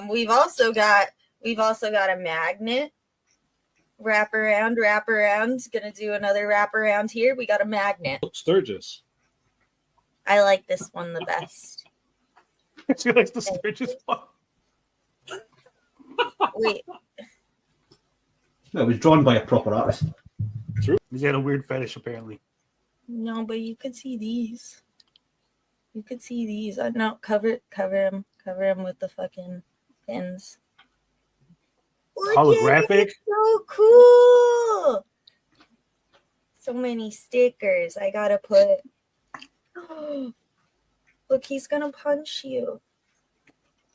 We've also got a magnet. Wrap around. Gonna do another wrap around here. We got a magnet. Sturgis. I like this one the best. She likes the Sturgis one. Wait. No, it was drawn by a proper artist. True. He had a weird fetish, apparently. No, but you could see these. You could see these. No, cover him with the fucking pins. Holographic? So cool. So many stickers. I gotta put. Look, he's gonna punch you.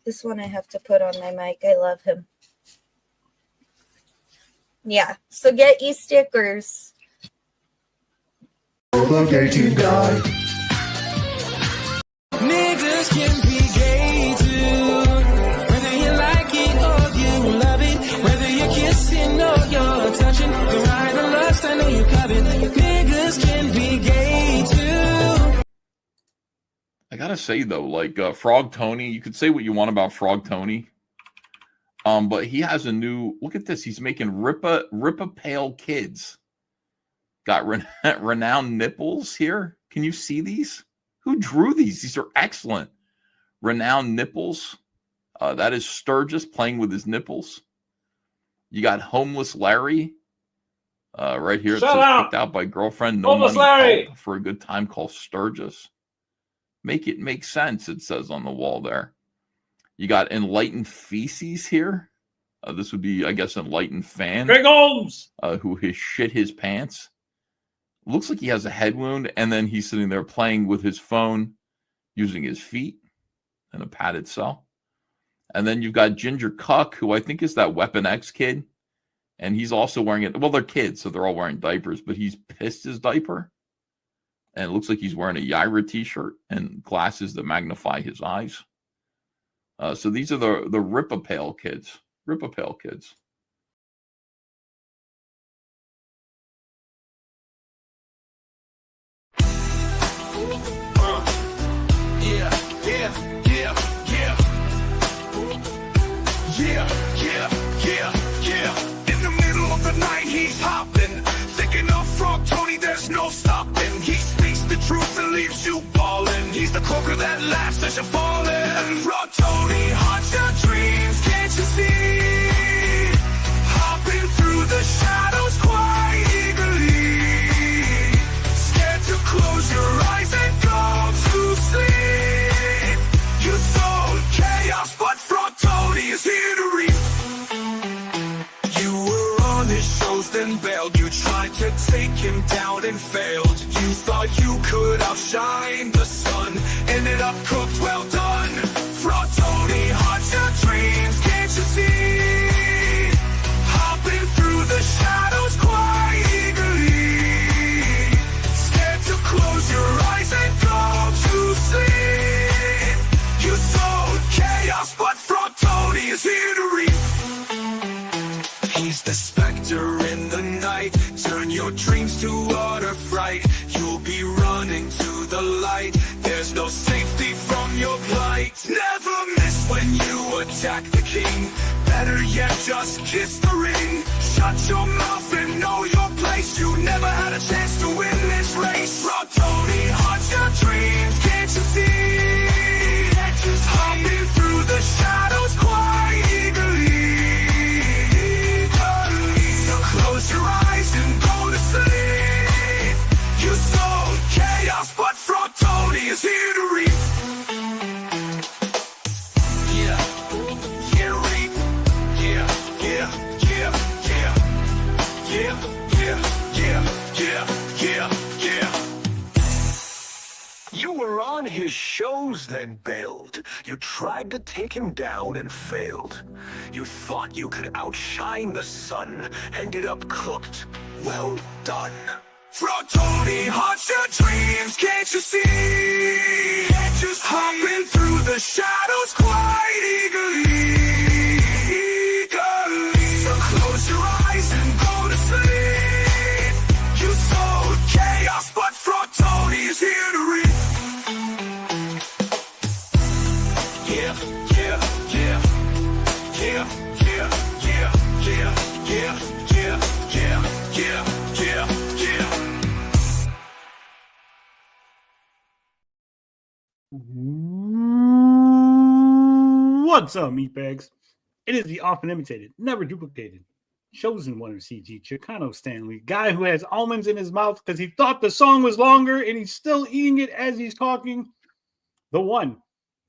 This one I have to put on my mic. I love him. Yeah, so get you stickers. Obligated guy. Niggas can be gay too. Whether you like it or you love it. Whether you're kissing or you're touching. The ride of lust, I know you covet. Niggas can be gay too. I gotta say though, like Frog Tony, you could say what you want about Frog Tony. But he has a new, look at this. He's making Ripa Pale Kids. Got renowned nipples here. Can you see these? Who drew these? These are excellent. Renowned nipples. That is Sturgis playing with his nipples. You got Homeless Larry. Right here. It says picked out by girlfriend. No Homeless money Larry. For a good time called Sturgis. Make it make sense, it says on the wall there. You got Enlightened Feces here. This would be, I guess, Enlightened Fan. Greg Holmes. Who has shit his pants. Looks like he has a head wound, and then he's sitting there playing with his phone, using his feet in a padded cell. And then you've got Ginger Cuck, who I think is that Weapon X kid. And he's also wearing it. Well, they're kids, so they're all wearing diapers, but he's pissed his diaper. And it looks like he's wearing a Yaira t-shirt and glasses that magnify his eyes. So these are the Rippaverse kids. Rippaverse kids. Yeah. In the middle of the night, he's hopping. Thinking of Frog Tony, there's no stopping. He speaks the truth and leaves you ballin'. He's the cloaker that laughs as you're falling. Frog Tony haunts your dreams, can't you see? Hopping through the shadows quite eagerly. Scared to close your eyes and go to sleep. You sold chaos, but Frog Tony is here to reap. You were on his shows, then bailed. You tried to take him down and failed. You thought you could outshine the sun. Ended up cooked, well done. Frog Tony haunts your dreams, can't you see? Hopping through the shadows quite eagerly. Scared to close your eyes and go to sleep. You sowed chaos, but Frog Tony is here to reap. He's the specter in the night. Turn your dreams to utter fright. You'll be running to the light. There's no safety from your plight. Never miss when you attack the king. Better yet, just kiss the ring. Shut your mouth and know your place. You never had a chance to win this race. Frog Tony haunts your dreams, can't you see? Hopping through the shadows quite eagerly. Close your eyes and go to sleep. You sold chaos, but Frog Tony is here to reap. Reap. You were on his shows, then bailed. You tried to take him down and failed. You thought you could outshine the sun. Ended up cooked. Well done. Frog Tony haunts your dreams, can't you see? Hopping through the shadows quite eagerly. So close your eyes and go to sleep. You sowed chaos, but Frog Tony is here to reap. What's up, meatbags? It is the often imitated, never duplicated, chosen one of CG, Chicano Stanley, guy who has almonds in his mouth because he thought the song was longer and he's still eating it as he's talking. The one,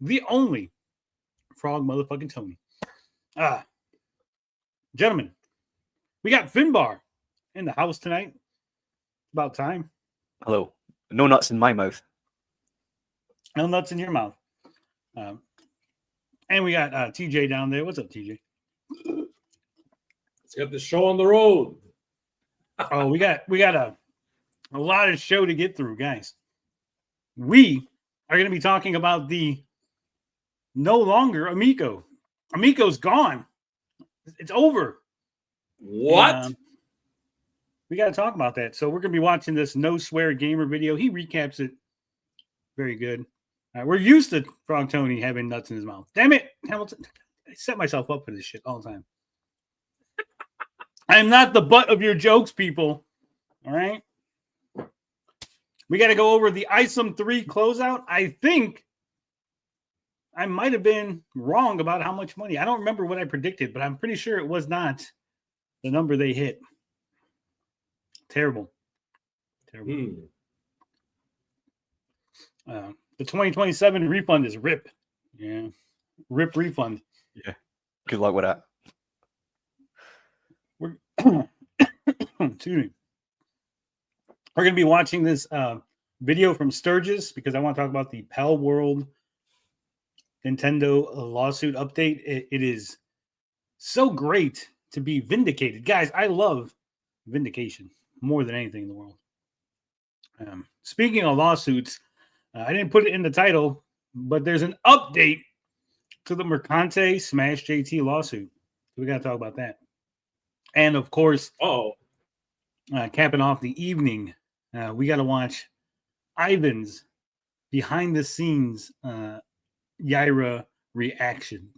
the only, Frog motherfucking Tony. Gentlemen, we got Finbar in the house tonight. About time. Hello. No nuts in my mouth. No nuts in your mouth. And we got TJ down there. What's up, TJ? Let's get the show on the road. Oh, we got a lot of show to get through, guys. We are going to be talking about the no longer Amico. Amico's gone. It's over. What? And, we got to talk about that. So we're going to be watching this No Swear Gamer video. He recaps it. Very good. We're used to Frog Tony having nuts in his mouth. Damn it, Hamilton. I set myself up for this shit all the time. I am not the butt of your jokes, people. All right? We got to go over the Isom 3 closeout. I think I might have been wrong about how much money. I don't remember what I predicted, but I'm pretty sure it was not the number they hit. Terrible. The 2027 refund is RIP. Yeah. RIP refund. Yeah. Good luck with that. We're excuse me. We're going to be watching this video from Sturgis because I want to talk about the Palworld Nintendo lawsuit update. It is so great to be vindicated. Guys, I love vindication more than anything in the world. Speaking of lawsuits, I didn't put it in the title, but there's an update to the Mercante Smash JT lawsuit. We got to talk about that. And of course, capping off the evening, we got to watch Ivan's behind the scenes Yaira reaction.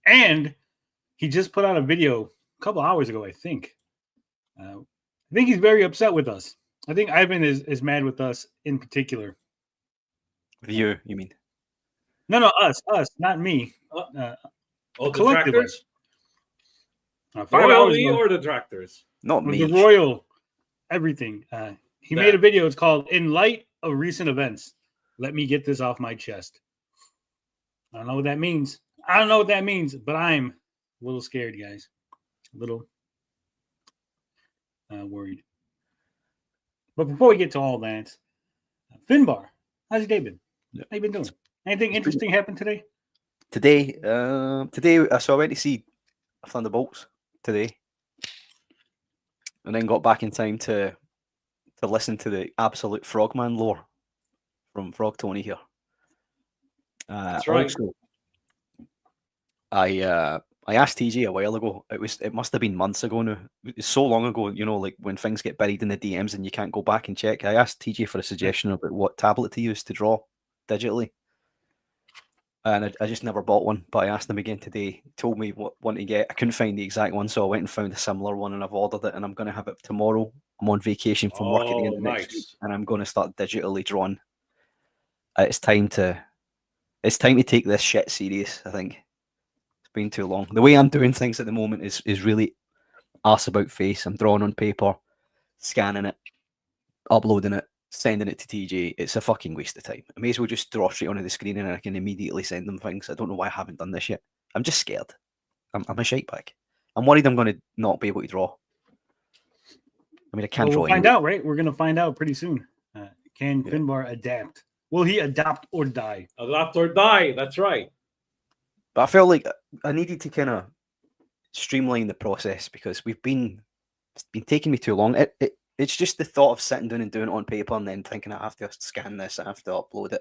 And he just put out a video a couple hours ago, I think. I think he's very upset with us. I think Ivan is mad with us in particular. With you mean? No, us, not me. Detractors? 5 hours Royally ago, or detractors? Not with me. the royal, everything. He made a video. It's called "In Light of Recent Events." Let me get this off my chest. I don't know what that means. But I'm a little scared, guys. A little worried. But before we get to all that, Finbar, how's your day been? Yeah. How you been doing? Anything interesting happened today? Today, so I went to see Thunderbolts today, and then got back in time to listen to the absolute Frogman lore from Frog Tony here. That's right. Also, I asked TJ a while ago. It must have been months ago now. It's so long ago, like when things get buried in the DMs and you can't go back and check. I asked TJ for a suggestion about what tablet to use to draw digitally, and I just never bought one. But I asked him again today. He told me what one to get. I couldn't find the exact one, so I went and found a similar one, and I've ordered it. And I'm going to have it tomorrow. I'm on vacation from work at the end of next week, and I'm going to start digitally drawing. It's time to take this shit serious. I think. Been too long. The way I'm doing things at the moment is really arse about face. I'm drawing on paper, scanning it, uploading it, sending it to TJ. It's a fucking waste of time. I may as well just draw straight onto the screen and I can immediately send them things. I don't know why I haven't done this yet. I'm just scared. I'm a shite bag. I'm worried I'm going to not be able to draw. I mean, I can't draw. We'll find out, right? We're going to find out pretty soon. Can Finbar adapt? Will he adapt or die? Adapt or die. That's right. But I felt like I needed to kind of streamline the process because it's been taking me too long. It's just the thought of sitting down and doing it on paper and then thinking I have to scan this, I have to upload it,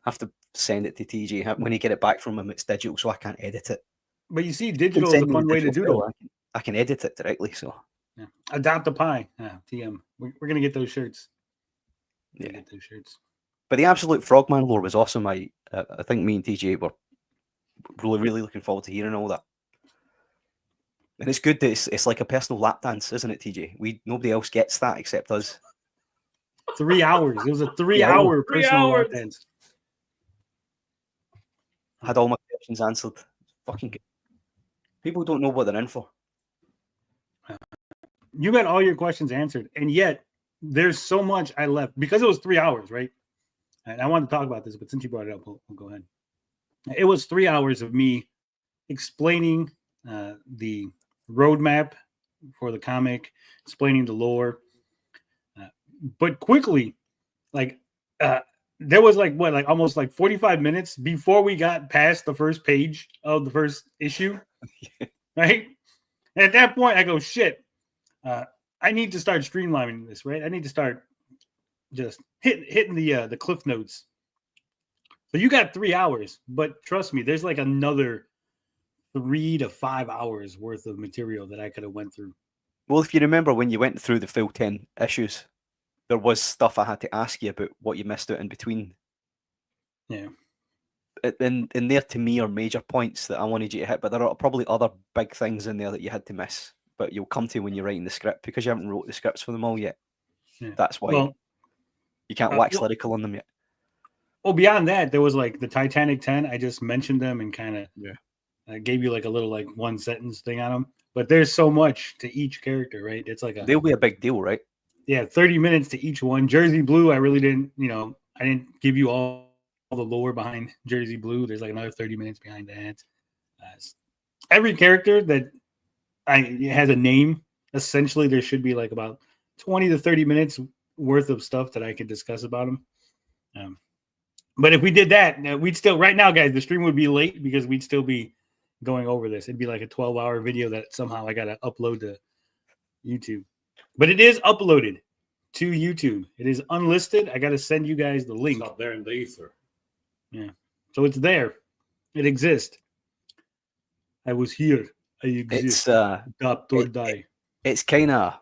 I have to send it to TJ. When you get it back from him, it's digital, so I can't edit it. But you see, digital is a fun way to do it. I can edit it directly, so yeah. Adopt a pie. TM. We're gonna get those shirts. Get those shirts. But the absolute Frogman lore was awesome. I think me and TJ were really looking forward to hearing all that. And it's good that it's like a personal lap dance, isn't it, TJ? Nobody else gets that except us. 3 hours. It was a 3 hour personal lap dance. Had all my questions answered. Fucking good. People don't know what they're in for. You got all your questions answered, and yet there's so much I left because it was 3 hours, right? And I wanted to talk about this, but since you brought it up, we'll go ahead. It was 3 hours of me explaining the roadmap for the comic, explaining the lore, but quickly, like there was like almost 45 minutes before we got past the first page of the first issue, right? And at that point, I go, shit. I need to start streamlining this, right? I need to start just hitting the cliff notes. So you got 3 hours, but trust me, there's like another 3 to 5 hours worth of material that I could have went through. Well, if you remember when you went through the full 10 issues, there was stuff I had to ask you about what you missed out in between. Yeah. And there, to me, are major points that I wanted you to hit, but there are probably other big things in there that you had to miss. But you'll come to when you're writing the script because you haven't wrote the scripts for them all yet. Yeah. That's why you can't wax lyrical on them yet. Well, beyond that, there was like the Titanic 10. I just mentioned them and kind of gave you like a little like one sentence thing on them. But there's so much to each character, right? It's like they'll be a big deal, right? Yeah, 30 minutes to each one. Jersey Blue, I really didn't, I didn't give you all the lore behind Jersey Blue. There's like another 30 minutes behind that. Every character that has a name, essentially there should be like about 20 to 30 minutes worth of stuff that I could discuss about them. But if we did that, we'd still, right now, guys, the stream would be late because we'd still be going over this. It'd be like a 12-hour video that somehow I got to upload to YouTube. But it is uploaded to YouTube. It is unlisted. I got to send you guys the link. It's up there in the ether. Yeah. So it's there. It exists. I was here. I exist. It's kind of,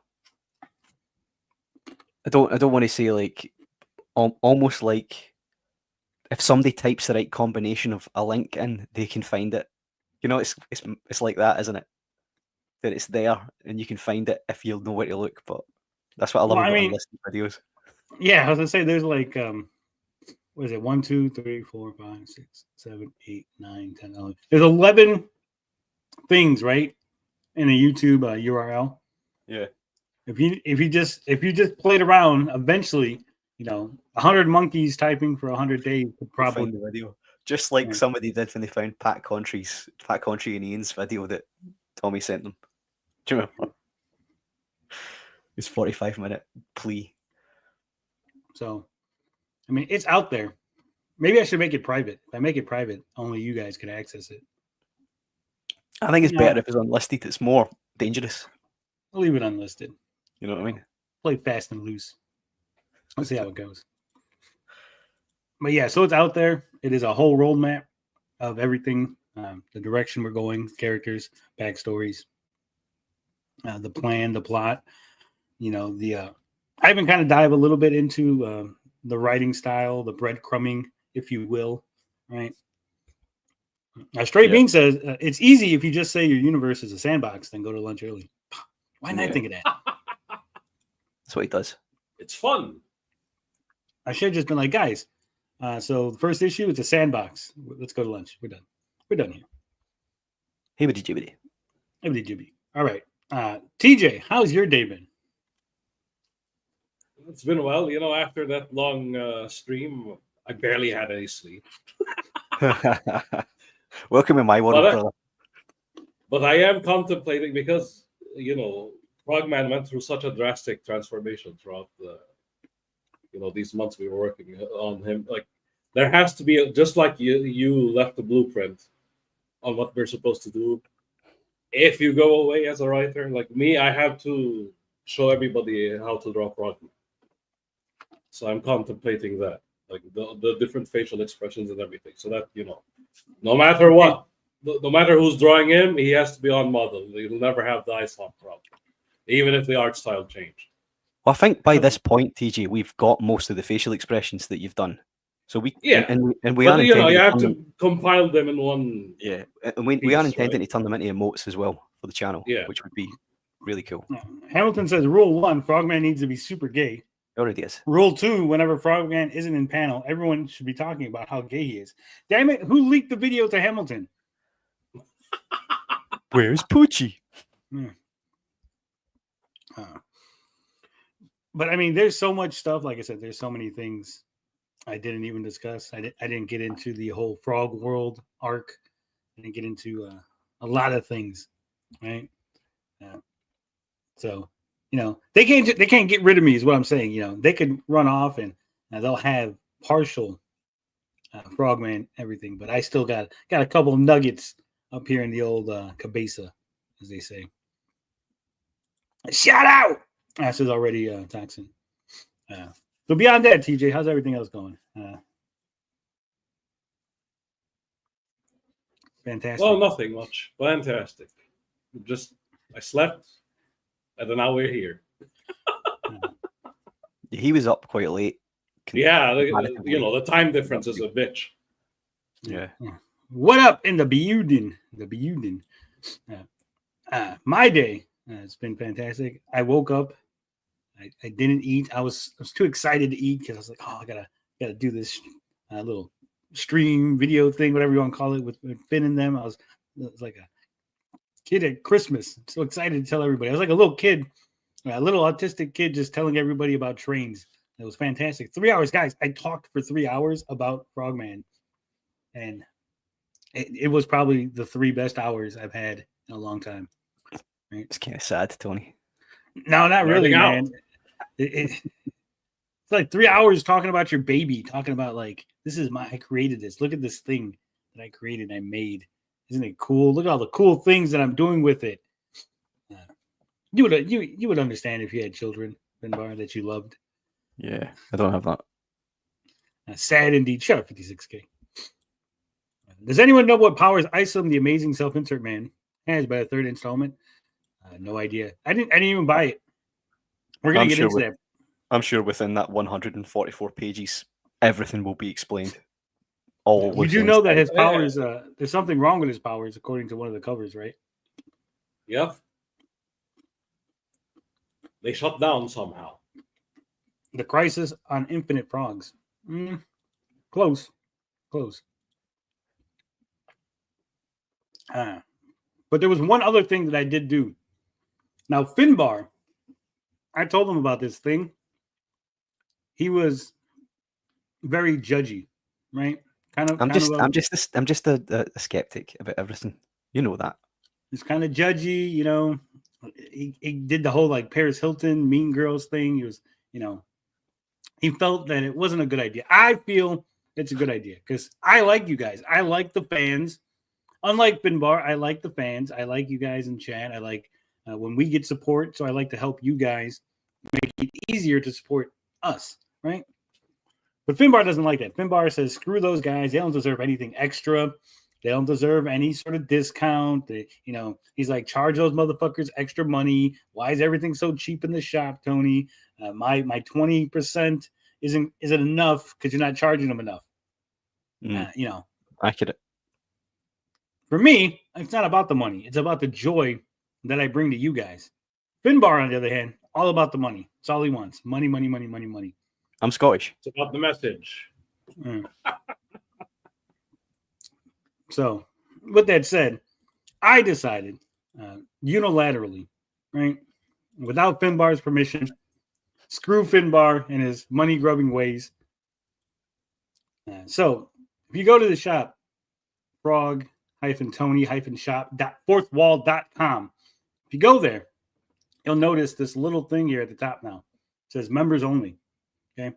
I don't want to say like almost like if somebody types the right combination of a link in, they can find it. It's like that, isn't it? That it's there and you can find it if you know where to look. But that's what I love about unlisted videos. Yeah, I was gonna say there's like what is it? 1, 2, 3, 4, 5, 6, 7, 8, 9, 10, 11. There's 11 things, right? In a YouTube URL. Yeah. If you just played around, eventually, 100 monkeys typing for 100 days could probably find the video. Just like somebody did when they found Pat Contry and Ian's video that Tommy sent them. Do you remember? It's 45-minute plea. So, I mean, it's out there. Maybe I should make it private. If I make it private, only you guys can access it. I think it's better if it's unlisted. It's more dangerous. I'll leave it unlisted. You know what I mean? Play fast and loose. Let's see how it goes. But yeah, so it's out there. It is a whole roadmap of everything. The direction we're going, characters, backstories, the plan, the plot. I even kind of dive a little bit into the writing style, the breadcrumbing, if you will, right? Straight Bean says it's easy if you just say your universe is a sandbox, then go to lunch early. Why not think of that? That's what he does. It's fun. I should have just been like, guys. So the first issue, it's a sandbox. Let's go to lunch. We're done. We're done here. Hibbity jibbity. All right. TJ, how's your day been? It's been well. After that long stream, I barely had any sleep. Welcome in my world, brother. But I am contemplating because, Frogman went through such a drastic transformation throughout the, these months we were working on him. Like, there has to be, just like you left the blueprint on what we're supposed to do. If you go away as a writer, like me, I have to show everybody how to draw Frogman. So I'm contemplating that, like the different facial expressions and everything. So that, no matter what, no matter who's drawing him, he has to be on model. He'll never have the ice hop problem, even if the art style changed. Well, I think by this point, TJ, we've got most of the facial expressions that you've done. So we and we are you have to compile them in one. Yeah, and we are intending to turn them into emotes as well for the channel. Yeah, which would be really cool. Hamilton says Rule 1: Frogman needs to be super gay. It already is. Rule 2: Whenever Frogman isn't in panel, everyone should be talking about how gay he is. Damn it! Who leaked the video to Hamilton? Where's Poochie? But I mean, there's so much stuff. Like I said, there's so many things I didn't even discuss. I didn't get into the whole Frog World arc. I didn't get into a lot of things, right? So they can't get rid of me, is what I'm saying. They could run off and they'll have partial Frogman everything, but I still got a couple of nuggets up here in the old cabeza, as they say. Shout out! This is already Toxin. So beyond that, TJ, how's everything else going? Fantastic. Well, nothing much. Fantastic. I slept, and then now we're here. He was up quite late. Yeah, the time difference is a bitch. Yeah. What up in the building? My day has been fantastic. I woke up. I didn't eat. I was too excited to eat because I was like, oh, I gotta do this little stream video thing, whatever you want to call it, with Finn and them. I was like a kid at Christmas. So excited to tell everybody. I was like a little kid, a little autistic kid, just telling everybody about trains. It was fantastic. 3 hours, guys. I talked for 3 hours about Frogman, and it was probably the 3 best hours I've had in a long time. Right? It's kind of sad, Tony. No, not really, man. It's like 3 hours talking about your baby, talking about like, I created this. Look at this thing that I created, I made. Isn't it cool? Look at all the cool things that I'm doing with it. You would understand if you had children, Finbar, that you loved. Yeah, I don't have that. Sad indeed. Shut up, 56K. Does anyone know what powers Isom, the amazing self-insert man, has by the 3rd installment? No idea. I didn't even buy it. We're gonna get into that. I'm sure within that 144 pages, everything will be explained. All you do know that his powers. There's something wrong with his powers, according to one of the covers, right? Yep. They shut down somehow. The Crisis on Infinite Frogs. Close. But there was one other thing that I did do. Now, Finbar, I told him about this thing. He was very judgy, right? I'm just a skeptic about everything. You know that. He's kind of judgy, He did the whole like Paris Hilton, Mean Girls thing. He was, he felt that it wasn't a good idea. I feel it's a good idea because I like you guys. I like the fans. Unlike Finbar, I like the fans. I like you guys in chat. I like when we get support. So I like to help you guys make it easier to support us, right? But Finbar doesn't like that. Finbar says, screw those guys. They don't deserve anything extra. They don't deserve any sort of discount. He's like, charge those motherfuckers extra money. Why is everything so cheap in the shop, Tony? My 20% isn't enough because you're not charging them enough. Accurate. For me, it's not about the money. It's about the joy that I bring to you guys. Finbar, on the other hand, all about the money. It's all he wants. Money, money, money, money, money. I'm Scottish. It's about the message. So, with that said, I decided unilaterally, right, without Finbar's permission, screw Finbar and his money-grubbing ways. So, if you go to the shop, frog-tony-shop.fourthwall.com, if you go there, you'll notice this little thing here at the top now. It says members only. Okay.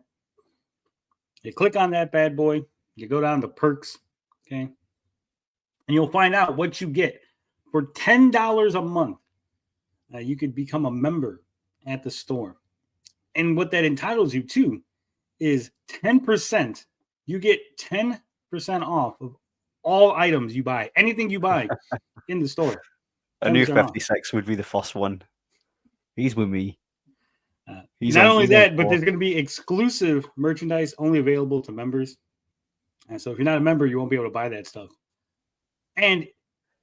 You click on that bad boy, you go down to perks, okay, and you'll find out what you get. For $10 a month, you could become a member at the store. And what that entitles you to is 10%. You get 10% off of all items you buy, anything you buy in the store. I knew 56 would be the first one. He's with me. Not only that, but there's going to be exclusive merchandise only available to members. And so if you're not a member, you won't be able to buy that stuff. And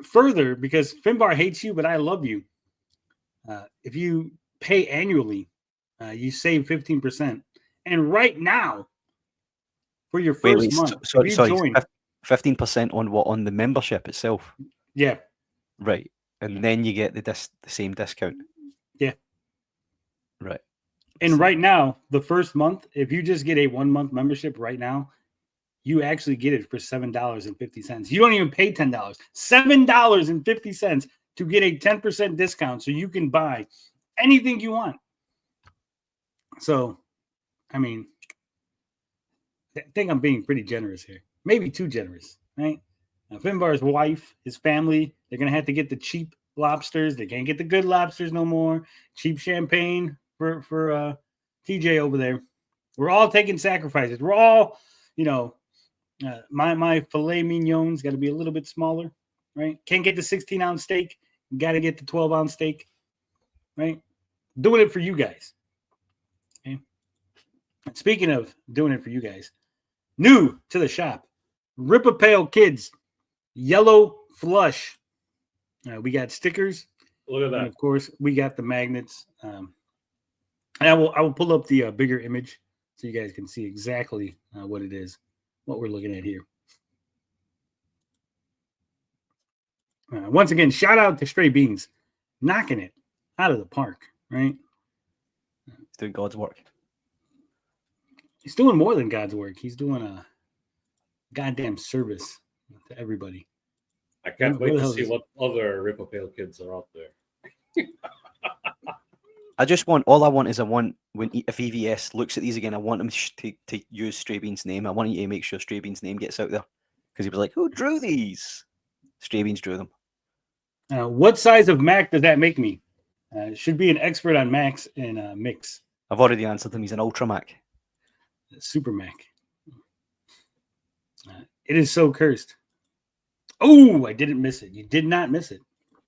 further, because Finbar hates you, but I love you, if you pay annually, you save 15%. And right now, for your first month, sorry, 15% on what? On the membership itself? Yeah. Right. And then you get the same discount. Yeah. Right. And So- right now, the first month, if you just get a 1 month membership right now, you actually get it for $7.50. You don't even pay $10. $7.50 to get a 10% discount so you can buy anything you want. So, I mean, I think I'm being pretty generous here. Maybe too generous, right? Now, Finbar's wife, his family, they're going to have to get the cheap lobsters. They can't get the good lobsters no more. Cheap champagne for TJ over there. We're all taking sacrifices. We're all, my filet mignon's got to be a little bit smaller, right? Can't get the 16-ounce steak. Got to get the 12-ounce steak, right? Doing it for you guys. Okay. Speaking of doing it for you guys, new to the shop, Rippaverse Kids, yellow flush. We got stickers. Look at And that. of course, we got the magnets. And I will pull up the bigger image so you guys can see exactly what it is, what we're looking at here. Once again, shout out to Stray Beans, knocking it out of the park, right? He's doing God's work. He's doing more than God's work. He's doing a goddamn service to everybody. I can't Where wait the to hell see is- what other Rippaverse kids are out there. All I want is if EVS looks at these again, I want him to use Stray Beans' name. I want you to make sure Stray Beans' name gets out there. Because he was like, who drew these? Stray Beans drew them. What size of Mac does that make me? Should be an expert on Macs and mix. I've already answered him. He's an Ultra Mac. Super Mac. It is so cursed. Oh, I didn't miss it. You did not miss it,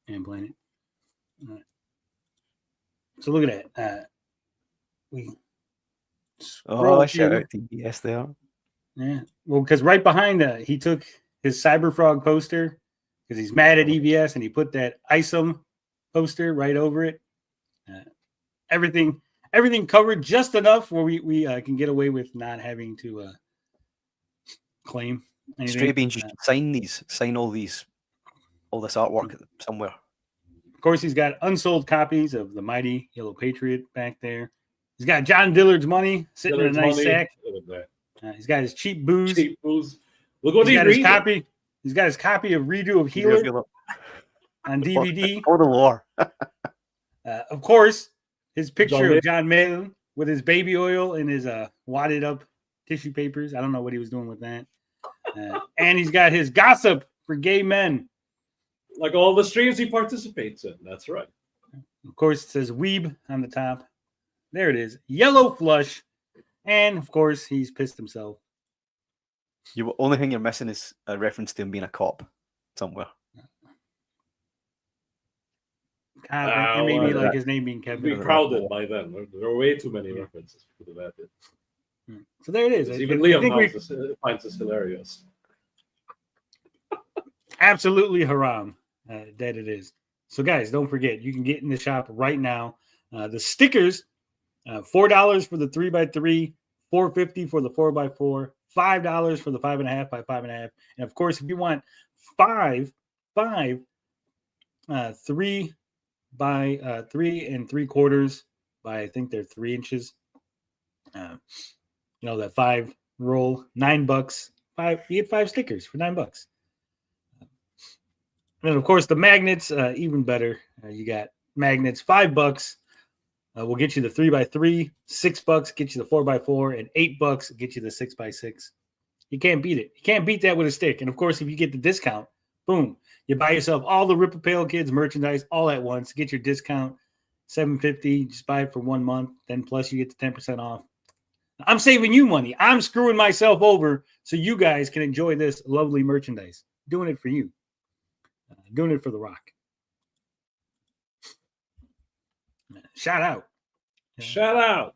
Man Planet. So look at that. We scroll Shout through. out to EVS there. Yeah. Well, because right behind he took his Cyberfrog poster because he's mad at EVS and he put that Isom poster right over it. Everything covered just enough where we can get away with not having to claim anything. Stray Beans, you should sign all this artwork somewhere. Of course, he's got unsold copies of the Mighty Yellow Patriot back there. He's got John Dillard's money sitting in a nice sack. Look at that. He's got his cheap booze. Cheap booze. Look what He's he's got his reading. copy. He's got his copy of Redo of Healer on DVD. For the lore. Of course, his picture John of John Mayen with his baby oil and his wadded up tissue papers. I don't know what he was doing with that. And he's got his gossip for gay men. Like all the streams he participates in. That's right. Of course, it says Weeb on the top. There it is. Yellow flush. And of course, he's pissed himself. The only thing you're missing is a reference to him being a cop somewhere. It made me like his name being It'd Kevin. be crowded by then. There were way too many references to that. So there it is. Even I Liam think finds this hilarious. absolutely haram that it is. So guys, don't forget, you can get in the shop right now. The stickers, $4 for the 3x3, $4.50 for the 4x4, $5 for the 5.5 by 5.5, and of course, if you want 3 by 3 3/4 by I think they're 3 inches. That 5 roll, $9. You get 5 stickers for $9. And of course, the magnets, even better. You got magnets, $5. We'll get you the 3x3, $6 get you the 4x4, and $8 get you the 6x6. You can't beat it. You can't beat that with a stick. And of course, if you get the discount, boom, you buy yourself all the Rippaverse Kids merchandise all at once. Get your discount, $7.50. Just buy it for 1 month. Then plus you get the 10% off. I'm saving you money. I'm screwing myself over so you guys can enjoy this lovely merchandise. Doing it for you. Doing it for The Rock. Shout out. Shout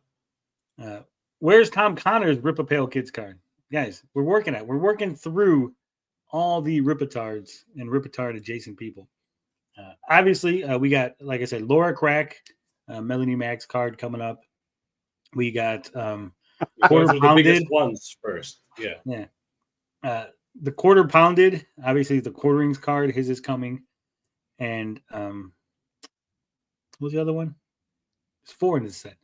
out. Where's Tom Connor's Rippaverse Kids card? Guys, we're working through all the Rippatards and Rippatard adjacent people. Obviously, we got, like I said, Laura Crack, Melanie Max card coming up. We got Quarter Those are the Pounded. biggest ones first. Yeah. The Quarter Pounded, obviously the Quarterings card, his is coming. and what was the other one? There's 4 in this set.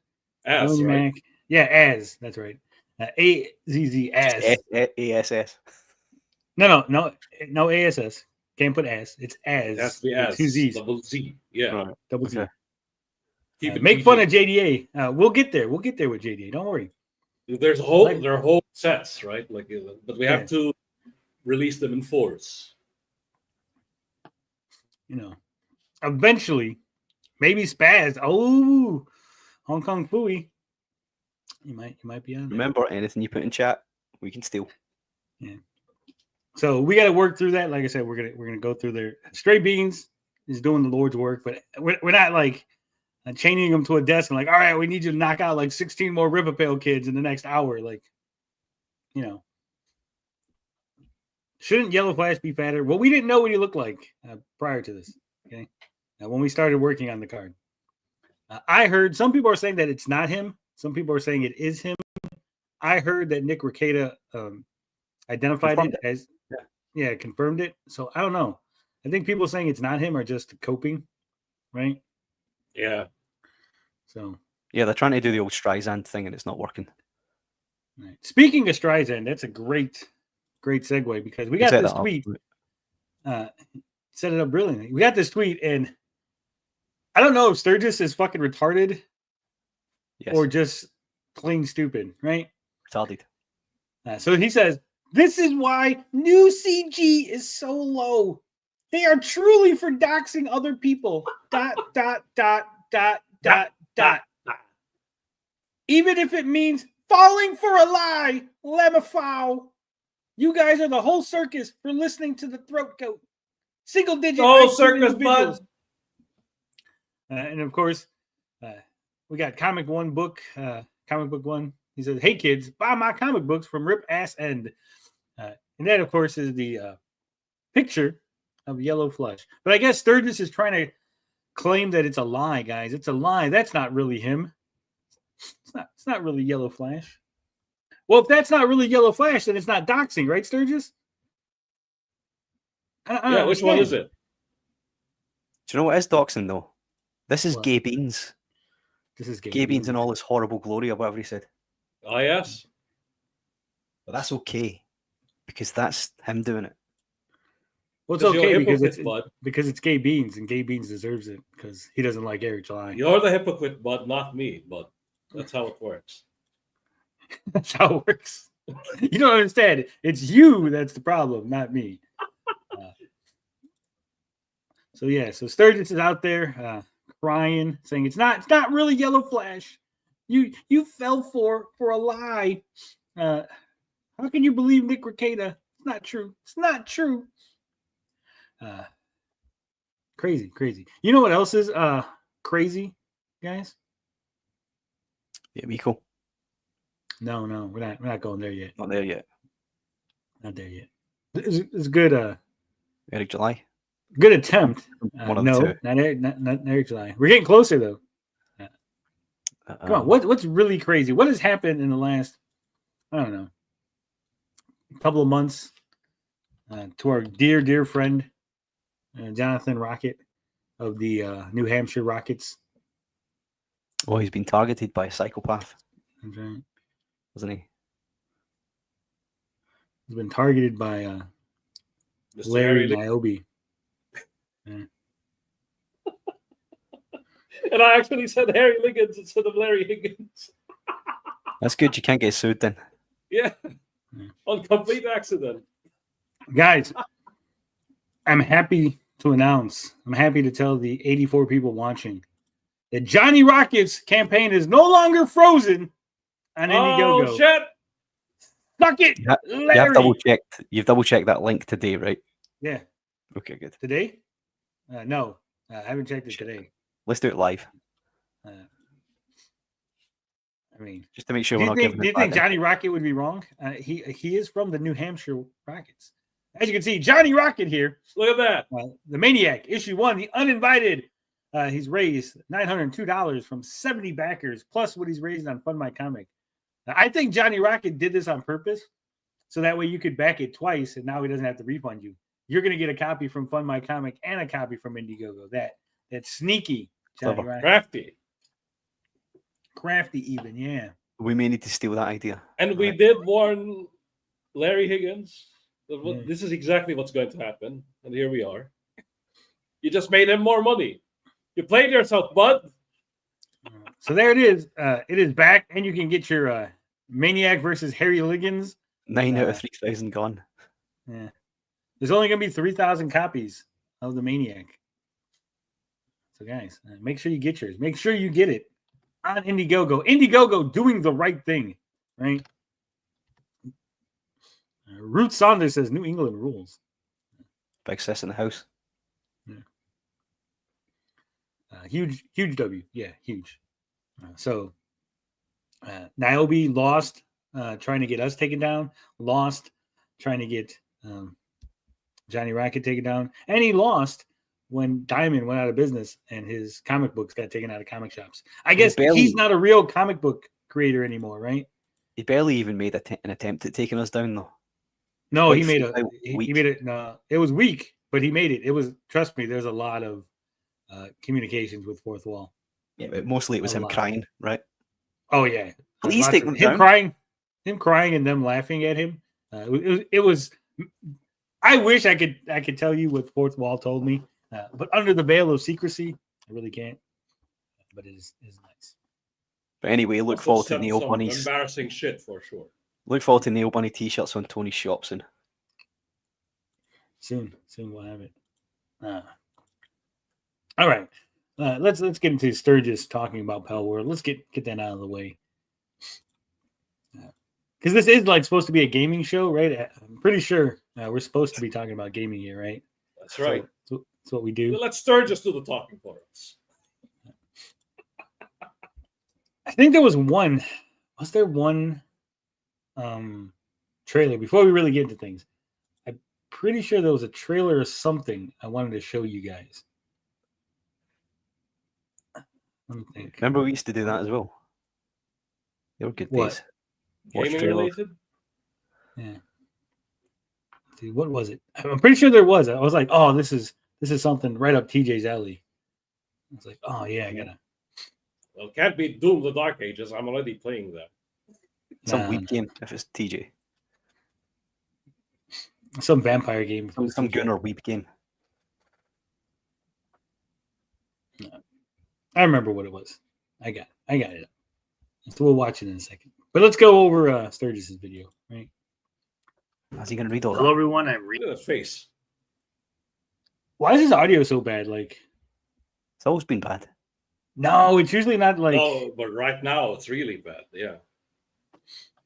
As, right? Yeah, as. That's right. AZZ as. ASS. No ASS. Can't put as. It's as. That's the with as. 2 Z's. Double Z. Yeah. Right. Double Z. Okay. Keep it Make PG. fun of JDA. We'll get there. We'll get there with JDA. Don't worry. There are whole sets, right? Like, but we have Yeah. to release them in force. Eventually, maybe Spaz. Oh, Hong Kong Fooey. You might be on there. Remember, anything you put in chat, we can steal. Yeah. So we got to work through that. Like I said, we're gonna go through there. Stray Beans is doing the Lord's work, but we're not like chaining them to a desk and like, all right, we need you to knock out like 16 more Rippaverse kids in the next hour. Like, shouldn't Yellow Flash be fatter? Well, we didn't know what he looked like prior to this. Okay, now when we started working on the card, I heard some people are saying that it's not him. Some people are saying it is him. I heard that Nick Rekieta identified Confirmed it as, confirmed it. So I don't know. I think people saying it's not him are just coping, right? Yeah. So Yeah, they're trying to do the old Streisand thing and it's not working. right. Speaking of Streisand, that's a great segue because we got this tweet. Set it up brilliantly. We got this tweet, and I don't know if Sturgis is fucking retarded or just plain stupid, right? Retarded. So he says, "This is why new CG is so low. They are truly for doxing other people. ... Even if it means falling for a lie, Lemafau. You guys are the whole circus for listening to the throat goat. Single digit. Oh, circus bud. And of course, we got comic book one. He says, "Hey kids, buy my comic books from Rip Ass End." And that, of course, is the picture of Yellow Flush. But I guess Sturgis is trying to claim that it's a lie, guys. It's a lie. That's not really him. It's not really Yellow Flash. Well, if that's not really Yellow Flash, then it's not doxing, right, Sturgis? Yeah, which one is it? Do you know what is doxing though? This is What? Gay Beans. This is Gay Beans in all his horrible glory or whatever he said. Oh, yes. But that's okay because that's him doing it. Well, it's Because you're okay a because hypocrite, because it's Gay Beans, and Gay Beans deserves it because he doesn't like Eric July. You're the hypocrite, bud, not me, but that's how it works. That's how it works. You don't understand. It's you that's the problem, not me. So Sturgis is out there crying, saying it's not really Yellow Flash. You fell for a lie. How can you believe Nick Rekieta? It's not true. It's not true. Crazy. You know what else is crazy, guys? Yeah, Amico. No, we're not going there yet. Not there yet. Not there yet. It's good. Eric July. Good attempt. One of the no, two. not Eric July. We're getting closer though. Come on, what's really crazy? What has happened in the last, I don't know, couple of months to our dear friend Jonathan Rocket of the New Hampshire Rockets? Oh, he's been targeted by a psychopath, That's right. wasn't he? He's been targeted by Mr. Larry Harry Niobe. And I actually said Harry Liggins instead of Larry Higgins. That's good. You can't get sued then. Yeah. On complete accident. Guys, I'm happy to announce, I'm happy to tell the 84 people watching that Johnny Rocket's campaign is no longer frozen on Indiegogo. Oh, shit. Suck it, You have double checked that link today, right? Yeah. Okay, good. Today? No, I haven't checked it today. Let's do it live, I mean, just to make sure do we're you not think, giving do it you think back. Johnny Rocket would be wrong? He is from the New Hampshire Rockets. As you can see, Johnny Rocket here, Look at that. the Maniac, issue 1, the uninvited. He's raised $902 from 70 backers, plus what he's raised on Fund My Comic. Now, I think Johnny Rocket did this on purpose, so that way you could back it twice, and now he doesn't have to refund you. you're going to get a copy from Fund My Comic and a copy from Indiegogo. That's sneaky, Johnny, Clever. right? Crafty even, yeah. We may need to steal that idea. And we Right. did warn Larry Higgins that Yeah. this is exactly what's going to happen. And here we are. You just made him more money. You played yourself, bud. So there it is. It is back, and you can get your Maniac versus Harry Liggins. 9 out of 3,000 gone. Yeah. There's only going to be 3,000 copies of the Maniac. So, guys, make sure you get yours. Make sure you get it on Indiegogo. Indiegogo doing the right thing, right? Ruth Saunders says New England rules. Big sis in the house. Huge W. Yeah, huge. So, Niobe lost trying to get us taken down. Lost trying to get Johnny Rocket taken down. And he lost when Diamond went out of business and his comic books got taken out of comic shops. I guess he's not a real comic book creator anymore, right? He barely even made an attempt at taking us down, though. No, Like, he made weak. he made it. No, it was weak, but he made it. It was, trust me, there's a lot of communications with Fourth Wall. Yeah, but mostly it was A him lot. crying, right? Oh yeah, Please Lots take of- them him down. crying, and them laughing at him. It was. I wish I could tell you what Fourth Wall told me, but under the veil of secrecy, I really can't. But it is nice. But anyway, look Must have forward to said Neil some Bunny's. embarrassing shit for sure. Look forward to Neil Bunny t-shirts on Tony's shop soon. Soon we'll have it. All right, let's get into Sturgis talking about Palworld. Let's get that out of the way, because this is like supposed to be a gaming show, right? I'm pretty sure we're supposed to be talking about gaming here, right? That's right. So that's what we do. Let's Sturgis do the talking for us. I think there was one. Was there one trailer before we really get into things? I'm pretty sure there was a trailer or something I wanted to show you guys. Let me think. Remember we used to do that as well? They were good What? days. Watch Gaming trailers. related? Yeah. Dude, what was it? I'm pretty sure there was. I was like, oh, this is something right up TJ's alley. I was like, oh yeah, I gotta. Well, can't be Doom the Dark Ages. I'm already playing that. Some Nah, weak game if it's TJ. some vampire game. Some gunner weep game. I remember what it was. I got it. So we'll watch it in a second. But let's go over Sturgis's video, right? How's he going to read all Hello, that? everyone. I'm Look at his face. Why is his audio so bad? Like, It's always been bad. no, it's usually not like. No, but right now it's really bad. Yeah.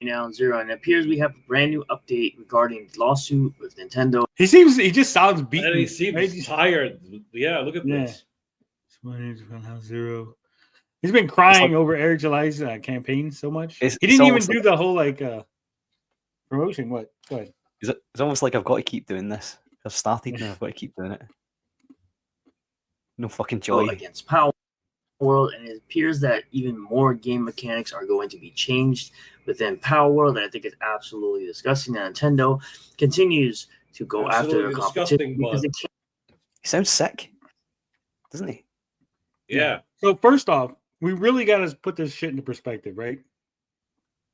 now Zero, and it appears we have a brand new update regarding the lawsuit with Nintendo. He just sounds beaten. And he seems right? tired. Yeah, look at Yeah. this. Zero. He's been crying over Eric July's campaign so much. He It's didn't even almost do like- the whole promotion. What? Go ahead. It's almost like I've got to keep doing this. I've started now. I've got to keep doing it. No fucking joy. Against Palworld, and it appears that even more game mechanics are going to be changed within Palworld, and I think it's absolutely disgusting that Nintendo continues to go after their Absolutely competition disgusting, because but- it can't. He sounds sick, doesn't he? Yeah. So first off, we really got to put this shit into perspective, right?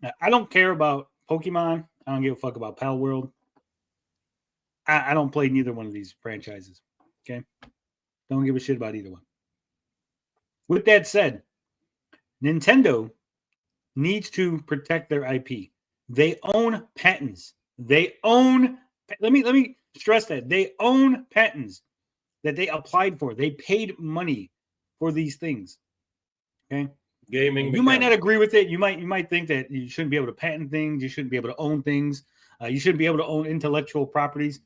Now, I don't care about Pokemon. I don't give a fuck about Palworld. I don't play neither one of these franchises. Okay, don't give a shit about either one. With that said, Nintendo needs to protect their IP. They own patents. Let me stress that they own patents that they applied for. They paid money for these things. Okay, Gaming. you might not mechanics. agree with it. You might think that you shouldn't be able to patent things. You shouldn't be able to own things. You shouldn't be able to own intellectual properties.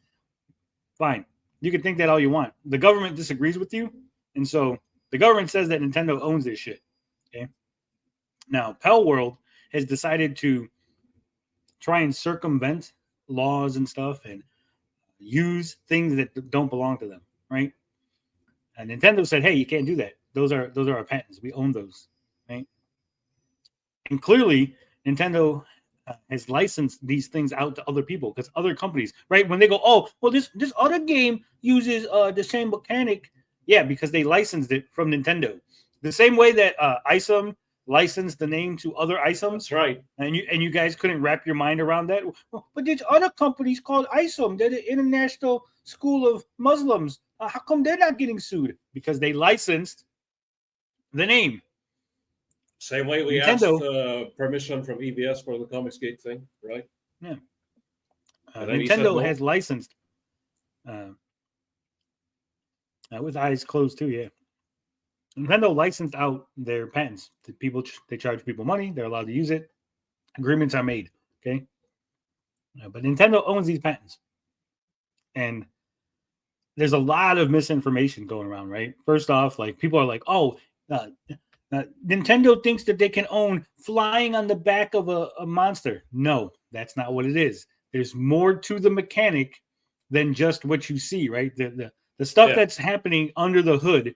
Fine, you can think that all you want. The government disagrees with you, and so the government says that Nintendo owns this shit. Okay. Now, Palworld has decided to try and circumvent laws and stuff and use things that don't belong to them, right? And Nintendo said, "Hey, you can't do that. Those are our patents. We own those." Right? And clearly, Nintendo has licensed these things out to other people because other companies, right? When they go, oh, well, this other game uses the same mechanic, yeah, because they licensed it from Nintendo. The same way that Isom licensed the name to other Isoms. That's right. And you guys couldn't wrap your mind around that. Well, but there's other companies called Isom. They're the International School of Muslims. How come they're not getting sued? Because they licensed the name. Same way we Nintendo, asked permission from EVS for the Comicsgate thing, right? Yeah. And then he said Nintendo no. has licensed with eyes closed too. Yeah. Nintendo licensed out their patents to people. They charge people money. They're allowed to use it. Agreements are made. Okay. But Nintendo owns these patents. And there's a lot of misinformation going around, right? First off, like people are like, oh, Nintendo thinks that they can own flying on the back of a monster. No, that's not what it is. There's more to the mechanic than just what you see, right? The stuff that's happening under the hood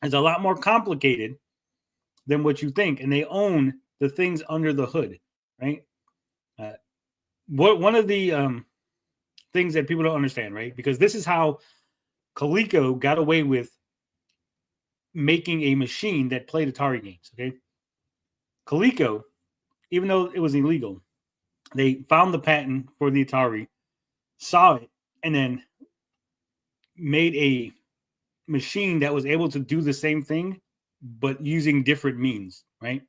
is a lot more complicated than what you think, and they own the things under the hood, right? One of the things that people don't understand, right? Because this is how Coleco got away with making a machine that played Atari games. Okay, Coleco, even though it was illegal, they found the patent for the Atari, saw it, and then made a machine that was able to do the same thing, but using different means. Right.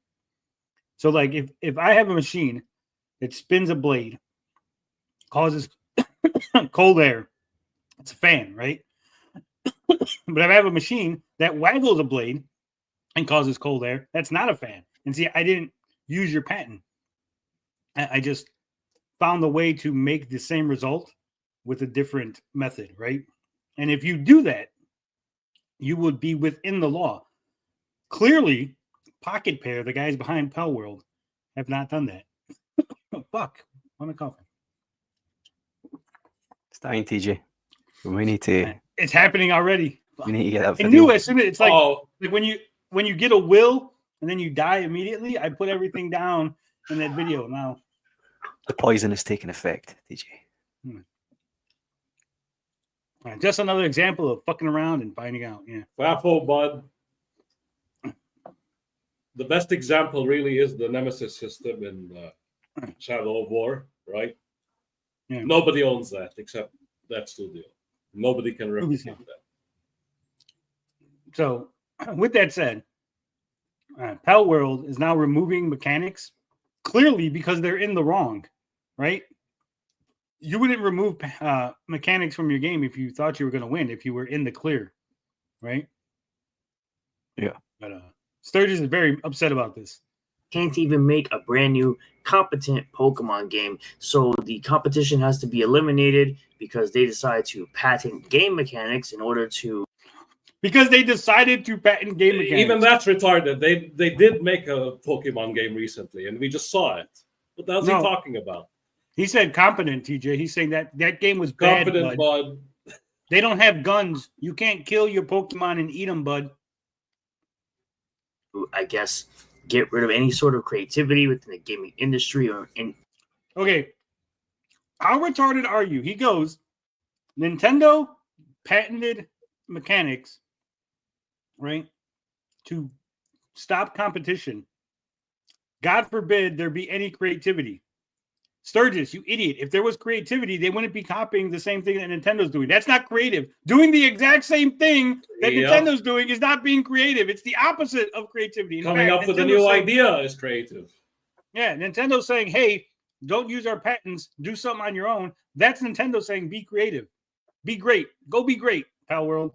So, like, if I have a machine that spins a blade, causes cold air, it's a fan, right? But if I have a machine that waggles a blade and causes cold air, that's not a fan. And see, I didn't use your patent. I just found a way to make the same result with a different method, right? And if you do that, you would be within the law. Clearly, Pocket Pair, the guys behind Palworld, have not done that. Oh, fuck. I'm a coffin. It's dying, TJ. We need to. It's happening already. We need to get that I video. knew as soon as it's like when you get a will and then you die immediately. I put everything down in that video now. The poison is taking effect, TJ. Just another example of fucking around and finding out. Yeah. Waffle Bud. The best example really is the Nemesis system in Shadow of War, right? Yeah. Nobody owns that except that studio. Nobody can replicate that. So, with that said, Palworld is now removing mechanics clearly because they're in the wrong, right? You wouldn't remove mechanics from your game if you thought you were going to win, if you were in the clear, right? Yeah. But Sturgis is very upset about this. Can't even make a brand new competent Pokemon game. So the competition has to be eliminated because they decide to patent game mechanics in order to... Because they decided to patent game mechanics. Even that's retarded. They did make a Pokemon game recently, and we just saw it. What the hell is he talking about? He said competent, TJ. He's saying that game was bad, competent, bud. They don't have guns. You can't kill your Pokemon and eat them, bud. I guess get rid of any sort of creativity within the gaming industry or in. Okay, how retarded are you? He goes, Nintendo patented mechanics, right, to stop competition. God forbid there be any creativity. Sturgis, you idiot. If there was creativity, they wouldn't be copying the same thing that Nintendo's doing. That's not creative. Doing the exact same thing that Nintendo's doing is not being creative. It's the opposite of creativity. Coming up with a new idea is creative. Yeah, Nintendo's saying, hey, don't use our patents. Do something on your own. That's Nintendo saying, be creative. Be great. Go be great, Palworld.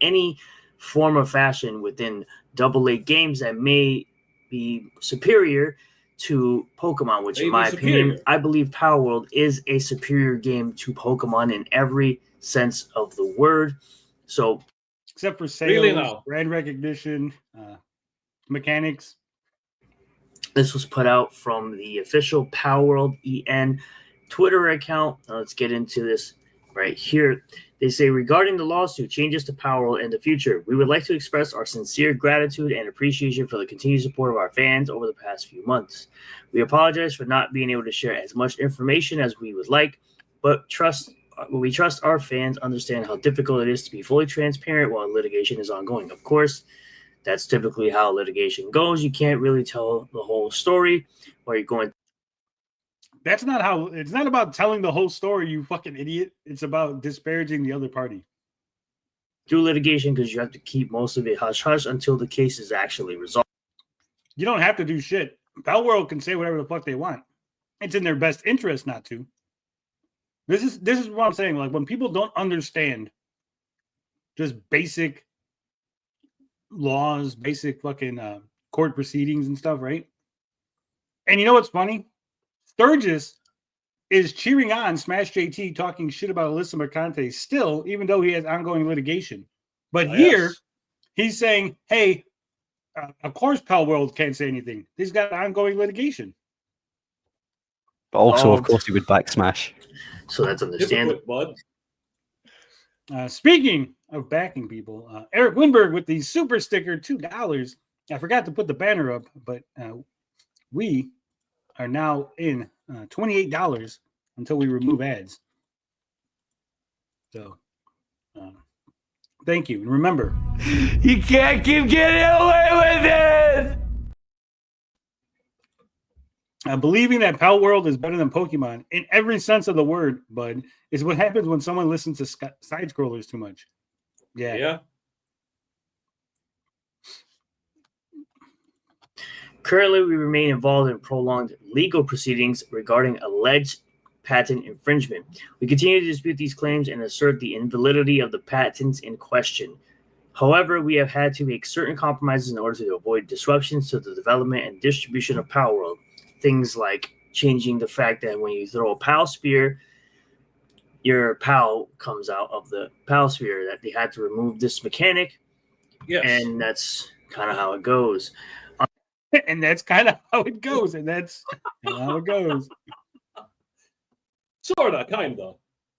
Any form of fashion within AA games that may be superior to Pokemon, which in my opinion, I believe Palworld is a superior game to Pokemon in every sense of the word. So, except for sales, brand recognition, mechanics. This was put out from the official Palworld EN Twitter account. Now let's get into this right here. They say, regarding the lawsuit changes to Palworld in the future, we would like to express our sincere gratitude and appreciation for the continued support of our fans over the past few months. We apologize for not being able to share as much information as we would like, but we trust our fans understand how difficult it is to be fully transparent while litigation is ongoing. Of course, that's typically how litigation goes. You can't really tell the whole story while you're going. That's not how. It's not about telling the whole story, you fucking idiot. It's about disparaging the other party. Through litigation, because you have to keep most of it hush-hush until the case is actually resolved. You don't have to do shit. Palworld can say whatever the fuck they want. It's in their best interest not to. This is what I'm saying. Like, when people don't understand just basic laws, basic fucking court proceedings and stuff, right? And you know what's funny? Sturgis is cheering on Smash JT talking shit about Alyssa Mercante still, even though he has ongoing litigation. But here, he's saying, hey, of course Palworld can't say anything. He's got ongoing litigation. But also, of course, he would back Smash. So that's understandable. Speaking of backing people, Eric Winberg with the super sticker, $2. I forgot to put the banner up, but we are now in $28 until we remove ads. So, thank you. And remember, you can't keep getting away with it. Believing that Palworld is better than Pokemon in every sense of the word, bud, is what happens when someone listens to side scrollers too much. Yeah. Currently, we remain involved in prolonged legal proceedings regarding alleged patent infringement. We continue to dispute these claims and assert the invalidity of the patents in question. However, we have had to make certain compromises in order to avoid disruptions to the development and distribution of Palworld. Things like changing the fact that when you throw a Pal Spear, your Pal comes out of the Pal Sphere, that they had to remove this mechanic. Yes. And that's kind of how it goes. And that's kind of how it goes. And that's how it goes. Sorta, kinda.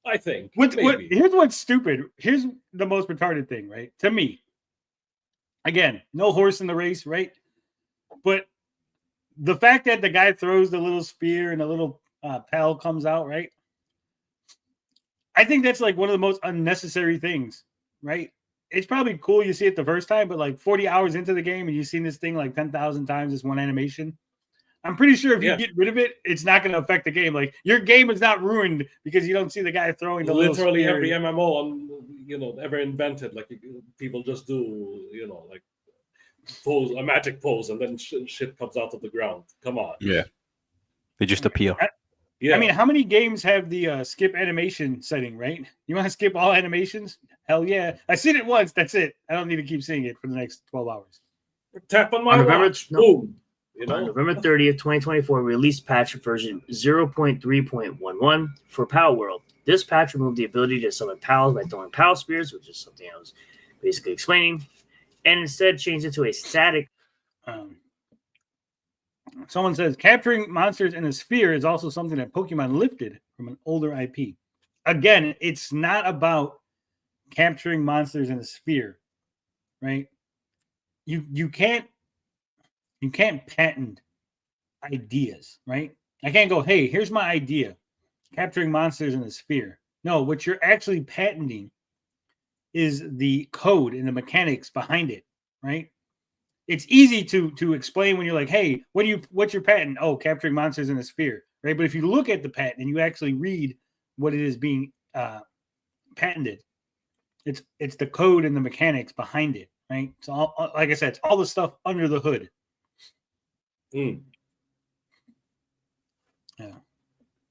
I think. Here's what's stupid. Here's the most retarded thing, right? To me. Again, no horse in the race, right? But the fact that the guy throws the little spear and the little Pal comes out, right? I think that's like one of the most unnecessary things, right? It's probably cool you see it the first time, but like 40 hours into the game and you've seen this thing like 10,000 times, this one animation. I'm pretty sure if you get rid of it, it's not going to affect the game. Like, your game is not ruined because you don't see the guy throwing the literally little every MMO ever invented. Like, people just do, like pose a magic pose, and then shit comes out of the ground. Come on. Yeah. They just appear. I mean, how many games have the skip animation setting, right? You want to skip all animations? Hell yeah. I seen it once. That's it. I don't need to keep seeing it for the next 12 hours. Tap on my watch. Boom. On November 30th, 2024, released patch version 0.3.11 for Palworld. This patch removed the ability to summon pals by throwing Pal Spears, which is something I was basically explaining, and instead changed it to a static. Someone says, capturing monsters in a sphere is also something that Pokemon lifted from an older IP. Again, it's not about capturing monsters in a sphere, right? You can't patent ideas, right? I can't go, hey, here's my idea, capturing monsters in a sphere. No, what you're actually patenting is the code and the mechanics behind it, right? It's easy to explain when you're like, hey, what's your patent? Oh, capturing monsters in a sphere, right? But if you look at the patent and you actually read what it is being patented, it's the code and the mechanics behind it, right? So, like I said, it's all the stuff under the hood. Yeah.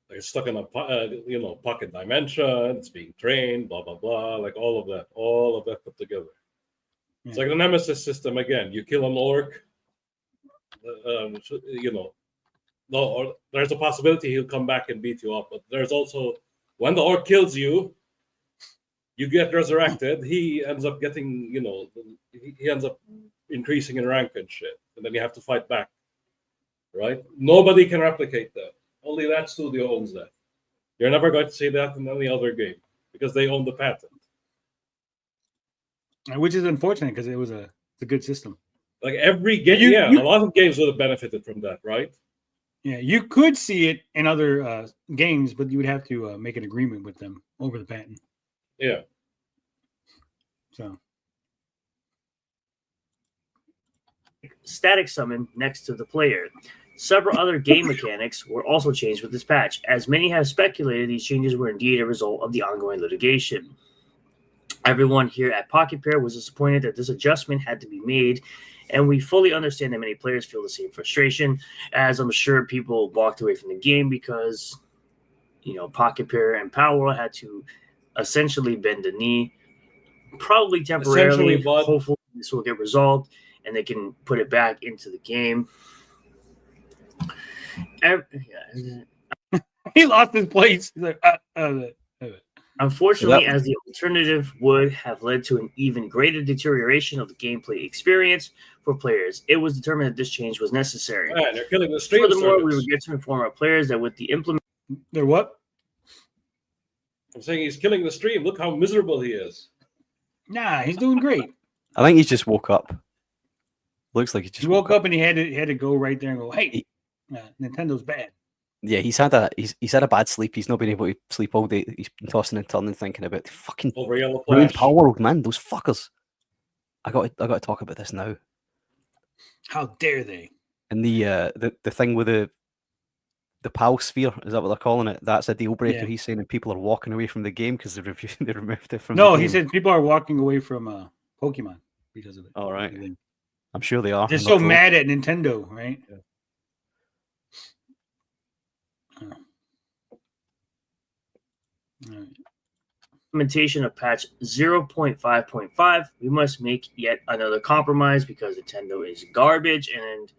They're stuck in a pocket dimension. It's being trained, blah blah blah, like all of that put together. It's like the Nemesis system again. You kill an orc, or there's a possibility he'll come back and beat you up. But there's also, when the orc kills you, you get resurrected. He ends up getting, he ends up increasing in rank and shit, and then you have to fight back. Right? Nobody can replicate that. Only that studio owns that. You're never going to see that in any other game because they own the patent. which is unfortunate because it's a good system. Like every game, a lot of games would have benefited from that, right? Yeah, you could see it in other games, but you would have to make an agreement with them over the patent. Yeah. So static summon next to the player. Several other game mechanics were also changed with this patch, as many have speculated these changes were indeed a result of the ongoing litigation. Everyone here at Pocket Pair was disappointed that this adjustment had to be made, and we fully understand that many players feel the same frustration, as I'm sure people walked away from the game because, Pocket Pair and Palworld had to essentially bend the knee, probably temporarily. But hopefully this will get resolved, and they can put it back into the game. He lost his place. He's like, Unfortunately, as the alternative would have led to an even greater deterioration of the gameplay experience for players, it was determined that this change was necessary. Man, they're killing the stream. Furthermore, we regret to inform our players that with the implement, they're what? I'm saying he's killing the stream. Look how miserable he is. Nah, he's doing great. I think he just woke up. Looks like he just woke up and he had to go right there and go, hey, Nintendo's bad. Yeah, he's had a bad sleep. He's not been able to sleep all day. He's been tossing and turning, thinking about the fucking ruined Palworld, man. Those fuckers. I got to talk about this now. How dare they? And the thing with the PAL sphere, is that what they're calling it? That's a deal breaker. Yeah. He's saying, and people are walking away from the game because they removed it from. No, the game. he said people are walking away from Pokemon because of it. All right, I'm sure they are. They're so mad at Nintendo, right? Yeah. implementation of patch 0.5.5, we must make yet another compromise because Nintendo is garbage, and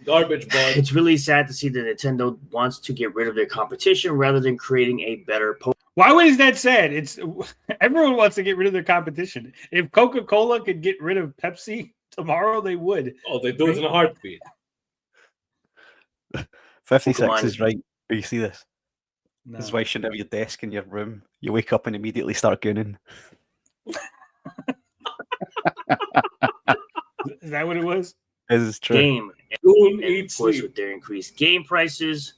garbage bug. It's really sad to see that Nintendo wants to get rid of their competition rather than creating a better Why is that sad? It's everyone wants to get rid of their competition. If Coca-Cola could get rid of Pepsi tomorrow, they would. Oh, they do it in a heartbeat. 56 Pokemon. is right. You see this? No. That's why you shouldn't have your desk in your room. You wake up and immediately start gooning. Is that what it was? This is true. game. Goon And eat of course, sleep. with their increased game prices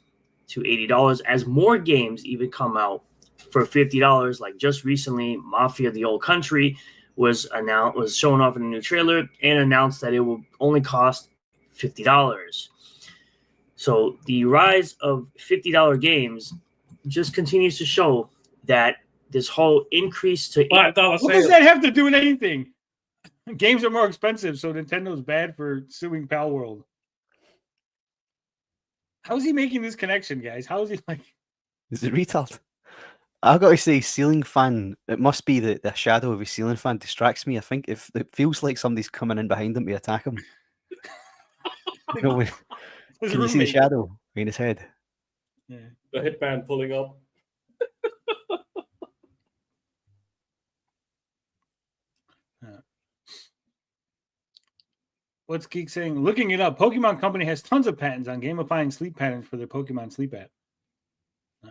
to $80, as more games even come out for $50, like just recently, Mafia: The Old Country was shown off in a new trailer and announced that it will only cost $50. So the rise of $50 games just continues to show that this whole increase to $5 What does sale. that have to do with anything? Games are more expensive, so Nintendo's bad for suing Palworld. How is he making this connection, guys? How is he like? Is it retard? I've got to say, ceiling fan. It must be the shadow of a ceiling fan distracts me. I think if it feels like somebody's coming in behind him to attack him. You know, His can you see the roommate. shadow in his head? Yeah. The hitman pulling up. What's Geek saying? Looking it up, Pokemon Company has tons of patents on gamifying sleep patterns for their Pokemon Sleep app.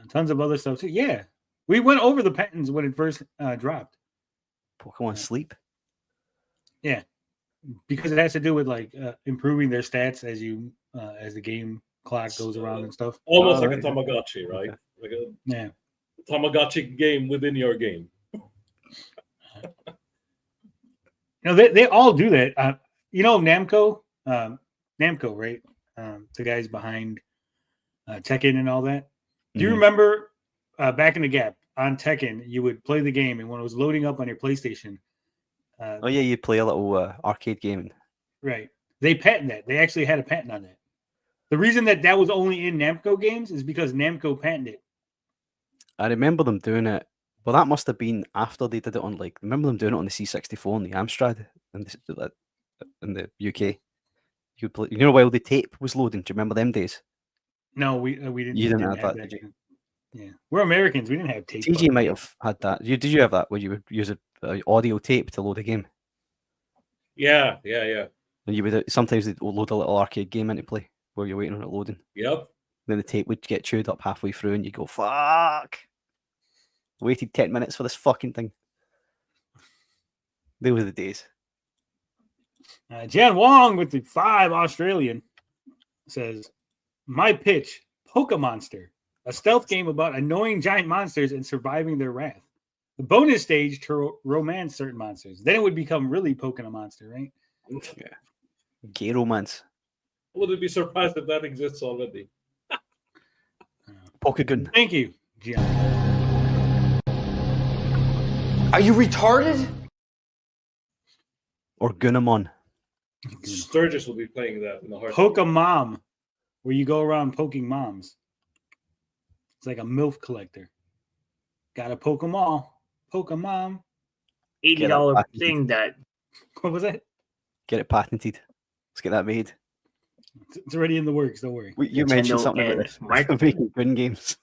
Tons of other stuff too. Yeah, we went over the patents when it first dropped. Pokemon Sleep. Yeah, because it has to do with like improving their stats as the game clock goes around and stuff. Almost Oh, like a right. Tamagotchi, right? Okay. Like a Yeah. Tamagotchi game within your game. They all do that. Namco, right? The guys behind Tekken and all that. Do you Mhm. remember back in the gap on Tekken, you would play the game, and when it was loading up on your PlayStation, Oh yeah, you play a little arcade game. right? They patent that. They actually had a patent on that. The reason that was only in Namco games is because Namco patented it. I remember them doing it. Well, that must have been after they did it on remember them doing it on the C64 and the Amstrad in the UK. You play, while the tape was loading. Do you remember them days? No, we didn't. You we didn't have that, did you? Yeah, we're Americans. We didn't have tape. TG might have had that. Did you have that where you would use an audio tape to load a game? Yeah. And you would sometimes they'd load a little arcade game into play while you're waiting on it loading. Yep. Then the tape would get chewed up halfway through, and you go, "Fuck! Waited 10 minutes for this fucking thing." They were the days. Jan Wong with the 5 Australian says, my pitch, Pokemonster, a stealth game about annoying giant monsters and surviving their wrath. The bonus stage to romance certain monsters. Then it would become really Pokemon Monster, right? Yeah. Gay romance. Wouldn't be surprised if that exists already. Pokegun. Thank you, Gian. Are you retarded? Or Gunamon. Sturgis will be playing that in the heart. Pokemom, where you go around poking moms. It's like a MILF collector. Got to poke them all. Pokemon. $80 thing that. What was that? Get it patented. Let's get that made. It's already in the works. Don't worry. You mentioned Nintendo something about and this. Microsoft. Making gun games.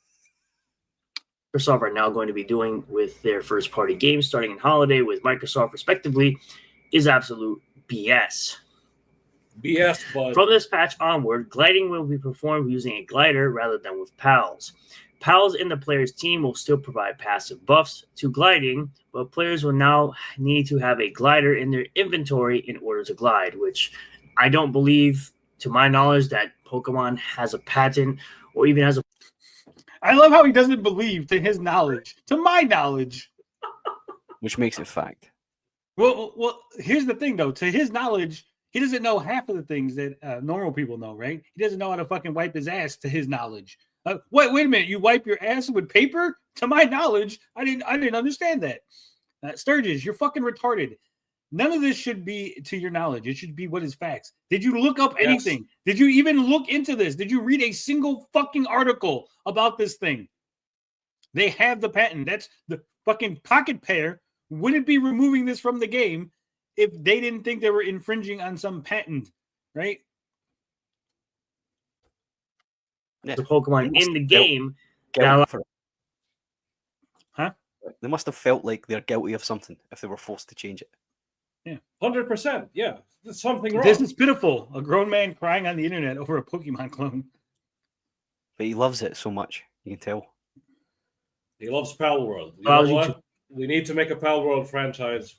Microsoft are now going to be doing with their first party games starting in holiday with Microsoft respectively is absolute BS. BS, but From this patch onward, gliding will be performed using a glider rather than with pals. Pals in the player's team will still provide passive buffs to gliding, but players will now need to have a glider in their inventory in order to glide, which I don't believe, to my knowledge, that Pokemon has a patent or even has a. I love how he doesn't believe, to his knowledge, to my knowledge. Which makes it fact. Well, here's the thing, though. To his knowledge, he doesn't know half of the things that normal people know, right? He doesn't know how to fucking wipe his ass, to his knowledge. Wait a minute. You wipe your ass with paper? To my knowledge, I didn't understand that. Sturgis, you're fucking retarded. None of this should be to your knowledge. It should be what is facts. Did you look up anything? Yes. Did you even look into this? Did you read a single fucking article about this thing? They have the patent. That's the fucking Pocket Pair. Wouldn't be removing this from the game if they didn't think they were infringing on some patent, right? Yeah. The Pokemon in the game. Huh? They must have felt like they're guilty of something if they were forced to change it. Yeah, 100%. Yeah, there's something wrong. This is pitiful. A grown man crying on the internet over a Pokemon clone. But he loves it so much. You can tell. He loves Palworld. You know what? We need to make a Palworld franchise,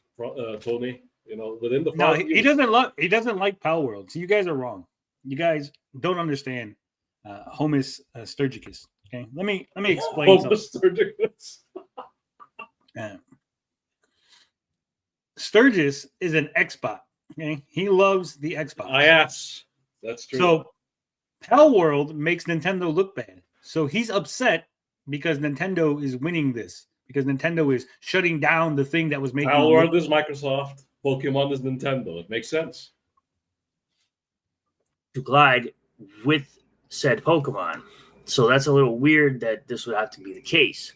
Tony. You know, within the. No, he doesn't love. He doesn't like Palworld. So you guys are wrong. You guys don't understand. Homus Sturgicus. Okay, let me explain. Homus Sturgicus. Sturgis is an Xbot. Okay, he loves the Xbox. Yes, that's true. So, Palworld makes Nintendo look bad. So he's upset because Nintendo is winning this. Because Nintendo is shutting down the thing that was making. Palworld is Microsoft. Pokemon is Nintendo. It makes sense. To glide with said Pokemon. So that's a little weird that this would have to be the case.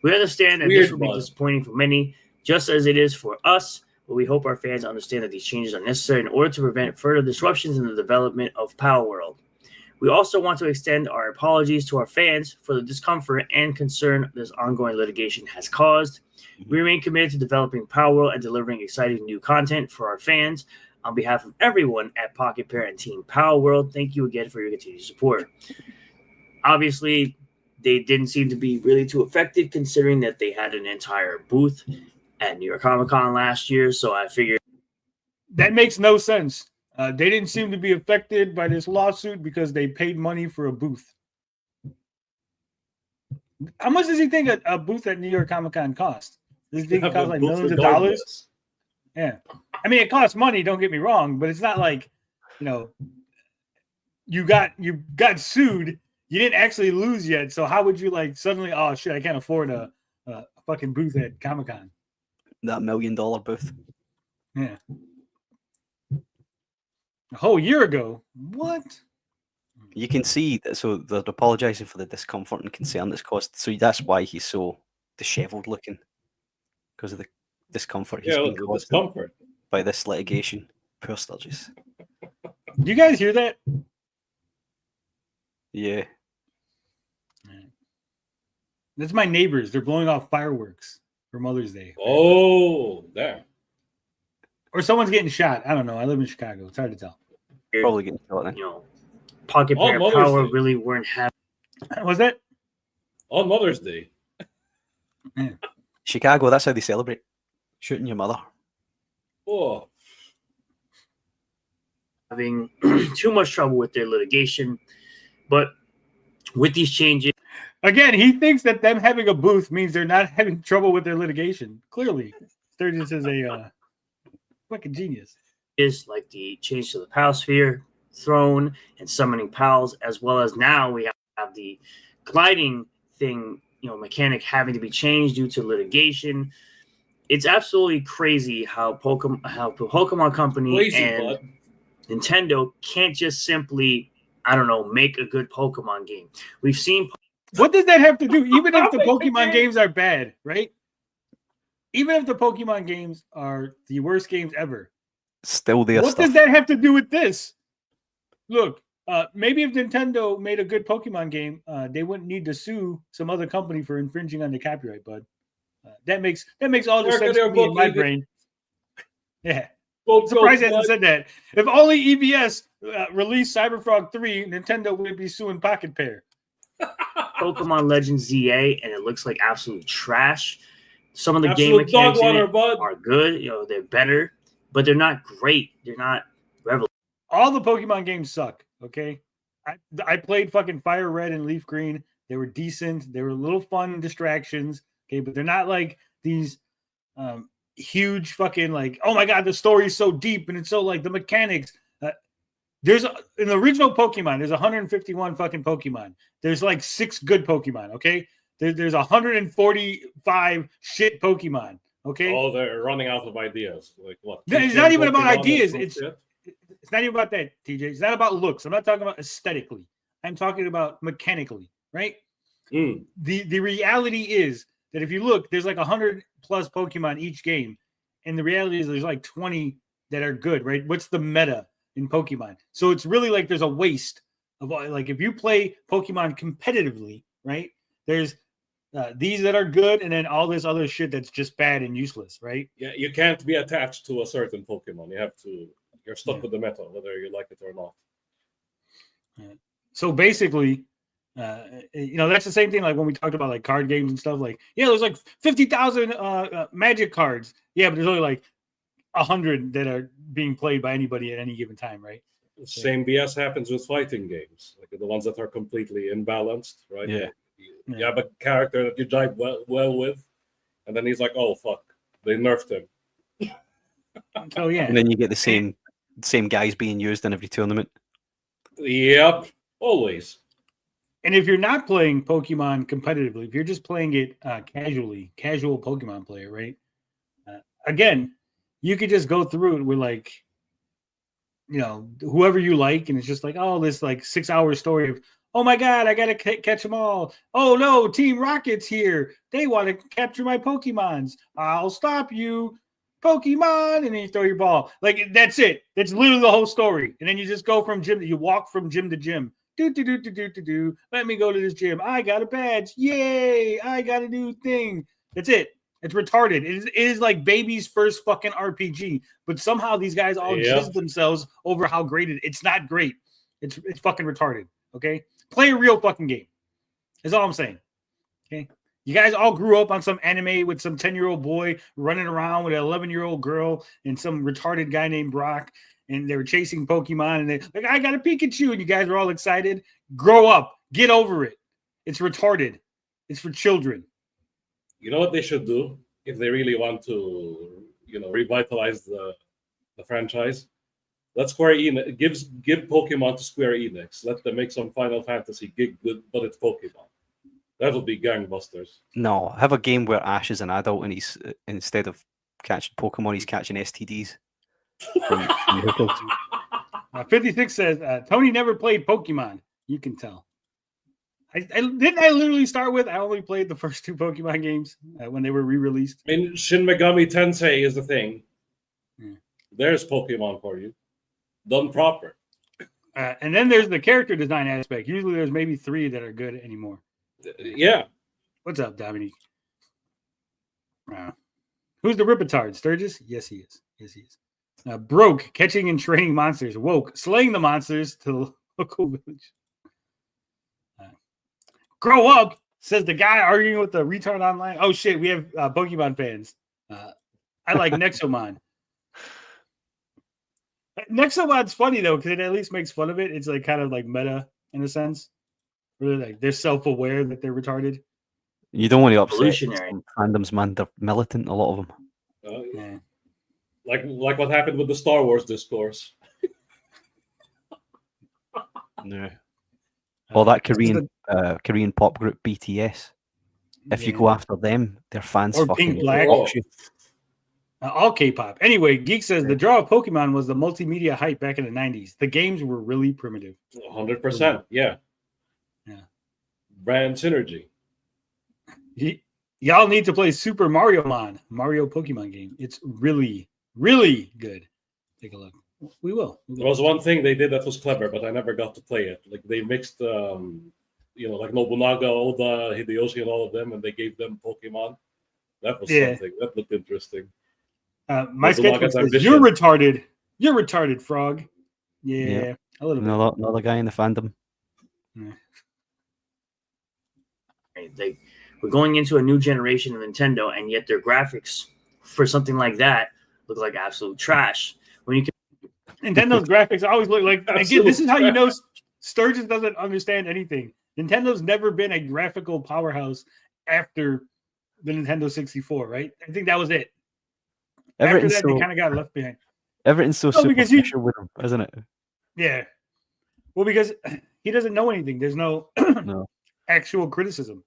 We understand that this will be disappointing for many, just as it is for us, but we hope our fans understand that these changes are necessary in order to prevent further disruptions in the development of Palworld. We also want to extend our apologies to our fans for the discomfort and concern this ongoing litigation has caused. We remain committed to developing Palworld and delivering exciting new content for our fans. On behalf of everyone at Pocket Pair and Team Palworld, thank you again for your continued support. Obviously, they didn't seem to be really too affected considering that they had an entire booth at New York Comic Con last year. So I figured that makes no sense. They didn't seem to be affected by this lawsuit because they paid money for a booth. How much does he think a booth at New York Comic Con cost? Does he think it costs like millions of dollars? Yeah. I mean, it costs money, don't get me wrong, but it's not like, you got sued. You didn't actually lose yet. So how would you suddenly, oh shit, I can't afford a fucking booth at Comic-Con. That $1 million booth. Yeah. A whole year ago. What? You can see that, so they're apologizing for the discomfort and concern that's caused. So that's why he's so disheveled looking. Because of the discomfort he's been caused by this litigation. Poor Sturgis. Do you guys hear that? Yeah. That's my neighbors. They're blowing off fireworks for Mother's Day. Oh, there. Or someone's getting shot. I don't know. I live in Chicago. It's hard to tell. Probably getting shot then. Pocket Pair Power really weren't happy. Was that? On Mother's Day. Yeah. Chicago, that's how they celebrate. Shooting your mother. Oh, having too much trouble with their litigation. But with these changes, again, he thinks that them having a booth means they're not having trouble with their litigation. Clearly, Sturgis is a fucking genius. is like the change to the Palsphere throne and summoning pals, as well as now we have the gliding thing, mechanic having to be changed due to litigation. It's absolutely crazy how Pokemon Company and Nintendo can't just simply, I don't know, make a good Pokemon game. We've seen. What does that have to do? Even if the Pokemon games are bad, right? Even if the Pokemon games are the worst games ever, still there. What does that have to do with this? Look, maybe if Nintendo made a good Pokemon game, they wouldn't need to sue some other company for infringing on the copyright, bud. That makes all the sense to me in my brain. Yeah. I'm surprised I hasn't said that. If only EVS released Cyberfrog 3, Nintendo wouldn't be suing Pocket Pair. Pokemon Legends ZA, and it looks like absolute trash. Some of the game mechanics are good. They're better, but they're not great. They're not revolutionary. All the Pokemon games suck, okay? I played fucking Fire Red and Leaf Green. They were decent. They were little fun distractions, okay? But they're not like these huge fucking like, oh my God, the story's so deep and it's so like the mechanics. In the original Pokemon, there's 151 fucking Pokemon. There's like 6 good Pokemon, okay? There's 145 shit Pokemon, okay? Oh, they're running out of ideas. Like what? It's not even about ideas. It's not even about that, TJ. It's not about looks. I'm not talking about aesthetically. I'm talking about mechanically, right? The reality is that if you look, there's like 100 plus Pokemon each game. And the reality is there's like 20 that are good, right? What's the meta in Pokemon? So it's really like there's a waste of like if you play Pokemon competitively, right? There's these that are good, and then all this other shit that's just bad and useless, right? Yeah, you can't be attached to a certain Pokemon. You're stuck with the meta, whether you like it or not. So basically, that's the same thing like when we talked about like card games and stuff. Like, yeah, there's like 50,000 Magic cards. Yeah, but there's only like 100 that are being played by anybody at any given time, right? Same BS happens with fighting games, like the ones that are completely imbalanced, right? Yeah. You have a character that you jive well with, and then he's like, "Oh fuck, they nerfed him." Oh yeah, and then you get the same guys being used in every tournament. Yep, always. And if you're not playing Pokemon competitively, if you're just playing it casual Pokemon player, right? Again, you could just go through it with like, whoever you like, and it's just like, oh, this like 6-hour story of, oh my God, I gotta catch them all. Oh no, Team Rocket's here. They want to capture my Pokemons. I'll stop you, Pokemon, and then you throw your ball. Like that's it. That's literally the whole story. And then you just go from gym. You walk from gym to gym. Do. Let me go to this gym. I got a badge. Yay! I got a new thing. That's it. It's retarded. It is like baby's first fucking RPG. But somehow these guys all jizz themselves over how great it is. It's not great. It's fucking retarded. Okay? Play a real fucking game. That's all I'm saying. Okay? You guys all grew up on some anime with some 10-year-old boy running around with an 11-year-old girl and some retarded guy named Brock, and they were chasing Pokemon, and they like, I got a Pikachu, and you guys were all excited. Grow up. Get over it. It's retarded. It's for children. You know what they should do if they really want to, revitalize the franchise? Let Square Enix give Pokemon to Square Enix. Let them make some Final Fantasy good, but it's Pokemon. That would be gangbusters. No, have a game where Ash is an adult and he's instead of catching Pokemon, he's catching STDs. 56 says Tony never played Pokemon. You can tell. I literally start with I only played the first 2 Pokemon games when they were re-released. I mean, Shin Megami Tensei is the thing. There's Pokemon for you, done proper. And then there's the character design aspect. Usually there's maybe 3 that are good anymore. Yeah. What's up, Dominique? Who's the Ripatard? Sturgis? Yes, he is. Broke, catching and training monsters. Woke, slaying the monsters to the local village. Grow up, says the guy arguing with the retard online. Oh shit, we have Pokemon fans. I like Nexomon. Nexomod's funny though, because it at least makes fun of it. It's like kind of like meta in a sense. Really, like they're self-aware that they're retarded. You don't want to upset Evolutionary. some fandoms, man. They're militant, a lot of them. Yeah. Like what happened with the Star Wars discourse. No. Or that Korean pop group BTS. If you go after them, their fans or fucking Pink Black. Oh. All K-pop. Anyway, Geek says the draw of Pokemon was the multimedia hype back in the 90s. The games were really primitive. 100%. Yeah. Yeah. Brand synergy. Y'all need to play Super Mario Pokemon game. It's really, really good. Take a look. We will. There was one thing they did that was clever, but I never got to play it. Like they mixed, like Nobunaga, Oda, Hideyoshi, and all of them, and they gave them Pokemon. That was something. That looked interesting. My sketchbook says, "You're retarded. You're retarded, frog." Yeah. A little bit. Another guy in the fandom. Yeah. We're going into a new generation of Nintendo, and yet their graphics for something like that look like absolute trash. When you can Nintendo's graphics always look like, again, this is how you know Sturgis doesn't understand anything. Nintendo's never been a graphical powerhouse after the Nintendo 64, right? I think that was it. After that, they kind of got left behind. Everything's so superficial with him, isn't it? Yeah. Well, because he doesn't know anything. There's no actual criticism.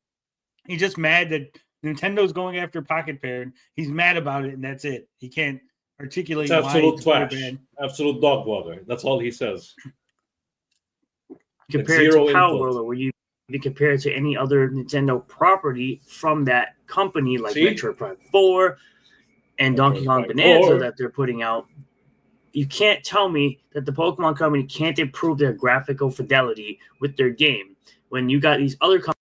He's just mad that Nintendo's going after Pocket Parent. He's mad about it, and that's it. He can't articulate It's absolute why trash. Absolute dog water. That's all he says. Compare it to Palworld, or you compare it to any other Nintendo property from that company, like Metroid Prime 4 and Donkey Kong Bonanza that they're putting out. You can't tell me that the Pokemon company can't improve their graphical fidelity with their game when you got these other companies.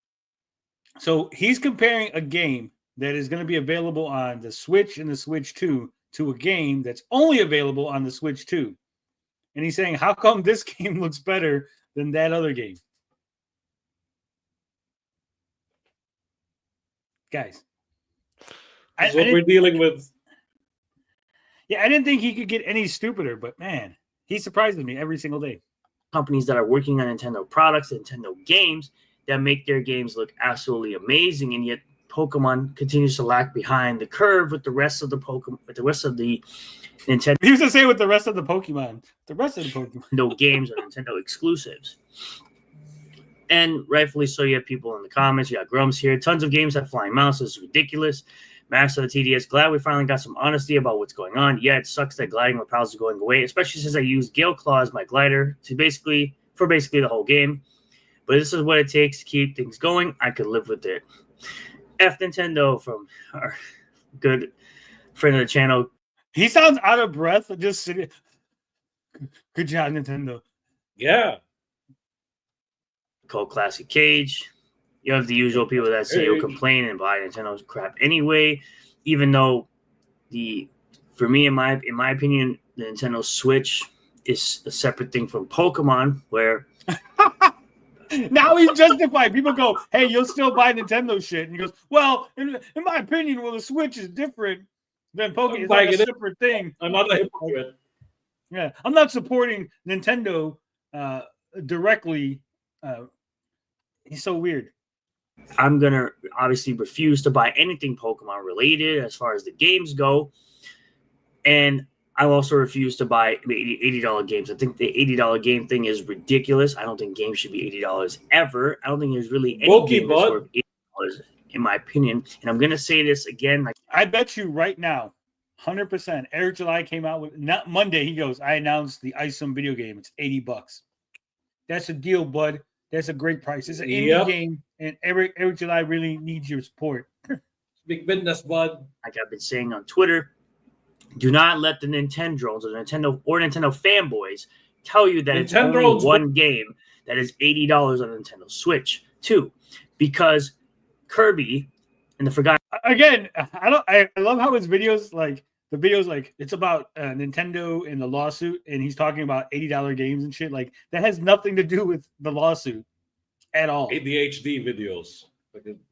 So he's comparing a game that is going to be available on the Switch and the Switch 2 to a game that's only available on the Switch 2. And he's saying, how come this game looks better than that other game? Guys. That's what we're dealing with. Yeah, I didn't think he could get any stupider, but man, he surprises me every single day. Companies that are working on Nintendo products, Nintendo games, that make their games look absolutely amazing, and yet Pokemon continues to lag behind the curve with the rest of the Pokemon, with the rest of the Nintendo. He was to say with the rest of the Pokemon, no games or Nintendo exclusives. And rightfully so, you have people in the comments. You got Grumps here. Tons of games have flying mouse. This is ridiculous. Max of the TDS. Glad we finally got some honesty about what's going on. Yeah, it sucks that gliding with pals is going away, especially since I used Gale Claw as my glider for basically the whole game. But this is what it takes to keep things going. I could live with it. F Nintendo from our good friend of the channel. He sounds out of breath. Just sitting. Good job, Nintendo. Yeah. Called Classic Cage. You have the usual people that say you'll complain and buy Nintendo's crap anyway. Even though for me, in my opinion, the Nintendo Switch is a separate thing from Pokemon, where now he's justified. People go, "Hey, you'll still buy Nintendo shit," and he goes, "Well, in my opinion, the Switch is different than Pokemon. It's like a separate thing." I'm not a hypocrite. Yeah, I'm not supporting Nintendo directly. He's so weird. I'm gonna obviously refuse to buy anything Pokemon related as far as the games go, and I also refuse to buy $80 games. I think the $80 game thing is ridiculous. I don't think games should be $80 ever. I don't think there's really any game that's worth $80 in my opinion. And I'm gonna say this again. Like I bet you right now, 100%. Eric July came out with not Monday. He goes, "I announced the Isom video game. It's $80. That's a deal, bud. That's a great price. It's an indie game, and Eric July really needs your support." Big business, bud. Like I've been saying on Twitter, do not let the Nintendros or Nintendo fanboys tell you that it's only one game that is $80 on Nintendo Switch. 2, because Kirby and the Forgotten. Again, I love how his videos it's about Nintendo and the lawsuit, and he's talking about $80 games and shit. Like that has nothing to do with the lawsuit at all. ADHD videos.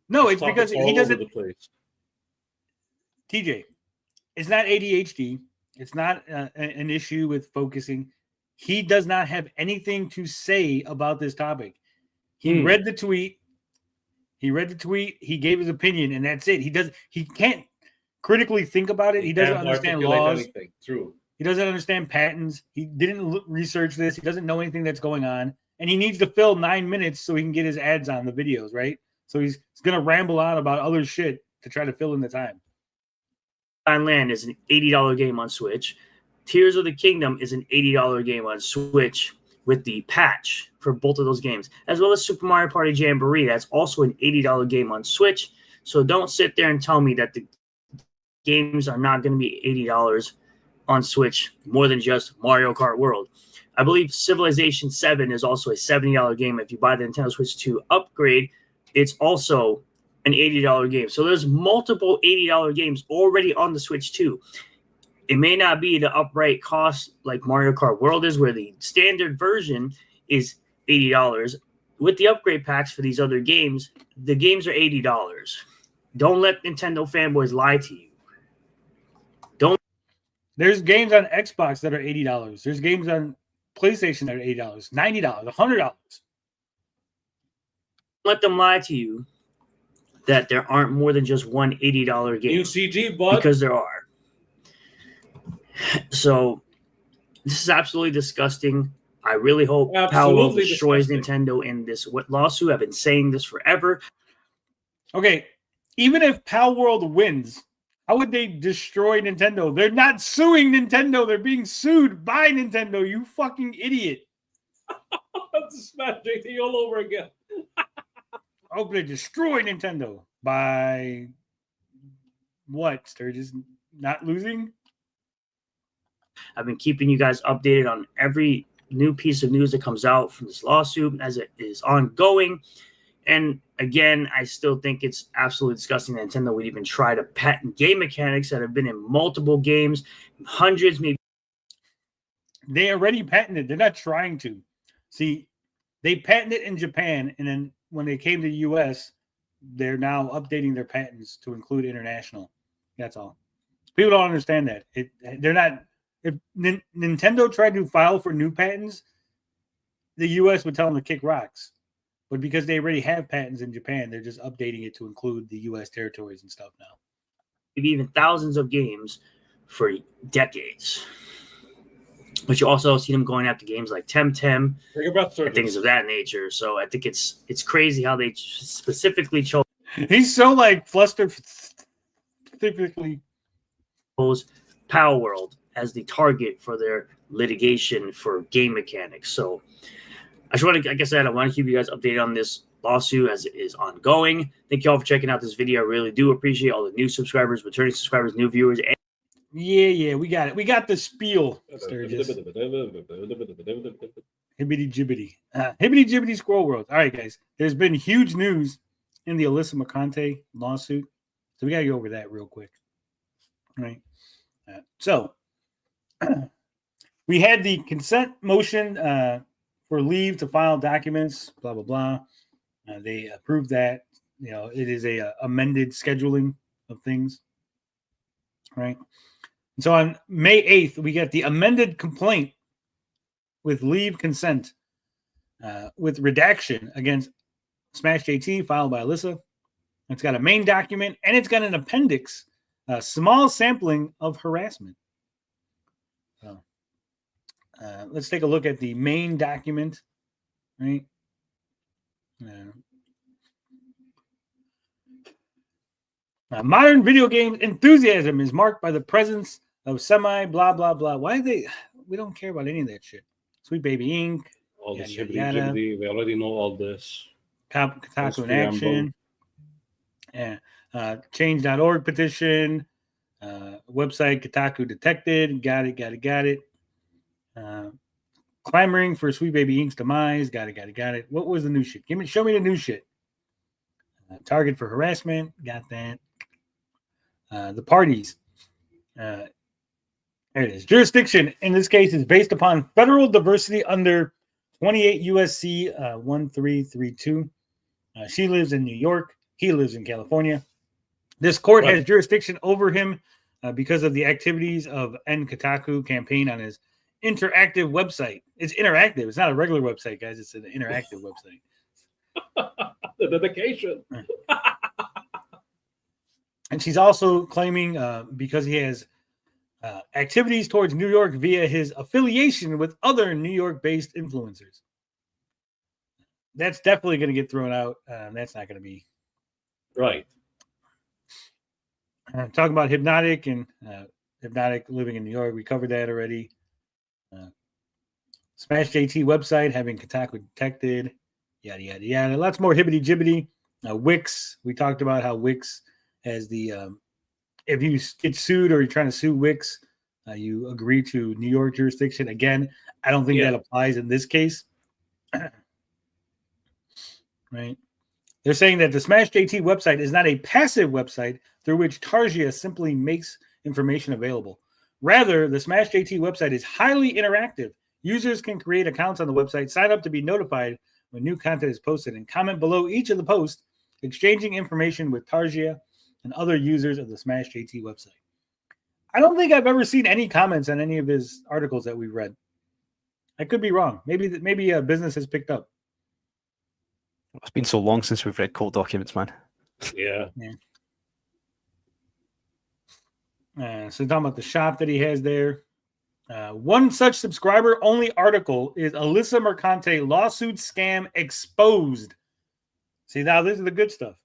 No, it's because he doesn't. The place. TJ, it's not ADHD. It's not an issue with focusing. He does not have anything to say about this topic. He read the tweet. He gave his opinion, and that's it. He can't critically think about it. He doesn't understand laws. Anything. True. He doesn't understand patents. He didn't research this. He doesn't know anything that's going on. And he needs to fill 9 minutes so he can get his ads on the videos, right? So he's going to ramble on about other shit to try to fill in the time. Land is an $80 game on Switch. Tears of the Kingdom is an $80 game on Switch with the patch for both of those games, as well as Super Mario Party Jamboree. That's also an $80 game on Switch. So don't sit there and tell me that the games are not going to be $80 on Switch more than just Mario Kart World. I believe Civilization 7 is also a $70 game. If you buy the Nintendo Switch 2 upgrade, it's also an $80 game. So there's multiple $80 games already on the Switch 2. It may not be the upright cost like Mario Kart World is, where the standard version is $80. With the upgrade packs for these other games, the games are $80. Don't let Nintendo fanboys lie to you. There's games on Xbox that are $80. There's games on PlayStation that are $80, $90, $100. Let them lie to you that there aren't more than just one $80 game. UCG, bud. Because there are. So this is absolutely disgusting. I really hope Palworld destroys Nintendo in this lawsuit. I've been saying this forever. Okay, even if Palworld wins, how would they destroy Nintendo? They're not suing Nintendo. They're being sued by Nintendo, you fucking idiot. Smash JT all over again. I hope they destroy Nintendo by what? Sturgis not losing? I've been keeping you guys updated on every new piece of news that comes out from this lawsuit as it is ongoing. And again, I still think it's absolutely disgusting that Nintendo would even try to patent game mechanics that have been in multiple games, hundreds, maybe. They already patented. They're not trying to. See, they patented it in Japan, and then when they came to the U.S., they're now updating their patents to include international. That's all. People don't understand that. They're not. If Nintendo tried to file for new patents, the U.S. would tell them to kick rocks. But because they already have patents in Japan, they're just updating it to include the U.S. territories and stuff now. Maybe even thousands of games for decades. But you also see them going after games like Temtem and things of that nature. So I think it's crazy how they specifically chose. He's so like flustered. Specifically, chose Palworld as the target for their litigation for game mechanics. So I just want to, like I said, I want to keep you guys updated on this lawsuit as it is ongoing. Thank you all for checking out this video. I really do appreciate all the new subscribers, returning subscribers, new viewers. Yeah, we got it. We got the spiel, Sturgis. Hibbity jibbity squirrel world. All right, guys. There's been huge news in the Alyssa McConte lawsuit. So we got to go over that real quick. All right. So we had the consent motion for leave to file documents, blah, blah, blah. They approved that. You know, it is a amended scheduling of things. Right. And so on May 8th, we get the amended complaint with leave consent with redaction against Smash JT filed by Alyssa. It's got a main document and it's got an appendix, a small sampling of harassment. So let's take a look at the main document, right? Modern video game enthusiasm is marked by the presence of semi blah blah blah. Why they? We don't care about any of that shit. Sweet Baby Inc. All this shibbity-jibbity. We already know all this. Kotaku in action. Yeah. Change.org petition. Website Kotaku detected. Got it. Clamoring for Sweet Baby Inc.'s demise. Got it. What was the new shit? Show me the new shit. Target for harassment. Got that. The parties. There it is. Jurisdiction in this case is based upon federal diversity under 28 USC 1332. She lives in New York. He lives in California. This court has jurisdiction over him because of the activities of N Kotaku campaign on his interactive website. It's interactive. It's not a regular website, guys. It's an interactive website. The dedication. And she's also claiming because he has activities towards New York via his affiliation with other New York-based influencers. That's definitely going to get thrown out. That's not going to be right. Talking about Hypnotic and Hypnotic living in New York. We covered that already. Smash JT website having Kotaku detected. Yada, yada, yada. Lots more hibbity-jibbity. Wix. We talked about how Wix has the... if you get sued or you're trying to sue Wix, you agree to New York jurisdiction. Again, I don't think that applies in this case. Right? They're saying that the Smash JT website is not a passive website through which Targia simply makes information available. Rather, the Smash JT website is highly interactive. Users can create accounts on the website, sign up to be notified when new content is posted, and comment below each of the posts, exchanging information with Targia and other users of the Smash JT website. I don't think I've ever seen any comments on any of his articles that we've read. I could be wrong. Maybe a business has picked up. It's been so long since we've read court documents, man. Yeah. So talking about the shop that he has there. One such subscriber-only article is Alyssa Mercante lawsuit scam exposed. See, now this is the good stuff.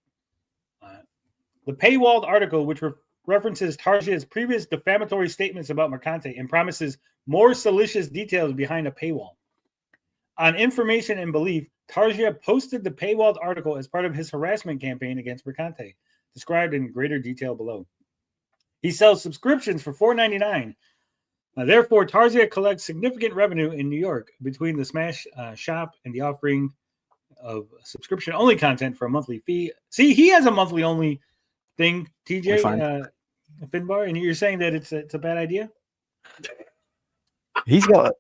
The paywalled article, which references Targia's previous defamatory statements about Mercante and promises more salacious details behind a paywall. On information and belief, Targia posted the paywalled article as part of his harassment campaign against Mercante, described in greater detail below. He sells subscriptions for $4.99. Therefore, Targia collects significant revenue in New York between the Smash shop and the offering of subscription-only content for a monthly fee. See, he has a monthly-only thing, TJ, Finbar, and you're saying that it's a bad idea? He's a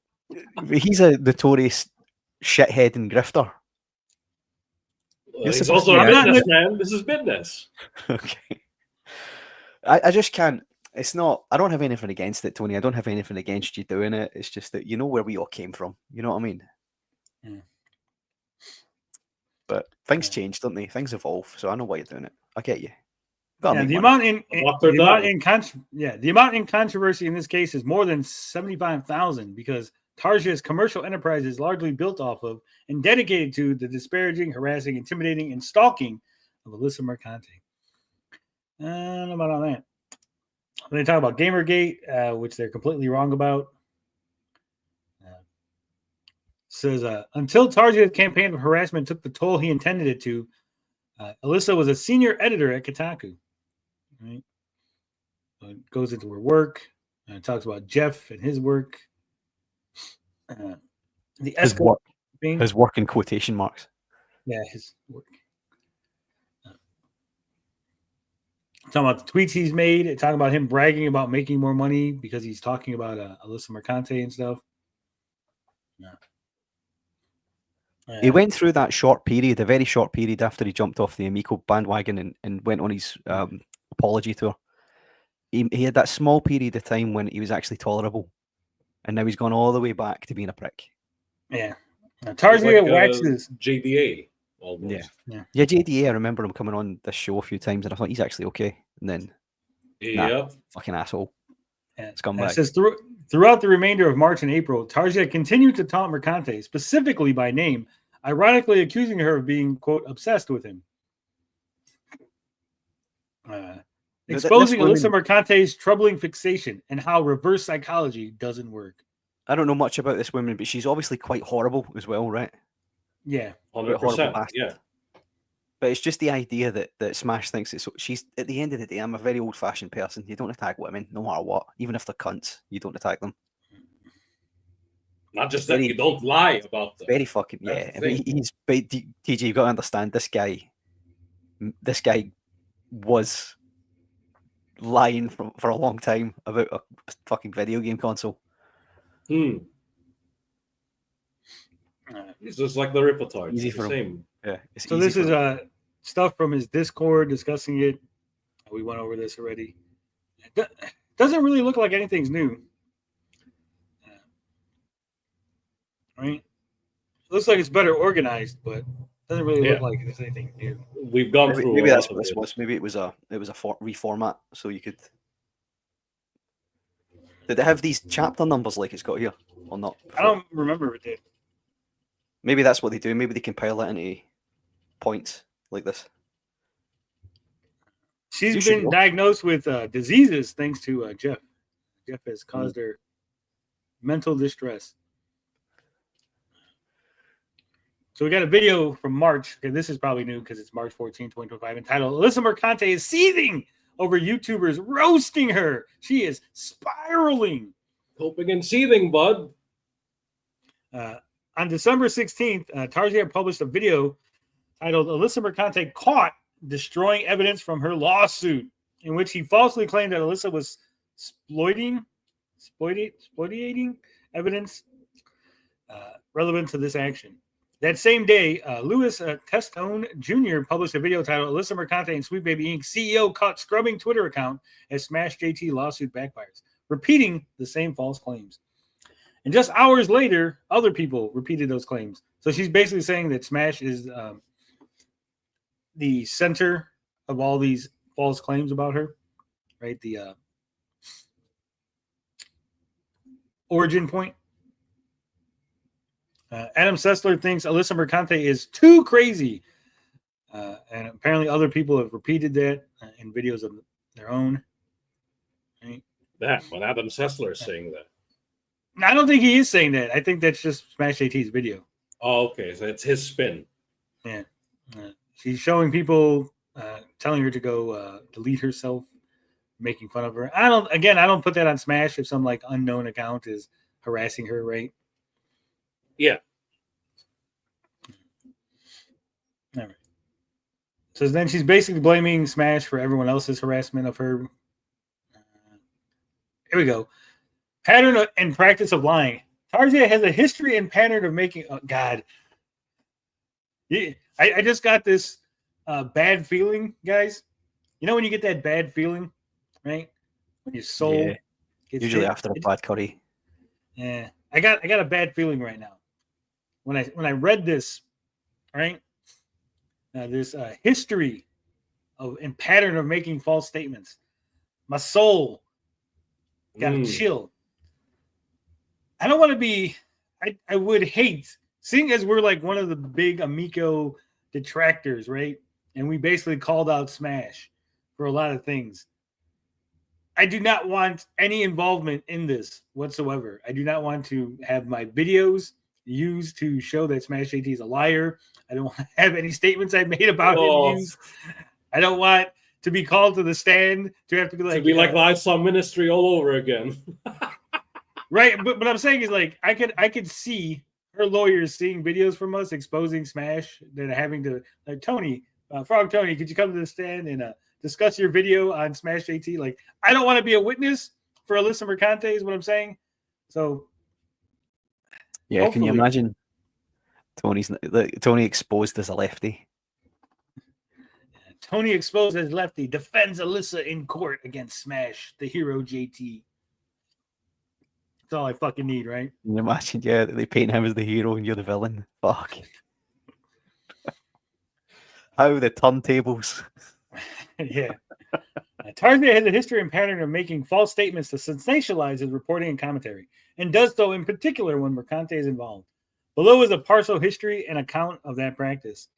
notorious shithead and grifter. He's also a businessman. This is business. Okay. I just can't. It's not. I don't have anything against it, Tony. I don't have anything against you doing it. It's just that you know where we all came from. You know what I mean? Yeah. But things change, don't they? Things evolve. So I know why you're doing it. I get you. Yeah, the amount in controversy in this case is more than 75,000 because Targia's commercial enterprise is largely built off of and dedicated to the disparaging, harassing, intimidating, and stalking of Alyssa Mercante. I don't know about all that. They talk about Gamergate, which they're completely wrong about. Says, until Targia's campaign of harassment took the toll he intended it to, Alyssa was a senior editor at Kotaku. Right? It goes into her work. It talks about Jeff and his work. His work in quotation marks. Yeah, his work. Talking about the tweets he's made. Talking about him bragging about making more money because he's talking about Alyssa Mercante and stuff. Yeah. He went through that short period, a very short period after he jumped off the Amico bandwagon and went on his apology tour. He had that small period of time when he was actually tolerable, and now he's gone all the way back to being a prick. Yeah. Targia waxes JDA. Almost. Yeah, JDA. I remember him coming on this show a few times, and I thought he's actually okay. And then, fucking asshole. Yeah. Scumbag. It says throughout the remainder of March and April, Targia continued to taunt Mercante, specifically by name, ironically accusing her of being, quote, obsessed with him. Exposing Alyssa Mercante's troubling fixation and how reverse psychology doesn't work. I don't know much about this woman, but she's obviously quite horrible as well, right? Yeah. 100%. Yeah. But it's just the idea that Smash thinks it's... She's, at the end of the day, I'm a very old-fashioned person. You don't attack women, no matter what. Even if they're cunts, you don't attack them. Not just that you don't lie about them. Very fucking... Yeah. I mean, TJ, you've got to understand, this guy was lying for a long time about a fucking video game console. He's just like the Rippaverse. Easy for him. Yeah. So this is stuff from his Discord discussing it. We went over this already. doesn't really look like anything's new. Right? It looks like it's better organized, but doesn't really look like there's anything new. We've gone through. Maybe that's what this was. Maybe it was a reformat, so you could. Did it have these chapter numbers like it's got here, or not? I don't remember if it did. Maybe that's what they do. Maybe they compile it into points like this. She's been diagnosed with diseases thanks to Jeff. Jeff has caused her mental distress. So we got a video from March. Okay, this is probably new because it's March 14, 2025, entitled Alyssa Mercante is seething over YouTubers roasting her. She is spiraling. Coping and seething, bud. On December 16th, Tarzia published a video titled Alyssa Mercante Caught Destroying Evidence from Her Lawsuit, in which he falsely claimed that Alyssa was exploiting evidence relevant to this action. That same day, Louis Testone Jr. published a video titled Alyssa Mercante and Sweet Baby Inc. CEO caught scrubbing Twitter account as Smash JT lawsuit backfires, repeating the same false claims. And just hours later, other people repeated those claims. So she's basically saying that Smash is the center of all these false claims about her, right? The origin point. Adam Sessler thinks Alyssa Mercante is too crazy. And apparently other people have repeated that in videos of their own. Right? That, when Adam Sessler is saying that. I don't think he is saying that. I think that's just Smash JT's video. Oh, okay. So it's his spin. Yeah. She's showing people, telling her to go delete herself, making fun of her. I don't put that on Smash if some like unknown account is harassing her, right? Yeah. All right. So then she's basically blaming Smash for everyone else's harassment of her. Here we go. Pattern and practice of lying. Tarzia has a history and pattern of making. Oh, God. Yeah, I just got this bad feeling, guys. You know when you get that bad feeling, right? When your soul gets usually hit, after a bad curry. Yeah, I got a bad feeling right now. When I read this, right? This history of and pattern of making false statements. My soul got a chill. I don't want to be. I would hate, seeing as we're like one of the big Amico detractors, right? And we basically called out Smash for a lot of things. I do not want any involvement in this whatsoever. I do not want to have my videos used to show that Smash JT is a liar. I don't want to have any statements I made about him used. I don't want to be called to the stand to have to be like I saw Ministry all over again. Right, but I'm saying is like I could see her lawyers seeing videos from us exposing Smash, then having to like Tony, Frog Tony, could you come to the stand and discuss your video on Smash JT? Like I don't want to be a witness for Alyssa Mercante is what I'm saying. So yeah, can you imagine Tony exposed as a lefty? Tony exposed as lefty defends Alyssa in court against Smash, the hero JT. That's all I fucking need, right? Can you imagine, they paint him as the hero and you're the villain? Fuck. How the turntables. Yeah. Tarzia has a history and pattern of making false statements to sensationalize his reporting and commentary, and does so in particular when Mercante is involved. Below is a partial history and account of that practice.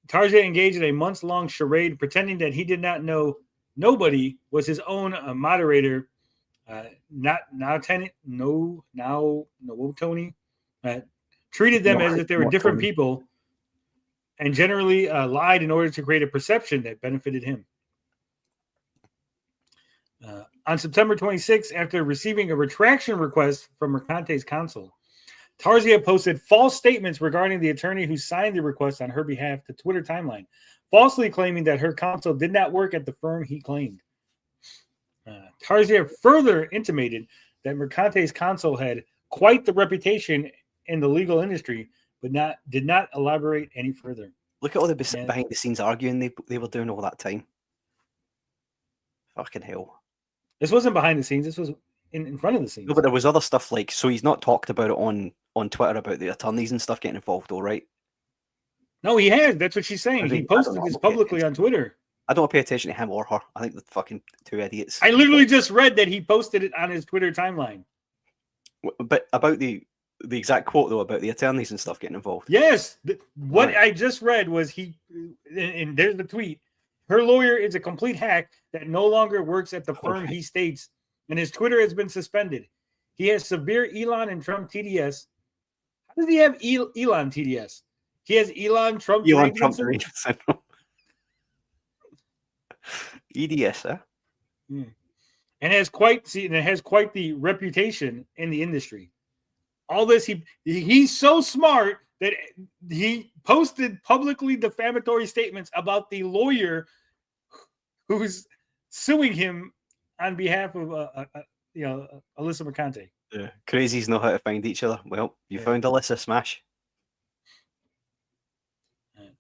Tarzia engaged in a months-long charade pretending that he did not know nobody was his own moderator. Tony treated them as if they were different people and generally lied in order to create a perception that benefited him. On September 26th, after receiving a retraction request from Mercante's counsel, Tarzia posted false statements regarding the attorney who signed the request on her behalf to Twitter timeline, falsely claiming that her counsel did not work at the firm he claimed. Tarzia further intimated that Mercante's counsel had quite the reputation in the legal industry, but did not elaborate any further. Look at all the behind the scenes arguing they were doing all that time. Fucking hell. This wasn't behind the scenes. This was in front of the scenes. No, but there was other stuff like, so he's not talked about it on Twitter about the attorneys and stuff getting involved, though, right? No, he has. That's what she's saying. He posted this publicly on Twitter. I don't pay attention to him or her. I think they're fucking two idiots. I literally just read that he posted it on his Twitter timeline. But about the exact quote, though, about the attorneys and stuff getting involved. Yes. What Right. I just read was and there's the tweet. Her lawyer is a complete hack that no longer works at the firm he states, and his Twitter has been suspended. He has severe Elon and Trump TDS. How does he have Elon TDS? He has Elon Trump derangement syndrome. EDS, huh? And has quite the reputation in the industry. All this, he's so smart that he posted publicly defamatory statements about the lawyer who's suing him on behalf of Alyssa Mercante. Yeah. Crazies know how to find each other. Well, you found Alyssa, smash.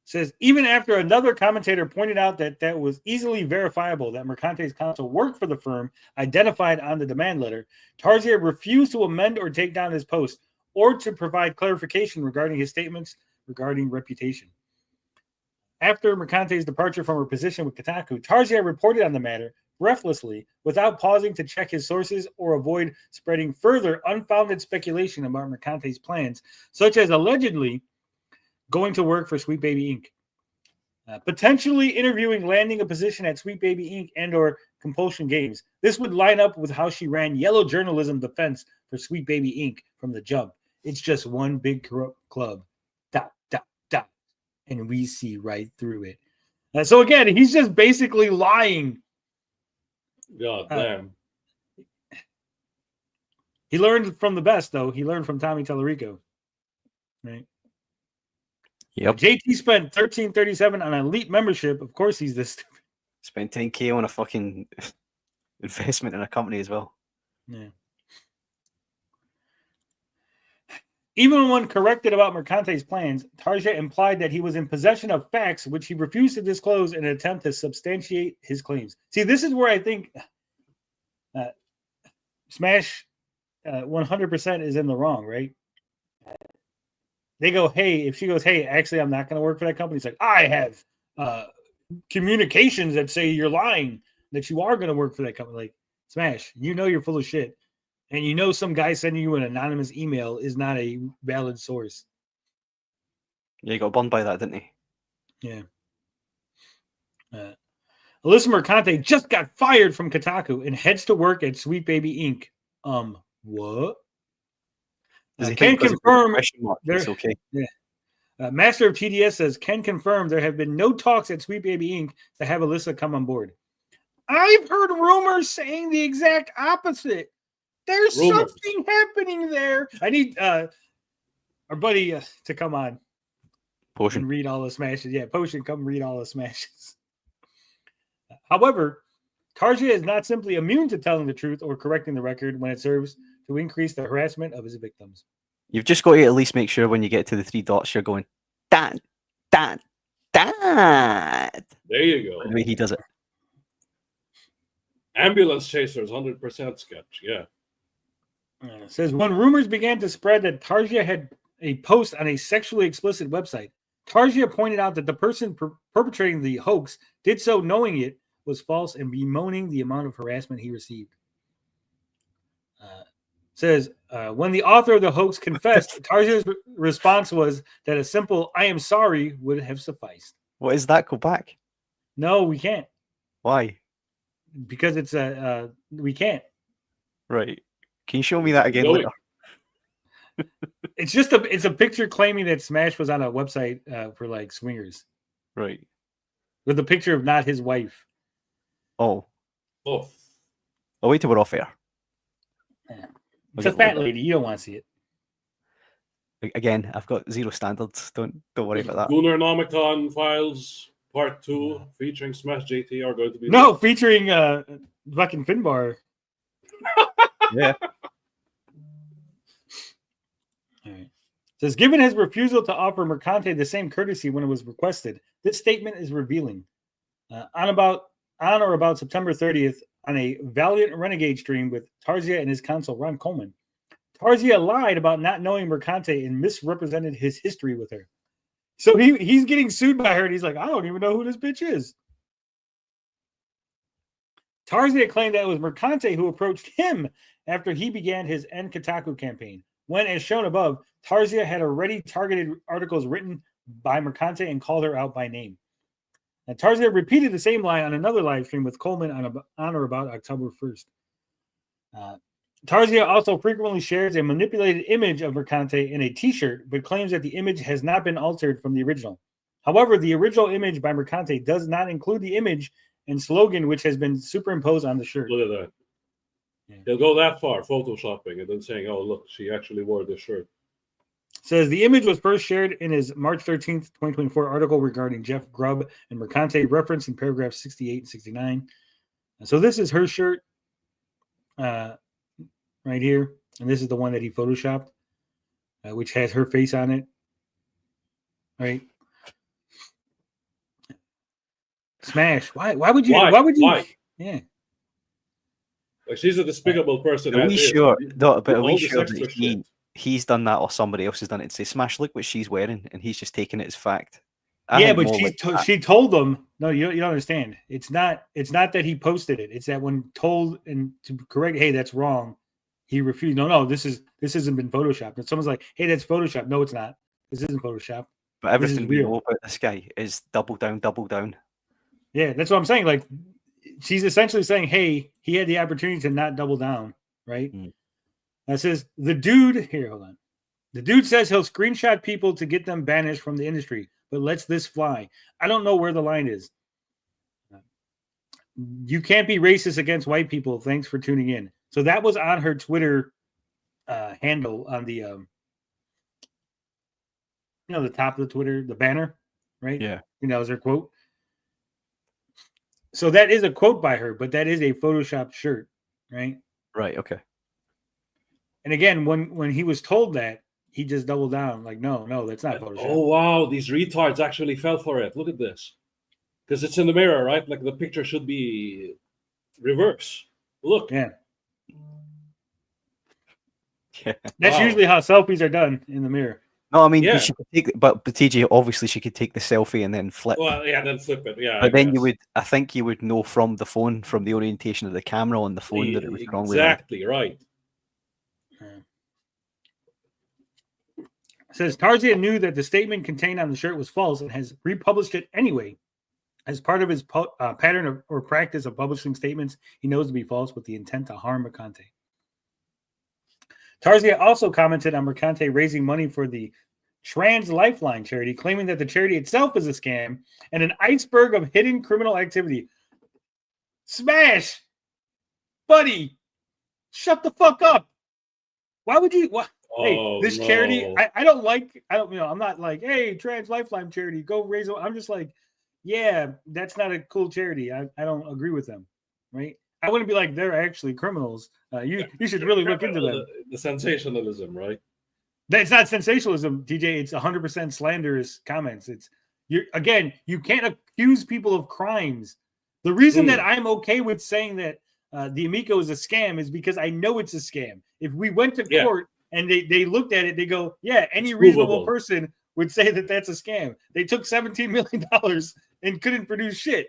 Says, even after another commentator pointed out that was easily verifiable that Mercante's counsel worked for the firm identified on the demand letter, Tarzier refused to amend or take down his post or to provide clarification regarding his statements regarding reputation. After Mercante's departure from her position with Kotaku, Tarzier reported on the matter breathlessly without pausing to check his sources or avoid spreading further unfounded speculation about Mercante's plans, such as allegedly going to work for Sweet Baby Inc. Potentially interviewing landing a position at Sweet Baby Inc. and or Compulsion Games. This would line up with how she ran yellow journalism defense for Sweet Baby Inc. from the jump. It's just one big corrupt club. ... And we see right through it. So again, he's just basically lying. God damn. He learned from the best, though. He learned from Tommy Tallarico. Right? Yep. JT spent $13.37 on elite membership. Of course, he's this stupid. Spent 10K on a fucking investment in a company as well. Yeah. Even when corrected about Mercante's plans, Tarja implied that he was in possession of facts which he refused to disclose in an attempt to substantiate his claims. See, this is where I think Smash 100% is in the wrong, right? They go, hey, if she goes, hey, actually, I'm not going to work for that company. It's like, I have communications that say you're lying, that you are going to work for that company. Like, Smash, you know you're full of shit. And you know some guy sending you an anonymous email is not a valid source. Yeah, he got burned by that, didn't he? Yeah. Alyssa Mercante just got fired from Kotaku and heads to work at Sweet Baby Inc. What? Can confirm it's okay. Yeah. Master of TDS says, can confirm there have been no talks at Sweet Baby Inc. to have Alyssa come on board. I've heard rumors saying the exact opposite. There's something happening there. I need our buddy to come on. Potion. And read all the smashes. Yeah, Potion, come read all the smashes. However, Tarja is not simply immune to telling the truth or correcting the record when it serves to increase the harassment of his victims. You've just got to at least make sure when you get to the 3 dots, you're going, Dad. There you go. The way he does it. Ambulance Chasers, 100% sketch. Yeah. Says, when rumors began to spread that Tarja had a post on a sexually explicit website, Tarja pointed out that the person perpetrating the hoax did so knowing it was false and bemoaning the amount of harassment he received. Says, when the author of the hoax confessed, Tarja's response was that a simple "I am sorry" would have sufficed. What is that? Go back. No, we can't. Why? Because it's we can't. Right. Can you show me that again later? It's just a picture claiming that Smash was on a website for like swingers. Right. With a picture of not his wife. Oh. Oh. I'll wait till we're off air. Yeah. It's a fat lady. You don't want to see it. Again, I've got zero standards. Don't worry about that. Gunnernomicon Files Part 2 featuring Smash JT are going to be featuring fucking Finbar. Yeah. All right. Says, given his refusal to offer Mercante the same courtesy when it was requested, this statement is revealing. On or about September 30th, on a Valiant Renegade stream with Tarzia and his counsel, Ron Coleman. Tarzia lied about not knowing Mercante and misrepresented his history with her. So he's getting sued by her, and he's like, I don't even know who this bitch is. Tarzia claimed that it was Mercante who approached him after he began his N Kotaku campaign, when, as shown above, Tarzia had already targeted articles written by Mercante and called her out by name. And Tarzia repeated the same lie on another live stream with Coleman on or about October 1st. Tarzia also frequently shares a manipulated image of Mercante in a t-shirt, but claims that the image has not been altered from the original. However, the original image by Mercante does not include the image and slogan which has been superimposed on the shirt. Look at that. Yeah. They'll go that far, photoshopping, and then saying, oh, look, she actually wore this shirt. Says the image was first shared in his March 13th, 2024 article regarding Jeff Grubb and Mercante, referenced in paragraphs 68 and 69. And so this is her shirt right here. And this is the one that he photoshopped, which has her face on it. Right? Smash. Why would you? Why would you? Why? Yeah. Like, she's a despicable person. Are we sure? No, but are we All sure this that extra shit. he's done that or somebody else has done it and say, Smash, look what she's wearing, and he's just taking it as fact? Yeah, but she told them, no, you don't understand. It's not that he posted it. It's that when told and to correct, hey, that's wrong, he refused. No, this hasn't been photoshopped. And someone's like, hey, that's photoshopped. No, it's not. This isn't photoshopped. But everything we know about this guy is double down, double down. Yeah, that's what I'm saying. Like, she's essentially saying, hey, he had the opportunity to not double down, right? That says the dude here, hold on. The dude says he'll screenshot people to get them banished from the industry, but lets this fly. I don't know where the line is. You can't be racist against white people. Thanks for tuning in. So that was on her Twitter handle on the the top of the Twitter, the banner, right? Yeah. Is her quote. So that is a quote by her, but that is a Photoshopped shirt, right? Right, okay. And again, when he was told that, he just doubled down. Like, no, that's not Photoshop. Oh, wow. These retards actually fell for it. Look at this. Because it's in the mirror, right? Like, the picture should be reverse. Look. Yeah. That's usually how selfies are done, in the mirror. No, I mean, she could take, but TJ, obviously she could take the selfie and then flip. Well, yeah, then flip it. Yeah. But then I think you would know from the phone, from the orientation of the camera on the phone, that it was wrong. Exactly, right. It says Tarzia knew that the statement contained on the shirt was false and has republished it anyway, as part of his pattern or practice of publishing statements he knows to be false with the intent to harm Mercante. Tarzia also commented on Mercante raising money for the Trans Lifeline charity, claiming that the charity itself is a scam and an iceberg of hidden criminal activity. Smash! Buddy! Shut the fuck up! Why would you... What? Hey, this charity, I'm not like, hey, Trans Lifeline charity, go raise it. I'm just like, yeah, that's not a cool charity. I don't agree with them, right? I wouldn't be like, they're actually criminals. You should really look into them. The sensationalism, right? It's not sensationalism, DJ. It's 100% slanderous comments. You can't accuse people of crimes. The reason that I'm okay with saying that the Amico is a scam is because I know it's a scam. If we went to court and they looked at it, they go, yeah, any reasonable person would say that that's a scam. They took $17 million and couldn't produce shit.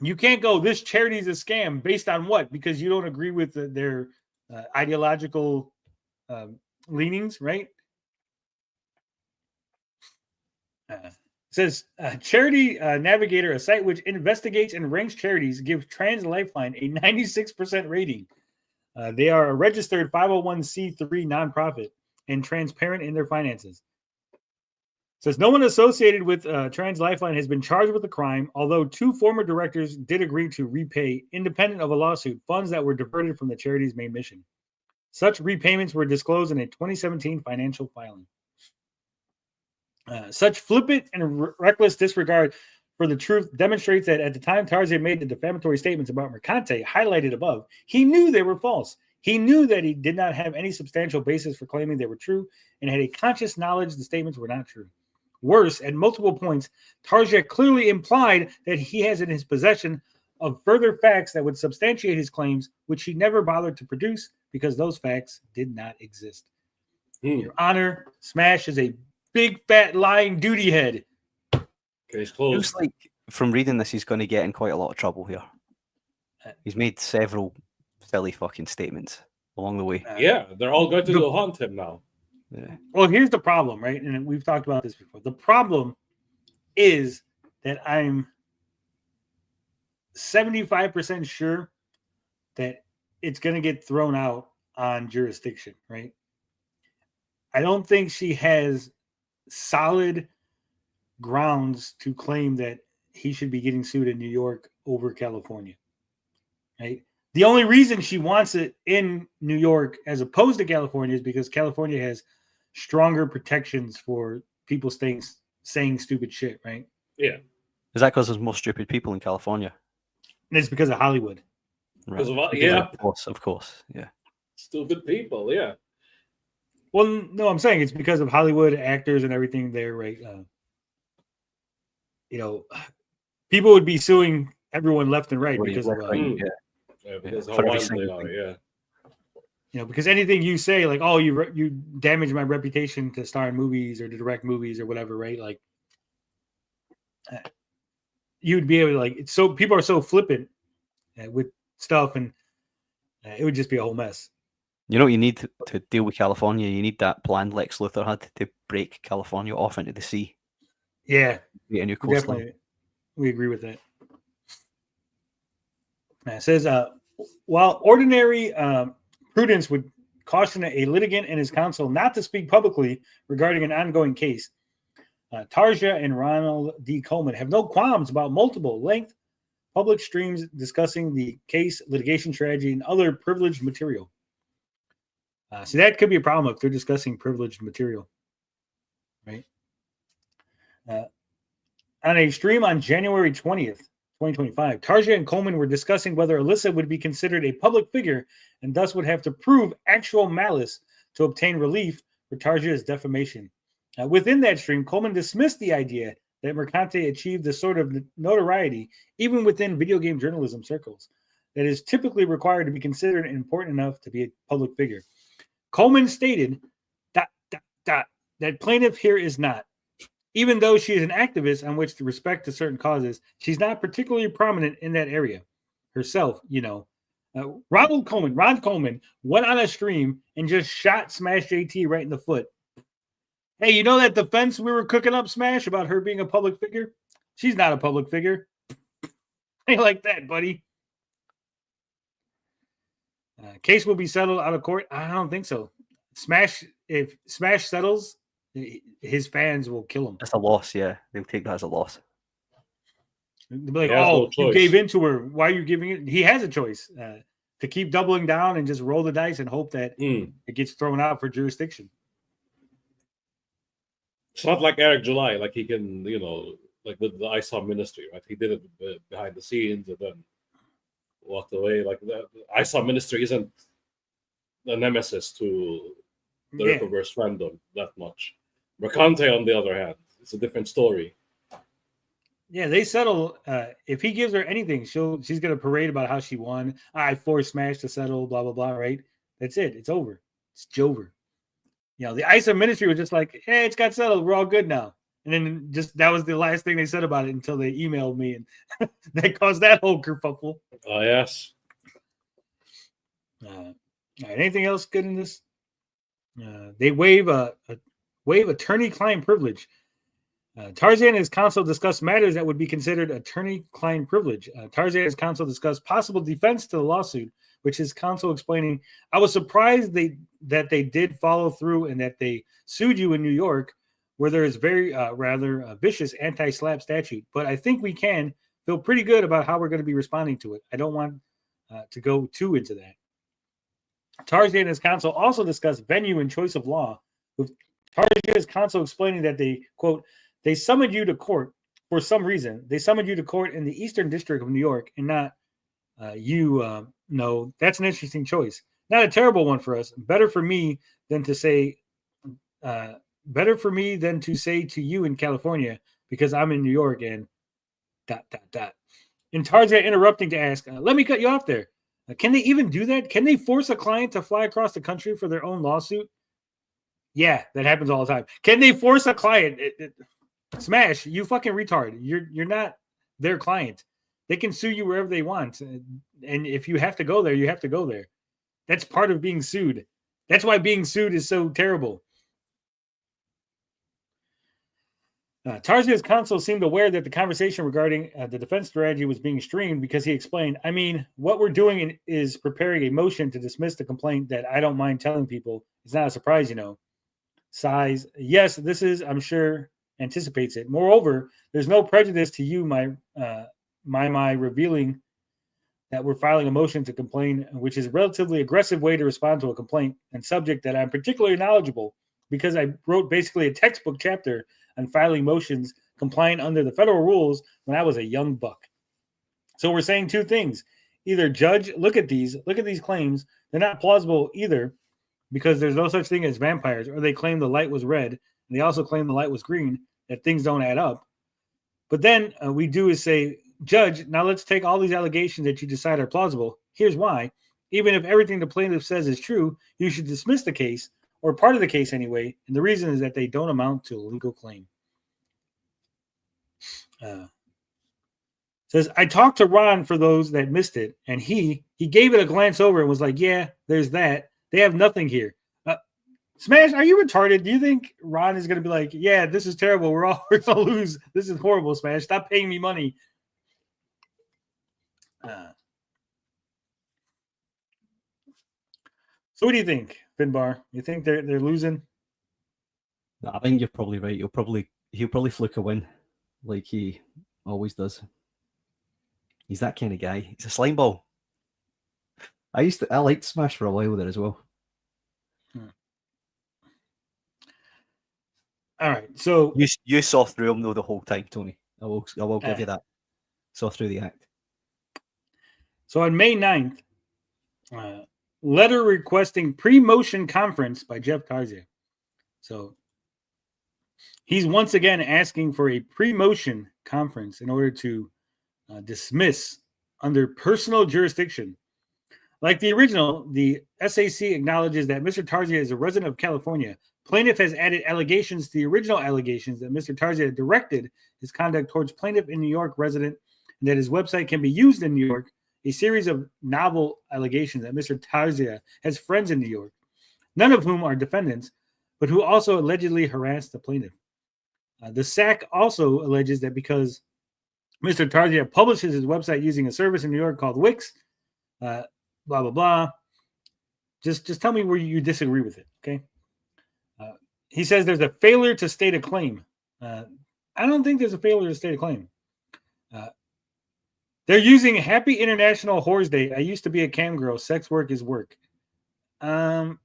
You can't go, this charity is a scam based on what? Because you don't agree with their ideological leanings, right? It says, Charity Navigator, a site which investigates and ranks charities, gives Trans Lifeline a 96% rating. They are a registered 501c3 nonprofit and transparent in their finances. Says no one associated with Trans Lifeline has been charged with a crime, although 2 former directors did agree to repay, independent of a lawsuit, funds that were diverted from the charity's main mission. Such repayments were disclosed in a 2017 financial filing. Such flippant and reckless disregard for the truth demonstrates that at the time Tarzia made the defamatory statements about Mercante highlighted above, he knew they were false. He knew that he did not have any substantial basis for claiming they were true and had a conscious knowledge the statements were not true. Worse, at multiple points, Tarja clearly implied that he has in his possession of further facts that would substantiate his claims, which he never bothered to produce because those facts did not exist. Your Honor, Smash is a big, fat, lying duty head. Case closed. Looks like from reading this, he's going to get in quite a lot of trouble here. He's made several silly fucking statements along the way. Yeah, they're all going to haunt him now. Yeah. Well, here's the problem, right? And we've talked about this before. The problem is that I'm 75% sure that it's going to get thrown out on jurisdiction, right? I don't think she has solid grounds to claim that he should be getting sued in New York over California, right? The only reason she wants it in New York as opposed to California is because California has stronger protections for people saying stupid shit, right? Yeah. Is that because there's more stupid people in California? And it's because of Hollywood. Right. Yeah. Of course. Yeah. Stupid people, yeah. Well, no, I'm saying it's because of Hollywood actors and everything there, right? People would be suing everyone left and right because of because how wild they are, yeah. Because anything you say, like, oh, you damage my reputation to star in movies or to direct movies or whatever, right? Like, you'd be able to, like, it's so people are so flippant with stuff, and it would just be a whole mess. You know what you need to deal with California? You need that plan Lex Luthor had to break California off into the sea. Yeah. Get a new coastline. Definitely. We agree with that. It says, while ordinary prudence would caution a litigant and his counsel not to speak publicly regarding an ongoing case, Tarja and Ronald D. Coleman have no qualms about multiple length public streams discussing the case, litigation strategy, and other privileged material. So that could be a problem if they're discussing privileged material, right? On a stream on January 20th, 2025, Tarja and Coleman were discussing whether Alyssa would be considered a public figure and thus would have to prove actual malice to obtain relief for Tarja's defamation. Within that stream, Coleman dismissed the idea that Mercante achieved the sort of notoriety, even within video game journalism circles, that is typically required to be considered important enough to be a public figure. Coleman stated that plaintiff here is not. Even though she is an activist on which to respect to certain causes, she's not particularly prominent in that area herself, Ron Coleman went on a stream and just shot Smash JT right in the foot. Hey, you know that defense we were cooking up, Smash, about her being a public figure? She's not a public figure. Ain't like that, buddy. Case will be settled out of court. I don't think so. If Smash settles, his fans will kill him. That's a loss, yeah. They'll take that as a loss. They'll be like, you gave in to her. Why are you giving it? He has a choice to keep doubling down and just roll the dice and hope that it gets thrown out for jurisdiction. It's not like Eric July, like he can, like with the Isom ministry, right? He did it behind the scenes and then walked away. Like the Isom ministry isn't a nemesis to the Rippaverse fandom that much. Mercante, on the other hand, it's a different story. Yeah, they settle. If he gives her anything, she's gonna parade about how she won. I forced Smash to settle, blah blah blah. Right? That's it. It's over. It's Jover. The Isom ministry was just like, hey, it's got settled. We're all good now. And then just that was the last thing they said about it until they emailed me, and that caused that whole kerfuffle. Oh yes. All right. Anything else good in this? They waive attorney-client privilege. Tarzan and his counsel discussed matters that would be considered attorney-client privilege. Tarzan and his counsel discussed possible defense to the lawsuit, which his counsel explaining, I was surprised that they did follow through and that they sued you in New York, where there is very rather vicious anti-slap statute. But I think we can feel pretty good about how we're going to be responding to it. I don't want to go too into that. Tarzan and his counsel also discussed venue and choice of law, with Tarzan and his counsel explaining that they, quote, they summoned you to court for some reason. They summoned you to court in the Eastern District of New York and not you. No, that's an interesting choice. Not a terrible one for us. Better for me than to say better for me than to say to you in California because I'm in New York and ... And Tarzan interrupting to ask, let me cut you off there. Can they even do that? Can they force a client to fly across the country for their own lawsuit? Yeah, that happens all the time. Can they force a client? Smash, you fucking retard. You're not their client. They can sue you wherever they want. And if you have to go there, you have to go there. That's part of being sued. That's why being sued is so terrible. Tarzan's counsel seemed aware that the conversation regarding the defense strategy was being streamed because he explained, I mean, what we're doing is preparing a motion to dismiss the complaint that I don't mind telling people. It's not a surprise, you know. Sighs. Yes, this is, I'm sure, anticipates it. Moreover, there's no prejudice to you, my revealing that we're filing a motion to complain, which is a relatively aggressive way to respond to a complaint and subject that I'm particularly knowledgeable because I wrote basically a textbook chapter on filing motions compliant under the federal rules when I was a young buck. So we're saying two things. Either judge, look at these claims. They're not plausible either because there's no such thing as vampires, or they claim the light was red and they also claim the light was green, that things don't add up. But then we do is say, judge, now let's take all these allegations that you decide are plausible. Here's why. Even if everything the plaintiff says is true, you should dismiss the case, or part of the case anyway, and the reason is that they don't amount to a legal claim. Says, I talked to Ron for those that missed it, and he gave it a glance over and was like, yeah, there's that. They have nothing here. Smash, are you retarded? Do you think Ron is going to be like, yeah, this is terrible. We're going to lose. This is horrible, Smash. Stop paying me money. So what do you think, Finbar? You think they're losing? I think you're probably right. He'll probably fluke a win, like he always does. He's that kind of guy. He's a slime ball. I liked Smash for a while there as well. All right, so you saw through him though the whole time, Tony. I will give you that. Saw through the act. So on May 9th, letter requesting pre-motion conference by Jeff Tarzan. So he's once again asking for a pre-motion conference in order to dismiss under personal jurisdiction. Like the original, the SAC acknowledges that Mr. Tarzan is a resident of California. Plaintiff has added allegations to the original allegations that Mr. Tarzan directed his conduct towards plaintiff in New York resident and that his website can be used in New York. A series of novel allegations that Mr. Tarzan has friends in New York, none of whom are defendants, but who also allegedly harassed the plaintiff. The SAC also alleges that because Mr. Tarzan publishes his website using a service in New York called Wix, blah, blah, blah. Just tell me where you disagree with it, okay? He says there's a failure to state a claim. I don't think there's a failure to state a claim. They're using Happy International Whores Day. I used to be a cam girl. Sex work is work. Being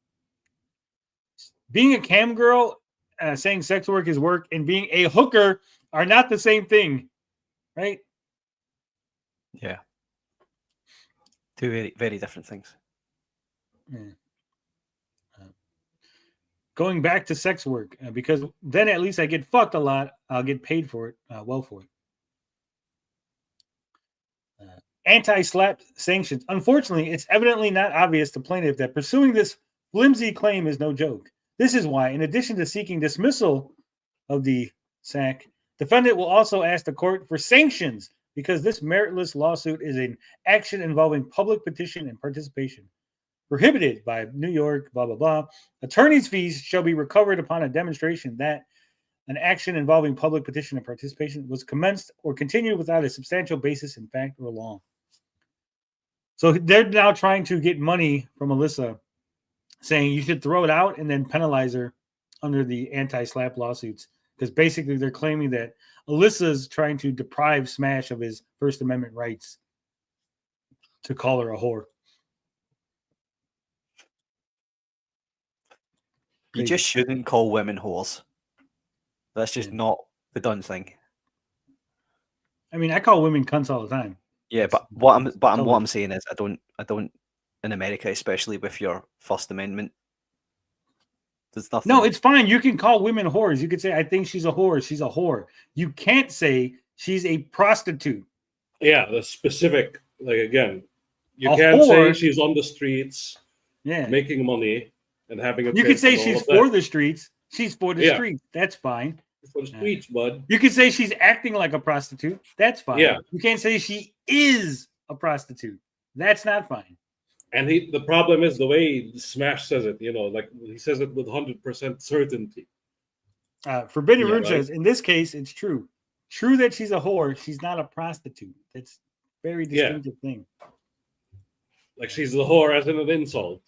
a cam girl, saying sex work is work, and being a hooker are not the same thing, right? Yeah. Two very, very different things. Yeah. Going back to sex work, because then at least I get fucked a lot. I'll get paid for it, well for it. Anti-slap sanctions. Unfortunately, it's evidently not obvious to plaintiff that pursuing this flimsy claim is no joke. This is why, in addition to seeking dismissal of the SAC, defendant will also ask the court for sanctions because this meritless lawsuit is an action involving public petition and participation. Prohibited by New York, blah, blah, blah. Attorney's fees shall be recovered upon a demonstration that an action involving public petition and participation was commenced or continued without a substantial basis in fact or law. So they're now trying to get money from Alyssa, saying you should throw it out and then penalize her under the anti-slap lawsuits. Because basically they're claiming that Alyssa's trying to deprive Smash of his First Amendment rights to call her a whore. You just shouldn't call women whores. That's just not the done thing. I mean, I call women cunts all the time. Yeah, but what I'm saying is I don't in America, especially with your First Amendment There's nothing. No, it's fine. You can call women whores. You could say, I think she's a whore. She's a whore. You can't say she's a prostitute. Yeah, the specific, like, again, you A can't say whore- she's on the streets Yeah. making money and having a You could kid say and all she's of that. for the streets. She's for the Yeah. streets. That's fine. For the streets, bud. You could say she's acting like a prostitute. That's fine. Yeah. You can't say she is a prostitute. That's not fine. And the problem is the way Smash says it, like he says it with 100% certainty. Forbidden Yeah, Room right. says, in this case, it's true. True that she's a whore. She's not a prostitute. That's a very Yeah. distinctive thing. Like she's the whore as in an insult.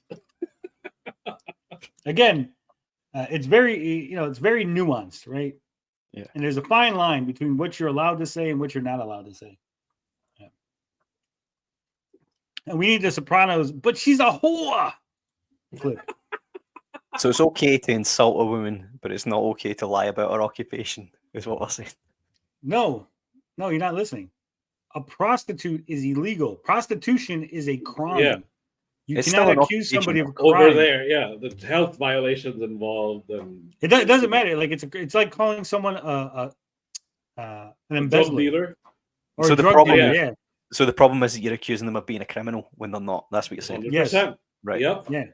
Again, it's very, it's very nuanced, right? Yeah. And there's a fine line between what you're allowed to say and what you're not allowed to say. Yeah. And we need the Sopranos, but she's a whore. Clip. So it's okay to insult a woman, but it's not okay to lie about her occupation, is what we're saying. No, you're not listening. A prostitute is illegal. Prostitution is a crime. Yeah. You It's cannot still an accuse somebody of occupation. crime. Over there, yeah, the health violations involved, and It doesn't matter. Like it's like calling someone an drug embezzler dealer. or So a the drug problem- dealer. Yeah. Yeah, So the problem is that you're accusing them of being a criminal when they're not. That's what you're saying. 100%. Right. Yep. yeah.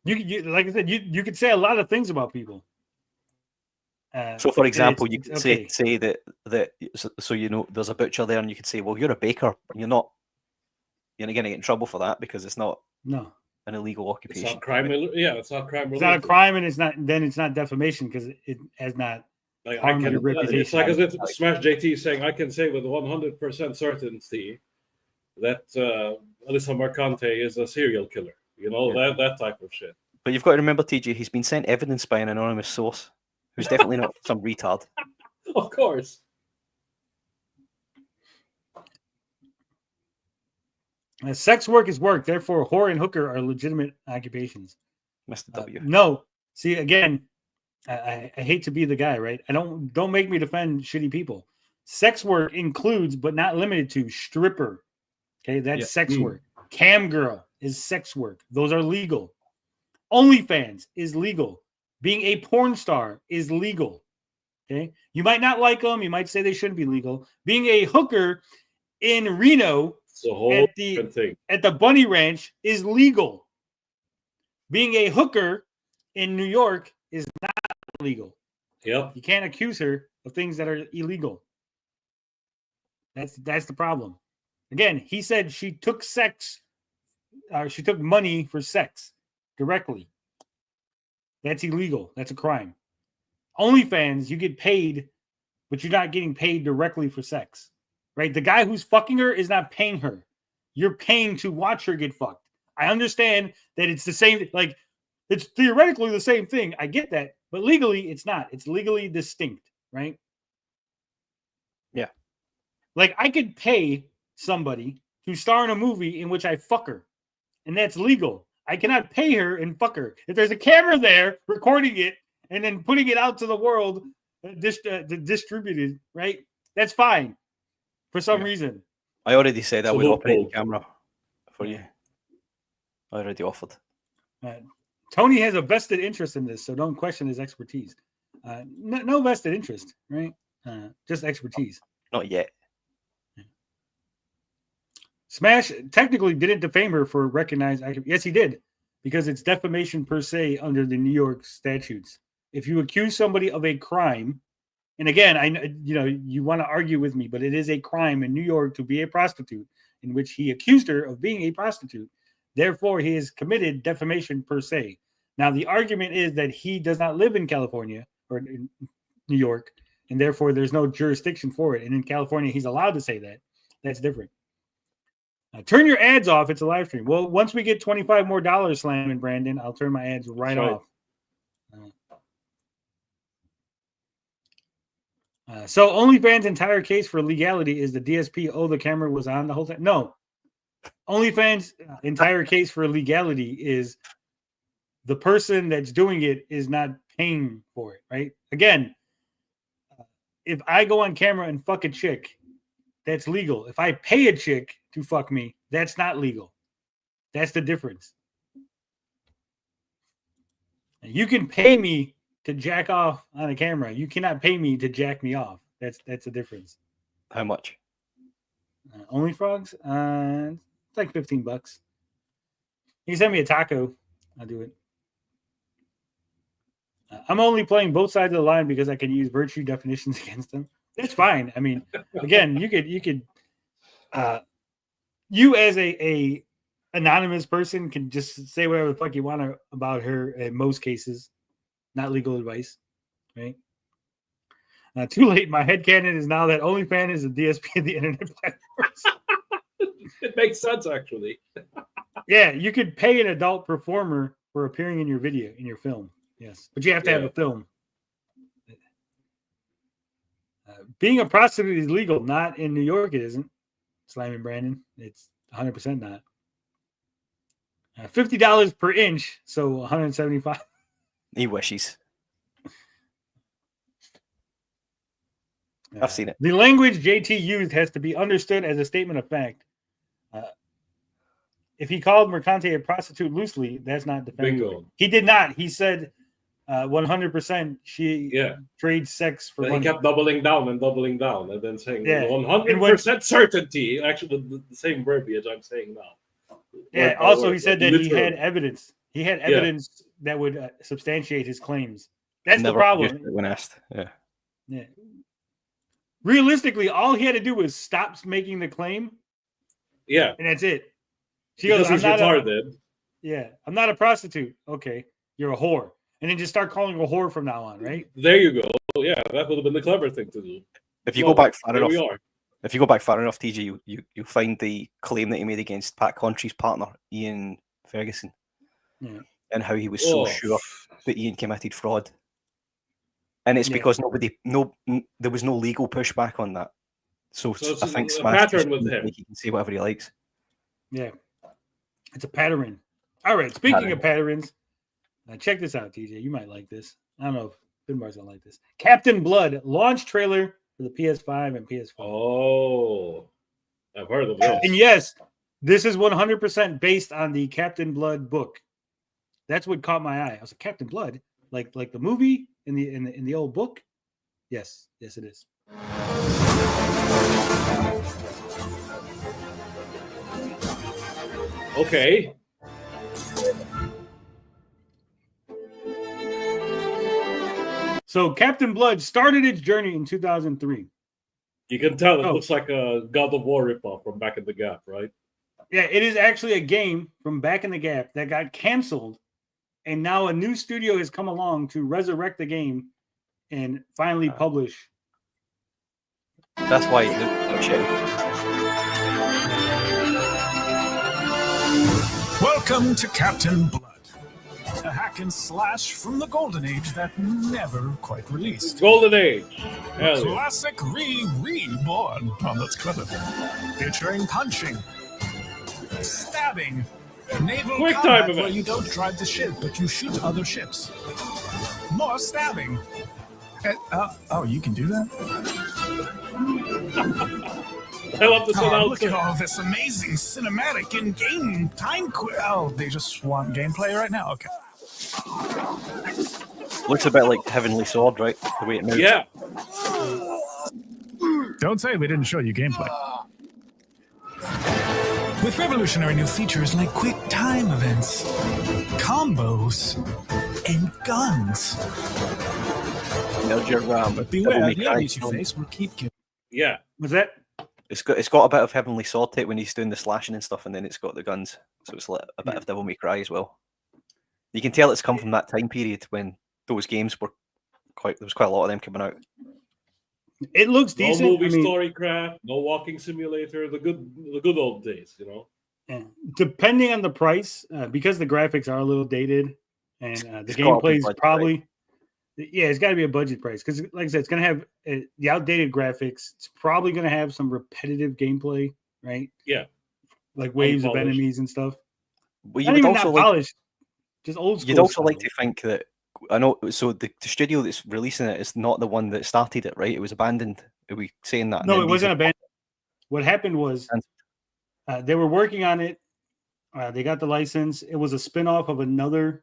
You like I said, you could say a lot of things about people. So, for and example, it's- you could it's say okay. that so there's a butcher there, and you could say, well, you're a baker. You're not going to get in trouble for that because it's not No, an illegal It's occupation. not crime. Yeah, it's not crime. it's not a related. crime, and it's not defamation because it has not. Like I harm can, your reputation. it's like as if Smash JT is saying, I can say with 100% certainty that Alyssa Marcante is a serial killer. That type of shit. But you've got to remember, TJ, he's been sent evidence by an anonymous source who's definitely not some retard. Of course. Sex work is work. Therefore, whore and hooker are legitimate occupations. Mr. W. No, see again. I hate to be the guy, right? Don't make me defend shitty people. Sex work includes, but not limited to, stripper. Okay, that's Yeah. sex work. Cam girl is sex work. Those are legal. OnlyFans is legal. Being a porn star is legal. Okay, you might not like them. You might say they shouldn't be legal. Being a hooker in Reno It's a whole at the different thing. at the Bunny Ranch is legal. Being a hooker in New York is not legal. Yep. You can't accuse her of things that are illegal. That's the problem. Again, he said she took she took money for sex directly. That's illegal. That's a crime. OnlyFans, you get paid, but you're not getting paid directly for sex. Right? The guy who's fucking her is not paying her. You're paying to watch her get fucked. I understand that it's the same, like it's theoretically the same thing. I get that, but legally it's not. It's legally distinct, right? Yeah. Like I could pay somebody to star in a movie in which I fuck her, and that's legal. I cannot pay her and fuck her. If there's a camera there recording it and then putting it out to the world, distributed, right? That's fine for some reason. I already said I So would no operate the probe. camera for you. I already offered. Tony has a vested interest in this, so don't question his expertise. No vested interest, right? Just expertise. Not yet. Smash technically didn't defame her for recognized. Yes, he did, because it's defamation per se under the New York statutes. If you accuse somebody of a crime, and again, you want to argue with me, but it is a crime in New York to be a prostitute, in which he accused her of being a prostitute. Therefore, he has committed defamation per se. Now, the argument is that he does not live in California or in New York, and therefore there's no jurisdiction for it. And in California, he's allowed to say that. That's different. Turn your ads off. It's a live stream. Well, once we get $25 more slamming, Brandon, I'll turn my ads right off. So OnlyFans' entire case for legality is the DSP. Oh, the camera was on the whole time. No. OnlyFans' entire case for legality is the person that's doing it is not paying for it, right? Again, if I go on camera and fuck a chick, that's legal. If I pay a chick to fuck me, that's not legal. That's the difference. You can pay me to jack off on a camera. You cannot pay me to jack me off. That's the difference. How much? Only frogs? It's like $15. You can send me a taco. I'll do it. I'm only playing both sides of the line because I can use virtue definitions against them. That's fine. I mean, again, you could you as a anonymous person can just say whatever the fuck you want about her in most cases. Not legal advice, right? Too late. My headcanon is now that OnlyFans is a DSP of the internet platforms. It makes sense, actually. Yeah, you could pay an adult performer for appearing in your video, in your film. Yes, but you have to have a film. Being a prostitute is legal. Not in New York, it isn't. Slime and Brandon, it's 100% not. $50 per inch, so 175. He wishes. I've seen it. The language JT used has to be understood as a statement of fact. If he called Mercante a prostitute loosely, that's not defamatory. Bingo. He did not. He said 100% she trades sex for money. He kept doubling down and then saying 100% certainty. Actually, the same verbiage I'm saying now. Yeah. Also, he said that he had evidence. He had evidence that would substantiate his claims. That's the problem. When asked, yeah. Realistically, all he had to do was stop making the claim. Yeah, and that's it. She because goes, he's retarded. I'm not a prostitute. Okay, you're a whore, and then just start calling her a whore from now on, right? There you go. Yeah, that would have been the clever thing to do. If you go back far enough, if you go back far enough, TJ, you'll find the claim that he made against Pat Contry's partner, Ian Ferguson, and how he was so sure that Ian committed fraud. And it's because there was no legal pushback on that. So I think Smash pattern with him. He can say whatever he likes. Yeah, it's a pattern. All right. Speaking of patterns, check this out, TJ. You might like this. I don't know if Finbar's gonna like this. Captain Blood launch trailer for the PS5 and PS4. Oh, I've heard of this. And yes, this is 100% based on the Captain Blood book. That's what caught my eye. I was like, Captain Blood, like the movie in the old book. Yes, it is. Okay. So Captain Blood started its journey in 2003. You can tell it looks like a God of War ripoff from Back in the Gap, right? Yeah, it is actually a game from Back in the Gap that got canceled, and now a new studio has come along to resurrect the game and finally publish. That's why Welcome to Captain Blood, a hack and slash from the Golden Age that never quite released. Golden Age. A classic reborn. Oh, that's clever. Featuring punching, stabbing, naval quick combat time where event. you don't drive the ship, but you shoot other ships. More stabbing. You can do that? I love this announcement. Look at all this amazing cinematic in-game time. They just want gameplay right now? Okay. looks a bit like Heavenly Sword, right? The way it moves. Yeah. Don't say we didn't show you gameplay. With revolutionary new features like quick time events, combos, and guns. But beware, the enemies you face will keep giving. Yeah. Was that? It's got a bit of Heavenly Sword to it when he's doing the slashing and stuff, and then it's got the guns. So it's like a bit of Devil May Cry as well. You can tell it's come from that time period when those games were there was quite a lot of them coming out. It looks decent. No movie storycraft, no walking simulator, the good old days, you know. Yeah. Depending on the price, because the graphics are a little dated, and the gameplay is probably, it's got to be a budget price. Because, like I said, it's going to have the outdated graphics. It's probably going to have some repetitive gameplay, right? Yeah, like waves of enemies and stuff. Well, not even that polished, just old school. You'd also like to think that. I know. So the studio that's releasing it is not the one that started it, right? It was abandoned. Are we saying that? No, it wasn't abandoned. What happened was they were working on it. They got the license. It was a spinoff of another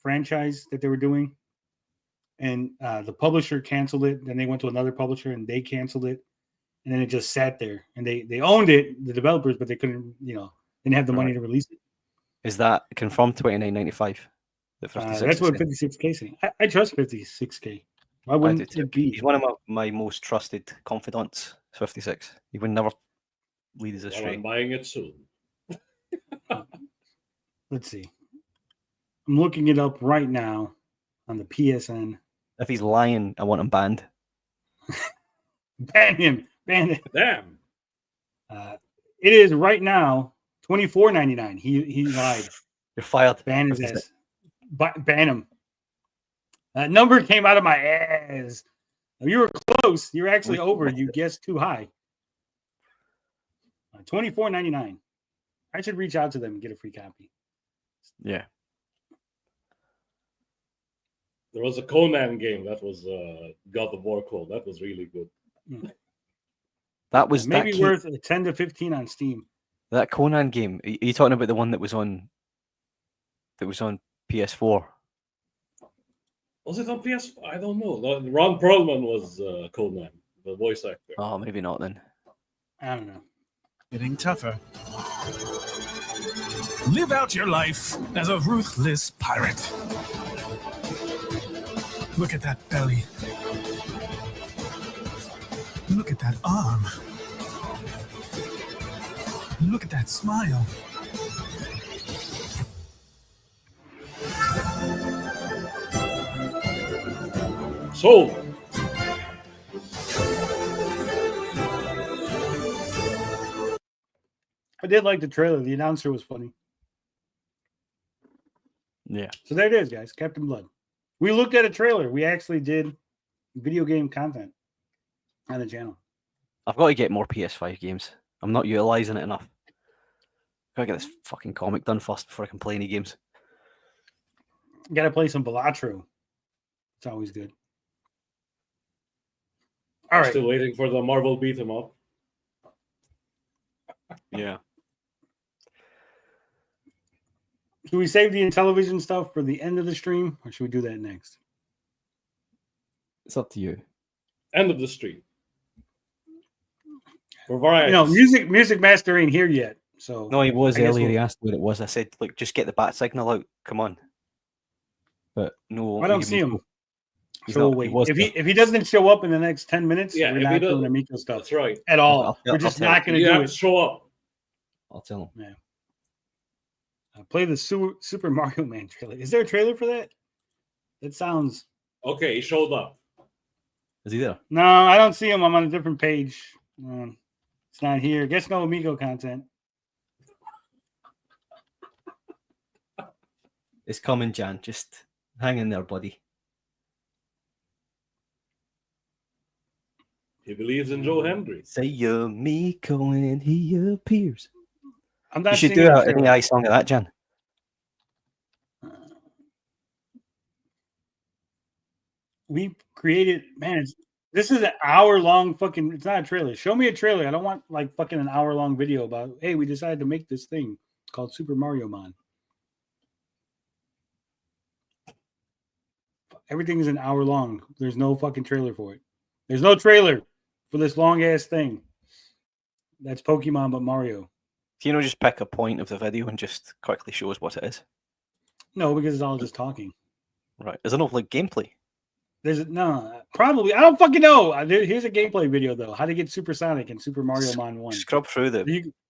franchise that they were doing, and the publisher canceled it. Then they went to another publisher and they canceled it, and then it just sat there. And they owned it, the developers, but they couldn't, didn't have the money to release it. Is that confirmed $29.95? That's what 56K saying. I trust 56K. Why wouldn't it be? He's one of my most trusted confidants. 56. He would never lead us astray. I'm buying it soon. Let's see. I'm looking it up right now on the PSN. If he's lying, I want him banned. Ban him. Ban him. Damn. It is right now $24.99. He lied. You're fired. Ban his ass. Ban him. That number came out of my ass. You were close. You were actually over. You guessed too high. $24.99. I should reach out to them and get a free copy. Yeah. There was a Conan game that was God of War code. That was really good. That was maybe worth 10 to 15 on Steam. That Conan game. Are you talking about the one that was on PS4? Was it on PS? I don't know. Ron Perlman was Conan, the voice actor. Oh, maybe not then. I don't know. Getting tougher. Live out your life as a ruthless pirate. Look at that belly. Look at that arm. Look at that smile. Sold. I did like the trailer. The announcer was funny. Yeah. So there it is, guys. Captain Blood. We looked at a trailer. We actually did video game content on the channel. I've got to get more PS5 games. I'm not utilizing it enough. Gotta get this fucking comic done first before I can play any games. Got to play some Balatro. It's always good. All right. Still waiting for the Marvel beat 'em up. Yeah. Should we save the Intellivision stuff for the end of the stream, or should we do that next? It's up to you. End of the stream. For variety. Music Master ain't here yet. So no, he was earlier. He asked what it was. I said, "Look, just get the bat signal out. Come on." But no, I don't see him. So wait, if he doesn't show up in the next 10 minutes, we're not doing Amico stuff. That's right. At all. We're just not going to do it. Show up. I'll tell him. Yeah. Play the Super Mario Man trailer. Is there a trailer for that? That sounds okay. He showed up. Is he there? No, I don't see him. I'm on a different page. It's not here. Guess no Amico content. It's coming, Jan. Just hang in there, buddy. He believes in Joe Hendry. Say Amico and he appears. I'm not you should do an AI song of that, Jan. We created, man, this is an hour-long fucking, it's not a trailer. Show me a trailer. I don't want like fucking an hour-long video about, hey, we decided to make this thing called Super Mario Man. Everything is an hour long. There's no fucking trailer for it. There's no trailer for this long-ass thing. That's Pokemon, but Mario. Can you just pick a point of the video and just quickly show us what it is? No, because it's all just talking. Right. Is there no like gameplay? No, probably. I don't fucking know. Here's a gameplay video though. How to get Supersonic and Super Mario Man 1. Scrub through them.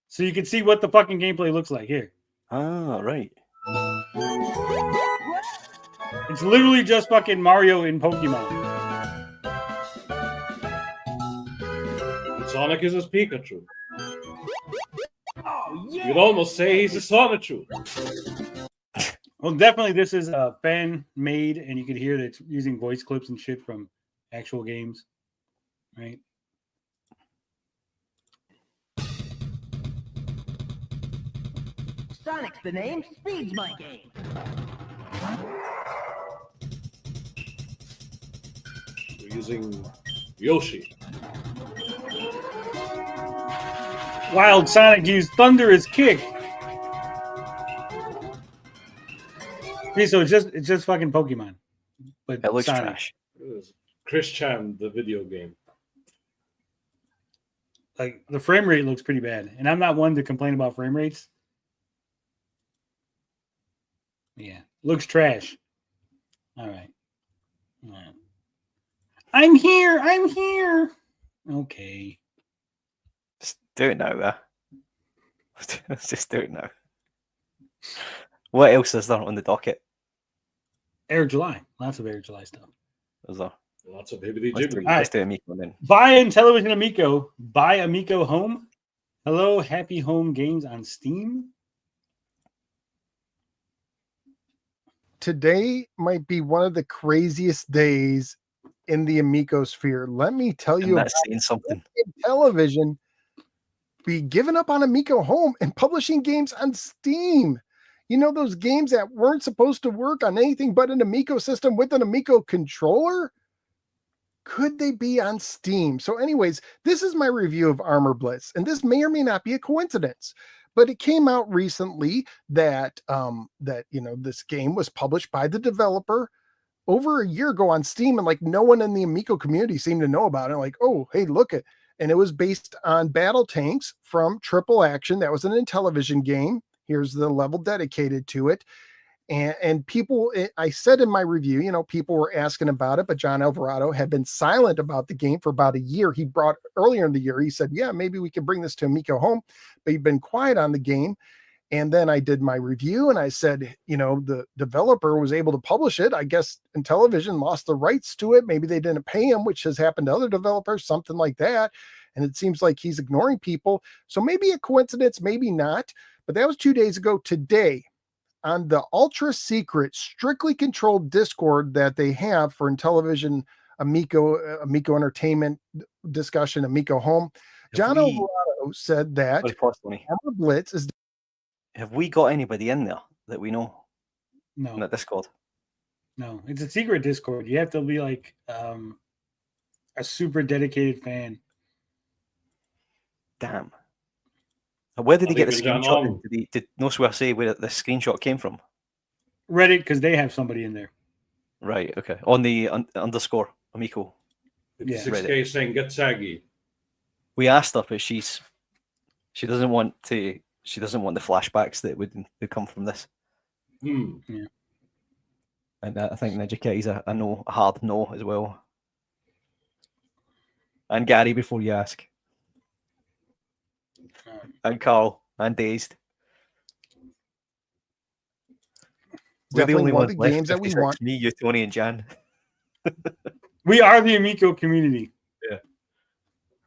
So you can see what the fucking gameplay looks like here. Ah, right. It's literally just fucking Mario in Pokemon. And Sonic is his Pikachu. Oh, yeah. You'd almost say he's a Sonichu. Well, definitely this is fan made, and you can hear that it's using voice clips and shit from actual games, right? Sonic's the name, speed's my game. We're using Yoshi. Wild Sonic used Thunderous Kick. See, so it's just fucking Pokemon. But It looks Sonic. trash. It was Chris Chan, the video game. Like the frame rate looks pretty bad, and I'm not one to complain about frame rates. Yeah, looks trash. All right. I'm here. I'm here. Okay. Just do it now, Let's just do it now. What else is there on the docket? Air July. Lots of Air July stuff. Is there? Lots of hibbity Let's do, jibbity. let's do Amico then. Buy Intellivision Amico. Buy Amico Home. Hello, Happy Home Games on Steam. Today might be one of the craziest days in the Amico sphere. Let me tell you, And that's saying something. Intellivision be giving up on Amico Home and publishing games on Steam. You know, those games that weren't supposed to work on anything but an Amico system with an Amico controller? Could they be on Steam? So anyways, this is my review of Armor Blitz, and this may or may not be a coincidence, but it came out recently that this game was published by the developer over a year ago on Steam, and like no one in the Amico community seemed to know about it. Like, oh, hey, look it. And it was based on battle tanks from Triple Action. That was an Intellivision game. Here's the level dedicated to it. And people, I said in my review, you know, people were asking about it, but John Alvarado had been silent about the game for about a year. He brought earlier in the year, he said, yeah, maybe we can bring this to Amico Home, but he'd been quiet on the game. And then I did my review and I said, you know, the developer was able to publish it. I guess Intellivision lost the rights to it. Maybe they didn't pay him, which has happened to other developers, something like that. And it seems like he's ignoring people. So maybe a coincidence, maybe not. But that was 2 days ago. Today, on the ultra secret, strictly controlled Discord that they have for Intellivision Amico Entertainment discussion, Amico Home, John Alvarado said that Armor Blitz is. Have we got anybody in there that we know? No. In that Discord? No, it's a secret Discord. You have to be like a super dedicated fan. Damn. Where did he get the John screenshot? Long. Did Nosware say where the screenshot came from? Reddit, because they have somebody in there. Right, okay. On the underscore Amico. Yeah. 6K saying get saggy. We asked her, but she doesn't want the flashbacks that would come from this. Yeah. And I think Ninja Kitty's a no, a hard no as well. And Gary, before you ask. And Carl, and Dazed. We're the only ones left. Games that we want. Me, you, Tony, and Jan. We are the Amico community. Yeah.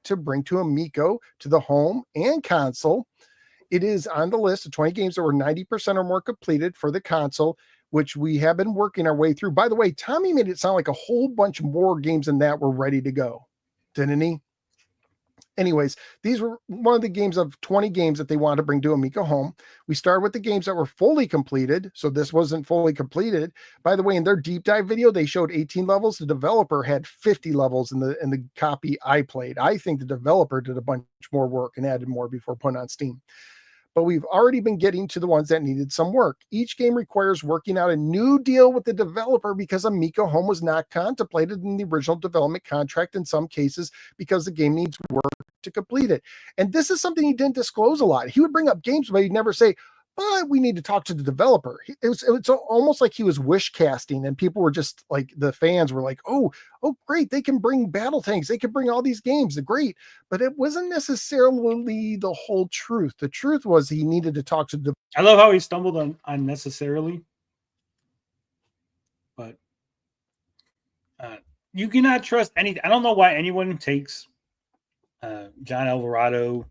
To bring to Amico, to the home and console. It is on the list of 20 games that were 90% or more completed for the console, which we have been working our way through. By the way, Tommy made it sound like a whole bunch more games than that were ready to go, didn't he? Anyways, these were one of the games of 20 games that they wanted to bring to Amico Home. We started with the games that were fully completed. So this wasn't fully completed. By the way, in their deep dive video, they showed 18 levels. The developer had 50 levels in the copy I played. I think the developer did a bunch more work and added more before putting on Steam. But we've already been getting to the ones that needed some work. Each game requires working out a new deal with the developer because Amico Home was not contemplated in the original development contract in some cases because the game needs work to complete it. And this is something he didn't disclose a lot. He would bring up games, but he'd never say, but we need to talk to the developer. It's almost like he was wish casting, and people were just like, the fans were like, oh, great. They can bring battle tanks. They can bring all these games. They're great. But it wasn't necessarily the whole truth. The truth was he needed to talk to the. I love how he stumbled on unnecessarily. But you cannot trust anything. I don't know why anyone takes John Alvarado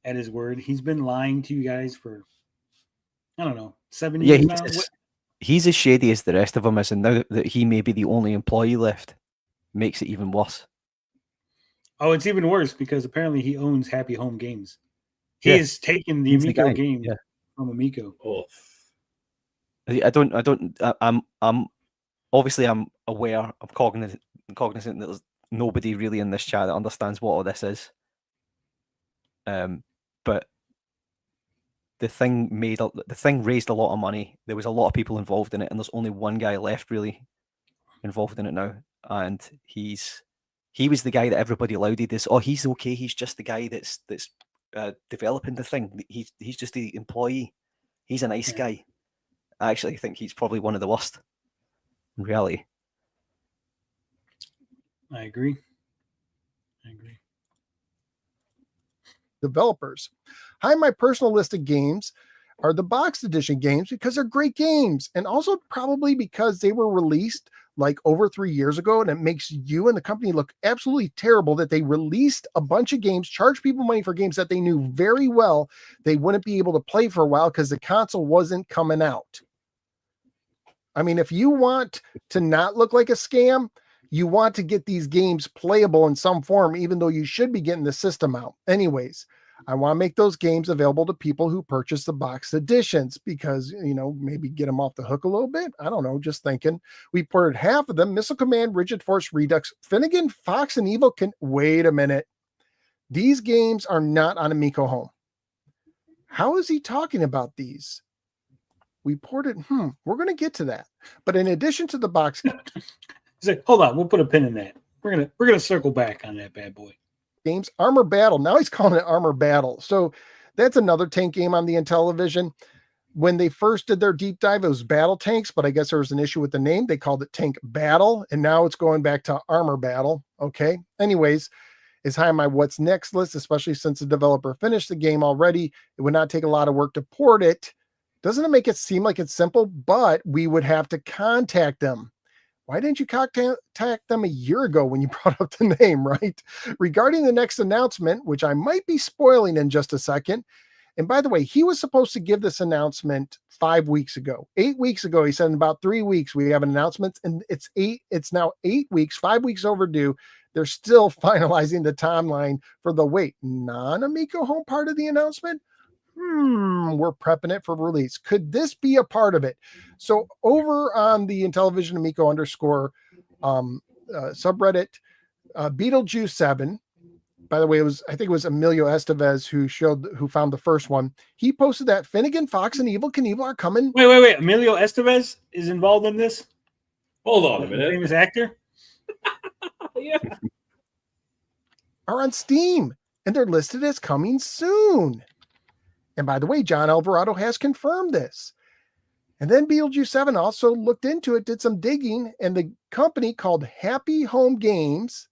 at his word. He's been lying to you guys for, I don't know, 7 years now. He's as shady as the rest of them is, and now that he may be the only employee left, makes it even worse. Oh, it's even worse because apparently he owns Happy Home Games. He has taken the Amico game from Amico. Oh, I'm obviously I'm aware, I'm cognizant that there's nobody really in this chat that understands what all this is. But the thing raised a lot of money. There was a lot of people involved in it, and there's only one guy left really involved in it now, and he was the guy that everybody lauded as, oh, he's okay, he's just the guy that's developing the thing. He's just the employee. He's a nice guy. I actually think he's probably one of the worst in reality. I agree. Developers. High on my personal list of games are the boxed edition games because they're great games, and also probably because they were released like over 3 years ago, and it makes you and the company look absolutely terrible that they released a bunch of games, charged people money for games that they knew very well they wouldn't be able to play for a while because the console wasn't coming out. I mean, if you want to not look like a scam, you want to get these games playable in some form, even though you should be getting the system out. Anyways, I want to make those games available to people who purchase the boxed editions because, maybe get them off the hook a little bit. I don't know, just thinking. We ported half of them: Missile Command, Rigid Force Redux, Finnegan, Fox, and Evil can wait a minute. These games are not on Amico Home. How is he talking about these? We ported, we're going to get to that. But in addition to the box... Hold on, we'll put a pin in that. We're gonna circle back on that bad boy. Games, Armor Battle. Now he's calling it Armor Battle. So that's another tank game on the Intellivision. When they first did their deep dive, it was Battle Tanks, but I guess there was an issue with the name. They called it Tank Battle, and now it's going back to Armor Battle. Okay. Anyways, it's high on my what's next list, especially since the developer finished the game already. It would not take a lot of work to port it. Doesn't it make it seem like it's simple? But we would have to contact them. Why didn't you contact them a year ago when you brought up the name, right? Regarding the next announcement, which I might be spoiling in just a second. And by the way, he was supposed to give this announcement 5 weeks ago. 8 weeks ago, he said in about 3 weeks, we have an announcement, and it's now 8 weeks, 5 weeks overdue. They're still finalizing the timeline for the non-Amico Home part of the announcement. We're prepping it for release. Could this be a part of it? So over on the Intellivision Amico _ subreddit, Beetlejuice7, by the way, I think it was Emilio Estevez who found the first one. He posted that Finnegan, Fox, and Evil Knievel are coming. Wait. Emilio Estevez is involved in this? Hold on a minute. Famous actor? Yeah. Are on Steam, and they're listed as coming soon. And by the way, John Alvarado has confirmed this. And then Beetlejuice7 also looked into it, did some digging, and the company called Happy Home Games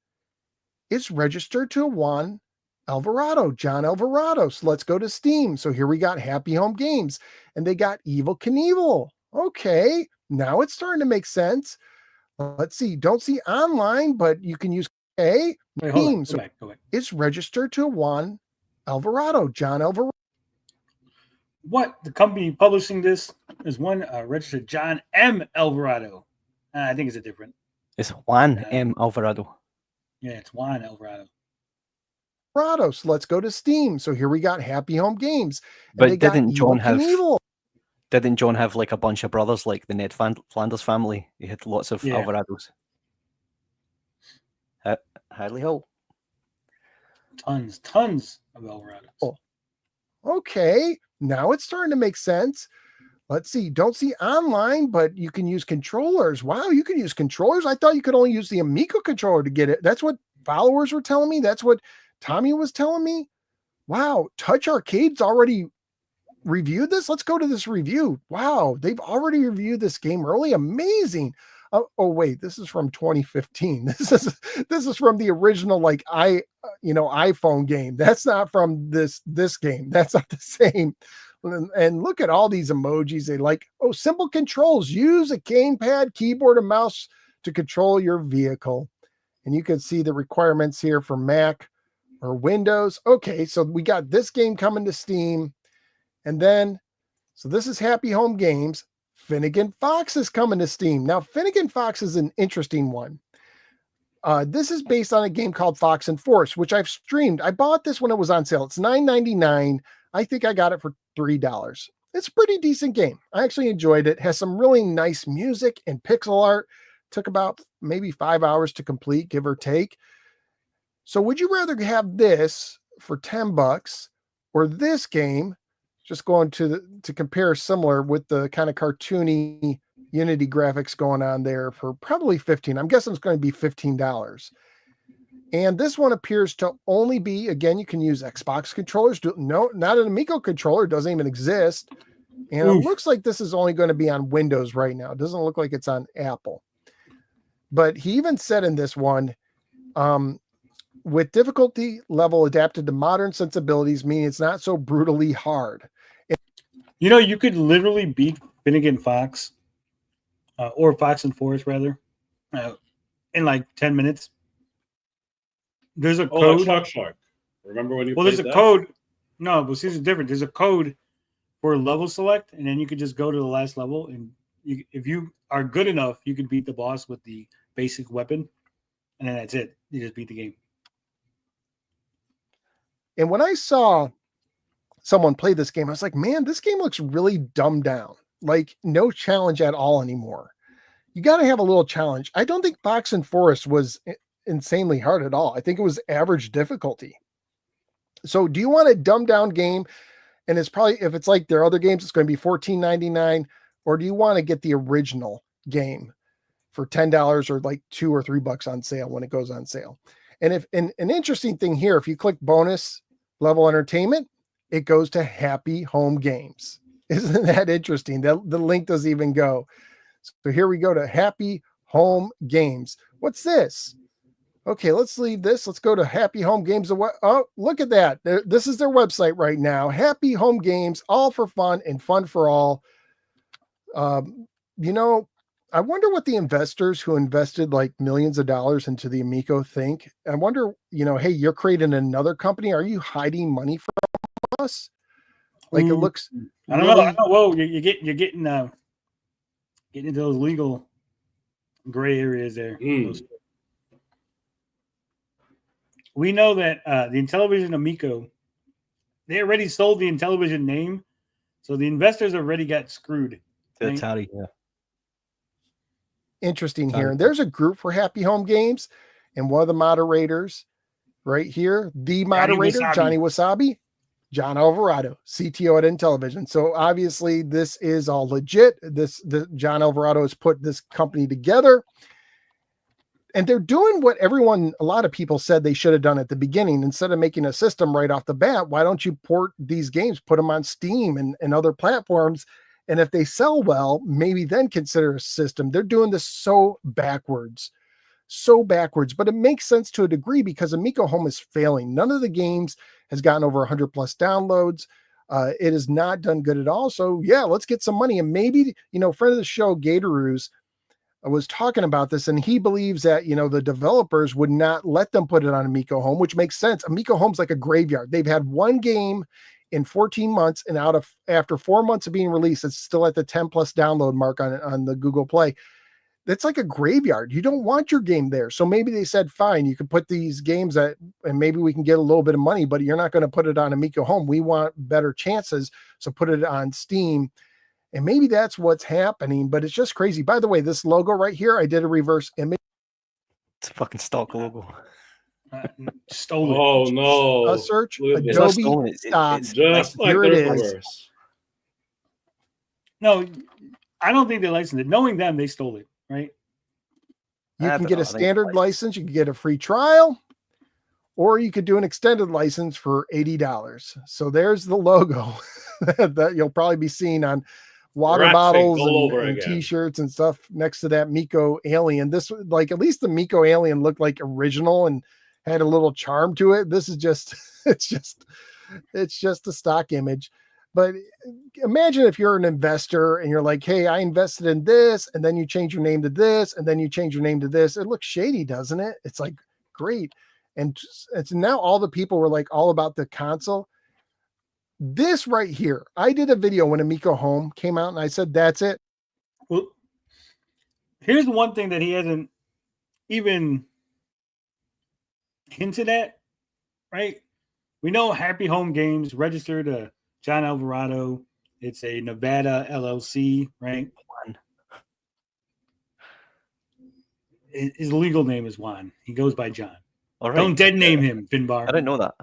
is registered to John Alvarado. So let's go to Steam. So here we got Happy Home Games, and they got Evil Knievel. Okay, now it's starting to make sense. Let's see. Don't see online, but you can use Steam. Go back. It's registered to John Alvarado. What? The company publishing this is one registered John M. Alvarado. I think it's a different. It's Juan M. Alvarado. Yeah, it's Juan Alvarado. So let's go to Steam. So here we got Happy Home Games. But didn't John have like a bunch of brothers like the Ned Flanders family? He had lots of Alvarados. Hadley Hill. Tons of Alvarados. Oh. Okay, now it's starting to make sense. Let's see. Don't see online, but you can use controllers. Wow, you can use controllers. I thought you could only use the Amico controller to get it. That's what followers were telling me. That's what Tommy was telling me. Wow, Touch Arcade's already reviewed this. Let's go to this review. Wow, they've already reviewed this game early. Amazing. Oh wait, this is from 2015. This is from the original iPhone game. That's not from this game. That's not the same. And look at all these emojis. They simple controls. Use a gamepad, keyboard, and mouse to control your vehicle. And you can see the requirements here for Mac or Windows. Okay, so we got this game coming to Steam. And then, so this is Happy Home Games. Finnegan Fox is coming to Steam. Now, Finnegan Fox is an interesting one. This is based on a game called Fox and Force, which I've streamed. I bought this when it was on sale. It's $9.99. I think I got it for $3. It's a pretty decent game. I actually enjoyed it. Has some really nice music and pixel art. Took about maybe 5 hours to complete, give or take. So would you rather have this for $10 or this game just going to compare similar with the kind of cartoony Unity graphics going on there for probably 15. I'm guessing it's going to be $15. And this one appears to only be, again, you can use Xbox controllers. No, not an Amico controller. It doesn't even exist. And it looks like this is only going to be on Windows right now. It doesn't look like it's on Apple. But he even said in this one, with difficulty level adapted to modern sensibilities, meaning it's not so brutally hard. You know, you could literally beat Finnegan Fox, or Fox and Forest rather, in like 10 minutes. There's a code. Shark. Remember when you? Well, there's a code. No, but see, it's different. There's a code for level select, and then you could just go to the last level, and if you are good enough, you could beat the boss with the basic weapon, and then that's it. You just beat the game. And when I saw someone play this game, I was like, man, this game looks really dumbed down. Like no challenge at all anymore. You got to have a little challenge. I don't think Fox and Forest was insanely hard at all. I think it was average difficulty. So do you want a dumbed down game? And it's probably, if it's like their other games, it's going to be $14.99, or do you want to get the original game for $10 or like $2 or $3 on sale when it goes on sale? And if an interesting thing here, if you click bonus level entertainment, it goes to Happy Home Games. Isn't that interesting? The link doesn't even go. So here we go to Happy Home Games. What's this? Okay, let's leave this. Let's go to Happy Home Games. Oh, look at that. This is their website right now. Happy Home Games, all for fun and fun for all. You know, I wonder what the investors who invested like millions of dollars into the Amico think. I wonder, you know, hey, you're creating another company. Are you hiding money from us? Like it looks. I don't know. I don't know. Whoa, you're getting into those legal gray areas there. We know that the Intellivision Amico, they already sold the Intellivision name, so the investors already got screwed. Right? Atari, yeah. Interesting here. And there's a group for Happy Home Games, and one of the moderators right here, the moderator, Johnny Wasabi, John Alvarado, CTO at Intellivision. So obviously this is all legit. The John Alvarado has put this company together. And they're doing what a lot of people said they should have done at the beginning. Instead of making a system right off the bat, why don't you port these games, put them on Steam and other platforms? And if they sell well, maybe then consider a system. They're doing this so backwards. But it makes sense to a degree because Amico Home is failing. None of the games has gotten over 100 plus downloads. It has not done good at all. So yeah, let's get some money. And maybe, you know, friend of the show, Gatoru's, was talking about this, and he believes that, you know, the developers would not let them put it on Amico Home, which makes sense. Amico Home's like a graveyard. They've had one game in 14 months, and after 4 months of being released, it's still at the 10 plus download mark on the Google Play. That's like a graveyard. You don't want your game there. So maybe they said, fine, you can put these games and maybe we can get a little bit of money, but you're not going to put it on Amico Home. We want better chances. So put it on Steam. And maybe that's what's happening, but it's just crazy. By the way, this logo right here, I did a reverse image. It's a fucking stock logo. Stolen. Oh no! A search. It's Adobe stock. Just like here it is. No, I don't think they licensed it. Knowing them, they stole it, right? You can get a standard license. You can get a free trial, or you could do an extended license for $80. So there's the logo that you'll probably be seeing on water bottles and t-shirts and stuff next to that Miko alien. This, like, at least the Miko alien looked like original and had a little charm to it. This is just it's just a stock image. But imagine if you're an investor and you're like, hey, I invested in this, and then you change your name to this, and then you change your name to this. It looks shady, doesn't it? It's like, great. And it's now all the people were like all about the console. This right here, I did a video when Amico Home came out, and I said, that's it. Well, here's one thing that he hasn't even hinted at, right? We know Happy Home Games registered to John Alvarado. It's a Nevada LLC, right? His legal name is Juan. He goes by John. All right. Don't dead name him, Finbar. I didn't know that.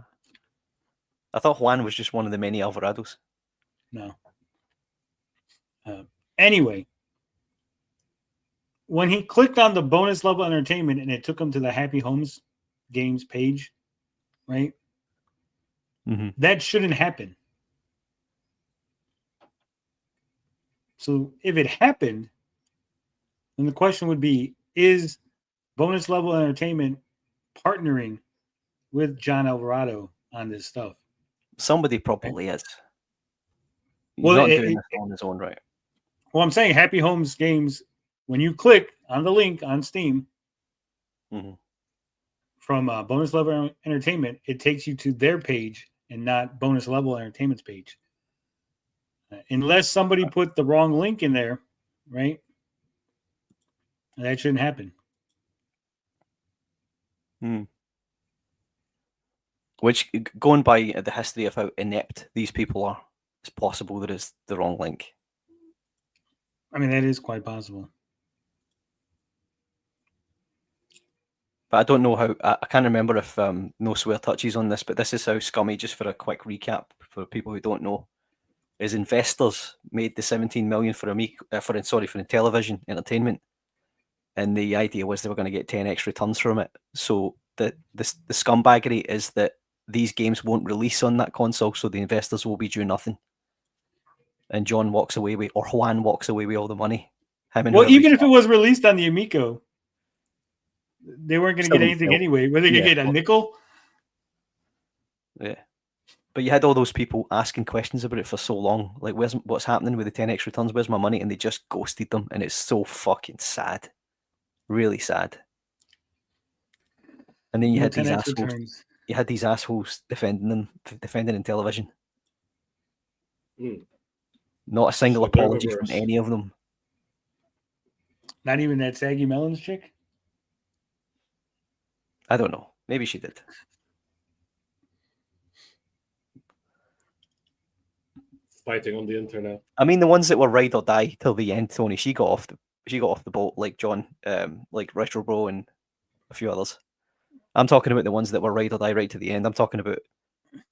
I thought Juan was just one of the many Alvarados. No. Anyway, when he clicked on the bonus level entertainment and it took him to the Happy Homes games page, right? That shouldn't happen. So if it happened, then the question would be, is bonus level entertainment partnering with John Alvarado on this stuff? Somebody probably is. He's Well, not doing this on his own, right? Well, I'm saying Happy Homes games, when you click on the link on Steam from bonus level entertainment, it takes you to their page and not bonus level entertainment's page. Unless somebody put the wrong link in there, right? That shouldn't happen. Which, going by the history of how inept these people are, it's possible there is the wrong link. I mean, that is quite possible. But I don't know how, I can't remember if no swear touches on this, but this is how scummy, just for a quick recap for people who don't know, is investors made the 17 million for Intellivision Entertainment. And the idea was they were going to get 10x returns from it. So the scumbaggery is that these games won't release on that console, so the investors will be due nothing. And John walks away with, or Juan walks away with all the money. Well, even if it was released on the Amico, they weren't going to get anything anyway. Were they going to get a nickel? Yeah. But you had all those people asking questions about it for so long. Like, what's happening with the 10x returns? Where's my money? And they just ghosted them. And it's so fucking sad. Really sad. And then you had these assholes. Returns. You had these assholes defending Intellivision. Not a single apology from any of them. Not even that Saggy Melons chick? I don't know. Maybe she did. Fighting on the internet. I mean, the ones that were ride or die till the end, Tony. She got off the boat, like John, like Retro Bro and a few others. I'm talking about the ones that were ride or die right to the end. I'm talking about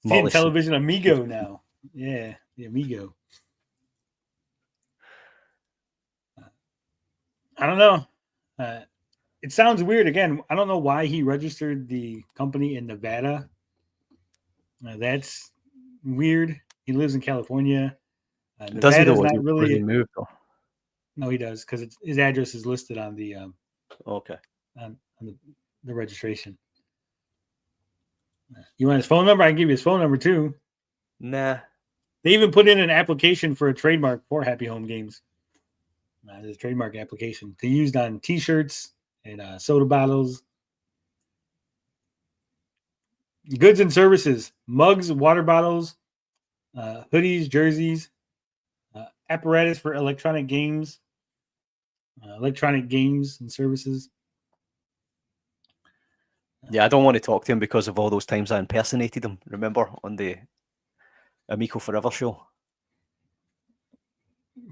the Intellivision Amigo now. Yeah, the Amigo. I don't know. It sounds weird. Again, I don't know why he registered the company in Nevada. That's weird. He lives in California. Does he though? Not really moved, though? No, he does, because his address is listed on the okay on the registration. You want his phone number? I can give you his phone number too. Nah. They even put in an application for a trademark for Happy Home Games. There's a trademark application to be used on T-shirts and soda bottles, goods and services, mugs, water bottles, hoodies, jerseys, apparatus for electronic games and services. Yeah, I don't want to talk to him because of all those times I impersonated him. Remember on the Amico Forever show?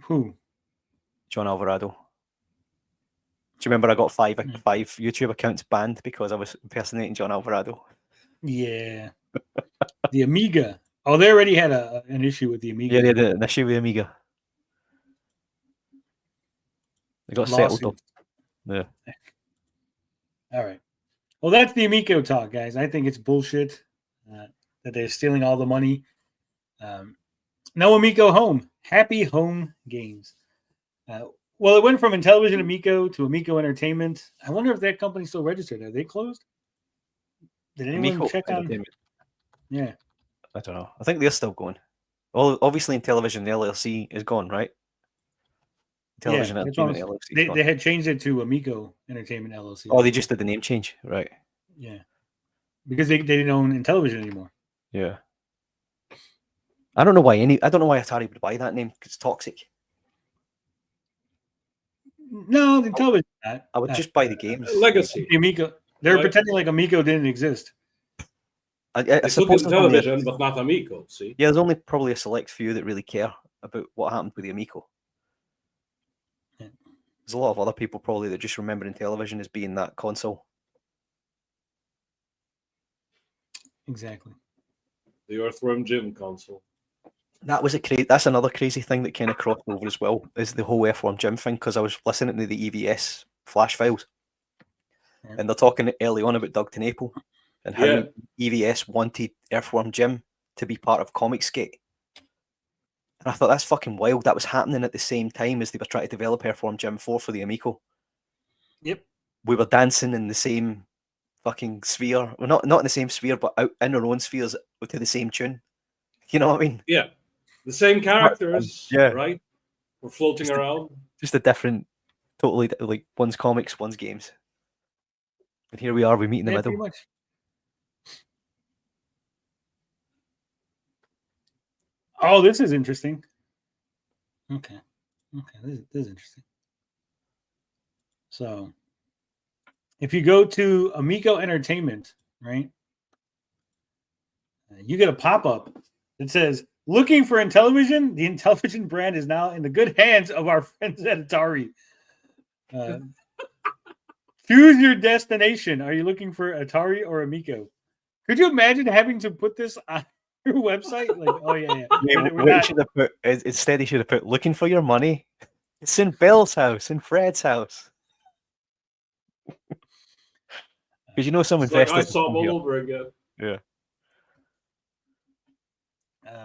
Who? John Alvarado. Do you remember I got five YouTube accounts banned because I was impersonating John Alvarado? Yeah. The Amiga. Oh, they already had an issue with the Amiga. Yeah, they had an issue with the Amiga. They got settled up. Yeah. All right. Well, that's the Amico talk, guys. I think it's bullshit that they're stealing all the money. No Amico Home. Happy Home Games. Well, it went from Intellivision Amico to Amico Entertainment. I wonder if that company's still registered. Are they closed? Did anyone Amico check on? Yeah. I don't know. I think they're still going. Well, obviously, Intellivision LLC is gone, right? Intellivision Entertainment LLC. They had changed it to Amico Entertainment LLC. Oh, they just did the name change, right? Yeah. Because they didn't own Intellivision anymore. Yeah. I don't know why Atari would buy that name because it's toxic. No, Intellivision. I would just buy the games. Legacy. Amico. They're pretending like Amico didn't exist. I suppose Intellivision, but not Amico. See? Yeah, there's only probably a select few that really care about what happened with the Amico. Yeah. There's a lot of other people probably that just remember Intellivision as being that console. Exactly. The Earthworm Jim console. That was that's another crazy thing that kind of crossed over as well, is the whole F1 Gym thing, because I was listening to the EVS flash files, and they're talking early on about Doug Tenaple and how EVS wanted Earthworm Jim to be part of Comicsgate. And I thought, that's fucking wild. That was happening at the same time as they were trying to develop Earthworm Jim 4 for the Amico. Yep. We were dancing in the same fucking sphere. Well, not in the same sphere, but out in our own spheres to the same tune. You know what I mean? Yeah. The same characters, right? We're floating around. Just a different, totally, like, one's comics, one's games. And here we are, we meet in the middle. Pretty much. Oh, this is interesting. Okay. This is interesting. So, if you go to Amico Entertainment, right, you get a pop-up that says, "Looking for Intellivision? The Intellivision brand is now in the good hands of our friends at Atari. Choose your destination. Are you looking for Atari or Amico?" Could you imagine having to put this on your website? Like, oh yeah. Instead, he should have put, "Looking for your money? It's in Bill's house, in Fred's house." Because you know some investors. Like I saw him all over again. Yeah.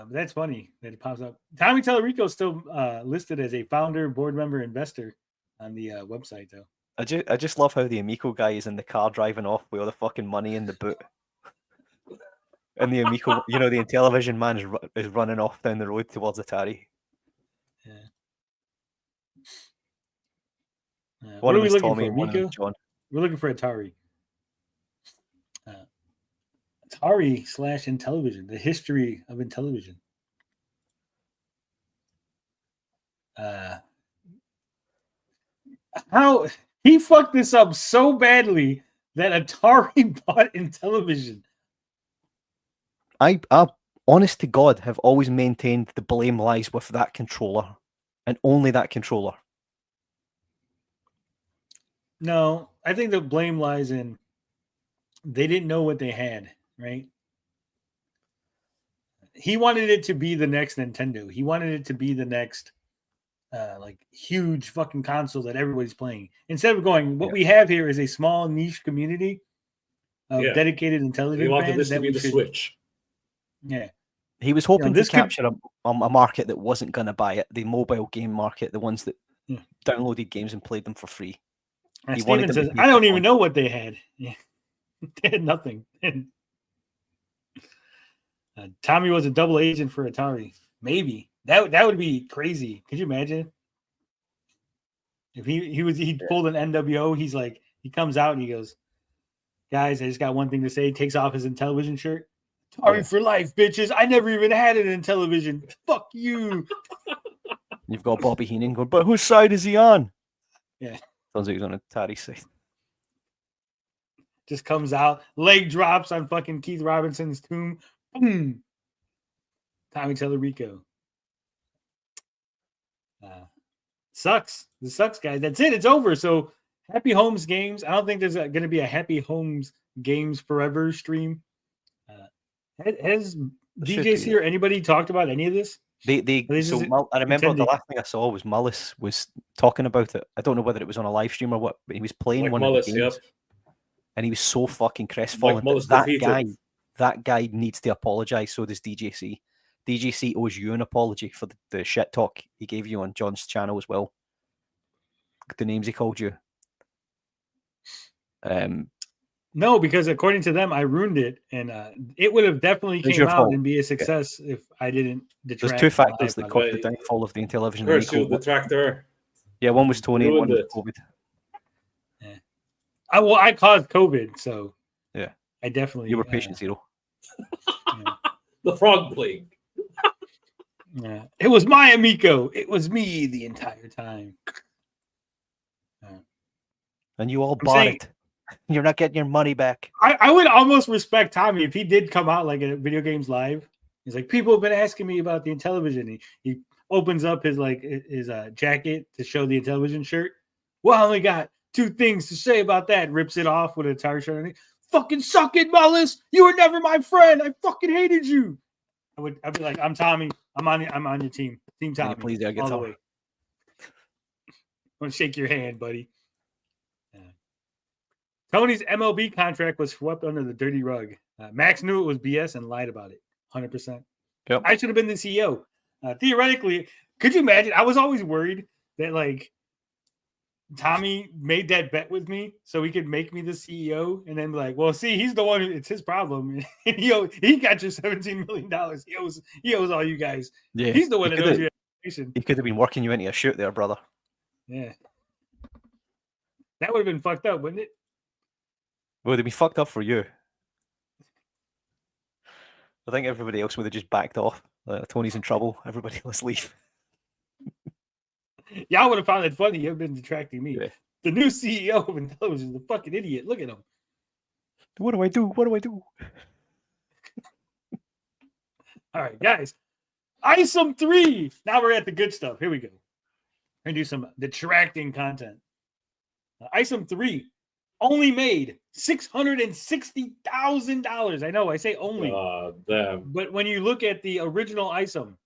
That's funny that it pops up. Tommy Tellerico is still listed as a founder, board member, investor on the website, though. I just love how the Amico guy is in the car driving off with all the fucking money in the boot. And the Amico, the Intellivision man is running off down the road towards Atari. Yeah. What are we looking for, Amico? John. We're looking for Atari. Atari/Intellivision, the history of Intellivision. How he fucked this up so badly that Atari bought Intellivision. I honest to God, have always maintained the blame lies with that controller, and only that controller. No, I think the blame lies in they didn't know what they had, right? He wanted it to be the next Nintendo. He wanted it to be the next huge fucking console that everybody's playing. Instead of going, what we have here is a small niche community of dedicated Intellivision fans. He wanted this to be the Switch. Yeah. He was hoping to capture a market that wasn't going to buy it, the mobile game market, the ones that downloaded games and played them for free. Steven says, I don't even know what they had. Yeah. They had nothing. Tommy was a double agent for Atari. Maybe. That would be crazy. Could you imagine? If he pulled an NWO, he's like, he comes out and he goes, "Guys, I just got one thing to say." He takes off his Intellivision shirt. Atari for life, bitches. I never even had an Intellivision. Fuck you. You've got Bobby Heenan going, but whose side is he on? Yeah. Sounds like he's on Atari's side. Just comes out, leg drops on fucking Keith Robinson's tomb. Boom. Tommy Tellerico. Sucks. This sucks, guys. That's it. It's over. So Happy Homes Games. I don't think there's going to be a Happy Homes Games Forever stream. Has DJC or anybody talked about any of this? I remember the last thing I saw was Mullis was talking about it. I don't know whether it was on a live stream or what, but he was playing one of the games. And he was so fucking crestfallen. That guy needs to apologize. So does DJC. DJC owes you an apology for the shit talk he gave you on John's channel as well. The names he called you. No, because according to them, I ruined it, and it would have definitely came out and be a success if I didn't detract. There's two factors that caused the downfall of the Intellivision Amico. The detractor. Yeah, one was Tony, and one was COVID. Yeah. I caused COVID, so yeah, I definitely. You were patient zero. Yeah. The frog plague. Yeah, it was my Amico. It was me the entire time. And you all bought it. You're not getting your money back. I would almost respect Tommy if he did come out like at Video Games Live. He's like, people have been asking me about the Intellivision. He opens up his jacket to show the Intellivision shirt. Well, I only got two things to say about that. Rips it off with a Atari shirt. Fucking suck it, Mullis. You were never my friend. I fucking hated you. I'd be like, I'm Tommy. I'm on your team. Team Tommy. Can you please all the way. I want to shake your hand, buddy. Tony's MLB contract was swept under the dirty rug. Max knew it was BS and lied about it. 100%. Yep. I should have been the CEO. Theoretically, could you imagine? I was always worried that like Tommy made that bet with me so he could make me the CEO, and then be like, well, see, he's the one. It's his problem. And he got your $17 million. He owes all you guys. Yeah, he's the one that owes your education. He could have been working you into a shoot there, brother. Yeah, that would have been fucked up, wouldn't it? Would have been fucked up for you. I think everybody else would have just backed off. Tony's in trouble. Everybody, let's leave. Y'all would have found it funny. You've been detracting me. Yeah. The new CEO of Intellivision is a fucking idiot. Look at him. What do I do? What do I do? All right, guys. Isom 3. Now we're at the good stuff. Here we go. We're going to do some detracting content. Isom 3 only made $660,000. I know, I say only. Damn. But when you look at the original Isom,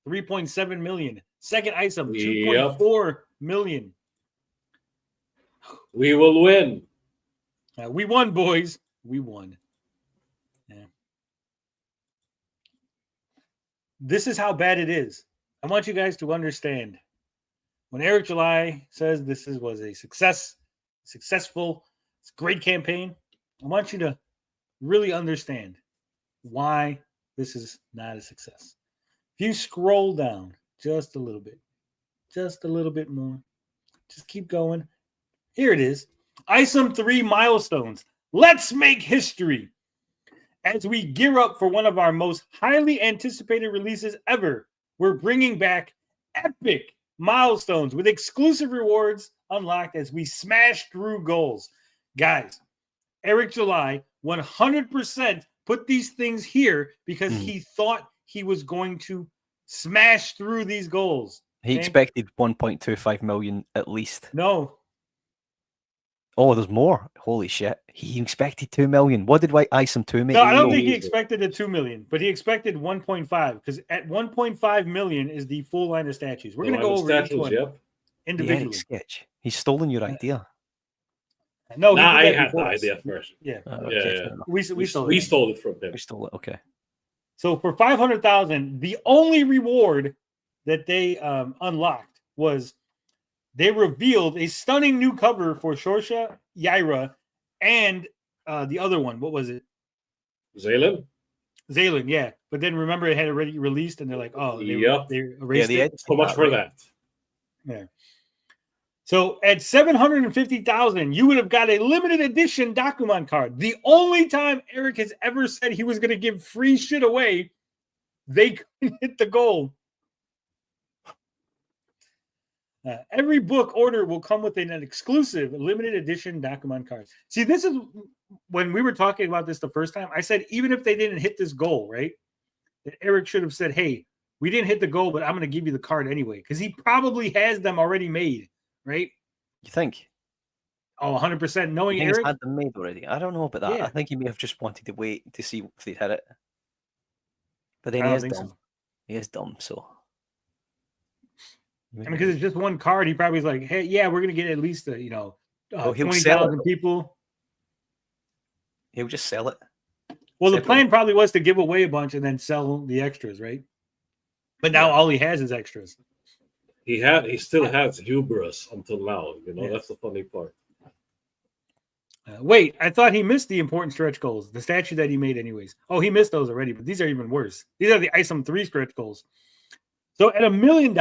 3.7 million. Second Isom, 2.4 million. We will win. We won, boys. We won. Yeah. This is how bad it is. I want you guys to understand. When Eric July says this was a successful, it's a great campaign, I want you to really understand why this is not a success. If you scroll down just a little bit more, just keep going. Here it is. Isom 3 milestones. Let's make history. As we gear up for one of our most highly anticipated releases ever, we're bringing back epic milestones with exclusive rewards unlocked as we smash through goals. Guys, Eric July 100% put these things here because he thought he was going to smash through these goals. He expected 1.25 million at least. No. Oh, there's more. Holy shit. He expected 2 million. What did Isom 2 make? No, I don't think he expected a 2 million, but he expected 1.5 because at 1.5 million is the full line of statues. We're going to go over each one individually. Sketch. He's stolen your idea. No, I had the idea first. Yeah. Yeah. We stole it from him. We stole it. Okay. So for 500,000, the only reward that they unlocked was they revealed a stunning new cover for Shorsha, Yaira, and the other one. What was it? Zaylen, yeah. But then remember, it had already released, and they're like, oh, they erased it. So much for that. Yeah. So at 750,000, you would have got a limited edition Dokuman card. The only time Eric has ever said he was going to give free shit away, they couldn't hit the goal. Every book order will come with an exclusive limited edition Dokuman card. See, this is when we were talking about this the first time. I said, even if they didn't hit this goal, right? That Eric should have said, hey, we didn't hit the goal, but I'm going to give you the card anyway. Because he probably has them already made, right? You think? Oh, 100% knowing Eric? He's had them made already. I don't know about that. Yeah. I think he may have just wanted to wait to see if they'd hit it. But then I he don't is think dumb. so. He is dumb, so. I mean, because it's just one card. He probably was like, hey, yeah, we're going to get at least, he'll sell 20,000 it. people. He'll just sell it. Well, the plan probably was to give away a bunch and then sell the extras, right? But now all he has is extras. He still has hubris until now. Yeah. That's the funny part. Wait, I thought he missed the important stretch goals, the statue that he made anyways. Oh, he missed those already, but these are even worse. These are the Isom 3 stretch goals. So at $1 million,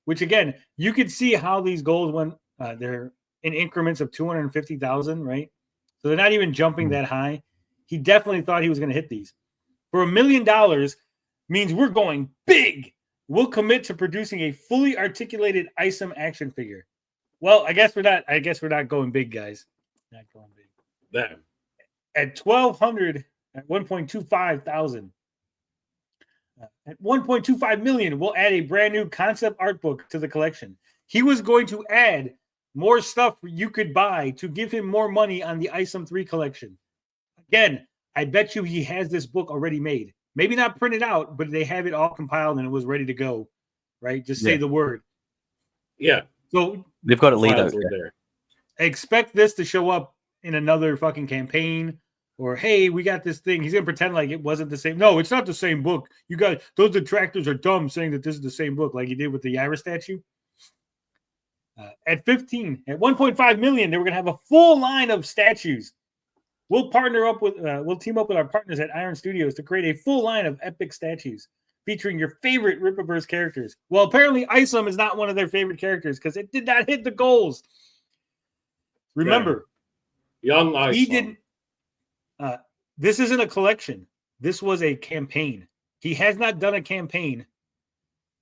which again, you could see how these goals went, they're in increments of 250,000, right? So they're not even jumping that high. He definitely thought he was going to hit these. For $1 million means we're going big. We'll commit to producing a fully articulated Isom action figure. Well, I guess we're not going big, guys. Not going big. Damn. At 1,200, at 1.25 thousand. At 1.25 million, we'll add a brand new concept art book to the collection. He was going to add more stuff you could buy to give him more money on the Isom 3 collection. Again, I bet you he has this book already made. maybe not printed out, but they have it all compiled and it was ready to go, right? Just say Yeah. the word. Yeah. So They've got it laid files out. were Yeah. there. expect this to show up in another fucking campaign, or hey, we got this thing. He's gonna pretend like it wasn't the same. No, it's not the same book. You guys, those detractors are dumb saying that this is the same book, like he did with the Yaira statue. At 15, at 1.5 million, they were gonna have a full line of statues. We'll partner up with, we'll team up with our partners at Iron Studios to create a full line of epic statues featuring your favorite Rippaverse characters. Well, apparently Isom is not one of their favorite characters because it did not hit the goals. Remember, Young Isom. he didn't. This isn't a collection. This was a campaign. He has not done a campaign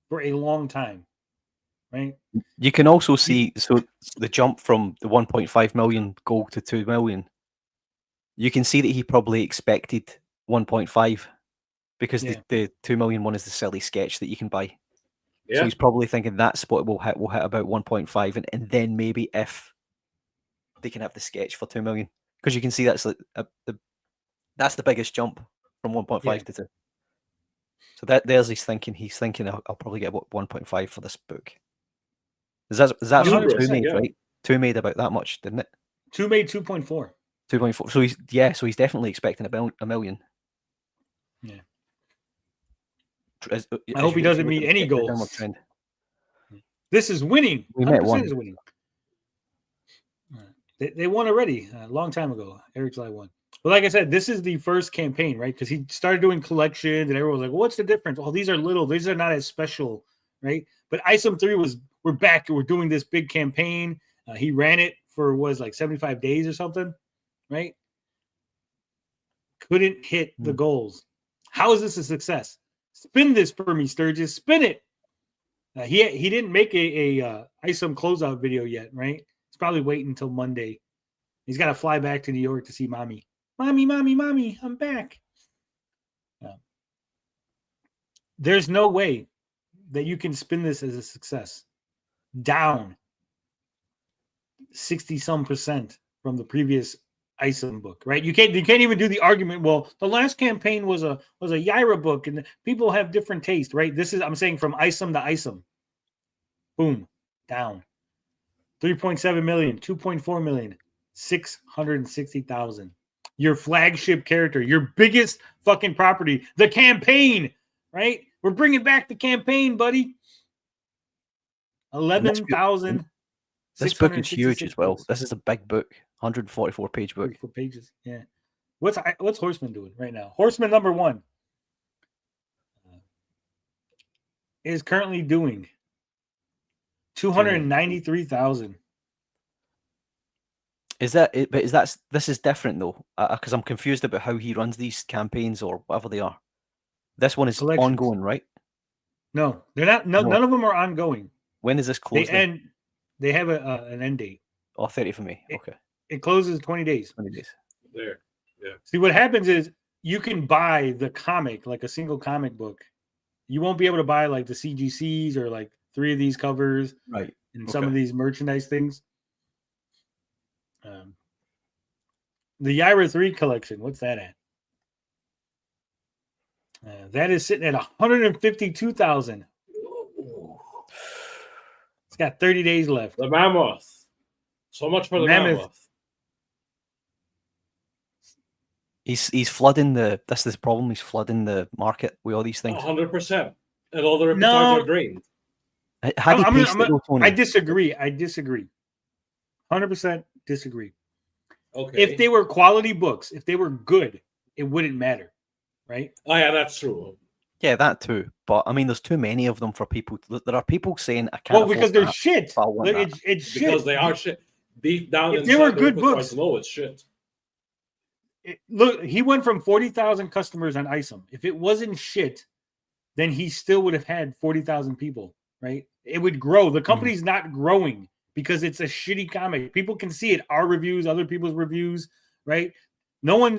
for a long time, right? You can also see the jump from the 1.5 million goal to 2 million. You can see that he probably expected 1.5 because the 2 million one is the silly sketch that you can buy. Yeah. So he's probably thinking that spot will hit about 1.5, and then maybe if they can have the sketch for 2 million, because you can see that's like that's the biggest jump from 1.5 to 2. So there's his thinking. He's thinking I'll probably get 1.5 for this book. Is that from 2 made, right? 2 made about that much, didn't it? 2 made 2.4. 2.4. So he's definitely expecting a million. Yeah. I hope he doesn't meet any goals. This is winning. We met one. Is winning. They won already a long time ago. Eric's Live won. But like I said, this is the first campaign, right? Because he started doing collections and everyone was like, well, what's the difference? Oh, these are little. These are not as special, right? But Isom 3 we're back. We're doing this big campaign. He ran it for, like 75 days or something, right? Couldn't hit the goals. How is this a success? Spin this for me, Sturgis. Spin it. He didn't make a Isom closeout video yet, right? He's probably waiting until Monday. He's got to fly back to New York to see mommy. Mommy, I'm back. There's no way that you can spin this as a success. Down 60-some% from the previous Isom book, right? You can't even do the argument. Well, the last campaign was a Yaira book, and people have different taste, right? I'm saying from Isom to Isom. Boom, down. 3.7 million, 2.4 million, 660,000. Your flagship character, your biggest fucking property, the campaign, right? We're bringing back the campaign, buddy. 11,000. This book is huge as well. This is a big book, 144 page book. 44 pages, yeah. What's Horseman doing right now? Horseman number 1 is currently doing 293,000. Is that it? But this is different though, because I'm confused about how he runs these campaigns or whatever they are. This one is ongoing, right? No, they're not. No, none of them are ongoing. When is this closed? They have an end date. Oh, 30th of May. Okay. It closes 20 days. 20 days. There. Yeah. See, what happens is you can buy the comic, like a single comic book. You won't be able to buy like the CGCs or like 3 of these covers, right? And some of these merchandise things. The Yaira 3 collection, what's that at? That is sitting at 152,000. It's got 30 days left. The Mammoth. So much for the Mammoth. He's flooding this is the problem. He's flooding the market with all these things. 100%. And all the repertoires are drained. I disagree. 100% disagree. Okay. If they were quality books, if they were good, it wouldn't matter, right? Oh yeah, that's true. Yeah, that too. But I mean, there's too many of them for people. There are people saying I can't. Well, because they're shit. It's shit. Because they are shit. Deep down, if they were good books, no, it's shit. Look, he went from 40,000 customers on Isom. If it wasn't shit, then he still would have had 40,000 people, right? It would grow. The company's not growing because it's a shitty comic. People can see it. Our reviews, other people's reviews, right? No one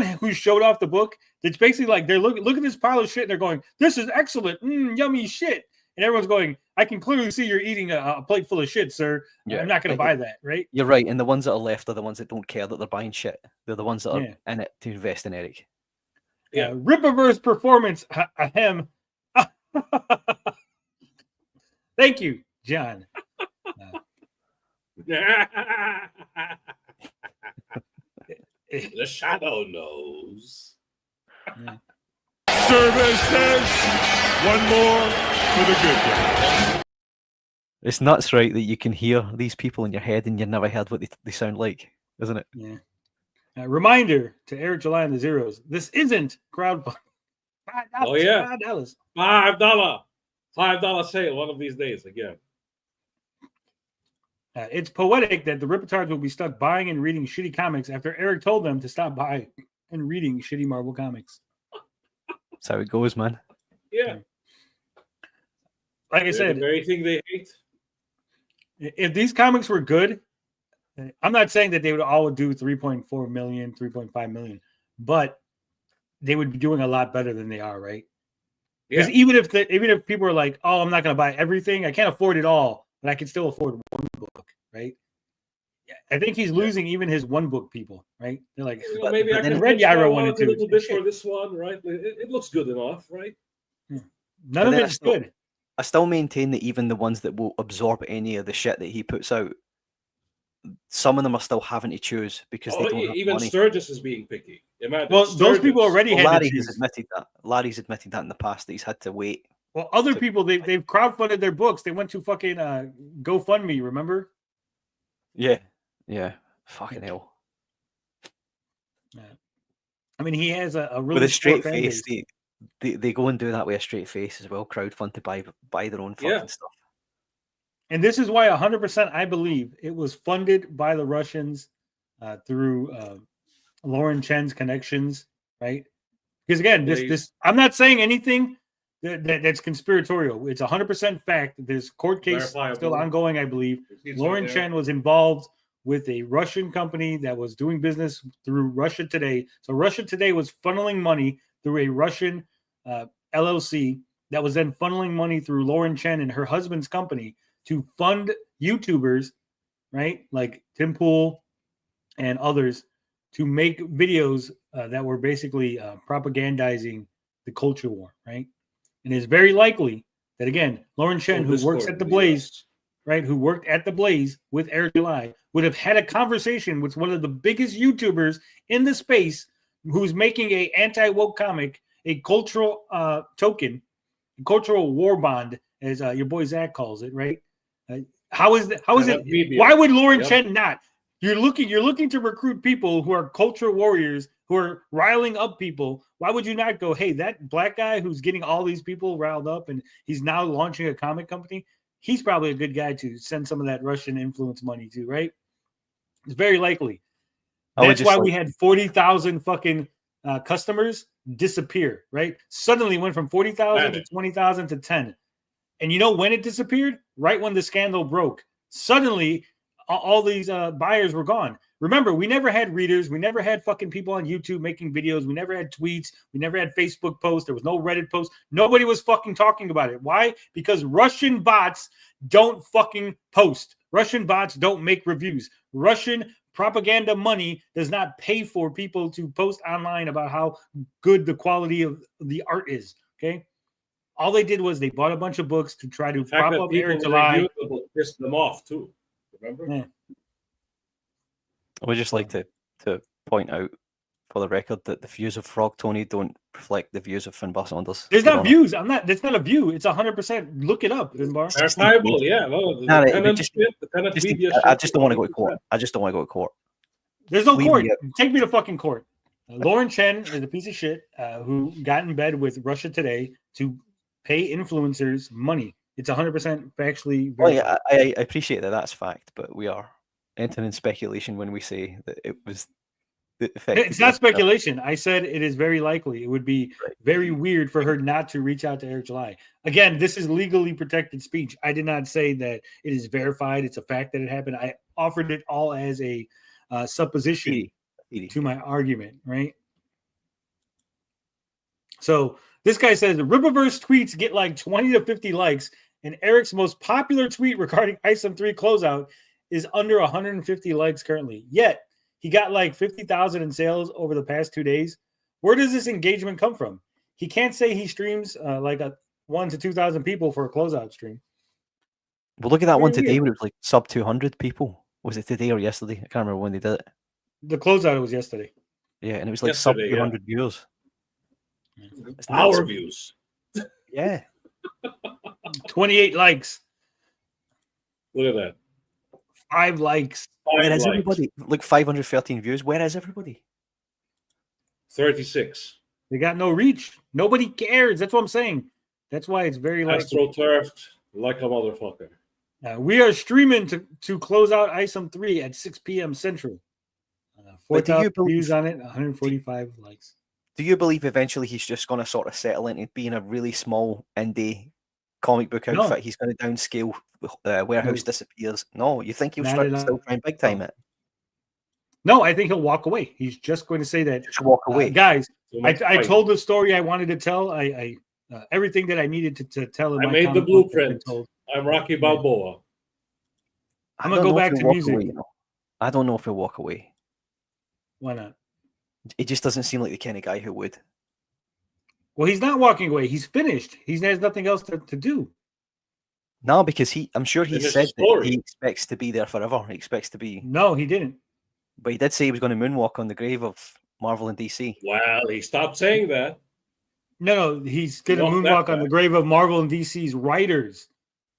who showed off the book. It's basically like they're look at this pile of shit. And they're going, "This is excellent, yummy shit," and everyone's going, "I can clearly see you're eating a plate full of shit, sir. Yeah, I'm not going to buy that." Right? You're right. And the ones that are left are the ones that don't care that they're buying shit. They're the ones that are in it to invest in Eric. Yeah. Rippaverse performance. Ahem. Thank you, John. The shadow knows. Services. One more for the good guys. It's nuts, right, that you can hear these people in your head and you've never heard what they sound like, isn't it? Yeah. Reminder to Eric July and the Zeros. This isn't crowdfunding. Oh yeah, $5. $5 sale one of these days again. It's poetic that the Rippatards will be stuck buying and reading shitty comics after Eric told them to stop buying and reading shitty Marvel comics. That's how it goes, man. Yeah. Like I said, the very thing they hate. If these comics were good, I'm not saying that they would all do 3.4 million, 3.5 million, but they would be doing a lot better than they are, right? Because even if people are like, "Oh, I'm not going to buy everything. I can't afford it all, but I can still afford one book," right? I think he's losing even his one book people, right? They're like, maybe I can read Yaira wanted to a little bit for this one, right? It looks good enough, right? None of it's good. I still maintain that even the ones that will absorb any of the shit that he puts out, some of them are still having to choose because they don't have even money. Sturgis is being picky. Imagine well, Sturgis. those people already had Larry to choose. has admitted that. Larry's admitted that in the past that he's had to wait. Well, other people they've crowdfunded their books. They went to fucking GoFundMe. Remember? Yeah. Fucking hell. I mean, he has a really with a straight fan face. base. They go and do that with a straight face as well. Crowdfund to buy their own fucking stuff. And this is why 100% I believe it was funded by the Russians through Lauren Chen's connections, right? Because again, this I'm not saying anything that's conspiratorial. It's 100% fact. There's court case still ongoing, I believe. Lauren Chen was involved with a Russian company that was doing business through Russia Today. So Russia Today was funneling money through a Russian LLC that was then funneling money through Lauren Chen and her husband's company to fund YouTubers, right? Like Tim Pool and others to make videos that were basically propagandizing the culture war, right? And it's very likely that, again, Lauren Chen, who works at the Blaze, right, who worked at the Blaze with Eric July, would have had a conversation with one of the biggest YouTubers in the space who's making a anti-woke comic, a cultural token, cultural war bond, as your boy Zach calls it, right? How is it? Why would Lauren Chen not? You're looking to recruit people who are culture warriors, who are riling up people. Why would you not go, hey, that black guy who's getting all these people riled up and he's now launching a comic company, he's probably a good guy to send some of that Russian influence money to, right? It's very likely. That's why we had 40,000 fucking customers disappear, right? Suddenly went from 40,000 to 20,000 to 10. And you know when it disappeared? Right when the scandal broke. Suddenly, all these buyers were gone. Remember, we never had readers. We never had fucking people on YouTube making videos. We never had tweets. We never had Facebook posts. There was no Reddit posts. Nobody was fucking talking about it. Why? Because Russian bots don't fucking post. Russian bots don't make reviews. Russian propaganda money does not pay for people to post online about how good the quality of the art is. Okay? All they did was they bought a bunch of books to try to prop up Eric July. Pissed them off too. Remember? Yeah. I would just like to point out for the record that the views of Frog Tony don't reflect the views of Finbar Saunders. There's not views. It's not a view. It's 100%. Look it up, Finbar. Verifiable, yeah. No, I just don't want to go to court. I just don't want to go to court. There's no court. Take me to fucking court. Lauren Chen is a piece of shit who got in bed with Russia Today to pay influencers money. It's 100% factually. Well, yeah, I appreciate that. That's fact, but we are entering speculation when we say that it was. It's not speculation. I said it is very likely. It would be very weird for her not to reach out to Eric July. Again, this is legally protected speech. I did not say that it is verified. It's a fact that it happened. I offered it all as a supposition to my argument, right? So this guy says the Rippaverse tweets get like 20 to 50 likes, and Eric's most popular tweet regarding Isom 3 closeout is under 150 likes currently. Yet he got like 50,000 in sales over the past 2 days, Where does this engagement come from? He can't say he streams like 1,000 to 2,000 people for a closeout stream. Well, look at that Very one today weird. where it was like sub 200 people. Was it today or yesterday? I can't remember when they did it. The closeout was yesterday. Yeah, and it was like sub Yesterday, 200 viewers. It's Our nuts. views. Yeah. 28 likes. Look at that. 5 likes. Where 5 is likes. everybody? Look, 513 views. Where is everybody? 36. They got no reach. Nobody cares. That's what I'm saying. That's why it's very like Astroturfed like a motherfucker. we are streaming to close out Isom 3 at 6 p.m. Central. But do you 4,000 views on it, 145 likes. Do you believe eventually he's just going to sort of settle into being a really small indie comic book No. outfit? He's going to downscale. Warehouse No. disappears. No, you think he'll Not at still all. try and big time it? No, I think he'll walk away. He's just going to say that. Just walk away. Guys, So I much fight. told the story I wanted to tell. I everything that I needed to tell. In I my made the comic book has been blueprint. told. I'm Rocky Balboa. I'm I gonna don't go know if back he'll to walk music. away, you know. I don't know if he'll walk away. Why not? He just doesn't seem like the kind of guy who would. Well, he's not walking away. He's finished. He has nothing else to do. No, because I'm sure he Finish the said that story. he expects to be there forever. He expects to be, No, he didn't. but he did say he was going to moonwalk on the grave of Marvel and DC. Well, he stopped saying that. No, he's going to Walk that moonwalk on the back. grave of Marvel and DC's writers,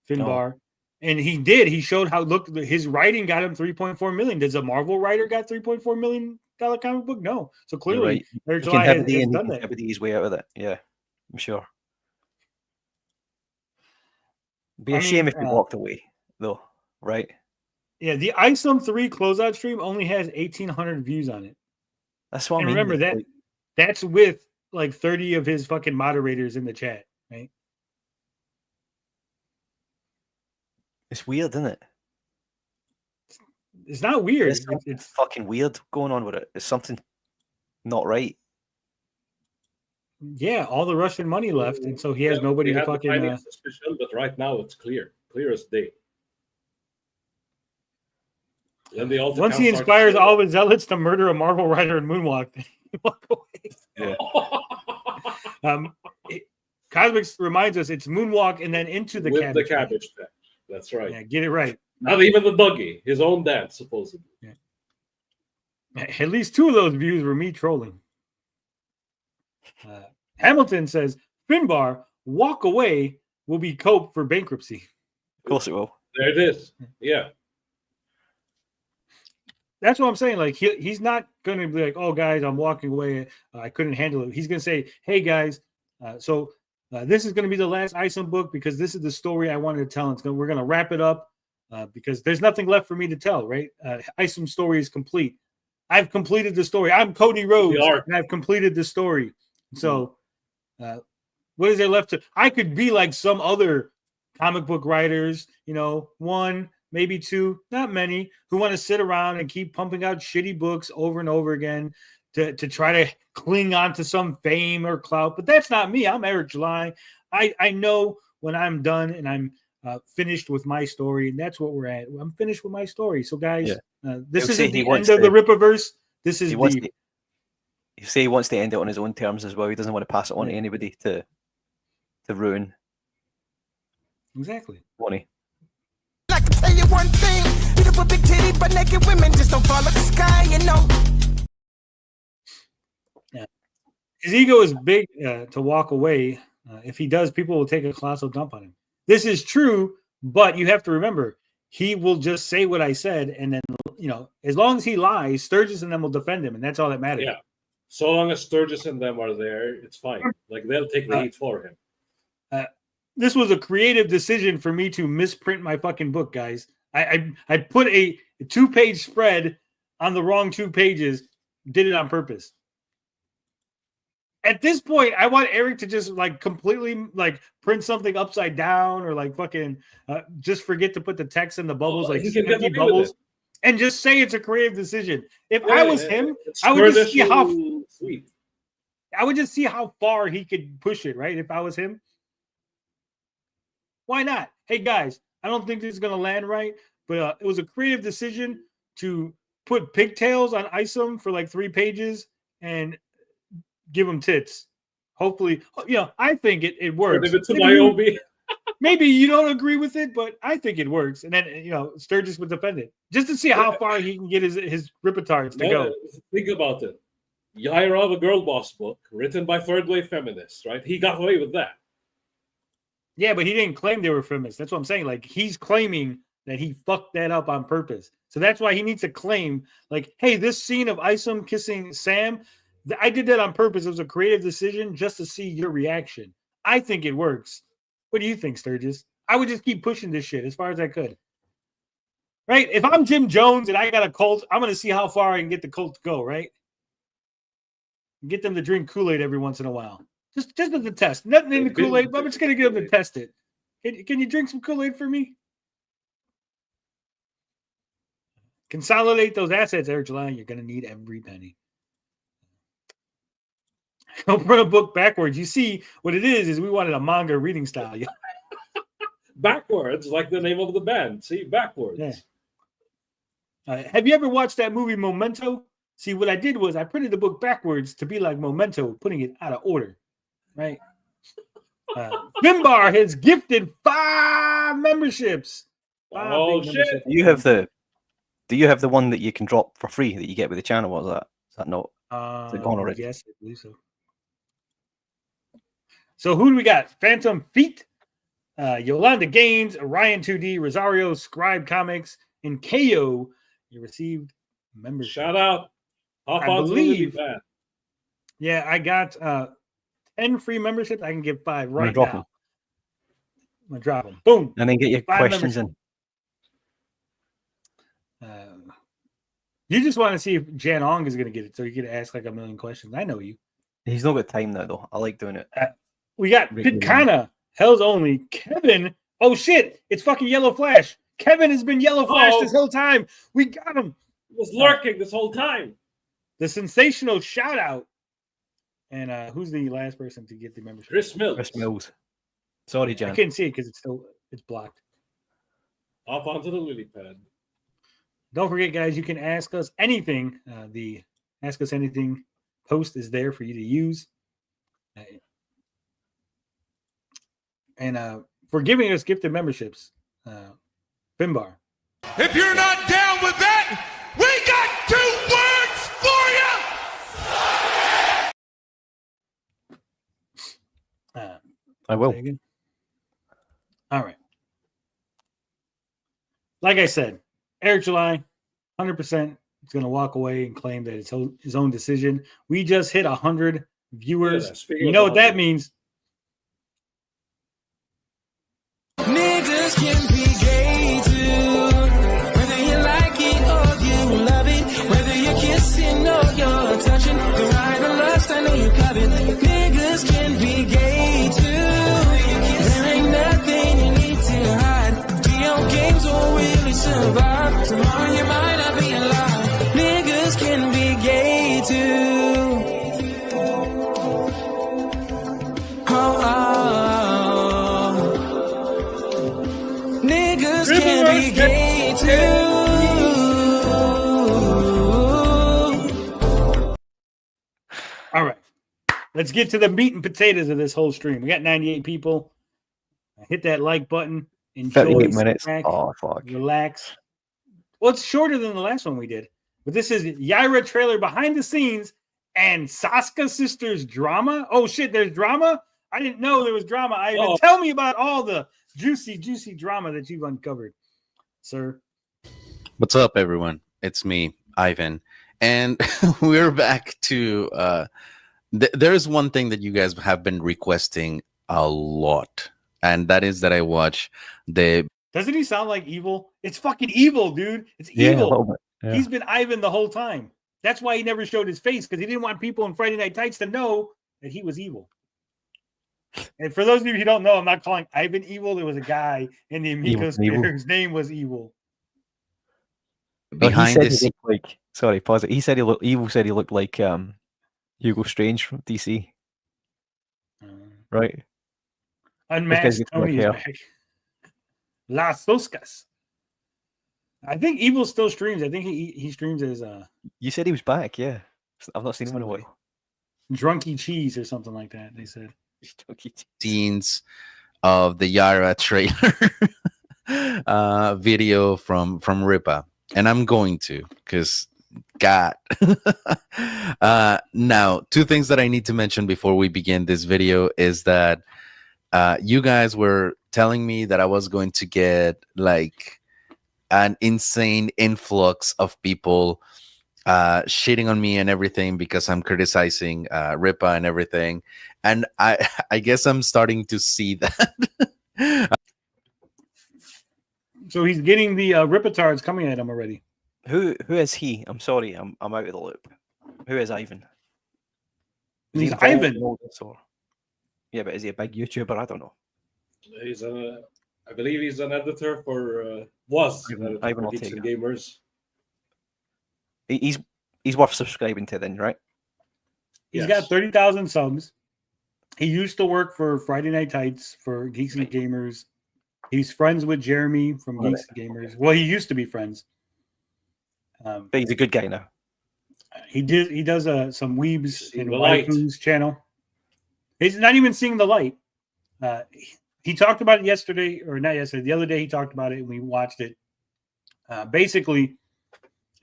Finbar. And he did. He showed how his writing got him 3.4 million. Does a Marvel writer got $3.4 million comic book? No. So You're clearly, right. Eric He July can has hibity and he done can that. hibity his way out of it. Yeah, I'm sure. Be a I mean, shame if he walked away, though, right? Yeah, the Isom 3 closeout stream only has 1,800 views on it. That's what I And mean. remember it's that like- that's with like 30 of his fucking moderators in the chat, right? it's weird, isn't it? It's not weird. There's something It's fucking weird going on with it. It's something not right. yeah, all the Russian money left, and so he has nobody We to had the fucking. tiny suspicion, but right now it's clear as day. Then the altar Once he count inspires starts- all of his zealots to murder a Marvel writer and moonwalk, then he walk away. Cosmics reminds us it's moonwalk and then into the with cabbage. the cabbage patch. That's right. Yeah, get it right. Not even the buggy, his own dance, supposedly. At least 2 of those views were me trolling. Hamilton says, Finbar, walk away will be cope for bankruptcy. Of course it will. There it is. Yeah. That's what I'm saying. Like, he's not going to be like, oh, guys, I'm walking away. I couldn't handle it. He's going to say, hey, guys, this is going to be the last Isom book because this is the story I wanted to tell. We're going to wrap it up because there's nothing left for me to tell, right? Isom's story is complete. I've completed the story. I'm Cody Rhodes, and I've completed the story. So what is there left to? I could be like some other comic book writers, 1, maybe 2, not many, who want to sit around and keep pumping out shitty books over and over again to try to cling on to some fame or clout. But that's not me. I'm Eric July. I know when I'm done and I'm finished with my story, and that's what we're at. I'm finished with my story. So, guys, this He'll isn't say the he end wants of the to- Rippaverse. This is the... You say he wants to end it on his own terms as well. He doesn't want to pass it on to anybody to ruin. Exactly. Won't he? I can tell you one thing, beautiful big titty, but naked women just don't follow the sky, Yeah. His ego is big to walk away. If he does, people will take a colossal dump on him. This is true, but you have to remember, he will just say what I said, and then, as long as he lies, Sturgis and them will defend him, and that's all that matters. Yeah. So long as Sturgis and them are there, it's fine. Like, they'll take the heat for him. This was a creative decision for me to misprint my fucking book, guys. I put a 2-page spread on the wrong 2 pages, did it on purpose. At this point, I want Eric to just completely print something upside down or fucking just forget to put the text in the bubbles, he can get empty away with bubbles, it. and just say it's a creative decision. If I was him, it's I would just see Kurdish how and sweet. I would just see how far he could push it, right? If I was him. Why not? Hey, guys, I don't think this is going to land right, but it was a creative decision to put pigtails on Isom for 3 pages and give him tits. Hopefully, I think it works. If it's Maybe you don't agree with it, but I think it works. And then Sturgis would defend it just to see how far he can get his repertoires to go. Think about it. Yaira, the Girl Boss book, written by third wave feminists, right? He got away with that. Yeah, but he didn't claim they were feminists. That's what I'm saying. Like, he's claiming that he fucked that up on purpose. So that's why he needs to claim, like, hey, this scene of Isom kissing Sam, I did that on purpose. It was a creative decision just to see your reaction. I think it works. What do you think, Sturgis? I would just keep pushing this shit as far as I could. Right? If I'm Jim Jones and I got a cult, I'm going to see how far I can get the cult to go, right? Get them to drink Kool-Aid every once in a while. Just as a test. Nothing in the Kool-Aid, but I'm just going to get them to test it. Can you drink some Kool-Aid for me? Consolidate those assets, Eric July. You're going to need every penny. Don't print a book backwards. You see, what it is we wanted a manga reading style. Backwards, like the name of the band. See, backwards. Yeah. Have you ever watched that movie Memento? See, what I did was I printed the book backwards to be like Memento, putting it out of order, right? Finbar has gifted 5 memberships. Shit! Do you have the one that you can drop for free that you get with the channel? What is that? Is that not? Is it gone already? Yes, I believe so. So who do we got? Phantom Feet, Yolanda Gaines, Orion 2D, Rosario, Scribe Comics, and KO. You received membership. Shout out. I believe. Yeah, I got 10 free memberships. I can give 5 right now. I'm gonna drop them. Boom. And then get your questions in. You just want to see if Jan Ong is going to get it, so you get to ask like a million questions. I know you. He's not got time now, though. I like doing it. We got Pitcana, Hell's Only, Kevin. Oh shit! It's fucking Yellow Flash. Kevin has been Yellow Flash this whole time. We got him. He was lurking this whole time. The sensational shout out. And who's the last person to get the membership? Chris Mills. Chris Mills. Sorry, Jan. I couldn't see it because it's blocked. Up onto the lily pad. Don't forget, guys, you can ask us anything. The Ask Us Anything post is there for you to use. And for giving us gifted memberships, Finbar. If you're not down with that, we got 2 words for you. I will. All right. Like I said, Eric July, 100% is going to walk away and claim that it's his own decision. We just hit 100 viewers. You know what that means? Niggas can be gay too, whether you like it or you love it, whether you're kissing or you're touching, the right or lust, I know you got it. Niggas can be gay too, there ain't nothing you need to hide. Video games won't really survive, tomorrow you might not be alive. Niggas can be gay too. Niggas can be gay too. All right. Let's get to the meat and potatoes of this whole stream. We got 98 people. Hit that like button. Enjoy. 38 minutes. Snack, oh, fuck. Relax. Well, it's shorter than the last one we did. But this is Yaira trailer behind the scenes and Saska Sisters drama. Oh, shit, there's drama? I didn't know there was drama. Tell me about all the juicy drama that you've uncovered, sir. What's up, everyone? It's me, Ivan. And we're back to... there's one thing that you guys have been requesting a lot. And that is that I watch the... Doesn't he sound like evil? It's fucking evil, dude. It's evil. Yeah. He's been Ivan the whole time. That's why he never showed his face, because he didn't want people in Friday Night Tights to know that he was evil. And for those of you who don't know, I'm not calling Ivan evil. There was a guy in the Amico sphere whose name was evil. Behind this, like, sorry, pause it. He said he looked evil. Said he looked like Hugo Strange from DC, right? Unmasked Tony is back. Las Toscas. I think Evil still streams. I think he streams as. You said he was back, yeah. I've not seen him in a while. Drunky Cheese or something like that. They said scenes of the Yaira trailer video from Ripa, and I'm going to, because God. Now, two things that I need to mention before we begin this video is that you guys were telling me that I was going to get like an insane influx of people shitting on me and everything because I'm criticizing Ripa and everything, and I guess I'm starting to see that. So he's getting the Rippatards coming at him already. Who is he? I'm sorry, I'm out of the loop. Who is Ivan? Is He's he involved Ivan. in all this, or... Yeah, but is he a big YouTuber? I don't know. He's I believe he's an editor for was Ivan for Geeks and Ortega. Gamers. He's worth subscribing to then, right? He's got 30,000 subs. He used to work for Friday Night Tights for Geeks and Gamers. He's friends with Jeremy from Geeks and Gamers. Well, he used to be friends. But he's a good guy now. He does some weebs and the light. waifus channel. He's not even seeing the light. He talked about it yesterday, or not yesterday. The other day he talked about it and we watched it. Basically,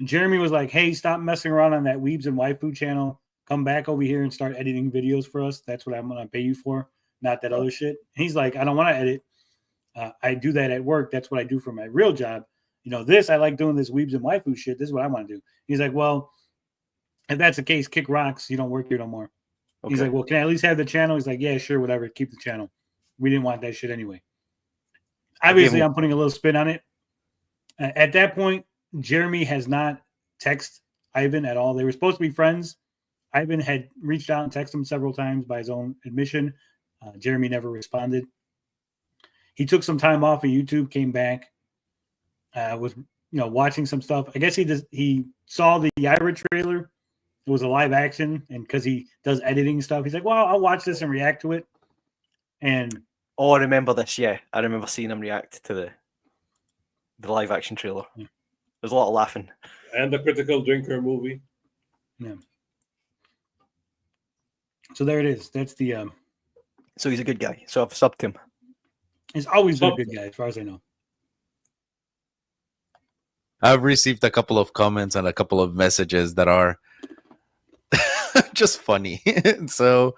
Jeremy was like, "Hey, stop messing around on that weebs and waifu channel. Come back over here and start editing videos for us. That's what I'm going to pay you for, not that other shit." And he's like, "I don't want to edit. I do that at work. That's what I do for my real job. You know, this, I like doing this weebs and waifu shit. This is what I want to do." He's like, "Well, if that's the case, kick rocks. You don't work here no more." Okay. He's like, "Well, can I at least have the channel?" He's like, "Yeah, sure, whatever. Keep the channel. We didn't want that shit anyway." Obviously, I'm putting a little spin on it. At that point, Jeremy has not texted Ivan at all. They were supposed to be friends. Ivan had reached out and texted him several times by his own admission. Jeremy never responded. He took some time off of YouTube, came back, was watching some stuff. I guess he saw the Yaira trailer. It was a live action, and because he does editing stuff, he's like, "Well, I'll watch this and react to it." And I remember this. Yeah, I remember seeing him react to the live action trailer. Yeah. There's a lot of laughing. And the Critical Drinker movie. Yeah. So there it is. That's the. So he's a good guy. So I've subbed him. He's always been a good guy, as far as I know. I've received a couple of comments and a couple of messages that are just funny. So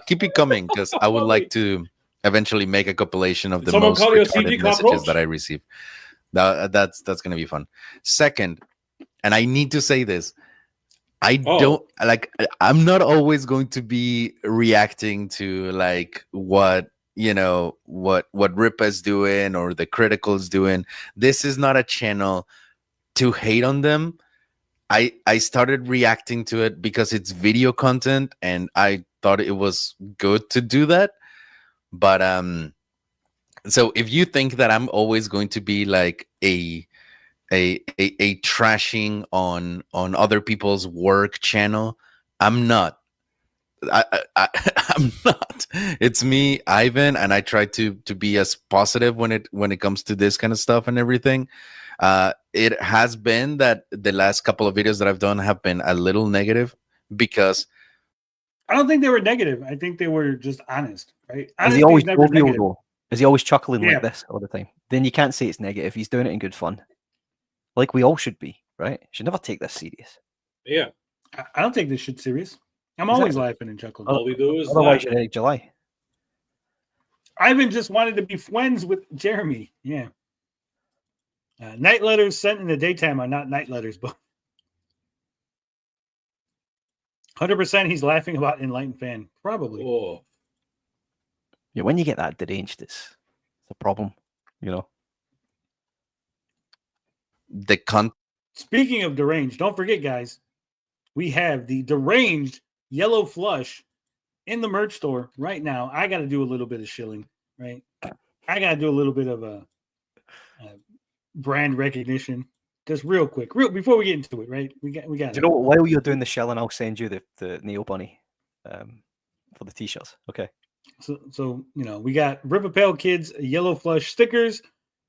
keep it coming, because I would like to eventually make a compilation of the most retarded messages that I receive. That's going to be fun. Second, and I need to say this, I'm not always going to be reacting to like what Ripa is doing or the Critical's doing. This is not a channel to hate on them. I started reacting to it because it's video content and I thought it was good to do that. But so if you think that I'm always going to be like a trashing on other people's work channel, I'm not. I'm not. It's me, Ivan, and I try to be as positive when it comes to this kind of stuff and everything. It has been that the last couple of videos that I've done have been a little negative because I don't think they were negative. I think they were just honest, right? Is he always jovial though? Is he always chuckling like this all the time? Then you can't say it's negative. He's doing it in good fun, like we all should be, right? Should never take this serious. Yeah, I don't take this shit serious. I'm always laughing and chuckling. All we do is otherwise you're Eric July. Ivan just wanted to be friends with Jeremy. Yeah. Night letters sent in the daytime are not night letters, but 100% he's laughing about Enlightened Fan. Probably. Oh. Yeah, when you get that deranged, it's a problem, Speaking of deranged, don't forget, guys, we have the deranged yellow flush in the merch store right now. I got to do a little bit of shilling, right? I got to do a little bit of a brand recognition, just real quick, before we get into it, right? We got. Do you know while you're doing the shilling, I'll send you the Neo Bunny for the t-shirts. Okay. So we got Rippa Pale Kids yellow flush stickers,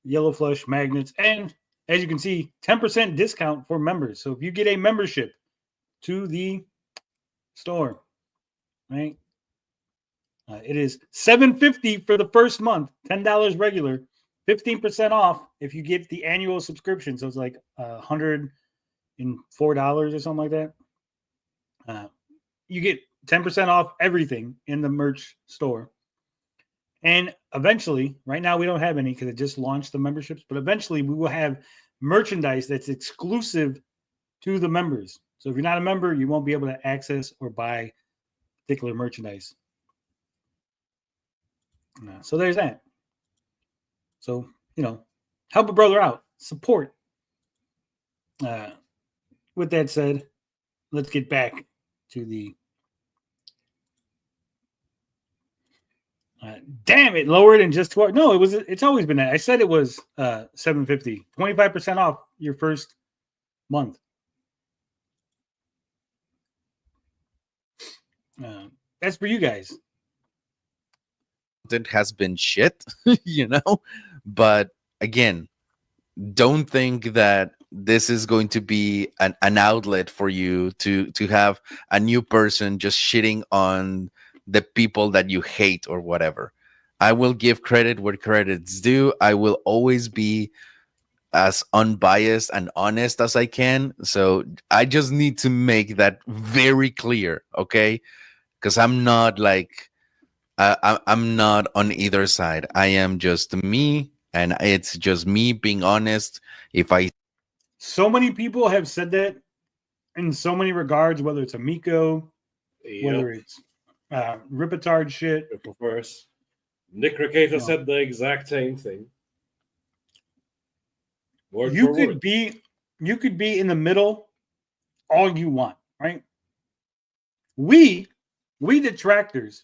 yellow flush magnets, and as you can see, 10% discount for members. So if you get a membership to the store, right? It is $7.50 for the first month, $10 regular, 15% off if you get the annual subscription. So it's like $104 or something like that. You get 10% off everything in the merch store. And eventually, right now we don't have any because it just launched the memberships, but eventually we will have merchandise that's exclusive to the members. So if you're not a member, you won't be able to access or buy particular merchandise. So there's that. So, help a brother out. Support. With that said, let's get back to the... damn it, lower than just 12. No, it's always been that. I said it was $7.50. 25% off your first month. That's for you guys. It has been shit, but again, don't think that this is going to be an outlet for you to have a new person just shitting on the people that you hate or whatever. I will give credit where credit's due. I will always be as unbiased and honest as I can. So I just need to make that very clear, okay? Because I'm not like I'm not on either side. I am just me, and it's just me being honest. So many people have said that in so many regards, whether it's Amico, whether it's Ripatard shit. Rippaverse. Nick Ricata said the exact same thing. You could be in the middle all you want, right? We detractors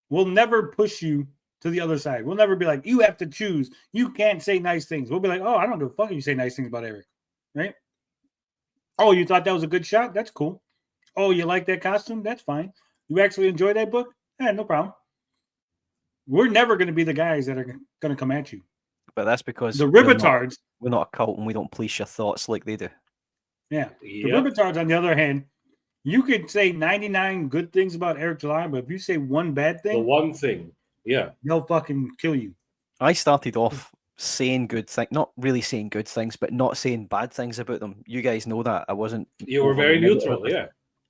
will never push you to the other side. We'll never be like, you have to choose. You can't say nice things. We'll be like, oh, I don't give a fuck if you say nice things about Eric, right? Oh, you thought that was a good shot? That's cool. Oh, you like that costume? That's fine. You actually enjoy that book? Yeah, no problem. We're never going to be the guys that are going to come at you. But that's because the Rippatards, we're not a cult and we don't police your thoughts like they do. Yeah. The Rippatards, on the other hand, you could say 99 good things about Eric July, but if you say one bad thing, the one thing, they'll fucking kill you. I started off saying good things, not really saying good things, but not saying bad things about them. You guys know that. I wasn't. You were very neutral, yeah.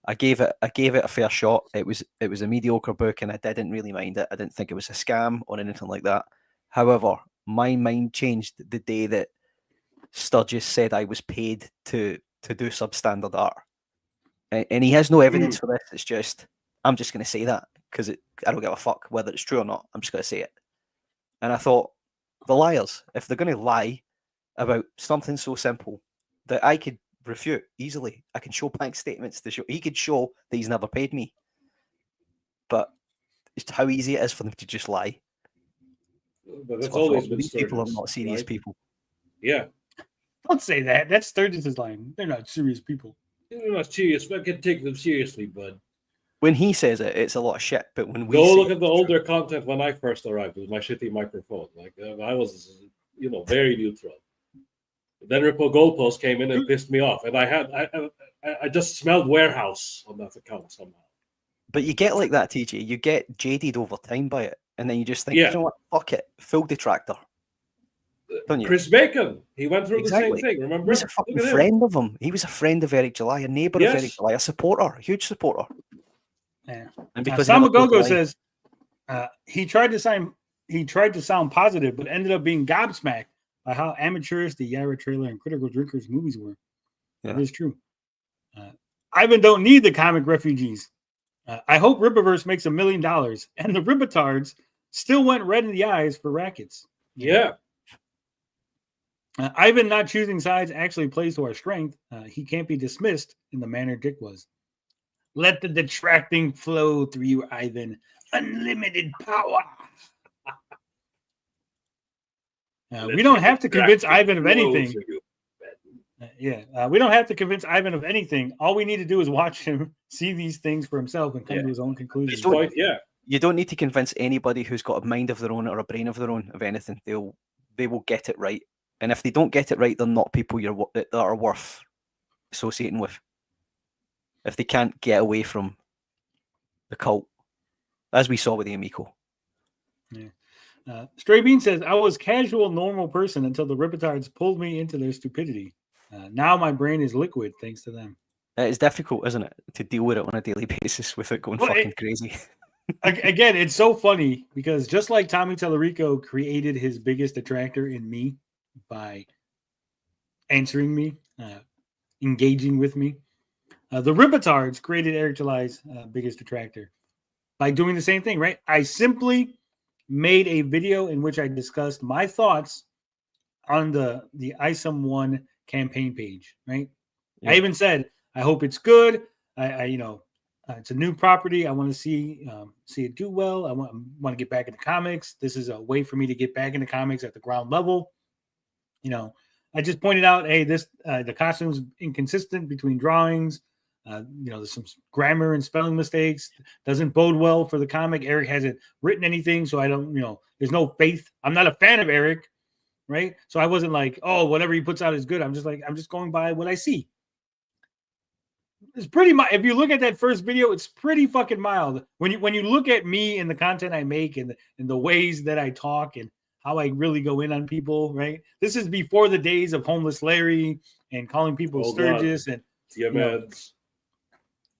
I gave it a fair shot. It was a mediocre book, and I didn't really mind it. I didn't think it was a scam or anything like that. However, my mind changed the day that Sturgis said I was paid to do substandard art. And he has no evidence for this. It's just, I'm just going to say that because I don't give a fuck whether it's true or not. I'm just going to say it. And I thought, the liars, if they're going to lie about something so simple that I could refute easily, I can show bank statements to show. He could show that he's never paid me. But it's how easy it is for them to just lie. But that's always been these people are not serious people. Yeah. Don't say that. That's Sturgis' line. They're not serious people. They're not serious, but I can take them seriously, bud. When he says it, it's a lot of shit. But when we go look at the older content when I first arrived with my shitty microphone, like I was, very neutral. Then Ripple Goalpost came in and pissed me off, and I just smelled warehouse on that account somehow. But you get like that, TJ. You get jaded over time by it, and then you just think, you know what? Fuck it, full detractor. Don't you? Chris Bacon, he went through the same thing. Remember? He was a fucking friend of him. He was a friend of Eric July, a neighbor of Eric July, a supporter, a huge supporter. Yeah. And because Samagogo says he tried to sound positive, but ended up being gobsmacked by how amateurish the Yaira trailer and Critical Drinkers movies were. Yeah. That is true. Ivan don't need the comic refugees. I hope Rippaverse makes $1 million, and the Rippatards still went red in the eyes for rackets. Yeah. Ivan not choosing sides actually plays to our strength. He can't be dismissed in the manner Dick was. Let the detracting flow through you, Ivan. Unlimited power. We don't have to convince Ivan of anything. We don't have to convince Ivan of anything. All we need to do is watch him see these things for himself and come to his own conclusions. You don't need to convince anybody who's got a mind of their own or a brain of their own of anything. They will get it right. And if they don't get it right, they're not people that are worth associating with. If they can't get away from the cult as we saw with the Amico. Yeah. Stray Bean says, I was casual, normal person until the Rippatards pulled me into their stupidity. Now my brain is liquid thanks to them. It's difficult, isn't it, to deal with it on a daily basis without going fucking crazy. Again, it's so funny because just like Tommy Tallarico created his biggest attractor in me by answering me, engaging with me, the Rippatards created Eric July's biggest attractor by doing the same thing, right? I simply made a video in which I discussed my thoughts on the Isom 1 campaign page, right? Yeah. I even said, I hope it's good. It's a new property. I want to see it do well. I want to get back into comics. This is a way for me to get back into comics at the ground level. I just pointed out, hey, the costume's inconsistent between drawings. There's some grammar and spelling mistakes. Doesn't bode well for the comic. Eric hasn't written anything, so I don't, there's no faith. I'm not a fan of Eric, right? So I wasn't like, oh, whatever he puts out is good. I'm just going by what I see. It's pretty much, if you look at that first video, it's pretty fucking mild. When you look at me and the content I make and the ways that I talk and how I really go in on people, right? This is before the days of Homeless Larry and calling people Sturgis and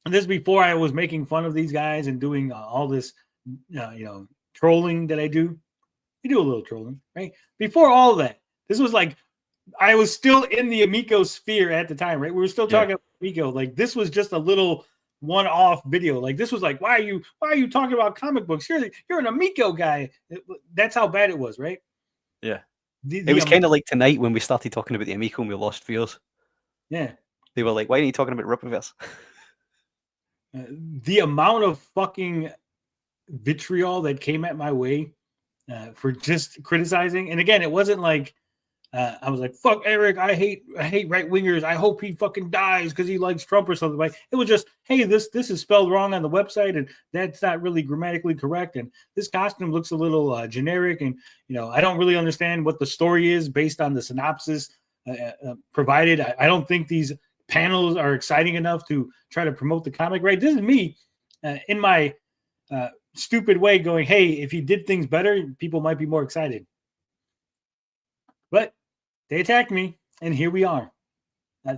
and this is before I was making fun of these guys and doing all this, trolling that I do. We do a little trolling, right? Before all of that, this was like, I was still in the Amico sphere at the time, right? We were still talking about Amico. Like, this was just a little one-off video. Like, this was like, why are you talking about comic books? You're an Amico guy. That's how bad it was, right? Yeah. It was kind of like tonight when we started talking about the Amico and we lost viewers. Yeah. They were like, why are you talking about Rippaverse? The amount of fucking vitriol that came at my way for just criticizing. And again, it wasn't like, I was like, fuck Eric, I hate right wingers. I hope he fucking dies because he likes Trump or something. Like, it was just, hey, this is spelled wrong on the website and that's not really grammatically correct. And this costume looks a little generic. And, I don't really understand what the story is based on the synopsis provided. I don't think these panels are exciting enough to try to promote the comic, right? This is me in my stupid way going, hey, if you did things better, people might be more excited. But they attacked me, and here we are.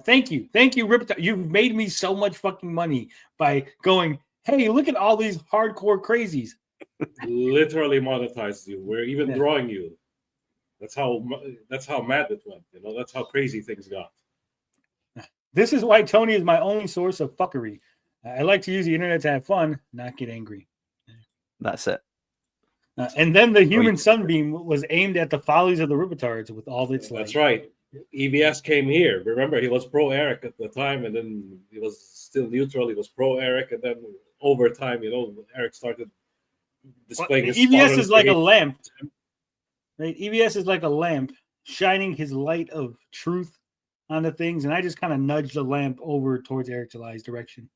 Thank you, Ripta. You've made me so much fucking money by going, hey, look at all these hardcore crazies. Literally monetized you. We're even drawing you. That's how mad it went. That's how crazy things got. This is why Tony is my only source of fuckery. I like to use the internet to have fun, not get angry. That's it. And then the human sunbeam was aimed at the follies of the Rippatards with all its light. That's right. EBS came here. Remember, he was pro Eric at the time, and then he was still neutral. He was pro Eric, and then over time, Eric started displaying his EBS is like a lamp, right? EBS is like a lamp shining his light of truth on the things, and I just kind of nudged the lamp over towards Eric July's direction.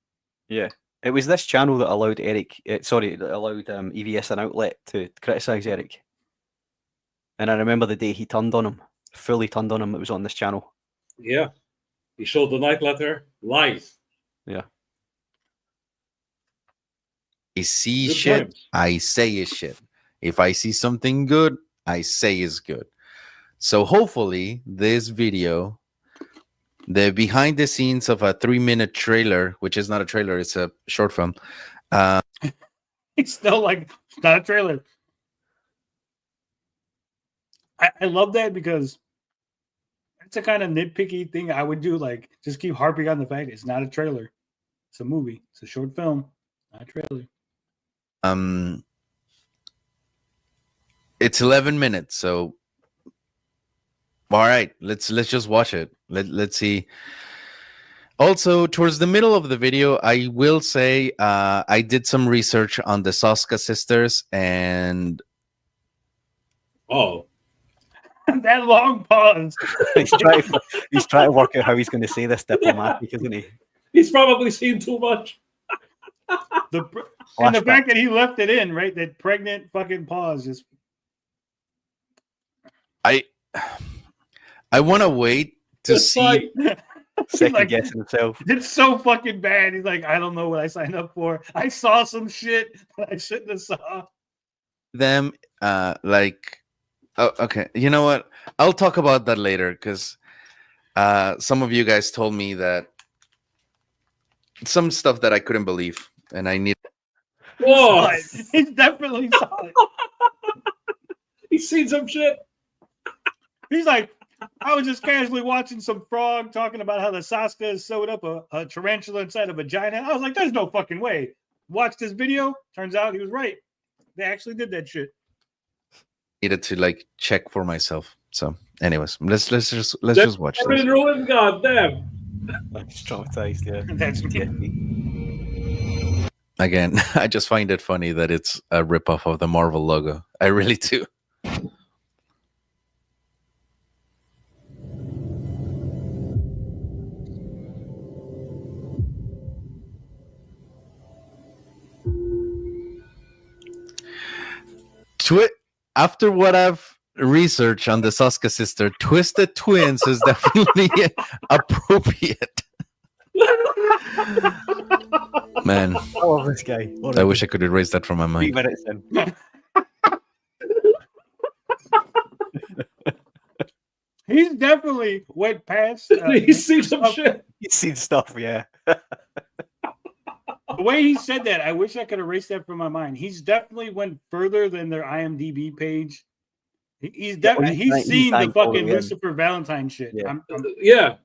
Yeah. It was this channel that allowed EVS an outlet to criticize Eric. And I remember the day he turned on him, fully turned on him. It was on this channel. Yeah. He showed the night letter live. Yeah. I see shit, I say is shit. If I see something good, I say is good. So hopefully this video, the behind the scenes of a 3-minute trailer, which is not a trailer, it's a short film. It's still it's not a trailer. I love that because it's a kind of nitpicky thing I would do. Like, just keep harping on the fact it's not a trailer. It's a movie. It's a short film, not a trailer. It's 11 minutes, so all right, let's just watch it. Let's see. Also, towards the middle of the video, I will say I did some research on the Soska sisters, and that long pause. he's trying to work out how he's going to say this diplomatic, isn't he? He's probably seen too much. The fact that he left it in, right? That pregnant fucking pause is. I want to wait to see. Second guessing himself. It's so fucking bad. He's like, I don't know what I signed up for. I saw some shit that I shouldn't have saw. Them, like, oh, okay. You know what? I'll talk about that later because some of you guys told me that some stuff that I couldn't believe, and I need. Whoa! He definitely saw it. He's seen some shit. He's like, I was just casually watching some frog talking about how the Sasuke sewed up a tarantula inside a vagina. I was like, there's no fucking way. Watched this video. Turns out he was right. They actually did that shit. Needed to like check for myself. So, anyways, let's just watch I've this. been ruined, goddamn. I'm traumatized. Yeah, That's me. Again, I just find it funny that it's a ripoff of the Marvel logo. I really do. After what I've researched on the Sasuke sister, Twisted Twins is definitely appropriate. Man, oh, this guy. I wish I could erase that from my 3 mind. minutes in. He's definitely went past. He's seen some shit. He's seen stuff, yeah. The way he said that, I wish I could erase that from my mind. He's definitely went further than their IMDb page. He's definitely he's seen the fucking Lucifer Valentine shit. Yeah. Yeah.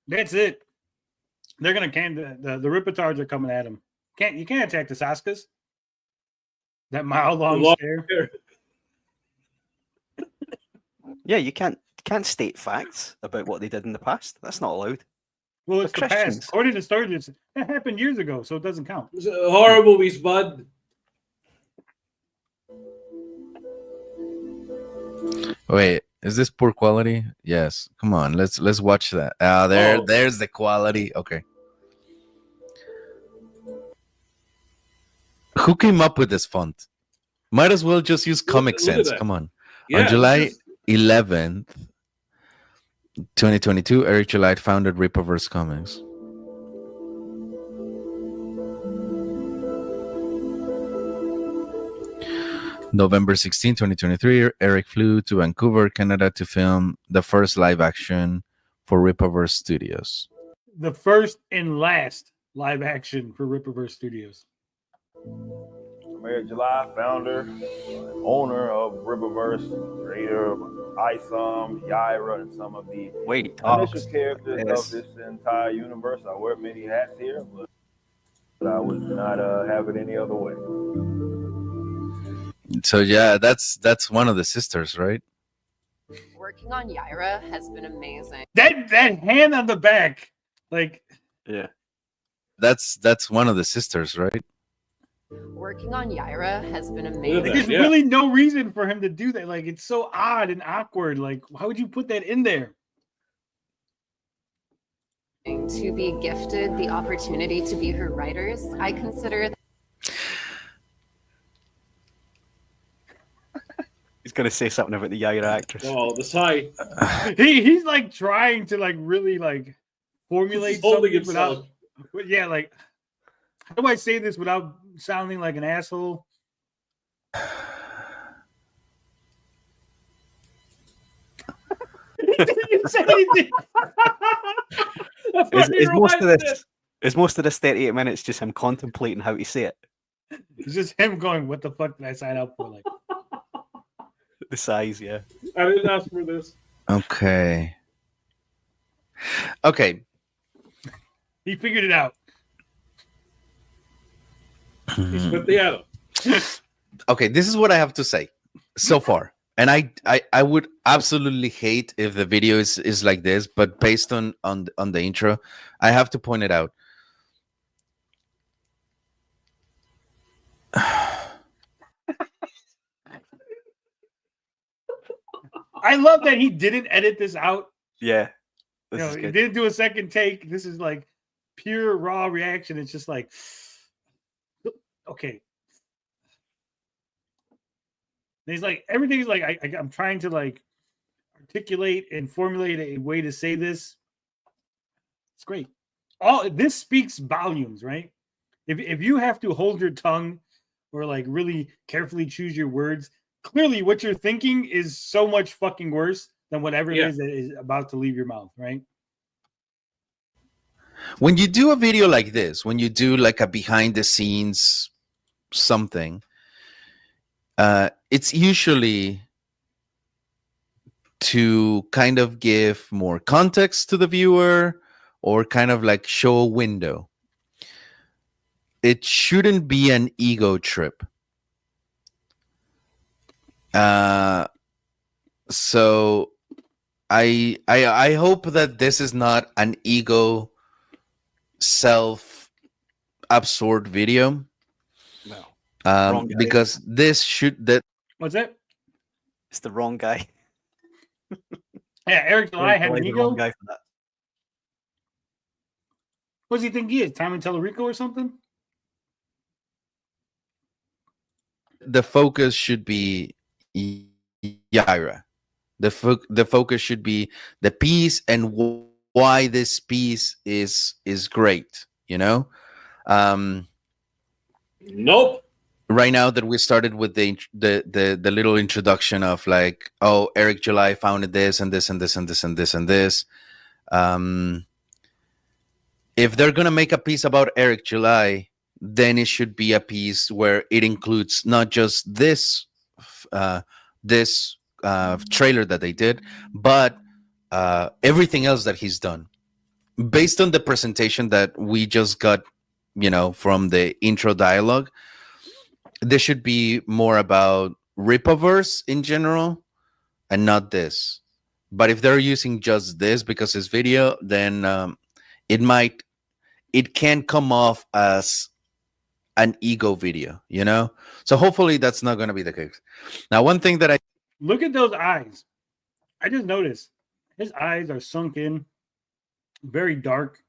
That's it. They're gonna can the Rippatards are coming at him. You can't attack the Sasukas. That mile-long stare. Yeah, you can't state facts about what they did in the past. That's not allowed. Well, it's the Christians. past. According to Sturgis, that happened years ago, so it doesn't count. Horror movies, bud. Wait, is this poor quality? Yes. Come on, let's watch that. There's the quality. Okay. Who came up with this font? Might as well just use Comic Sans. Come on. Yeah, on July 11th, 2022, Eric July founded Rippaverse Comics. November 16, 2023, Eric flew to Vancouver, Canada to film the first live action for Rippaverse Studios. The first and last live action for Rippaverse Studios. Eric July, founder, owner of Rippaverse, creator of Isom, Yaira, and some of the initial characters of this entire universe. I wear many hats here, but I would not have it any other way. So yeah, that's one of the sisters, right? Working on Yaira has been amazing. That hand on the back, like, yeah, that's one of the sisters, right? Working on Yaira has been amazing. There's really no reason for him to do that. Like, it's so odd and awkward. Like, why would you put that in there? To be gifted the opportunity to be her writers, I consider. He's gonna say something about the Yaira actress. Oh, the sigh. He's like trying to like really like formulate something himself. without. Yeah, like, how do I say this without sounding like an asshole? He didn't say anything. Is most of this 38 minutes just him contemplating how to say it? It's just him going, "What the fuck did I sign up for?" Like, the size, yeah. I didn't ask for this. Okay. he figured it out. He split the atom. Okay, this is what I have to say so far. And I would absolutely hate if the video is like this, but based on the intro, I have to point it out. I love that he didn't edit this out. Yeah. He didn't do a second take. This is like pure raw reaction. It's just like, okay. And he's like, everything's like, I'm trying to like articulate and formulate a way to say this, it's great. All this speaks volumes, right? If you have to hold your tongue or like really carefully choose your words, clearly what you're thinking is so much fucking worse than whatever it is that is about to leave your mouth, right? When you do a video like this, when you do like a behind the scenes something, it's usually to kind of give more context to the viewer or kind of like show a window. It shouldn't be an ego trip. So I hope that this is not an ego self-absorbed video. No. Because this should that what's that? It's the wrong guy. Yeah, Eric July had an ego. Guy for that. What does he think he is? Time and Tellerico or something? The focus should be Yaira. The focus should be the piece and why this piece is great. You know. Nope. Right now that we started with the little introduction of like, oh, Eric July founded this and this and this and this and this and this. If they're gonna make a piece about Eric July, then it should be a piece where it includes not just this trailer that they did, but everything else that he's done. Based on the presentation that we just got, you know, from the intro dialogue, this should be more about Rippaverse in general and not this. But if they're using just this because it's video, then it can come off as an ego video, you know? So hopefully that's not going to be the case. Now, one thing that look at those eyes. I just noticed his eyes are sunk in, very dark.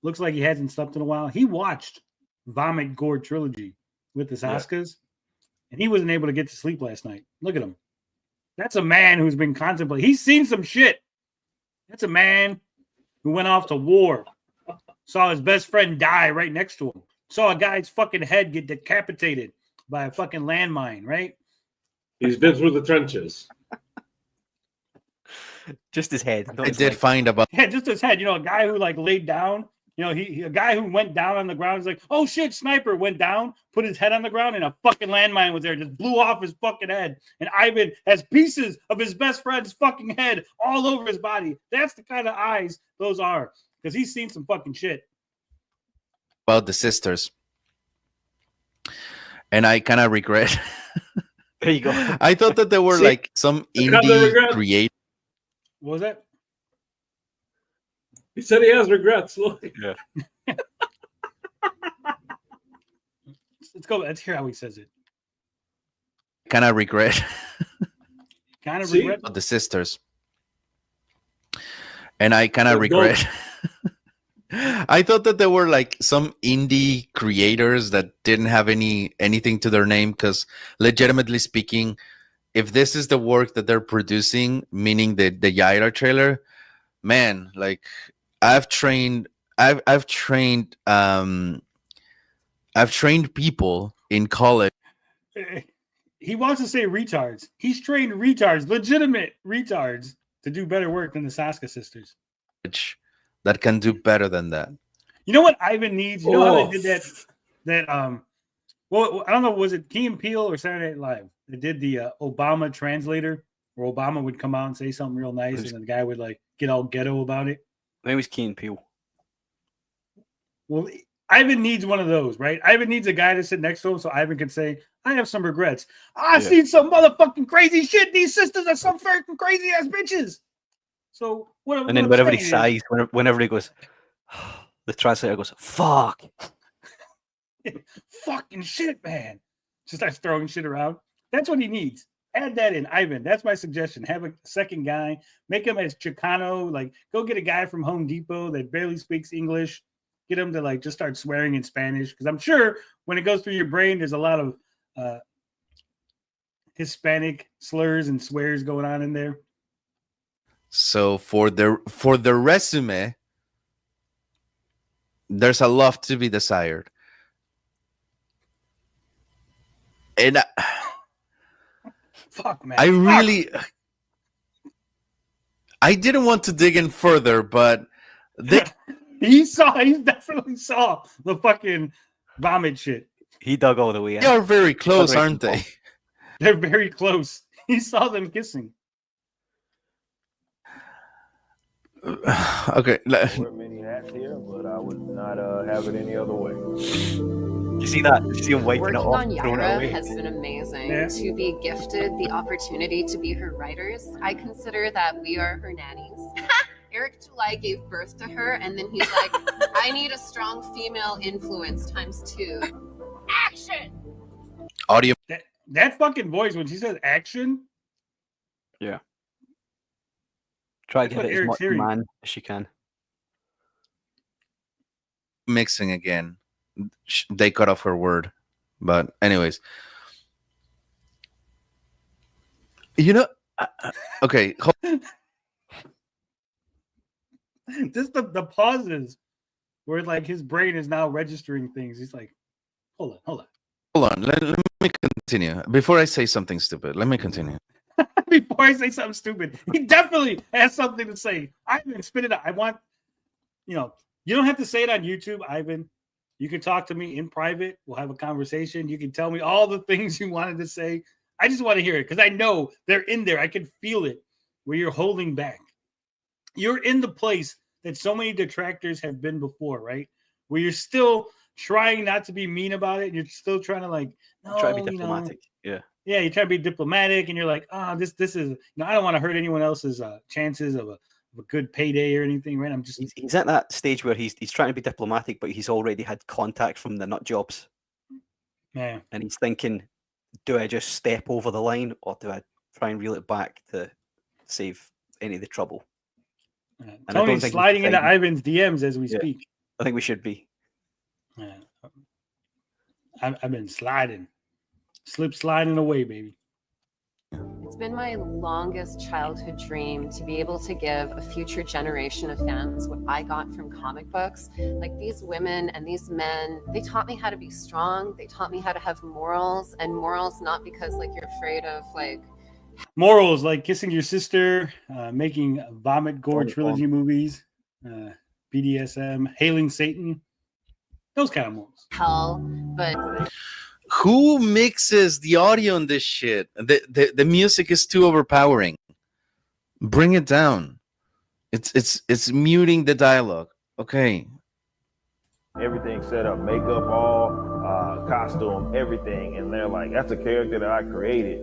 Looks like he hasn't slept in a while. He watched Vomit Gore Trilogy with the Saskas, and he wasn't able to get to sleep last night. Look at him. That's a man who's been contemplating. He's seen some shit. That's a man who went off to war, saw his best friend die right next to him, saw a guy's fucking head get decapitated by a fucking landmine, right? He's been through the trenches. Just his head. I did find about. Yeah, just his head. You know, a guy who like laid down. You know, a guy who went down on the ground is like, oh shit, sniper, went down, put his head on the ground, and a fucking landmine was there, just blew off his fucking head. And Ivan has pieces of his best friend's fucking head all over his body. That's the kind of eyes those are, because he's seen some fucking shit. About the sisters. And I kind of regret. There you go. I thought that there were like some indie creators. What was that? He said he has regrets. Look. Yeah. Let's go. Let's hear how he says it. Kind of regret. Kind of regret the sisters. And I kind of regret. I thought that there were like some indie creators that didn't have anything to their name, because legitimately speaking, if this is the work that they're producing, meaning the Yaira trailer, man, like I've trained people in college. He wants to say retards. He's trained retards, legitimate retards, to do better work than the Saska sisters. That can do better than that. You know what Ivan needs? You know how they did that well, I don't know, was it Key and Peele or Saturday Night Live? They did the Obama translator, where Obama would come out and say something real nice, and then the guy would like get all ghetto about it. I think it was Key and Peele. Well, Ivan needs one of those, right? Ivan needs a guy to sit next to him so Ivan can say, I have some regrets. I've seen some motherfucking crazy shit. These sisters are some fucking crazy ass bitches. So what? And then whenever he sighs, whenever he goes, the translator goes, fuck. Fucking shit, man. Just starts throwing shit around. That's what he needs. Add that in, Ivan. That's my suggestion. Have a second guy. Make him as Chicano. Like, go get a guy from Home Depot that barely speaks English. Get him to like just start swearing in Spanish, because I'm sure when it goes through your brain, there's a lot of Hispanic slurs and swears going on in there. So for the resume, there's a lot to be desired. And fuck, man. I didn't want to dig in further, but he definitely saw the fucking vomit shit. He dug all the way in. They are very close, aren't they? They're very close. He saw them kissing. Okay. Wear many hats here, but I would not have it any other way. You see that? You see him wiping Working it off, on throwing it Yaira away. has been amazing. Yeah. To be gifted the opportunity to be her writers, I consider that we are her nannies. Eric July gave birth to her, and then he's like, I need a strong female influence ×2. Action! Audio. That fucking voice when she says action. Yeah. Try to That's get what it as Eric's much hearing. man as she can. Mixing again. They cut off her word. But anyways. You know, okay. Just the pauses where like his brain is now registering things. He's like, hold on. Let me continue. Before I say something stupid, let me continue. Before I say something stupid, he definitely has something to say. Ivan, spit it out. I want, you don't have to say it on YouTube, Ivan. You can talk to me in private. We'll have a conversation. You can tell me all the things you wanted to say. I just want to hear it because I know they're in there. I can feel it where you're holding back. You're in the place that so many detractors have been before, right? Where you're still trying not to be mean about it. And you're still trying to like, no, Try to be diplomatic. Yeah. Yeah, you try to be diplomatic, and you're like, this is, I don't want to hurt anyone else's chances of a good payday or anything, right? He's at that stage where he's trying to be diplomatic, but he's already had contact from the nut jobs. Yeah. And he's thinking, do I just step over the line, or do I try and reel it back to save any of the trouble? And I don't Tony's think sliding he's into deciding. Ivan's DMs as we speak. I think we should be. Yeah. I've been sliding. Sliding away, baby. It's been my longest childhood dream to be able to give a future generation of fans what I got from comic books. Like these women and these men, they taught me how to be strong. They taught me how to have morals, and morals not because like you're afraid of like Morals like kissing your sister, making vomit gore trilogy movies, BDSM, hailing Satan, those kind of morals. hell, but Who mixes the audio on this shit? The music is too overpowering. Bring it down. It's muting the dialogue. Okay. Everything set up, makeup, all costume, everything, and they're like, "That's a character that I created."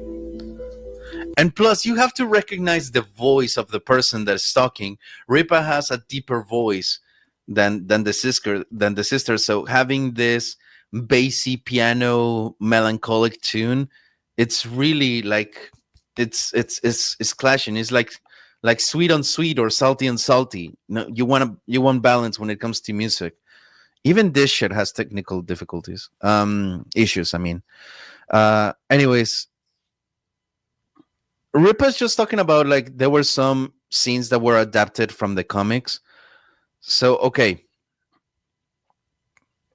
And plus, you have to recognize the voice of the person that's talking. Ripa has a deeper voice than the sister. So having this bassy piano melancholic tune, it's really like it's clashing. It's like sweet on sweet or salty on salty. No, you want balance when it comes to music. Even this shit has technical difficulties, issues. I mean, anyways, Ripa's just talking about like there were some scenes that were adapted from the comics. So okay.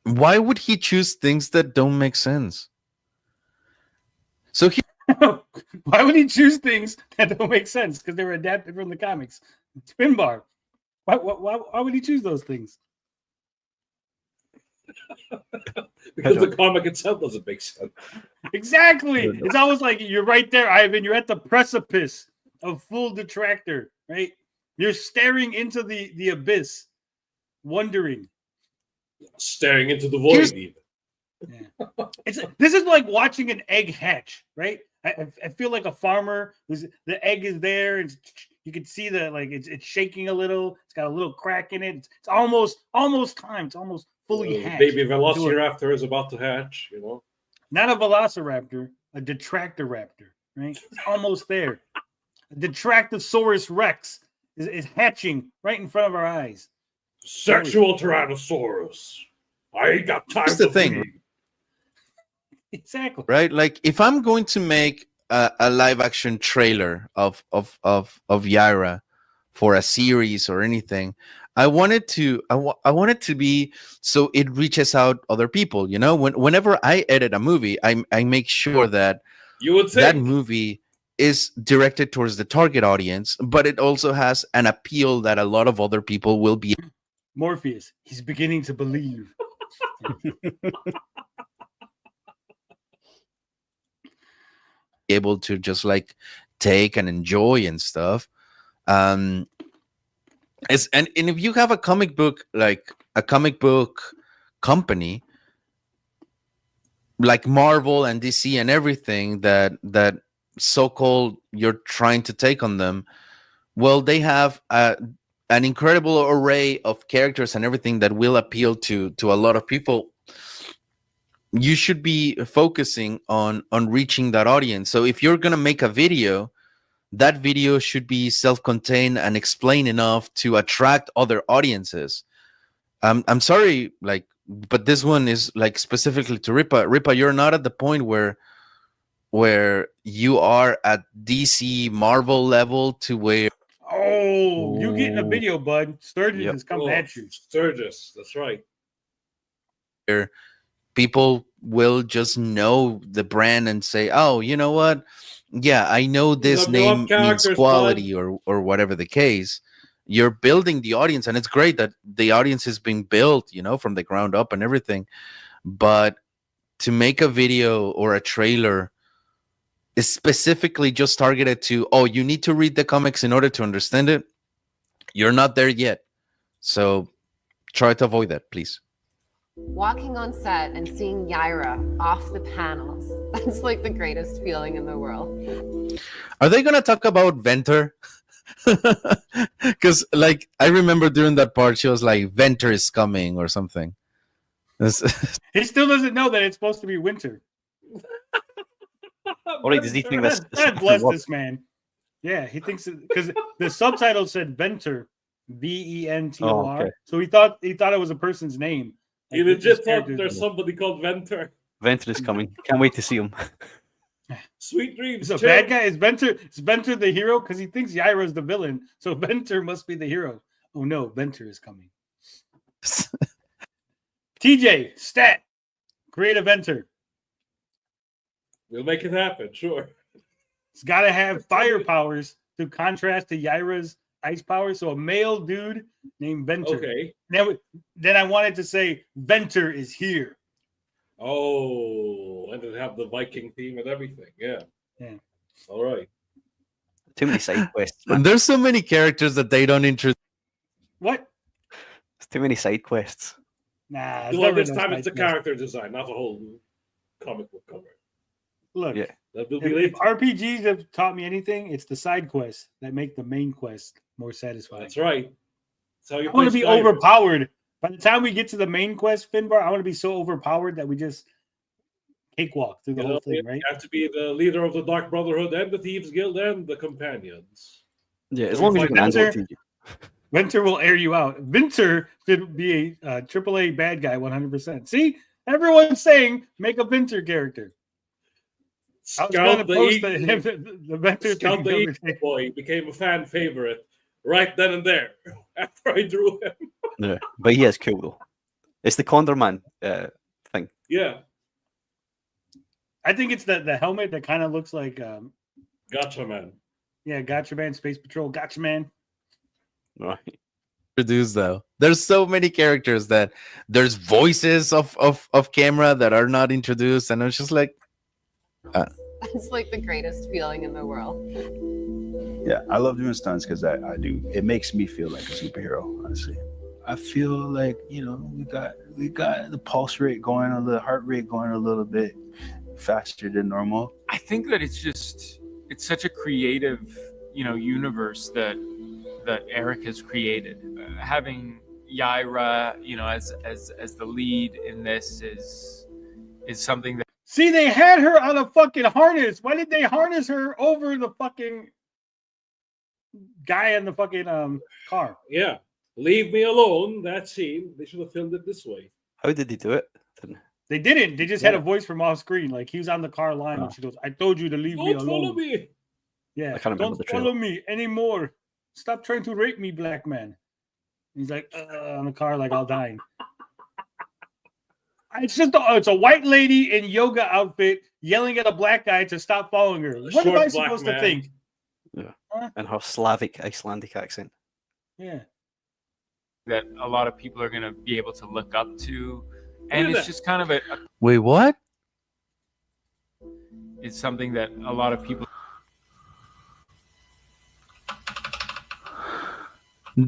Why would he choose things that don't make sense? So why would he choose things that don't make sense? Because they were adapted from the comics. Spin bar. Why would he choose those things? Because the comic itself doesn't make sense. Exactly. It's always like you're right there, Ivan. You're at the precipice of full detractor, right? You're staring into the abyss, wondering. Staring into the void, even. Yeah. This is like watching an egg hatch, right? I feel like a farmer. The egg is there, and you can see that like it's shaking a little. It's got a little crack in it. It's almost time. It's almost fully hatched. Baby velociraptor is about to hatch. Not a velociraptor, a detractor raptor, right? It's almost there. A Detractosaurus Rex is hatching right in front of our eyes. Sexual Tyrannosaurus. I ain't got time. That's the thing. Exactly. Right? Like if I'm going to make a live action trailer of Yaira for a series or anything. I want it to be so it reaches out other people. You know, whenever I edit a movie, I make sure that that movie is directed towards the target audience, but it also has an appeal that a lot of other people will be. Morpheus, he's beginning to believe. Able to just like take and enjoy and stuff. And if you have a comic book company like Marvel and DC and everything that so-called you're trying to take on them, well, they have an incredible array of characters and everything that will appeal to a lot of people. You should be focusing on reaching that audience. So if you're gonna make a video, that video should be self-contained and explain enough to attract other audiences. I'm sorry, like, but this one is like specifically to Ripa. Ripa, you're not at the point where you are at DC Marvel level to where. Oh, you getting a video, bud. Sturgis is coming at you. Sturgis, that's right. People will just know the brand and say, oh, you know what? Yeah, I know this name means quality or whatever the case. You're building the audience, and it's great that the audience is being built, you know, from the ground up and everything. But to make a video or a trailer is specifically just targeted to, oh, you need to read the comics in order to understand it, you're not there yet. So try to avoid that, please. Walking on set and seeing Yaira off the panels, that's like the greatest feeling in the world. Are they going to talk about Venter? Because, like, I remember during that part, she was like, Venter is coming or something. He still doesn't know that it's supposed to be winter. Or does he think this? God bless this man. Yeah, he thinks because the subtitle said Venter, Ventor. Oh, okay. So he thought it was a person's name. He legit thought there's somebody called Venter. Venter is coming. Can't wait to see him. Sweet dreams. He's a bad guy. Is Venter the hero? Because he thinks Yaira is the villain. So Venter must be the hero. Oh no, Venter is coming. TJ, stat. Create a Venter. We'll make it happen, sure. It's got to have fire powers to contrast to Yaira's ice powers. So a male dude named Venter. Okay. Then I wanted to say Venter is here. Oh, and then have the Viking theme and everything. Yeah. All right. Too many side quests. And there's so many characters that they don't introduce. What? It's too many side quests. Nah. Well, this time it's the character design, not a whole comic book cover. Look, yeah. If RPGs have taught me anything, it's the side quests that make the main quest more satisfying. That's right. So I want to be overpowered. By the time we get to the main quest, Finbar, I want to be so overpowered that we just cakewalk through the whole thing, right? You have to be the leader of the Dark Brotherhood and the Thieves Guild and the Companions. Yeah, as long as you can handle it. Venter will air you out. Venter should be a AAA bad guy 100%. See? Everyone's saying make a Venter character. Scout the Eagle Boy became a fan favorite right then and there after I drew him. Yeah, but he is cool though. It's the Condorman thing. Yeah. I think it's the helmet that kind of looks like Gotcha Man. Yeah, Gotcha Man, Space Patrol, Gotcha Man. Right. Introduced though. There's so many characters that there's voices of camera that are not introduced, and it's just like It's like the greatest feeling in the world. Yeah, I love doing stunts because I do. It makes me feel like a superhero, honestly. I feel like, you know, we got the pulse rate going the heart rate going a little bit faster than normal. I think that it's such a creative, universe that Eric has created. Having Yaira, as the lead in this is something that. See, they had her on a fucking harness. Why did they harness her over the fucking guy in the fucking car? Yeah. Leave me alone. That scene. They should have filmed it this way. How did they do it? They didn't. They just had a voice from off screen. Like he was on the car line and she goes, I told you to leave me alone. Don't follow me. Yeah. I can't remember Don't follow me anymore. Stop trying to rape me, black man. He's like, on the car, like all dying. It's a white lady in yoga outfit yelling at a black guy to stop following her. What am I supposed to think? Yeah. And her Slavic Icelandic accent. Yeah. That a lot of people are going to be able to look up to. And it's just kind of a Wait, what? It's something that a lot of people.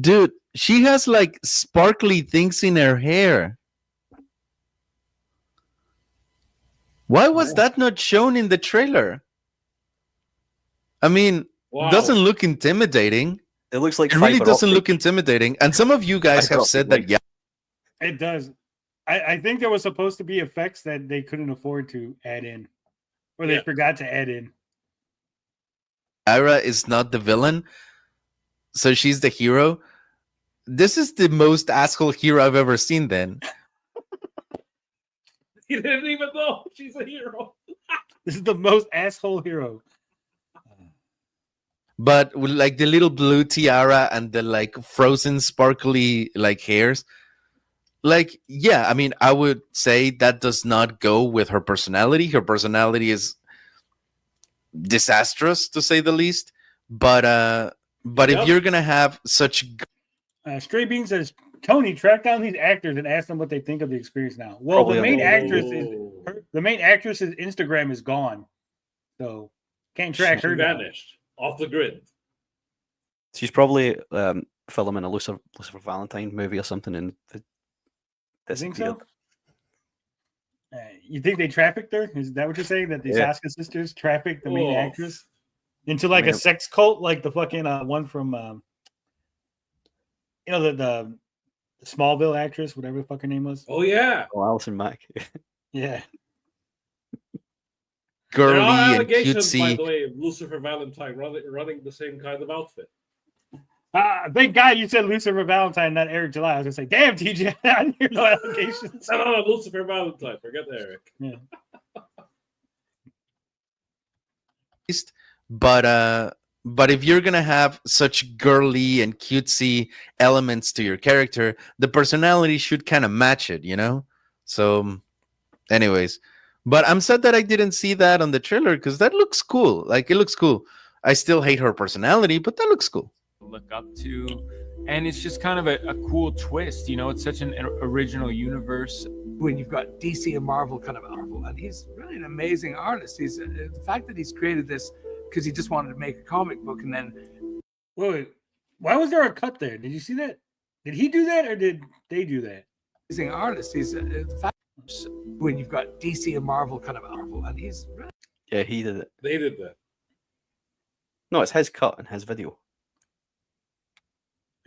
Dude, she has like sparkly things in her hair. Why was that not shown in the trailer? I mean, doesn't look intimidating. It looks like it really doesn't look intimidating. And some of you guys have said that, yeah. It does. I think there was supposed to be effects that they couldn't afford to add in, or they forgot to add in. Yaira is not the villain, so she's the hero. This is the most asshole hero I've ever seen. Then He didn't even know she's a hero. This is the most asshole hero. But with like the little blue tiara and the like frozen sparkly like hairs. Like, yeah, I mean, I would say that does not go with her personality. Her personality is disastrous, to say the least. But if you're gonna have such Stray Bean says, Tony, track down these actors and ask them what they think of the experience now. Well, Probably the main actress's Instagram is gone, so can't track her down. Vanished off the grid. She's probably filming a Lucifer Valentine movie or something, and I think so. You think they trafficked her? Is that what you're saying? That the Saska sisters trafficked the main actress into like a sex cult, like the fucking one from the Smallville actress, whatever the fuck her name was. Oh yeah. Oh, Alison Mack. Yeah. Girly there are and allegations, by cutesy. the way, of Lucifer Valentine running the same kind of outfit. Thank God you said Lucifer Valentine, not Eric July. I was gonna say, damn, TJ, I didn't hear no allegations. No, Lucifer Valentine. Forget Eric. Yeah. But if you're gonna have such girly and cutesy elements to your character, the personality should kind of match it, you know? So, anyways, but I'm sad that I didn't see that on the trailer because that looks cool. Like, it looks cool. I still hate her personality, but that looks cool. Look up to, and it's just kind of a cool twist, you know. It's such an original universe. When you've got DC and Marvel kind of Marvel, and he's really an amazing artist. He's the fact that he's created this because he just wanted to make a comic book, and then wait, why was there a cut there? Did you see that? Did he do that, or did they do that? Amazing artist. He's the fact when you've got DC and Marvel kind of Marvel, and he's really... Yeah, he did it. They did that. No, it's his cut and his video.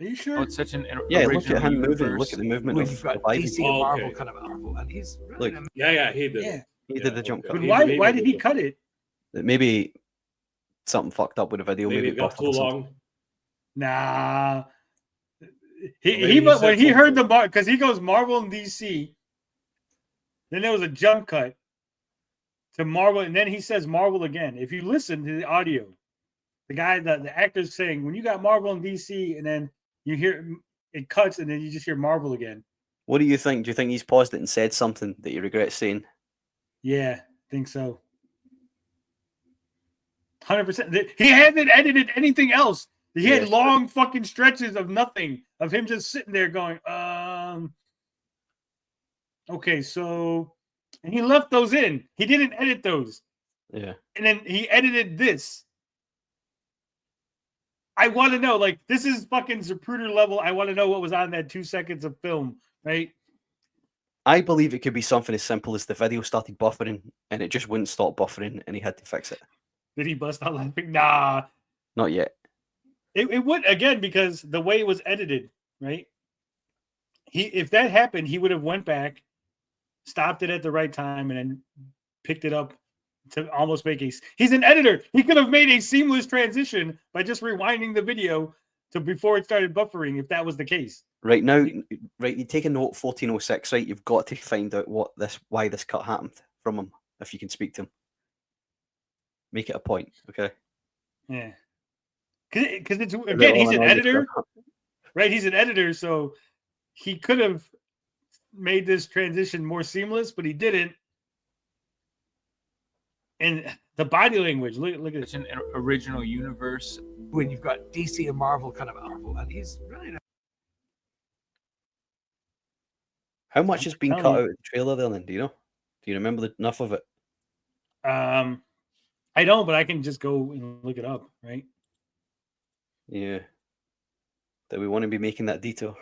Are you sure? Oh, it's such an Yeah, original look at him universe. moving. Look at the movement When of you've got Ivy. DC and Marvel kind of Marvel, and he's really Look. Yeah, he did. Yeah. He did the jump cut. But why did he cut it? Maybe something fucked up with the video. Maybe Maybe it got too long. Nah. Maybe When he said heard the because he goes Marvel and DC, then there was a jump cut to Marvel, and then he says Marvel again. If you listen to the audio, the guy, the actor's saying, when you got Marvel and DC, and then you hear it cuts, and then you just hear Marvel again. What do you think? Do you think he's paused it and said something that he regrets saying? Yeah, think so. 100%. He hasn't edited anything else. He had long fucking stretches of nothing, of him just sitting there going, okay, so, and he left those in. He didn't edit those. Yeah. And then he edited this. I want to know, like, this is fucking Zapruder level. I want to know what was on that 2 seconds of film, right? I believe it could be something as simple as the video started buffering and it just wouldn't stop buffering and he had to fix it. Did he bust out laughing? Nah. Not yet. It would, again, because the way it was edited, right? If that happened, he would have went back, stopped it at the right time, and then picked it up to almost make he's an editor. He could have made a seamless transition by just rewinding the video to before it started buffering, if that was the case. Right now, right, you take a note 1406, right? You've got to find out why this cut happened from him, if you can speak to him. Make it a point, okay? Yeah. Because it's again, he's an editor, right? He's an editor, so he could have made this transition more seamless, but he didn't. And the body language, look at It's an original universe when you've got DC and Marvel kind of Marvel, and he's really. How much has been cut out of the trailer there? Then do you know? Do you remember enough of it? I don't, but I can just go and look it up, right? Yeah. That we want to be making that detour.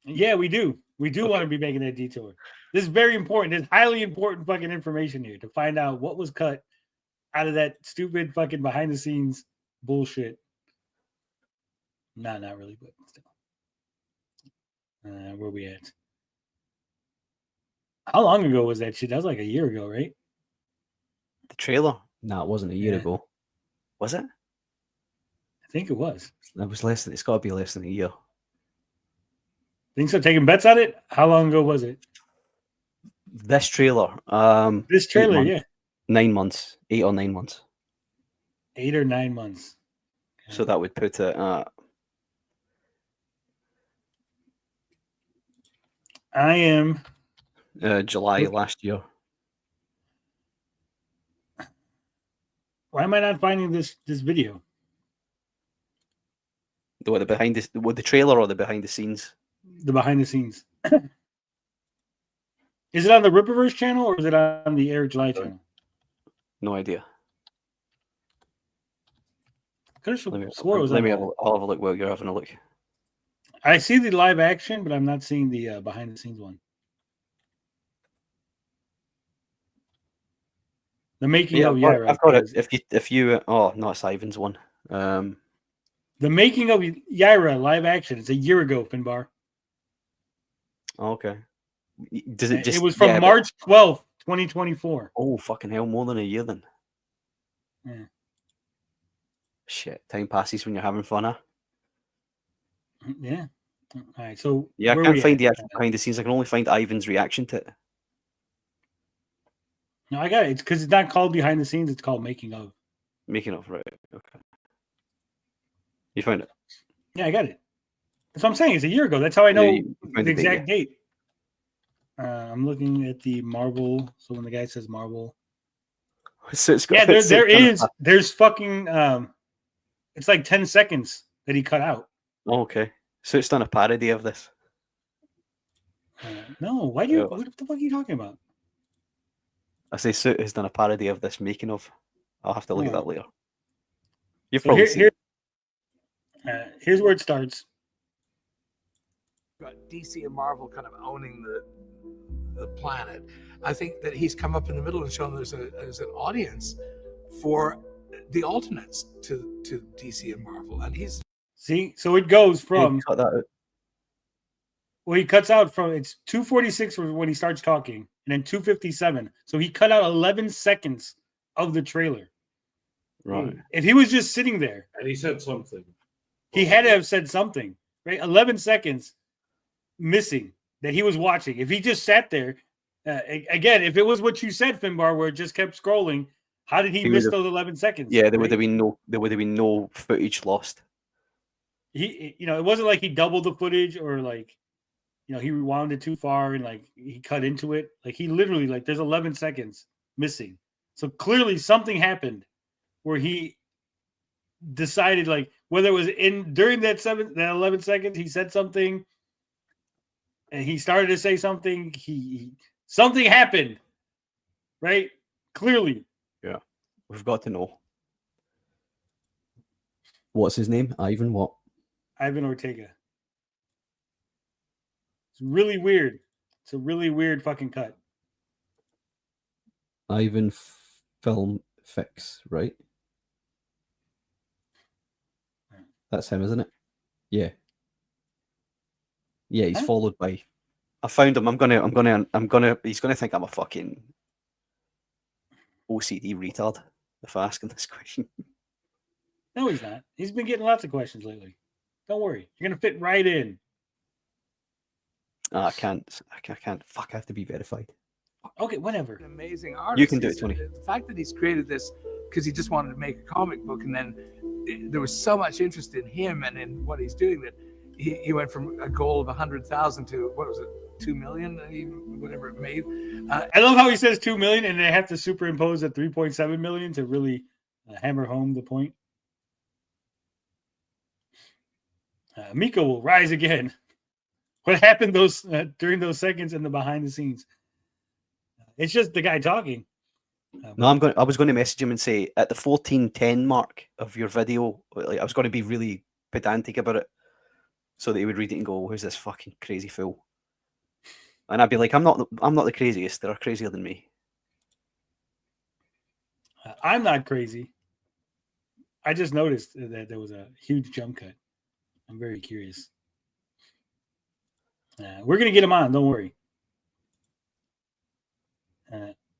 Yeah, we do. We do want to be making that detour. This is very important. There's highly important fucking information here to find out what was cut out of that stupid fucking behind the scenes bullshit. Nah, not really, but still. Where we at? How long ago was that shit? That was like a year ago, right? The trailer? No, it wasn't a year ago. Was it? I think it was. It was less than. It's got to be less than a year. Think so? Taking bets on it? How long ago was it? This trailer. This trailer, yeah. 9 months. 8 or 9 months. 8 or 9 months. Okay. So that would put it at. I am. July last year. Why am I not finding this video? The behind the trailer or the behind the scenes? The behind the scenes. Is it on the Rippaverse channel or is it on the Eric July channel? No idea. I'll have a look while you're having a look. I see the live action, but I'm not seeing the behind the scenes one. The making of Yaira. I've got it. If you oh no, it's Ivan's one. The making of Yaira live action. It's a year ago, Finbar. Okay. Does it just? It was from March 12th, 2024. Oh fucking hell! More than a year then. Yeah. Shit, time passes when you're having fun, huh? Yeah. All right. So yeah, I can't find the actual behind the scenes. I can only find Ivan's reaction to it. No, I got it. It's because it's not called behind the scenes. It's called making of. Making of, right? Okay. You found it? Yeah, I got it. That's what I'm saying. It's a year ago. That's how I know the exact date. I'm looking at the Marvel. So when the guy says Marvel, there's fucking. It's like 10 seconds that he cut out. Oh, okay. So it's done a parody of this. No, why do you? What the fuck are you talking about? I say Suit has done a parody of this making of. I'll have to look at that later. You've probably seen it. Here's where it starts. Got DC and Marvel kind of owning the planet. I think that he's come up in the middle and shown there's an audience for the alternates to DC and Marvel, and he's so it goes from he cuts out from it's 2:46 when he starts talking, and then 2:57. So he cut out 11 seconds of the trailer. Right. If he was just sitting there and he said something, he had to have said something, right? 11 seconds missing that he was watching. If he just sat there, again, if it was what you said, Finbar, where it just kept scrolling, how did he miss those 11 seconds? Yeah, there would have been no footage lost. It wasn't like he doubled the footage or like, he rewound it too far and like he cut into it. Like he literally there's 11 seconds missing. So clearly something happened where he decided whether it was during that 11 seconds he said something and he started to say something. Something happened, right? Clearly. Yeah, we've got to know. What's his name? Ivan what? Ivan Ortega. It's really weird. It's a really weird fucking cut. Ivan Film Fix, right? That's him, isn't it? Yeah. Yeah, he's followed by. I found him. He's gonna think I'm a fucking OCD retard if I ask him this question. No, he's not. He's been getting lots of questions lately. Don't worry. You're gonna fit right in. I can't. Fuck, I have to be verified. Okay, whatever. An amazing artist. You can do it, Tony. The fact that he's created this because he just wanted to make a comic book and then there was so much interest in him and in what he's doing that he went from a goal of 100,000 to what was it, 2 million, whatever it made. I love how he says 2 million, and they have to superimpose a 3.7 million to really hammer home the point. Amico will rise again. What happened during those seconds in the behind the scenes? It's just the guy talking. No, I was going to message him and say at the 14:10 mark of your video, like I was going to be really pedantic about it, so that he would read it and go, "Who's this fucking crazy fool?" And I'd be like, "I'm not the craziest. There are crazier than me." I'm not crazy. I just noticed that there was a huge jump cut. I'm very curious. We're gonna get him on. Don't worry.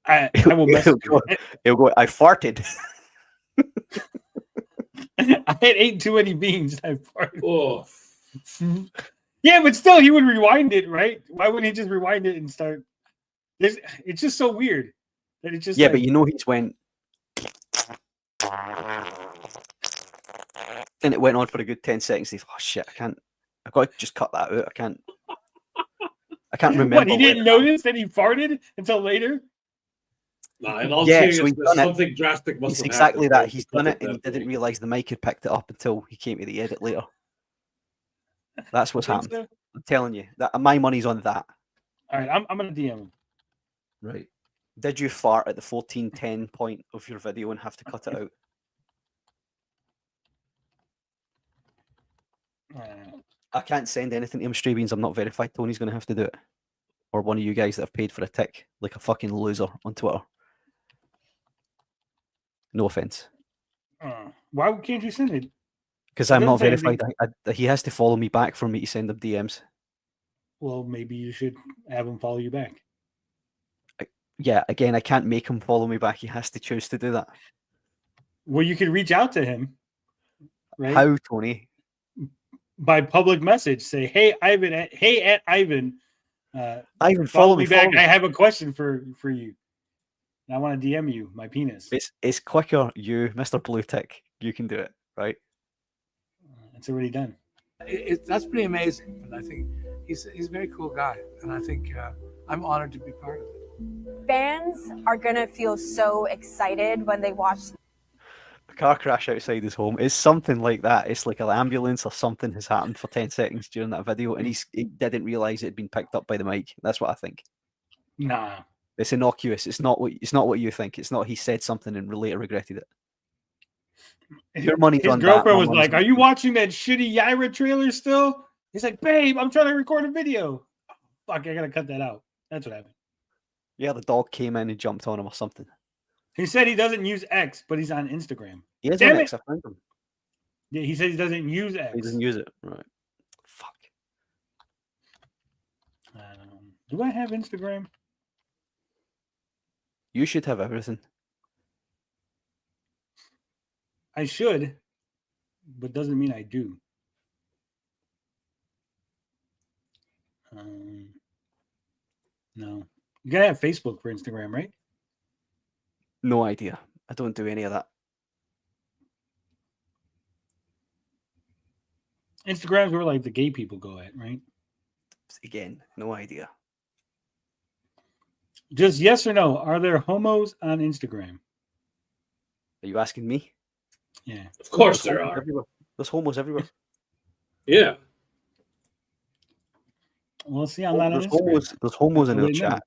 I will message him. He'll go, "I farted." I had ate too many beans. I farted. Oh. Yeah, but still, he would rewind it, right? Why wouldn't he just rewind it and start? It's just so weird that it just. Yeah, but you know, he's went, and it went on for a good 10 seconds. He's, oh shit, I've got to just cut that out. I can't remember. What, he didn't notice that he farted until later? No, in all yeah, so seriousness, something drastic must It's have exactly happened. that. He's done it, and he didn't realize the mic had picked it up until he came to the edit later. That's what's happened. So? I'm telling you, that my money's on that. All right, I'm gonna DM him. Right. Did you fart at the 14:10 point of your video and have to cut it out? I can't send anything to him, Stray Beans. I'm not verified. Tony's going to have to do it. Or one of you guys that have paid for a tick, like a fucking loser on Twitter. No offense. Why can't you send it? Because I'm not verified. He has to follow me back for me to send him DMs. Well, maybe you should have him follow you back. Yeah, again, I can't make him follow me back. He has to choose to do that. Well, you could reach out to him. Right? How, Tony? By public message. Say, hey, Ivan, at Ivan. Ivan, follow me back. Follow me. I have a question for you. I want to DM you my penis. It's quicker, you, Mr. Blue Tick. You can do it, right? It's already done. That's pretty amazing. And I think he's a very cool guy. And I think I'm honored to be part of it. Fans are going to feel so excited when they watch. A car crash outside his home is something like that. It's like an ambulance or something has happened for 10 seconds during that video, and he didn't realize it had been picked up by the mic. That's what I think. Nah. It's innocuous. It's not what you think. It's not he said something and later regretted it. Your money's on that. His girlfriend was like, "Are you watching that shitty Yaira trailer still?" He's like, "Babe, I'm trying to record a video." Oh, fuck, I gotta cut that out. That's what happened. Yeah, the dog came in and jumped on him or something. He said he doesn't use X, but he's on Instagram. He is on X. I found him. Yeah, he says he doesn't use X. He doesn't use it. Right. Fuck. Do I have Instagram? You should have everything. I should, but doesn't mean I do. No. You gotta have Facebook for Instagram, right? No idea. I don't do any of that. Instagram's where like the gay people go at, right? Again, no idea. Just yes or no. Are there homos on Instagram? Are you asking me? Yeah. Of course there are. Everywhere. There's homos everywhere. Yeah. Well, see, I'm not on Instagram. There's homos in our chat.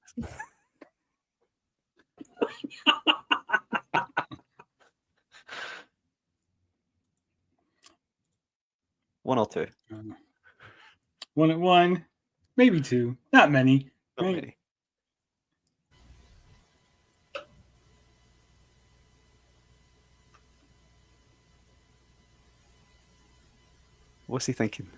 One or two. One, maybe two. Not many. Not right? many. What's he thinking?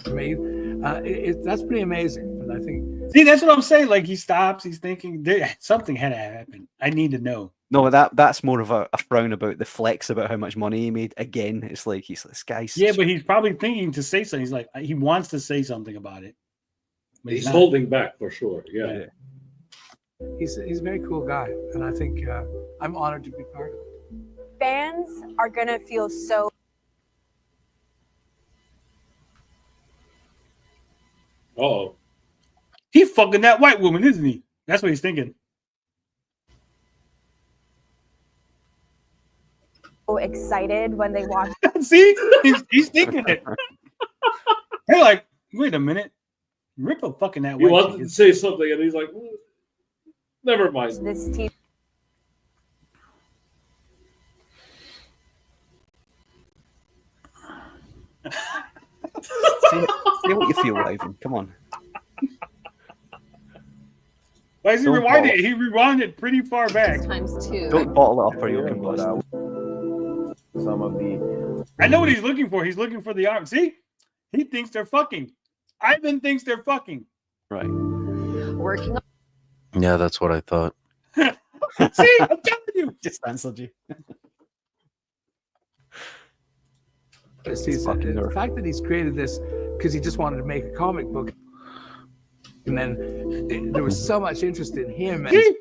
I mean, that's pretty amazing. And I think. See, that's what I'm saying. Like he stops. He's thinking something had to happen. I need to know. No, that's more of a frown about the flex about how much money he made. Again, it's like this guy's. Yeah, but he's probably thinking to say something. He's like he wants to say something about it. But he's holding back for sure. Yeah. He's a very cool guy, and I think I'm honored to be part of it. Fans are gonna feel so. Oh, He fucking that white woman, isn't he? That's what he's thinking. Excited when they watch. See, he's thinking it. They're like, wait a minute, Ripa fucking that he white. wanted to say something, and he's like, never mind. This team. Say what you feel, Ivan. Come on. Why is he rewinding it? He rewound it pretty far back. Times two. Don't bottle it up or you'll combust. Some of the. I know what he's looking for. He's looking for the arm. See, he thinks they're fucking. Ivan thinks they're fucking. Right. Working on. Yeah, that's what I thought. See, I'm telling you. Just answered you. The fact that he's created this because he just wanted to make a comic book, and then there was so much interest in him. And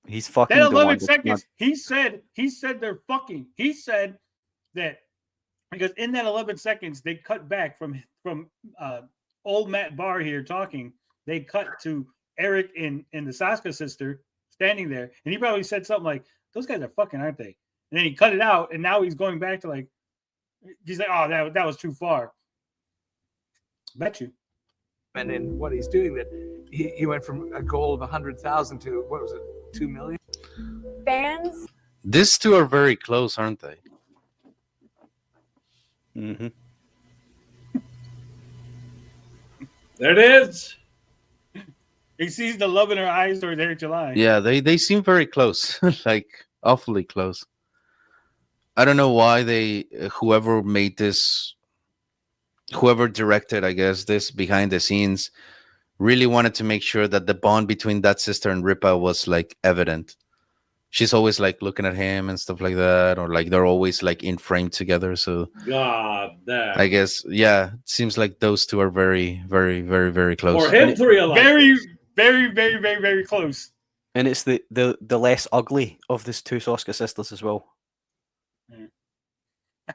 he's fucking. That 11 seconds. He said they're fucking. He said that because in that 11 seconds they cut back from old Matt Barr here talking. They cut to Eric and the Sasuke sister standing there, and he probably said something like, "Those guys are fucking, aren't they?" And then he cut it out, and now he's going back to like. He's like, oh, that was too far. Bet you. And in what he's doing, that he went from a goal of 100,000 to what was it, 2 million? Fans. These two are very close, aren't they? Mm-hmm. There it is. He sees the love in her eyes towards Eric July. Yeah, they seem very close, like awfully close. I don't know why whoever made this, whoever directed, I guess, this behind the scenes, really wanted to make sure that the bond between that sister and Ripa was like evident. She's always like looking at him and stuff like that, or like they're always like in frame together. So God damn. I guess, yeah, it seems like those two are very, very, very, very close. For him to realize very, very, very, very, very close. And it's the less ugly of these two Sasuke sisters as well.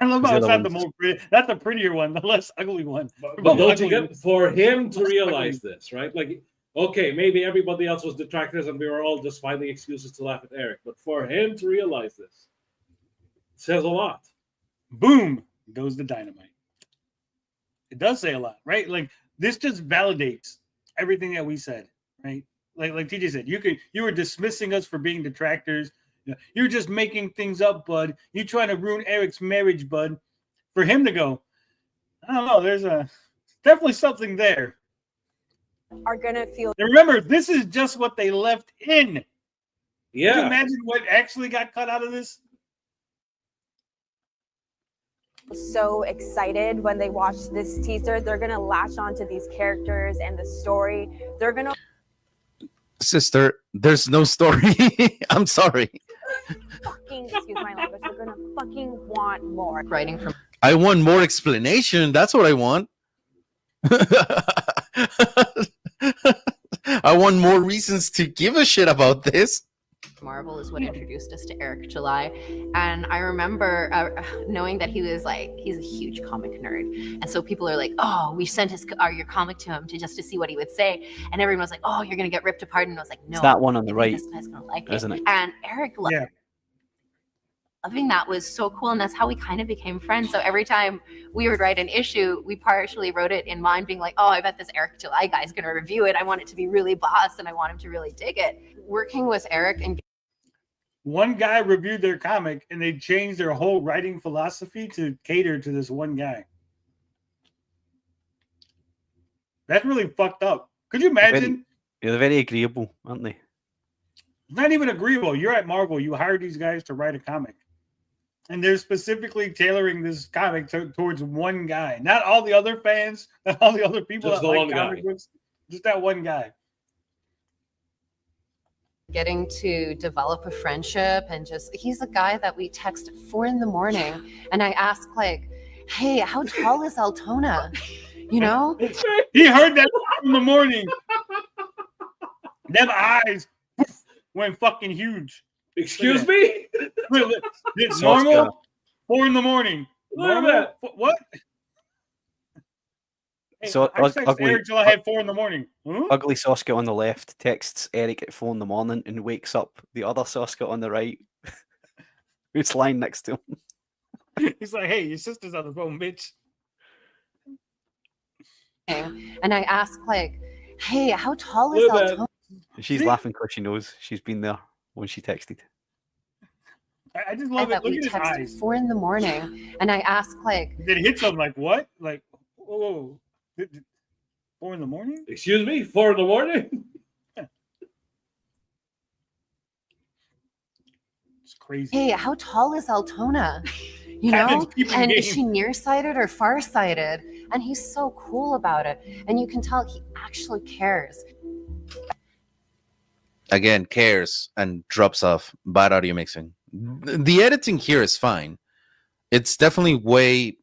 I love how it's not the ones- more pretty, not the prettier one, the less ugly one. But don't you get for him to realize this, right? Like, okay, maybe everybody else was detractors and we were all just finding excuses to laugh at Eric. But for him to realize this, it says a lot. Boom goes the dynamite. It does say a lot, right? Like this just validates everything that we said, right? Like TJ said, you were dismissing us for being detractors. You're just making things up, bud. You're trying to ruin Eric's marriage, bud. For him to go, I don't know. There's definitely something there. Are gonna feel. And remember, this is just what they left in. Yeah. Can you imagine what actually got cut out of this? So excited when they watch this teaser. They're gonna latch onto these characters and the story. They're gonna. Sister, there's no story. I'm sorry. Fucking, excuse my language. They're gonna fucking want more. Writing from. I want more explanation. That's what I want. I want more reasons to give a shit about this. Marvel is what introduced us to Eric July, and I remember knowing that he was like, he's a huge comic nerd, and so people are like, oh, we sent your comic to him to see what he would say, and everyone was like, oh, you're gonna get ripped apart, and I was like, no, It's that one on the I right, think this guy's gonna like isn't it? And Eric loving that was so cool, and that's how we kind of became friends. So every time we would write an issue, we partially wrote it in mind, being like, oh, I bet this Eric July guy is going to review it. I want it to be really boss, and I want him to really dig it. Working with Eric and one guy reviewed their comic and they changed their whole writing philosophy to cater to this one guy. That's really fucked up. Could you imagine? They're very agreeable, aren't they? Not even agreeable. You're at Marvel. You hired these guys to write a comic. And they're specifically tailoring this comic towards one guy. Not all the other fans, not all the other people Just that the like one comic guy. books. Just that one guy. getting to develop a friendship, and just, he's a guy that we text at 4 a.m. and I ask like, hey, how tall is Altona? You know? He heard that in the morning. Them eyes went fucking huge. Excuse me? It's normal. 4 in the morning. Look at Normal? that. What? Hey, So I texted ugly, Eric till I had 4 in the morning. Huh? ugly Soska on the left texts Eric at 4 in the morning and wakes up the other Soska on the right, who's lying next to him. He's like, "Hey, your sister's on the phone, bitch." And I ask like, "Hey, how tall is Look at that. Altona?" She's laughing because she knows she's been there when she texted. I just love it. That Look we at his text eyes. at 4 in the morning, and I ask like, Then it hits him like, "What? Like, whoa. 4 in the morning? Excuse me? 4 in the morning? It's crazy. "Hey, how tall is Altona?" You Captain's know, keeping and is game. she nearsighted or farsighted? And he's so cool about it, and you can tell he actually cares. Again, cares and drops off. Bad audio mixing. The editing here is fine. It's definitely way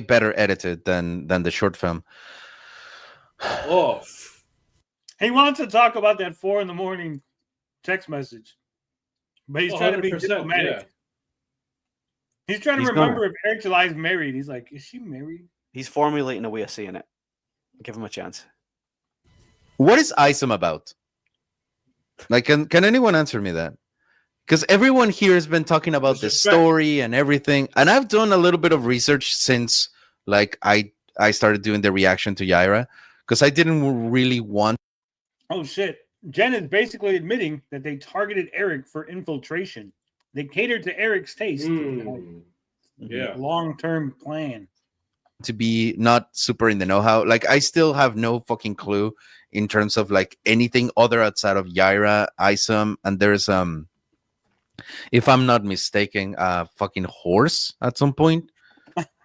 better edited than the short film. Oh. He wants to talk about that 4 in the morning text message, but he's trying to be 100%, diplomatic. yeah. He's trying to He's remember gonna- if Eric July is married. He's like, "Is she married?" He's formulating a way of saying it. Give him a chance. What is Isom about? Like, can anyone answer me that? Because everyone here has been talking about the story and everything, and I've done a little bit of research since, like, I started doing the reaction to Yaira, because I didn't really want. Oh shit! Jen is basically admitting that they targeted Eric for infiltration. They catered to Eric's taste. Yeah. Long-term plan. To be not super in the know-how. Like, I still have no fucking clue in terms of like anything other outside of Yaira, Isom, and there's if I'm not mistaken, fucking horse at some point.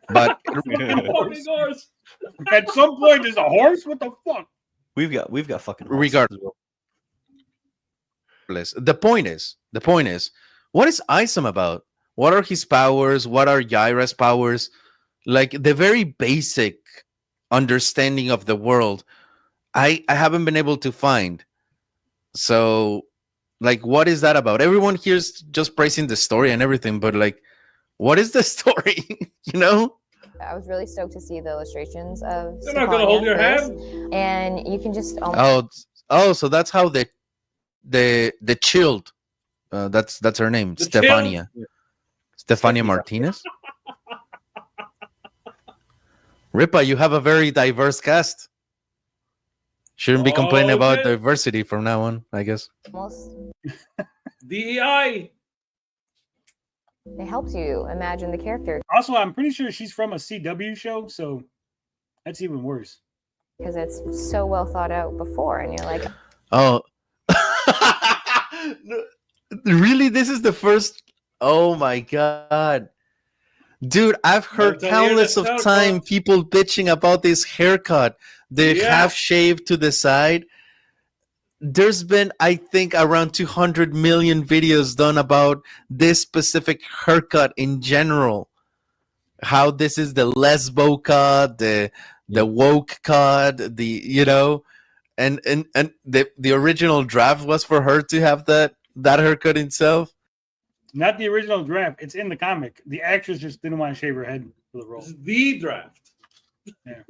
But At some point, there's a horse. What the fuck? We've got fucking horse regardless. as well. The point is, what is Isom about? What are his powers? What are Yaira's powers? Like, the very basic understanding of the world, I haven't been able to find. So, like, what is that about? Everyone here's just praising the story and everything, but like, what is the story? You know? I was really stoked to see the illustrations of. They're not gonna hold your first, hand. and you can just. Oh, so that's how the chilled. That's her name, Stefania. Stefania Martinez. Ripa, you have a very diverse cast. Shouldn't be complaining about diversity from now on, I guess. Almost. DEI. It helps you imagine the character Also, I'm pretty sure she's from a CW show, so that's even worse. because it's so well thought out before, and you're like, Oh, really? This is the first? Oh my god, dude! I've heard tell you countless this of now, time people bitching about this haircut, the half shaved to the side. There's been, I think, around 200 million videos done about this specific haircut in general. How this is the lesbo cut, the woke cut, and the original draft was for her to have that haircut itself. Not the original draft. It's in the comic. The actress just didn't want to shave her head for the role. This is the draft. Yeah.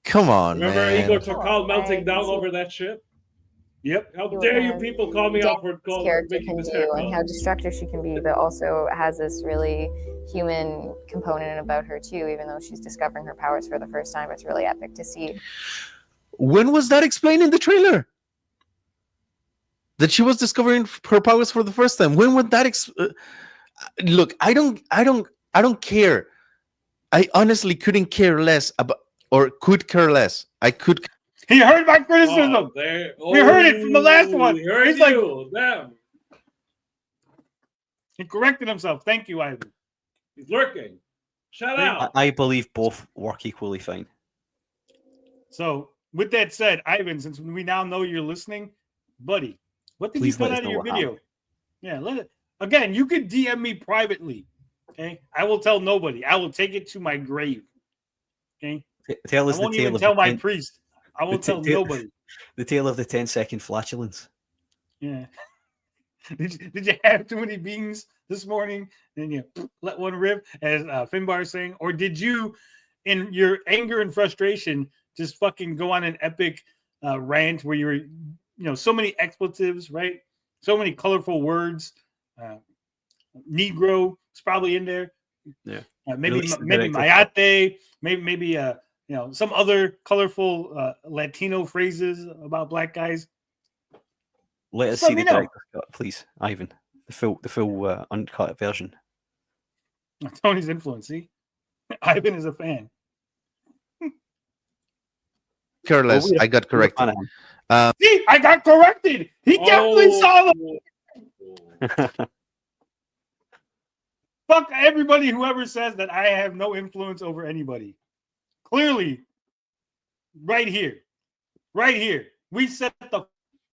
Come on, Remember man. Igor Torkal melting down over that shit? Yep. How dare you people call me out for character making can this do haircut? and how destructive she can be, but also has this really human component about her too. Even though she's discovering her powers for the first time, it's really epic to see. When was that explained in the trailer? That she was discovering her powers for the first time. When would that? Look, I don't care. I honestly couldn't care less about, or could care less. I could. He heard my criticism. We heard it from the last one. We heard He's like, you. Damn. he corrected himself. Thank you, Ivan. He's lurking. Shut out. I believe both work equally fine. So, with that said, Ivan, since we now know you're listening, buddy, what did Please you cut let us out of know your what video? Yeah, let it. Again, you could DM me privately. Okay, I will tell nobody. I will take it to my grave. Okay, Tell us I won't the tale even of tell the my 10 priest. I won't the tell ta- nobody. The tale of the 10-second flatulence. Yeah. Did you have too many beans this morning and you let one rip, as Finbar is saying? Or did you, in your anger and frustration, just fucking go on an epic rant where you were, so many expletives, right? So many colorful words. Negro is probably in there. Yeah. Maybe mayate, maybe some other colorful Latino phrases about black guys. Let us Just see let the me know. director's cut, please, Ivan. The full uncut version. Tony's influence. See, Ivan is a fan. Careless. I got corrected. See, I got corrected. He definitely saw the. Fuck everybody who ever says that I have no influence over anybody. Clearly, right here, we set the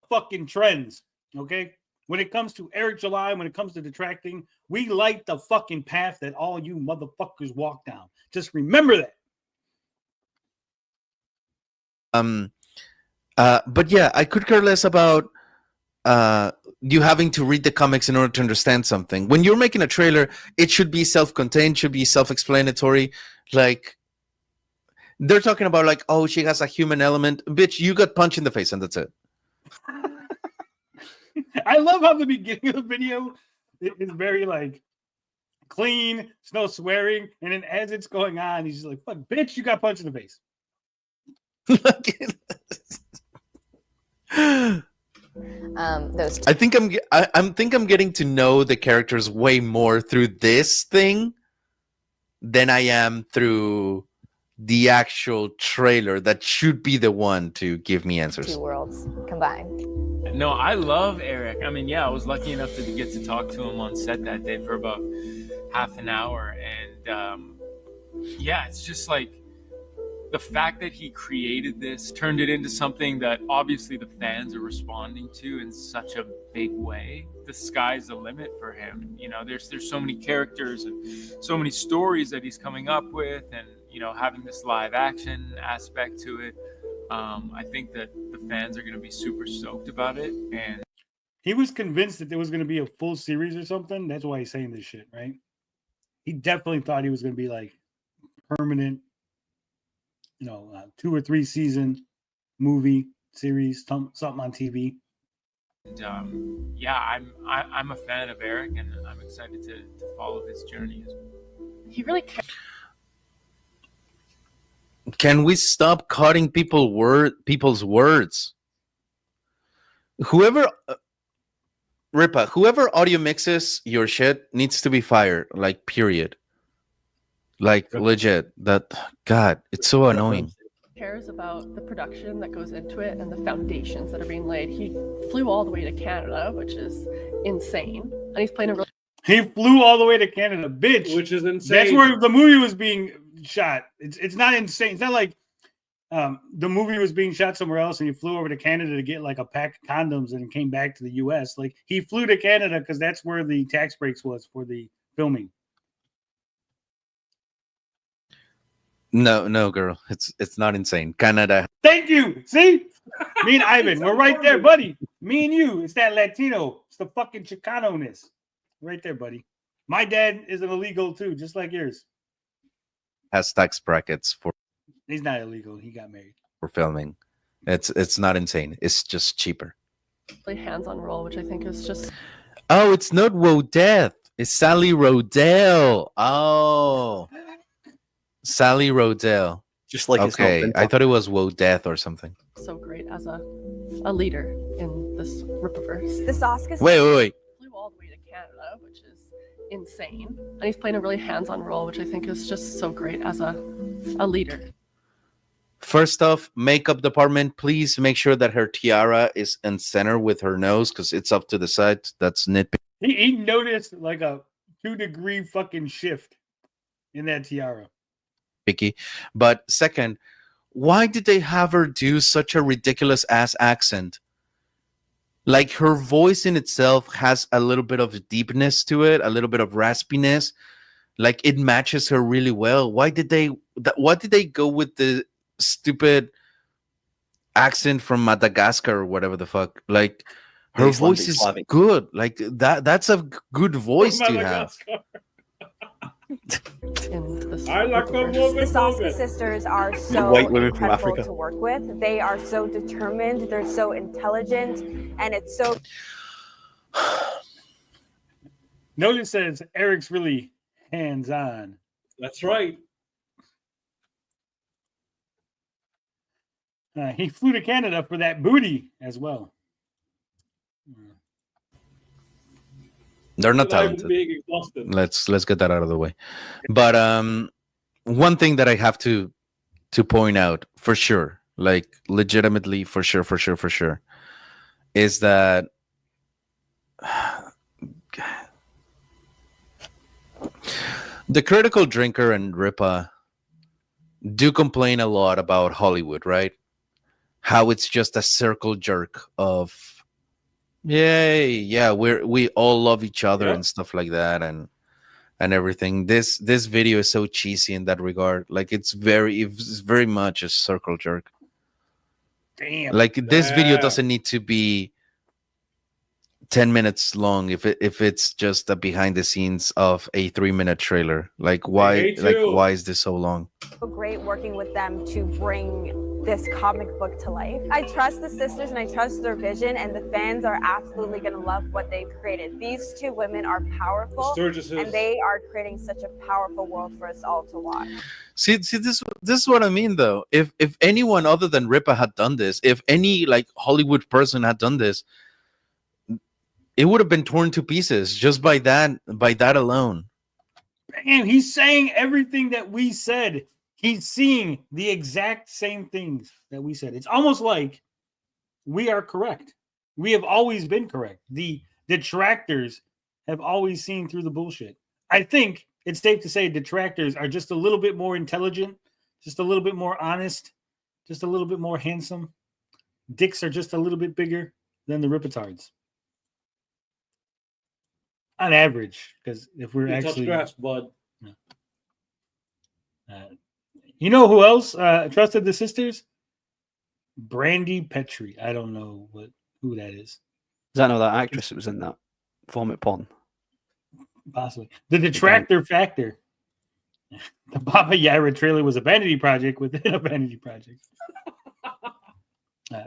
fucking trends. Okay, when it comes to Eric July, when it comes to detracting, we light the fucking path that all you motherfuckers walk down. Just remember that. But yeah, I could care less about you having to read the comics in order to understand something. When you're making a trailer, it should be self-contained, should be self-explanatory. Like, they're talking about like, oh, she has a human element. Bitch, you got punched in the face and that's it. I love how the beginning of the video is very like clean, there's no swearing, and then as it's going on, he's just like, fuck, bitch, you got punched in the face. Those I think I'm getting to know the characters way more through this thing than I am through the actual trailer that should be the one to give me answers. two worlds combined. No, I love Eric. I mean, yeah, I was lucky enough to get to talk to him on set that day for about half an hour. And yeah, it's just like the fact that he created this, turned it into something that obviously the fans are responding to in such a big way. The sky's the limit for him. There's so many characters and so many stories that he's coming up with, and having this live action aspect to it. I think that the fans are going to be super stoked about it. And he was convinced that there was going to be a full series or something. That's why he's saying this shit, right? He definitely thought he was going to be like permanent, 2 or 3 season movie series, something on TV. And yeah, I'm a fan of Eric, and I'm excited to follow his journey. He really cares. Can we stop cutting people's words? Whoever Ripa, whoever audio mixes your shit needs to be fired. Like, period. Like, legit. That, God, it's so annoying. Cares about the production that goes into it and the foundations that are being laid. He flew all the way to Canada, which is insane, and he's playing a really. He flew all the way to Canada, bitch. Which is insane. That's where the movie was being shot. It's not insane. It's not like the movie was being shot somewhere else and he flew over to Canada to get like a pack of condoms and came back to the US. Like, he flew to Canada because that's where the tax breaks was for the filming. No, girl. It's not insane. Canada. Thank you. See? Me and Ivan, we're right there, buddy. Me and you. It's that Latino. It's the fucking Chicano-ness. Right there, buddy. My dad is an illegal too, just like yours. Has tax brackets for. He's not illegal. He got married. For filming. It's not insane. It's just cheaper. Hands-on role, which I think is just. Oh, it's not Rodeth. It's Sally Rodell. Oh. Sally Rodell. Just like okay, I thought it was Wodeth or something. So great as a leader in this Rippaverse. This Oscar. Wait. Flew all the way to Canada, which is insane, and he's playing a really hands-on role, which I think is just so great as a leader. First off, makeup department, please make sure that her tiara is in center with her nose because it's up to the side. That's nitpicky. He noticed like a 2-degree fucking shift in that tiara. But second, why did they have her do such a ridiculous ass accent? Like, her voice in itself has a little bit of deepness to it, a little bit of raspiness. Like, it matches her really well. Why did they go with the stupid accent from Madagascar or whatever the fuck? Like, Her Icelandic voice is Slavic. good. Like that's a good voice to have. I like a The Saska sisters are so White women from incredible Africa. to work with. They are so determined. They're so intelligent, and it's so. Nolan says Eric's really hands-on. That's right. He flew to Canada for that booty as well. They're not And I'm talented. being exhausted. Let's get that out of the way. But one thing that I have to point out for sure, like legitimately for sure, is that the Critical Drinker and Ripa do complain a lot about Hollywood, right? How it's just a circle jerk of yay, yeah, we all love each other and stuff like that, and everything. This video is so cheesy in that regard. Like it's very much a circle jerk. Damn. Like this video doesn't need to be 10 minutes long if it's just a behind the scenes of a 3-minute trailer. Like why is this so long? So great working with them to bring this comic book to life. I trust the sisters and I trust their vision, and the fans are absolutely going to love what they've created. These two women are powerful, and they are creating such a powerful world for us all to watch. See this is what I mean though. If anyone other than Ripa had done this, if any like Hollywood person had done this, it would have been torn to pieces just by that alone. Damn, he's saying everything that we said. He's seeing the exact same things that we said. It's almost like we are correct. We have always been correct. The detractors have always seen through the bullshit. I think it's safe to say detractors are just a little bit more intelligent, just a little bit more honest, just a little bit more handsome. Dicks are just a little bit bigger than the Ripatards. On average, because if we're actually grass, bud. You know who else trusted the sisters? Brandy Petrie. I don't know who that is. Does that know that actress that was in that vomit porn? Possibly. The detractor factor. The Baba Yaira trailer was a vanity project within a vanity project.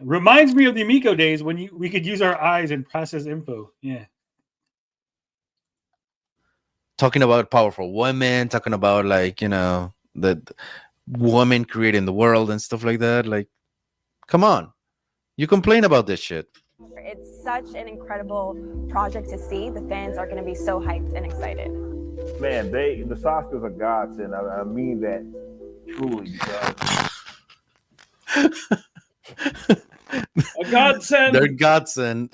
Reminds me of the Amico days when we could use our eyes and process info. Yeah. Talking about powerful women, talking about like, you know, the woman creating the world and stuff like that. Like, come on. You complain about this shit. It's such an incredible project to see. The fans are going to be so hyped and excited. Man, the Saskas are gods, and I mean that truly. A godsend. They're godsend.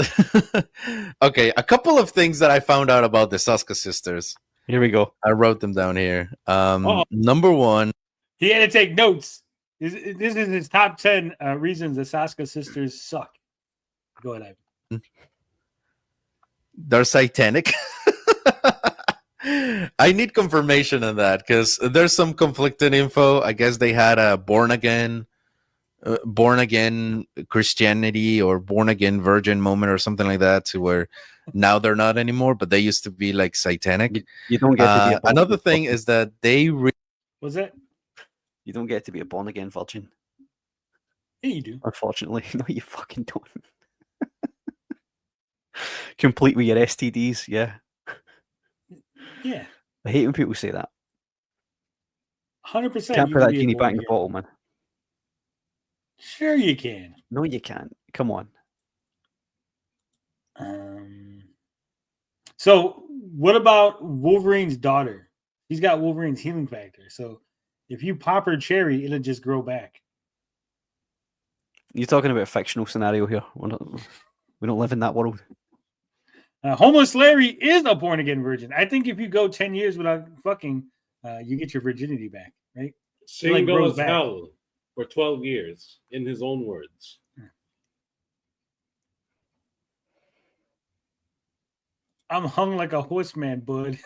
Okay, a couple of things that I found out about the Saska sisters. Here we go. I wrote them down here. Number one. He had to take notes. This is his top 10 reasons the Saska sisters suck. Go ahead, Ivan. They're satanic. I need confirmation on that because there's some conflicting info. I guess they had a born again Christianity or born again virgin moment or something like that, to where now they're not anymore, but they used to be like satanic. You don't get to be a another thing is that they was it? You don't get to be a born again virgin. Yeah, you do. Unfortunately, no, you fucking don't. Complete with your STDs, yeah. Yeah. I hate when people say that. 100%. Can't put that genie back in the bottle, man. Sure you can. No, you can't. Come on. So what about Wolverine's daughter? He's got Wolverine's healing factor. So if you pop her cherry, it'll just grow back. You're talking about a fictional scenario here. We don't live in that world. Homeless Larry is a born again virgin. I think if you go 10 years without fucking, you get your virginity back, right? Single as hell for 12 years, in his own words. I'm hung like a horseman, bud.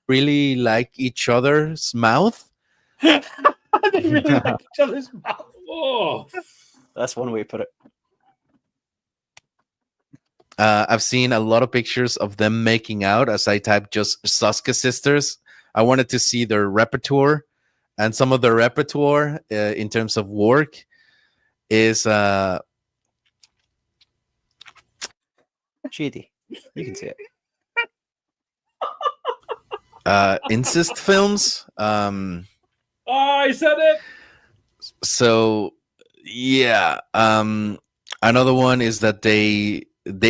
really like each other's mouth. They really like each other's mouth. Oh, that's one way to put it. I've seen a lot of pictures of them making out. As I typed just Sasuke sisters, I wanted to see their repertoire, and some of their repertoire in terms of work is shady. You can say it. Incest films. I said it. So yeah. Another one is that they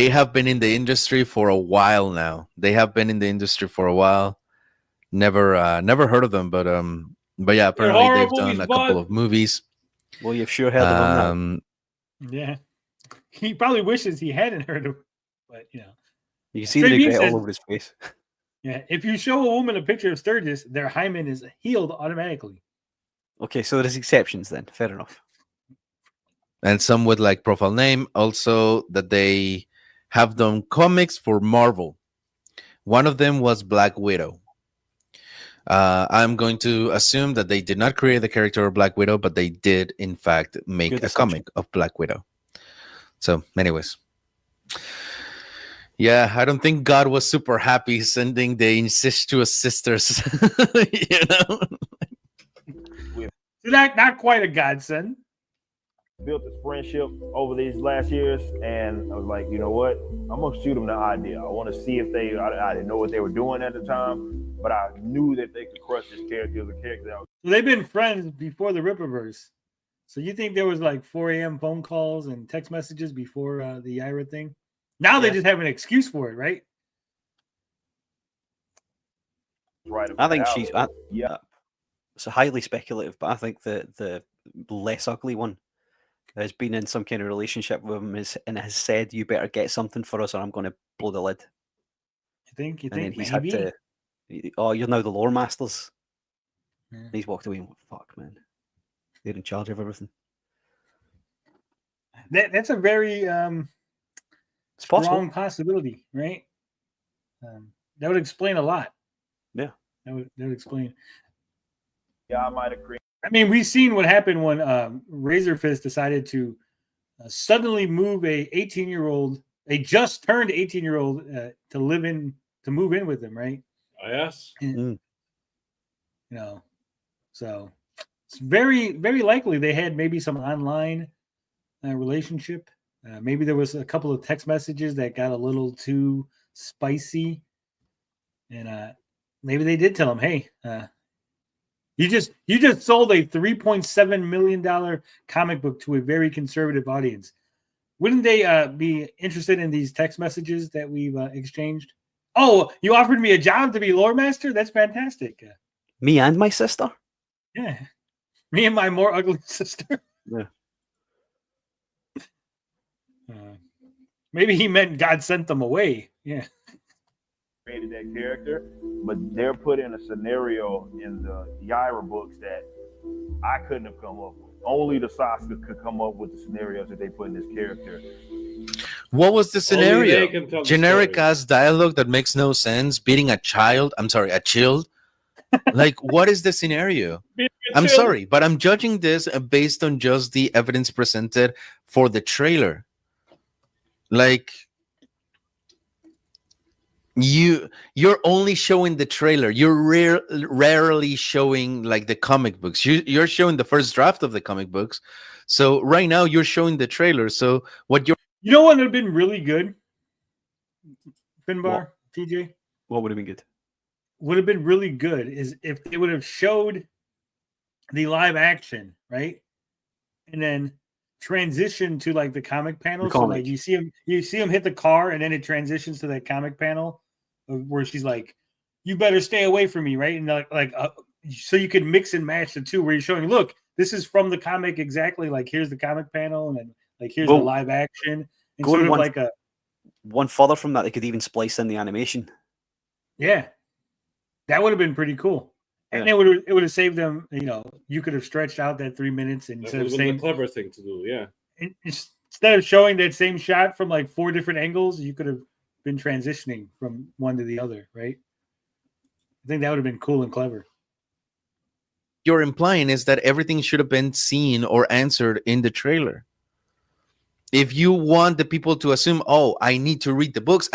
have been in the industry for a while now. Never heard of them, but yeah, apparently they've done a couple of movies. Well, you've sure heard of them now. Yeah, he probably wishes he hadn't heard of, but you know, you can see the regret all over his face. Yeah, if you show a woman a picture of Sturgis, their hymen is healed automatically. Okay, so there's exceptions then. Fair enough. And some with like profile name. Also, that they have done comics for Marvel. One of them was Black Widow. I'm going to assume that they did not create the character of Black Widow, but they did, in fact, make a comic of Black Widow. So, anyways. Yeah, I don't think God was super happy sending the incestuous sisters. You know? Not quite a godsend. Built this friendship over these last years, and I was like, you know what? I'm gonna shoot them the idea. I want to see if I didn't know what they were doing at the time, but I knew that they could crush this character as a character. So they've been friends before the Rippaverse. So you think there was like 4 a.m. phone calls and text messages before the Yaira thing? Now they just have an excuse for it, right? Right. I think she's. Yeah. It's a highly speculative, but I think the less ugly one has been in some kind of relationship with him and has said, "You better get something for us, or I'm going to blow the lid." You think? And then he's had to. Oh, you're now the lore masters. Yeah. And he's walked away and went, "Fuck, man, they're in charge of everything." That's a very strong possibility, right? That would explain a lot. Yeah, that would explain. Yeah, I might agree. I mean, we've seen what happened when Razorfist decided to suddenly move a just turned 18-year-old to move in with him, right? Yes. You know, so it's very, very likely they had maybe some online relationship. Maybe there was a couple of text messages that got a little too spicy, and maybe they did tell him, "Hey, you just sold a $3.7 million comic book to a very conservative audience. Wouldn't they be interested in these text messages that we've exchanged? Oh, you offered me a job to be lore master? That's fantastic. Me and my sister? Yeah. Me and my more ugly sister. Yeah. Maybe he meant God sent them away. Yeah. Created that character, but they're put in a scenario in the Yaira books that I couldn't have come up with. Only the Sasuke could come up with the scenarios that they put in this character. What was the scenario? Generic ass dialogue that makes no sense. Beating a child. I'm sorry, a child. Like, what is the scenario? I'm sorry, but I'm judging this based on just the evidence presented for the trailer. Like, you're only showing the trailer. You're rarely showing like the comic books. You're showing the first draft of the comic books. So right now you're showing the trailer. So what you know what would have been really good, Finbar, TJ? What would have been good? Would have been really good is if they would have showed the live action, right? And then transition to like the comic panel. So like you see him hit the car, and then it transitions to that comic panel where she's like, "You better stay away from me," right? And so you could mix and match the two, where you're showing, look, this is from the comic exactly. Like here's the comic panel, and then like here's the live action, and sort of like one further from that, they could even splice in the animation. Yeah, that would have been pretty cool. And it would have saved them. You know, you could have stretched out that 3 minutes, and instead of saying a clever thing to do, yeah. Instead of showing that same shot from like 4 different angles, you could have been transitioning from one to the other, right? I think that would have been cool and clever. You're implying is that everything should have been seen or answered in the trailer. if you want the people to assume, oh, I need to read the books,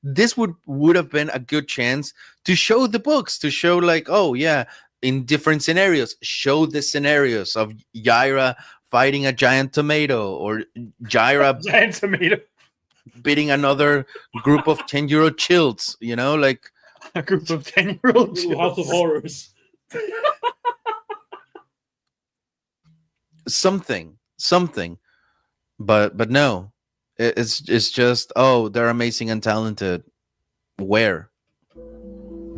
this would have been a good chance to show the books, to show like, oh yeah, in different scenarios, show the scenarios of Yaira fighting a giant tomato, or Yaira giant tomato beating another group of 10-year-old childs, you know, like a group of 10-year-old childs. House of Horrors. something. But no, it's just, oh, they're amazing and talented. Where?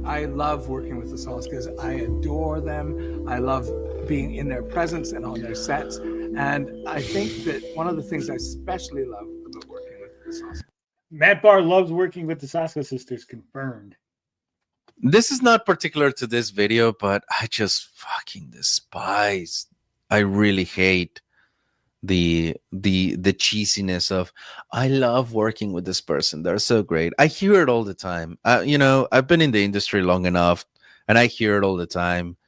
I love working with the Saskas. I adore them. I love being in their presence and on their sets. And I think that one of the things I especially love about working with the Saskas. Matt Barr loves working with the Saska sisters. Confirmed. This is not particular to this video, but I just fucking despise. I really hate the cheesiness of, I love working with this person, they're so great. I hear it all the time. You know, I've been in the industry long enough, and I hear it all the time.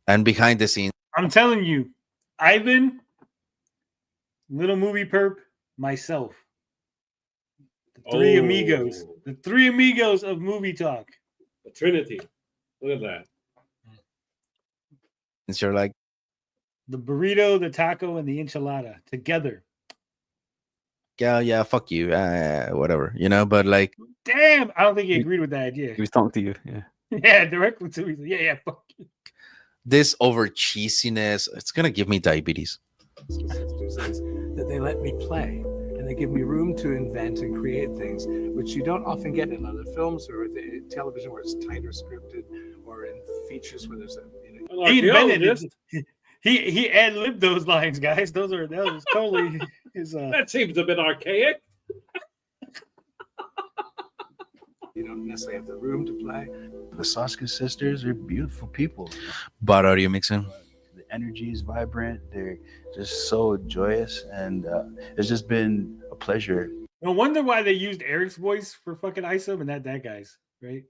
And behind the scenes, I'm telling you, Ivan, Little Movie Perp, myself, the three amigos, the three amigos of movie talk, the Trinity. Look at that. you're like, the burrito, the taco, and the enchilada together. yeah, fuck you, whatever, you know. But like, damn, I don't think he agreed with that idea. He was talking to you, yeah. Yeah, directly to me. Yeah, fuck you. This over cheesiness, it's gonna give me diabetes. That they let me play, and they give me room to invent and create things, which you don't often get in other films or the television, where it's tighter scripted, or in features where there's a. He invented it. He ad-libbed those lines, guys. That was totally his. That seems a bit archaic. You don't necessarily have the room to play. The Saska sisters are beautiful people. But audio mixing. The energy is vibrant. They're just so joyous, and it's just been a pleasure. No wonder why they used Eric's voice for fucking Isom and not that guy's, right?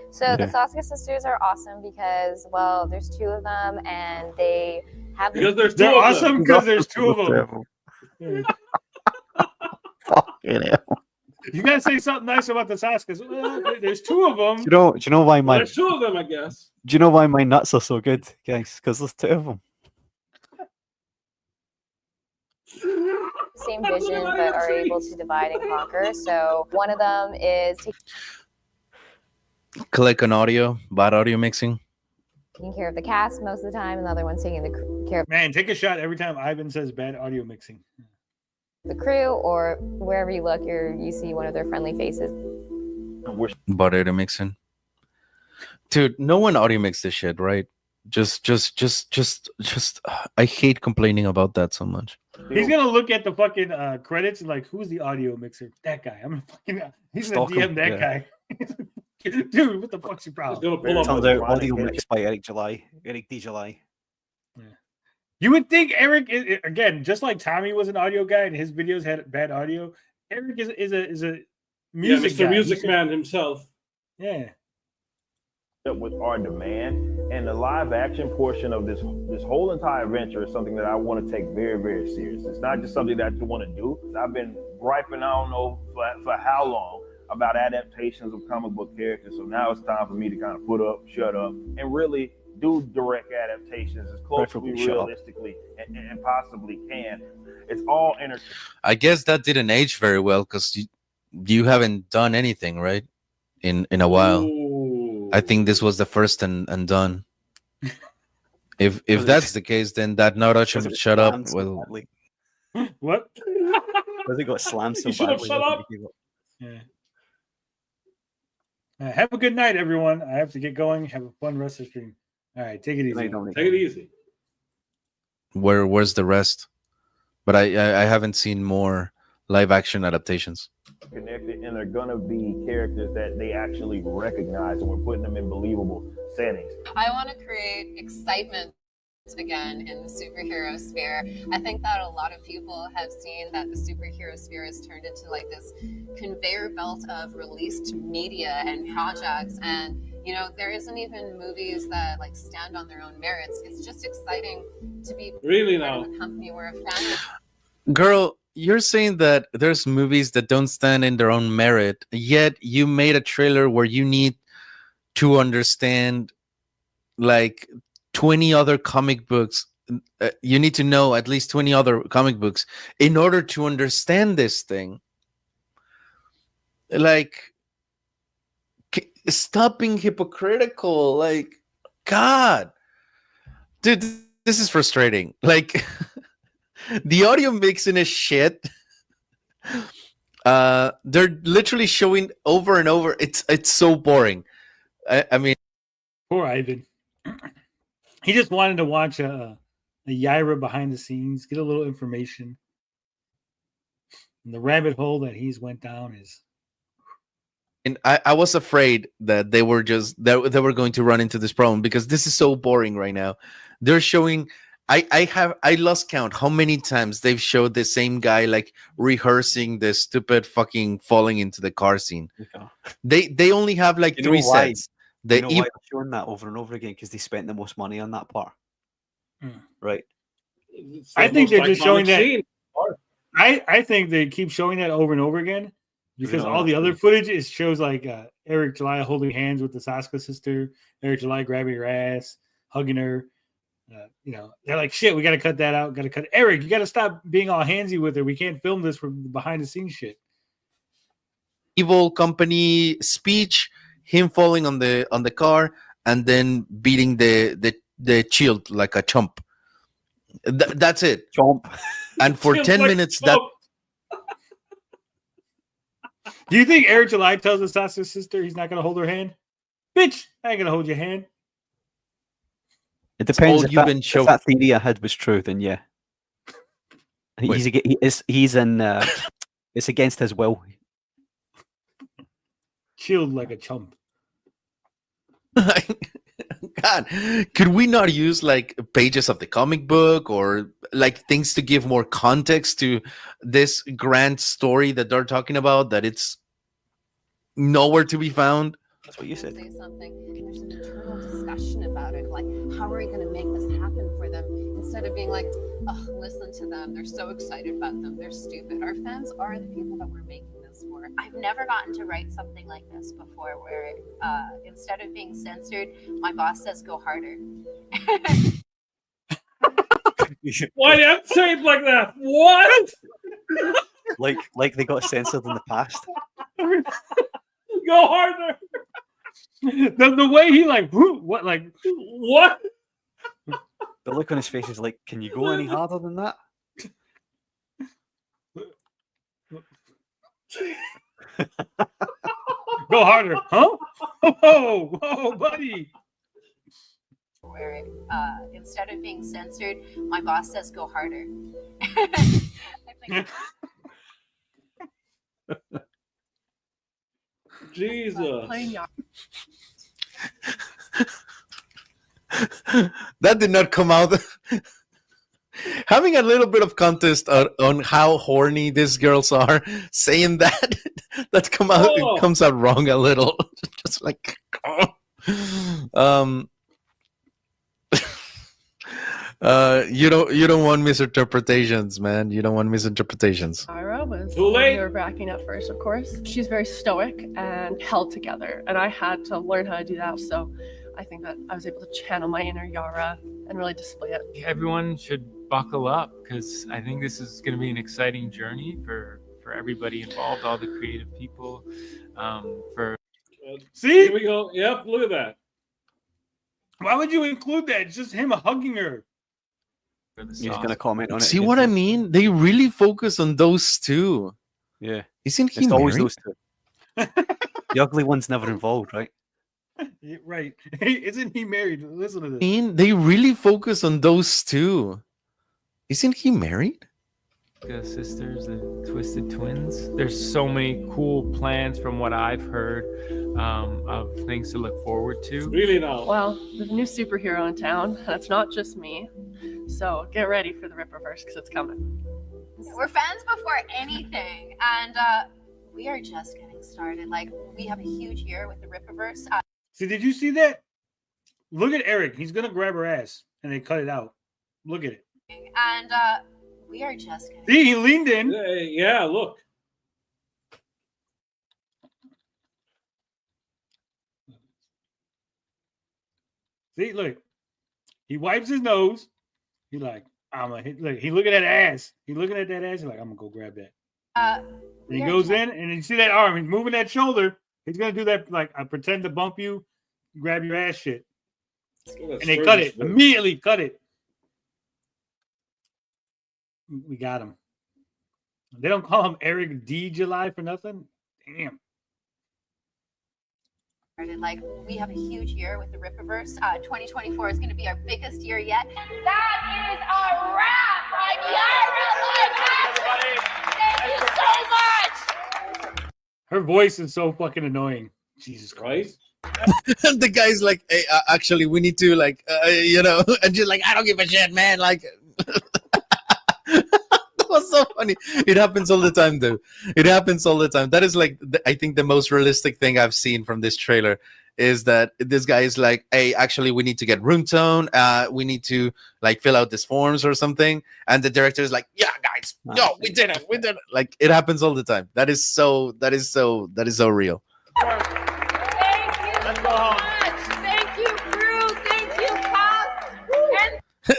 So the Saska sisters are awesome because, well, there's two of them, and they have. They're awesome because there's two of them. Fucking hell. You gotta say something nice about the Saskas. Well, there's two of them. Do you know why my There's two of them, I guess. Do you know why my nuts are so good, guys? Because there's two of them. Same vision, but are able to divide and conquer. So one of them is Click on audio, bot audio mixing. taking care of the cast most of the time, and the other one's taking care of Man, take a shot every time Ivan says bad audio mixing. the crew, or wherever you look, you see one of their friendly faces. Bot audio mixing. Dude, no one audio mix this shit, right? Just I hate complaining about that so much. He's gonna look at the fucking credits and like, who's the audio mixer? That guy. I'm gonna fucking. He's gonna DM that guy. Dude, what the fuck's your problem? Turns out audio mixed by Eric D. July. Yeah. You would think Eric is, again, just like Tommy was an audio guy and his videos had bad audio. Eric is a music Mr. guy. Music Man himself. Yeah. With our demand, and the live action portion of this whole entire venture is something that I want to take very, very serious. It's not just something that you want to do. I've been griping, I don't know for how long, about adaptations of comic book characters. So now it's time for me to kind of put up, shut up, and really do direct adaptations as close as we realistically and possibly can. It's all entertainment. I guess that didn't age very well because you haven't done anything, right? In a while. I think this was the first and done. If that's the case, then that Naruto should shut up. Well, what? Because it got slammed so badly. Shut up. Yeah. Have a good night, everyone. I have to get going. Have a fun rest of the stream. All right, take it easy. Take it easy. Where's the rest? But I haven't seen more live action adaptations. Connected, and they're gonna be characters that they actually recognize, and we're putting them in believable settings. I want to create excitement again in the superhero sphere. I think that a lot of people have seen that the superhero sphere has turned into like this conveyor belt of released media and projects, and you know, there isn't even movies that like stand on their own merits. It's just exciting to be really part now of a company where a fan. Girl, you're saying that there's movies that don't stand in their own merit, yet you made a trailer where you need to understand like 20 other comic books. You need to know at least 20 other comic books in order to understand this thing. Like, stop being hypocritical. Like, God, dude, this is frustrating. Like, the audio mixing is shit. They're literally showing over and over. It's so boring. I mean, poor Ivan. He just wanted to watch a Yaira behind the scenes, get a little information. And the rabbit hole that he's went down is. And I was afraid that they were going to run into this problem because this is so boring right now. They're showing. I lost count how many times they've showed the same guy like rehearsing the stupid fucking falling into the car scene. Yeah. They only have like 3 sets. You know why they're showing that over and over again? Because they spent the most money on that part. Right. I think they're just showing that. I think they keep showing that over and over again because all the other footage shows like Eric July holding hands with the Sasuke sister, Eric July grabbing her ass, hugging her. They're like, shit, we got to cut that out. Got to cut. Eric, you got to stop being all handsy with her. We can't film this from behind the scenes shit. Evil company speech, him falling on the car, and then beating the shield like a chump. That's it. Chomp. And for 10 minutes, that. Do you think Eric July tells the Sasuke sister he's not going to hold her hand? Bitch, I ain't going to hold your hand. It depends if that theory I had was true, then yeah. He's in. It's against his will. Chilled like a chump. God, could we not use like pages of the comic book or like things to give more context to this grand story that they're talking about? That it's nowhere to be found. That's what you said. Say something, and there's an internal discussion about it. Like, how are we going to make this happen for them? Instead of being like, oh, listen to them. They're so excited about them. They're stupid. Our fans are the people that we're making this for. I've never gotten to write something like this before, where instead of being censored, my boss says go harder. Why do you have to say it like that? What? like they got censored in the past. Go harder. The way he like what like what? The look on his face is like, can you go any harder than that? Go harder, huh? Whoa, buddy. Where instead of being censored, my boss says go harder. Jesus. That did not come out. Having a little bit of contest on how horny these girls are, saying that comes out wrong a little. Just like, you don't want misinterpretations, man. You don't want misinterpretations. Yaira was Too late. we were backing up first, of course. She's very stoic and held together, and I had to learn how to do that. So I think that I was able to channel my inner Yaira and really display it. Everyone should buckle up because I think this is going to be an exciting journey for everybody involved, all the creative people. See, here we go. Yep, look at that. Why would you include that? It's just him hugging her. He's gonna comment on it. See what I mean? They really focus on those two. Yeah. Isn't he It's always married? those two. The ugly one's never involved, right? Right. Isn't he married? Listen to this. They really focus on those two. Isn't he married? The sisters, the Twisted Twins. There's so many cool plans from what I've heard of things to look forward to. Really now. Well, there's a new superhero in town, and it's not just me. So get ready for the Rippaverse because it's coming. We're fans before anything, and we are just getting started. Like, we have a huge year with the Rippaverse. See, did you see that? Look at Eric. He's gonna grab her ass, and they cut it out. Look at it. And We are just gonna See, he leaned in. Yeah, look. See, look. He wipes his nose. He like, look. He looking at ass. He looking at that ass. He's like, I'm gonna go grab that. And he goes in, and you see that arm. He's moving that shoulder. He's gonna do that. Like, I pretend to bump you, grab your ass shit, and they cut it immediately. Cut it. We got him. They don't call him Eric D. July for nothing. Damn. like we have a huge year with the Rippaverse. 2024 is going to be our biggest year yet. That is a wrap. Thank you so much. Her voice is so fucking annoying. Jesus Christ. And the guy's like, hey, actually, we need to, like, and she's like, I don't give a shit, man. Like, that was so funny. It happens all the time, though. It happens all the time. That is, like, I think the most realistic thing I've seen from this trailer is that this guy is like, hey, actually, we need to get room tone. We need to, like, fill out these forms or something. And the director is like, yeah, guys, no, we did it. We did it. Like, it happens all the time. That is so real. Thank you, Drew. Thank you, Pop.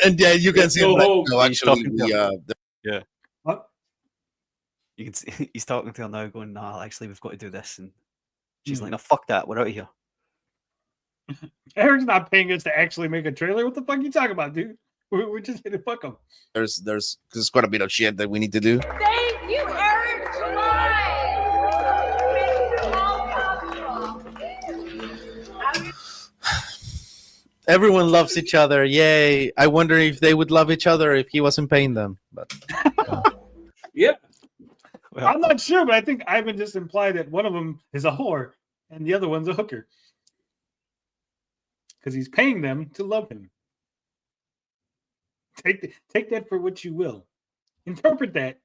And yeah, you can see him like, no, actually, yeah. What? You can see he's talking to her now, going, "Nah, actually, we've got to do this." And she's like, "No, fuck that. We're out of here." Eric's not paying us to actually make a trailer. What the fuck are you talking about, dude? We're just here to fuck him. There's quite a bit of shit that we need to do. Thank you, Eric. Everyone loves each other. Yay. I wonder if they would love each other if he wasn't paying them. But yeah. Well, I'm not sure, but I think Ivan just implied that one of them is a whore and the other one's a hooker. Because he's paying them to love him. Take that for what you will. Interpret that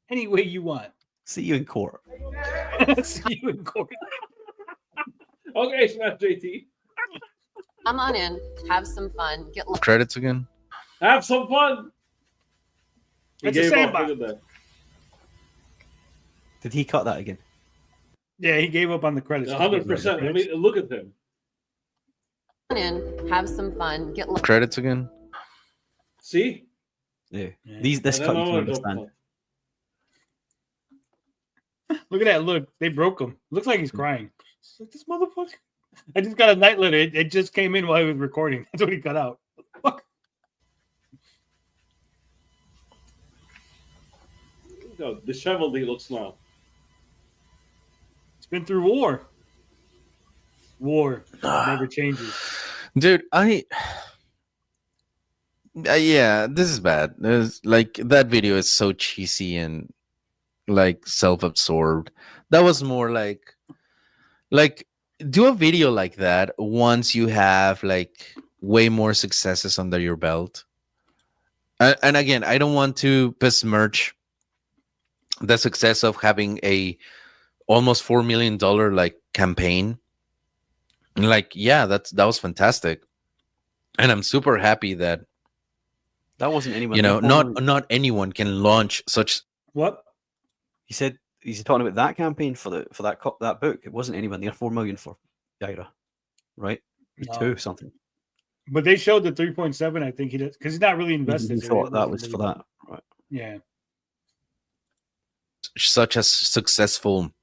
any way you want. See you in court. See you in court. Okay, Smash JT. Come on in, have some fun, get credits again. Have some fun. It's a sandbox. Did he cut that again? Yeah, he gave up on the credits. 100%. I mean, look at him. Come on in, have some fun, get credits again. See? Yeah. This cut you can understand. Look at that look. They broke him. Looks like he's crying. Like, this motherfucker. I just got a night letter. It just came in while he was recording. That's what he cut out. Fuck. Look how disheveled he looks now. It's been through war. War never changes. Dude, yeah, this is bad. Like, that video is so cheesy and, like, self-absorbed. That was more like do a video like that once you have, like, way more successes under your belt. And again, I don't want to besmirch the success of having a almost $4 million like campaign. Like, yeah, that was fantastic, and I'm super happy that wasn't anyone. Not anyone can launch such. What he said. He's talking about that campaign for that book. It wasn't anywhere near 4 million for Yaira, right? No. 2 something. But they showed the 3.7. I think he does because he's not really invested. He thought that was for that, right? Yeah. Such a successful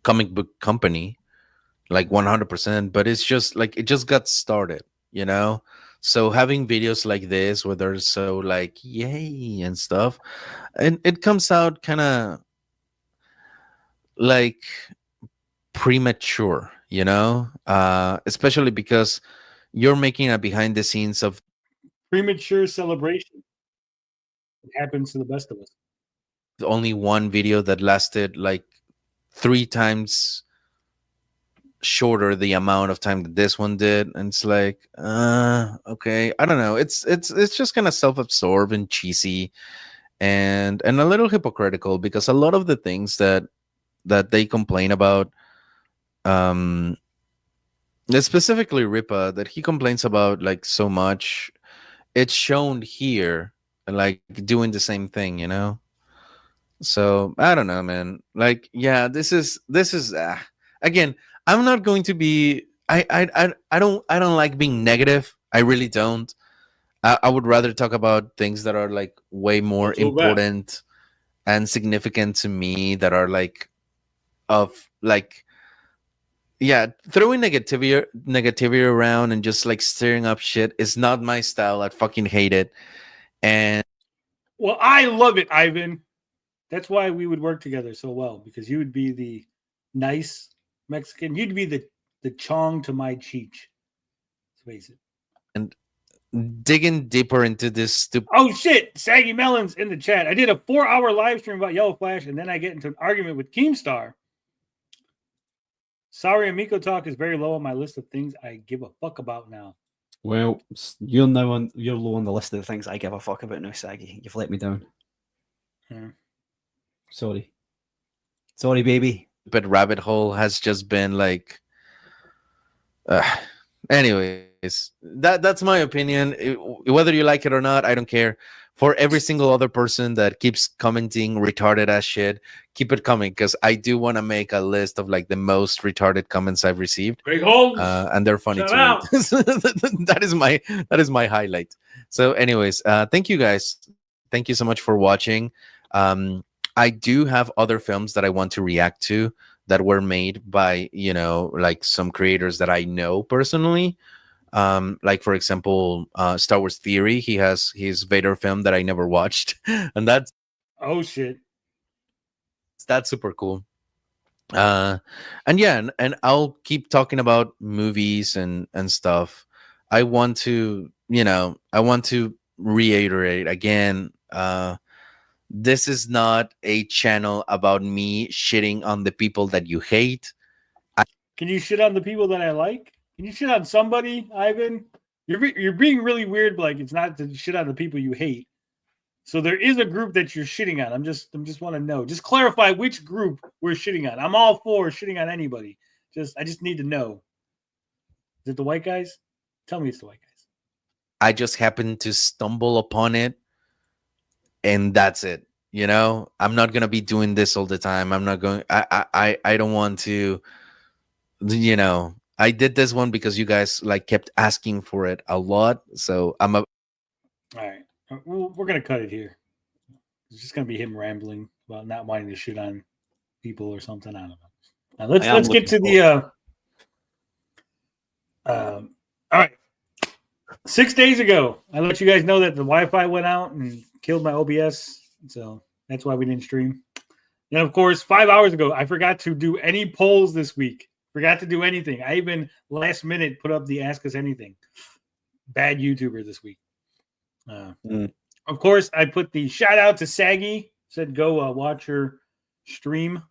comic book company, like 100%. But it's just like it just got started, So having videos like this where they're so like yay and stuff, and it comes out kind of like premature, especially because you're making a behind the scenes of premature celebration. It happens to the best of us. Only one video that lasted like 3 times shorter the amount of time that this one did, and it's like okay, I don't know, it's just kind of self-absorbed and cheesy and a little hypocritical, because a lot of the things that they complain about, specifically Ripa, that he complains about like so much, it's shown here like doing the same thing, you know. So I don't know, man. Like, yeah, this is again. I'm not going to be. I don't like being negative. I really don't. I would rather talk about things that are like way more important and significant to me, that are like of like, yeah, throwing negativity around and just like stirring up shit is not my style. I fucking hate it. And well, I love it, Ivan. That's why we would work together so well, because you would be the nice Mexican. You'd be the Chong to my Cheech. Let's face it. And digging deeper into this stupid. Oh shit! Saggy Melons in the chat. I did a 4-hour live stream about Yellow Flash, and then I get into an argument with Keemstar. Sorry, Amico talk is very low on my list of things I give a fuck about now. Well, you're low on the list of the things I give a fuck about now, Saggy. You've let me down. Sorry, baby. But rabbit hole has just been like. Anyways, that's my opinion. Whether you like it or not, I don't care. For every single other person that keeps commenting retarded ass shit, keep it coming, because I do want to make a list of like the most retarded comments I've received. Greg Holmes, and they're funny to me. that is my highlight. So, anyways, thank you guys. Thank you so much for watching. I do have other films that I want to react to that were made by, you know, like some creators that I know personally. Like for example, Star Wars Theory. He has his Vader film that I never watched, and that's super cool. And yeah, and I'll keep talking about movies and stuff. I want to reiterate again. This is not a channel about me shitting on the people that you hate. Can you shit on the people that I like? Can you shit on somebody, Ivan? You're being really weird. But like, it's not to shit on the people you hate. So there is a group that you're shitting on. I'm just want to know. Just clarify which group we're shitting on. I'm all for shitting on anybody. I just need to know. Is it the white guys? Tell me it's the white guys. I just happened to stumble upon it. And that's it. You know, I'm not going to be doing this all the time. I'm not going, I don't want to, you know, I did this one because you guys like kept asking for it a lot. So all right. We're going to cut it here. It's just going to be him rambling about not wanting to shit on people or something. I don't know. Now let's get to the, all right. 6 days ago, I let you guys know that the Wi-Fi went out and killed my OBS, so that's why we didn't stream. And of course, 5 hours ago, I forgot to do any polls this week. Forgot to do anything. I even last minute put up the Ask Us Anything. Bad YouTuber this week. Of course, I put the shout out to Saggy. Said go watch her stream.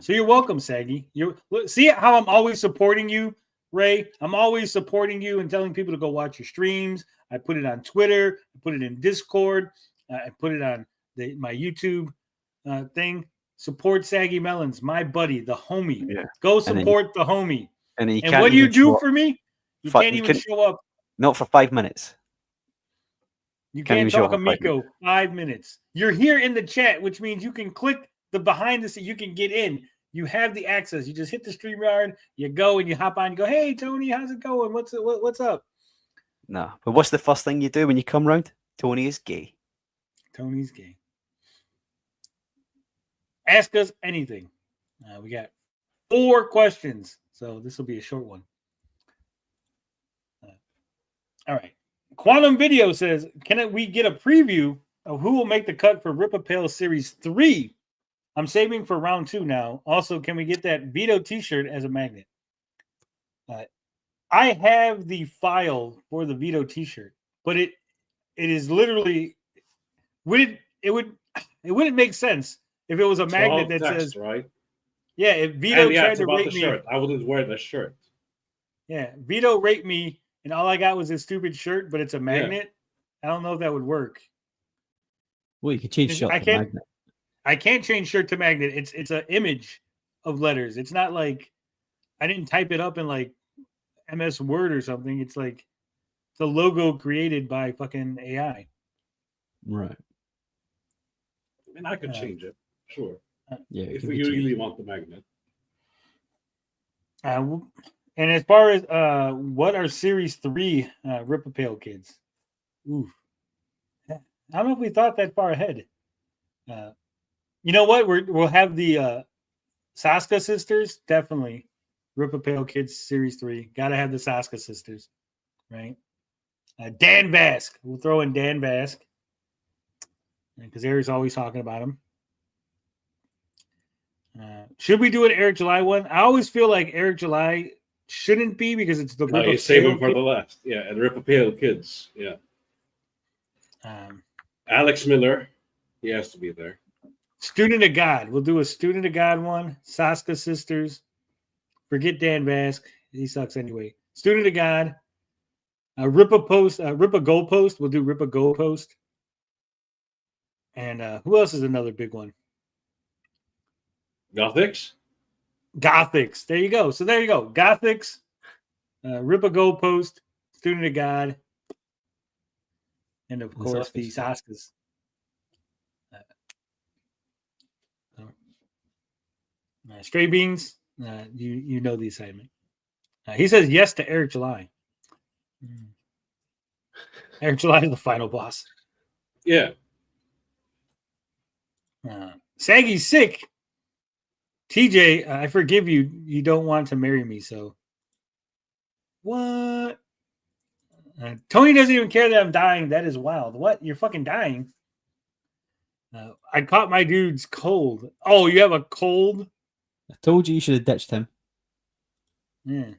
So you're welcome, Saggy. See how I'm always supporting you, Ray? I'm always supporting you and telling people to go watch your streams. I put it on Twitter. I put it in Discord. I put it on my YouTube thing. Support Saggy Melons, my buddy, the homie. Yeah. Go support the homie. And what do you do for me? You can't even show up. Not for 5 minutes. You can't talk Amico 5 minutes. You're here in the chat, which means you can click the behind the scene. You can get in. You have the access. You just hit the StreamYard. You go and you hop on. You go, hey Tony, how's it going? What's up? No, but what's the first thing you do when you come round? Tony is gay. Tony's gay. Ask us anything. We got 4 questions, so this will be a short one. All right. Quantum Video says, can we get a preview of who will make the cut for Rippaverse Series 3? I'm saving for round 2 now. Also, can we get that Vito t-shirt as a magnet? I have the file for the Vito t-shirt, but it is literally it wouldn't make sense if it was a magnet that says right. Yeah, if Vito tried to rate me, shirt. I wouldn't wear the shirt. Yeah, Vito rate me, and all I got was this stupid shirt, but it's a magnet. Yeah. I don't know if that would work. Well, you could change shirt to magnet. I can't change shirt to magnet. It's an image of letters. It's not like I didn't type it up in like MS Word or something. It's like it's a logo created by fucking AI. Right. I mean, I could change it, sure. Yeah, if we really want the magnet. And as far as what are Series 3 Rippaverse kids? Oof. I don't know if we thought that far ahead. You know what? We'll have the Saska sisters, definitely. Rippaverse kids Series 3. Gotta have the Saska sisters, right? Dan Vask. We'll throw in Dan Vask. Because Eric's always talking about him. Should we do an Eric July one? I always feel like Eric July shouldn't be because it's the No, you save him for the last. Yeah, and Rippaverse kids. Yeah. Alex Miller, he has to be there. Student of God. We'll do a Student of God one. Saska sisters. Forget Dan Vask. He sucks anyway. Student of God. Ripa Goalpost. We'll do Ripa Goalpost. And who else is another big one? Gothics. There you go. So there you go. Gothics. Ripa Goalpost. Student of God. And of course the Saskas. Stray Beans. You know the assignment. He says yes to Eric July. Eric July is the final boss. Yeah. Saggy's sick. TJ, I forgive you. You don't want to marry me, so what? Tony doesn't even care that I'm dying. That is wild. What? You're fucking dying? I caught my dude's cold. Oh, you have a cold? I told you should have ditched him. Yeah.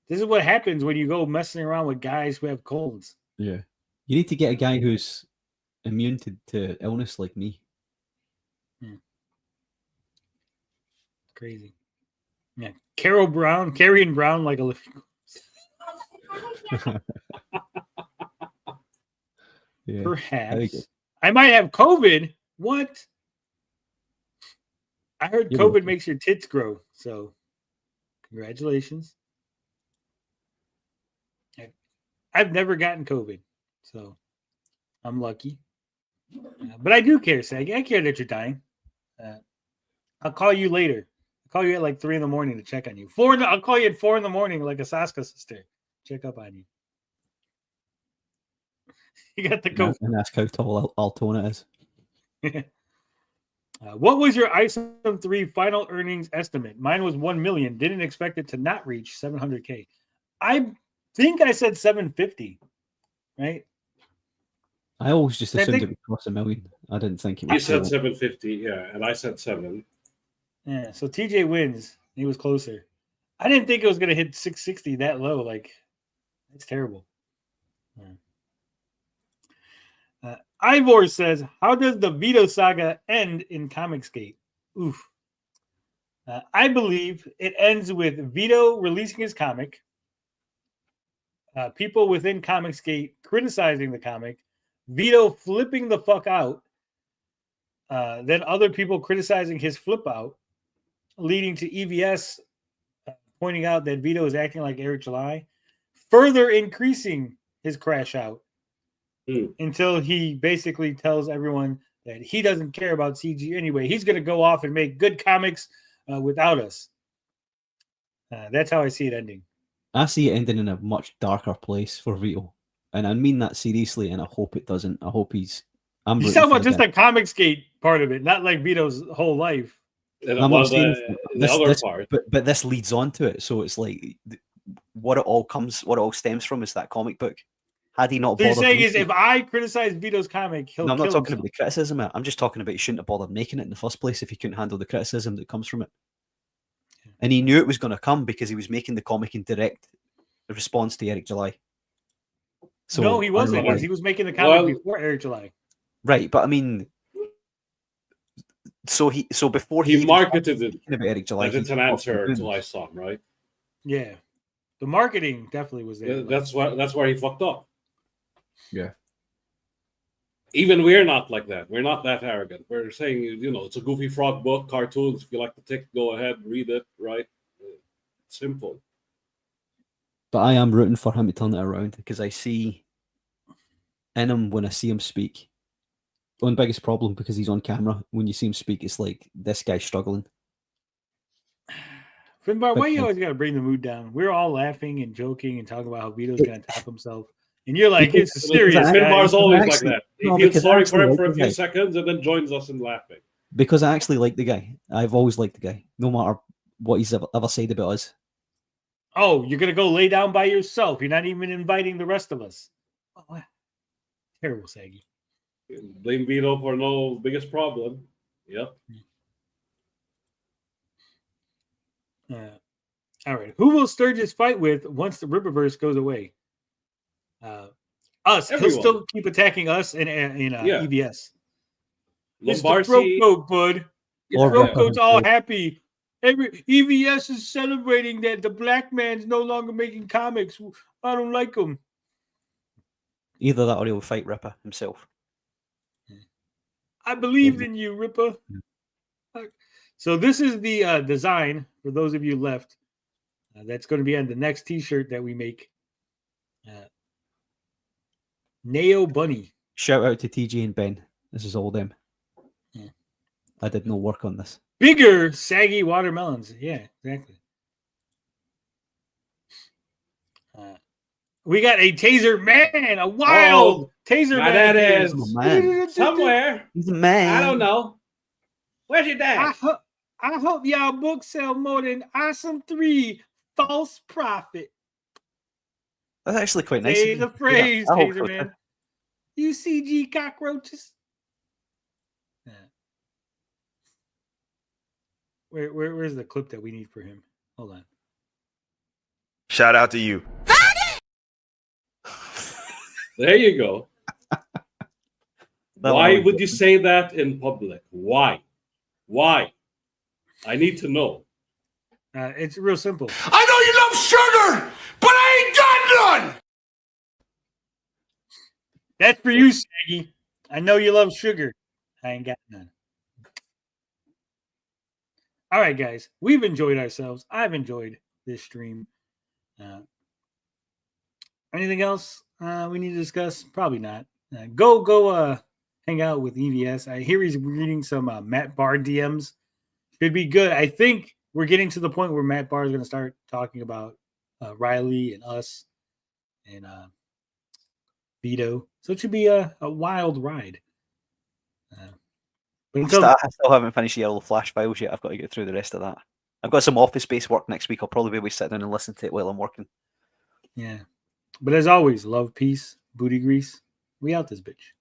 This is what happens when you go messing around with guys who have colds. Yeah. You need to get a guy who's immune to illness like me. Crazy. Yeah. Carrying Brown like a living Yeah. Perhaps. I might have COVID. What? I heard COVID makes your tits grow. So, congratulations. I've never gotten COVID. So, I'm lucky. But I do care, Sag. I care that you're dying. I'll call you later. I'll call you at like 3 in the morning to check on you. I'll call you at 4 in the morning like a Saska sister. Check up on you. You got the COVID. And ask how tall Altona is. What was your Isom 3 final earnings estimate? Mine was 1 million. Didn't expect it to not reach 700K. I think I said 750, right? I always just assumed it would cost $1 million. I didn't think it would. You said 750, yeah, and I said 7. Yeah, so TJ wins. He was closer. I didn't think it was going to hit 660 that low. Like, it's terrible. Ivor says, how does the Vito saga end in Comicsgate? Oof. I believe it ends with Vito releasing his comic, people within Comicsgate criticizing the comic, Vito flipping the fuck out, then other people criticizing his flip out, leading to EVS pointing out that Vito is acting like Eric July, further increasing his crash out until he basically tells everyone that he doesn't care about CG anyway. He's going to go off and make good comics without us. That's how I see it ending. I see it ending in a much darker place for Vito. And I mean that seriously, and I hope it doesn't. I hope he's... You're talking about just the Comicsgate part of it, not like Vito's whole life. I'm not saying the other part. But this leads on to it. So it's like what it all stems from is that comic book. Had he not bothered... So you're saying is if I criticize Vito's comic, he'll No, I'm not kill talking himself. about the criticism. I'm just talking about he shouldn't have bothered making it in the first place if he couldn't handle the criticism that comes from it. And he knew it was going to come because he was making the comic in direct response to Eric July. So No, he wasn't. unrelated. He was making the comic before Eric July. Right, but I mean, so before he marketed it about Eric July, as it's an answer to Isom, right? Yeah, the marketing definitely was there. Yeah, that's where he fucked up. Yeah. Even we're not like that. We're not that arrogant. We're saying, it's a Goofy Frog book, cartoons. If you like the tick, go ahead, read it, right? Simple. But I am rooting for him to turn it around because I see in him, when I see him speak, One biggest problem, because he's on camera, when you see him speak, it's like, this guy's struggling. Finbar, why Big you time. always got to bring the mood down? We're all laughing and joking and talking about how Vito's going to top himself. And you're like, it's serious. Finbar's always like actually- that. He no, feels because sorry I for him actually for a like the few guy. seconds and then joins us in laughing. Because I actually like the guy. I've always liked the guy, no matter what he's ever said about us. Oh, you're going to go lay down by yourself. You're not even inviting the rest of us. Oh, wow. Terrible, Saggy. Blame Vito for no biggest problem. Yep. All right. Who will Sturgis fight with once the Rippaverse goes away? Us. Everyone. He'll still keep attacking us in EVS. It's the Lombardi. throat coat, bud. It's Or throat Rippa coat's all himself. happy. Every EVS is celebrating that the black man's no longer making comics. I don't like him. Either that or he'll fight Rippa himself. I believed in you, Ripa. So this is the design for those of you left. That's going to be on the next T-shirt that we make. Neo Bunny. Shout out to TJ and Ben. This is all them. Yeah. I did no work on this. Bigger, saggy watermelons. Yeah, exactly. We got a Taser Man, a wild Taser my Man. dad is man. somewhere. He's a man. I don't know. Where's your dad? I hope y'all books sell more than Isom 3 False Prophet. That's actually quite nice. Say of the you. phrase, I hope Taser so, Man. too. You CG cockroaches. Yeah. Where's the clip that we need for him? Hold on. Shout out to you. There you go. Why would you say that in public? Why? Why? I need to know. It's real simple. I know you love sugar, but I ain't got none. That's for you, Saggy. I know you love sugar. I ain't got none. All right, guys. We've enjoyed ourselves. I've enjoyed this stream. Anything else we need to discuss? Probably not. Go hang out with EVS. I hear he's reading some Matt Barr DMs. Should be good. I think we're getting to the point where Matt Barr is going to start talking about Riley and us and Vito. So it should be a wild ride. But until I still haven't finished Yellow Flash Files yet. I've got to get through the rest of that. I've got some office space work next week. I'll probably be able to sit down and listen to it while I'm working. yeah. But as always, love, peace, booty grease. We out this bitch.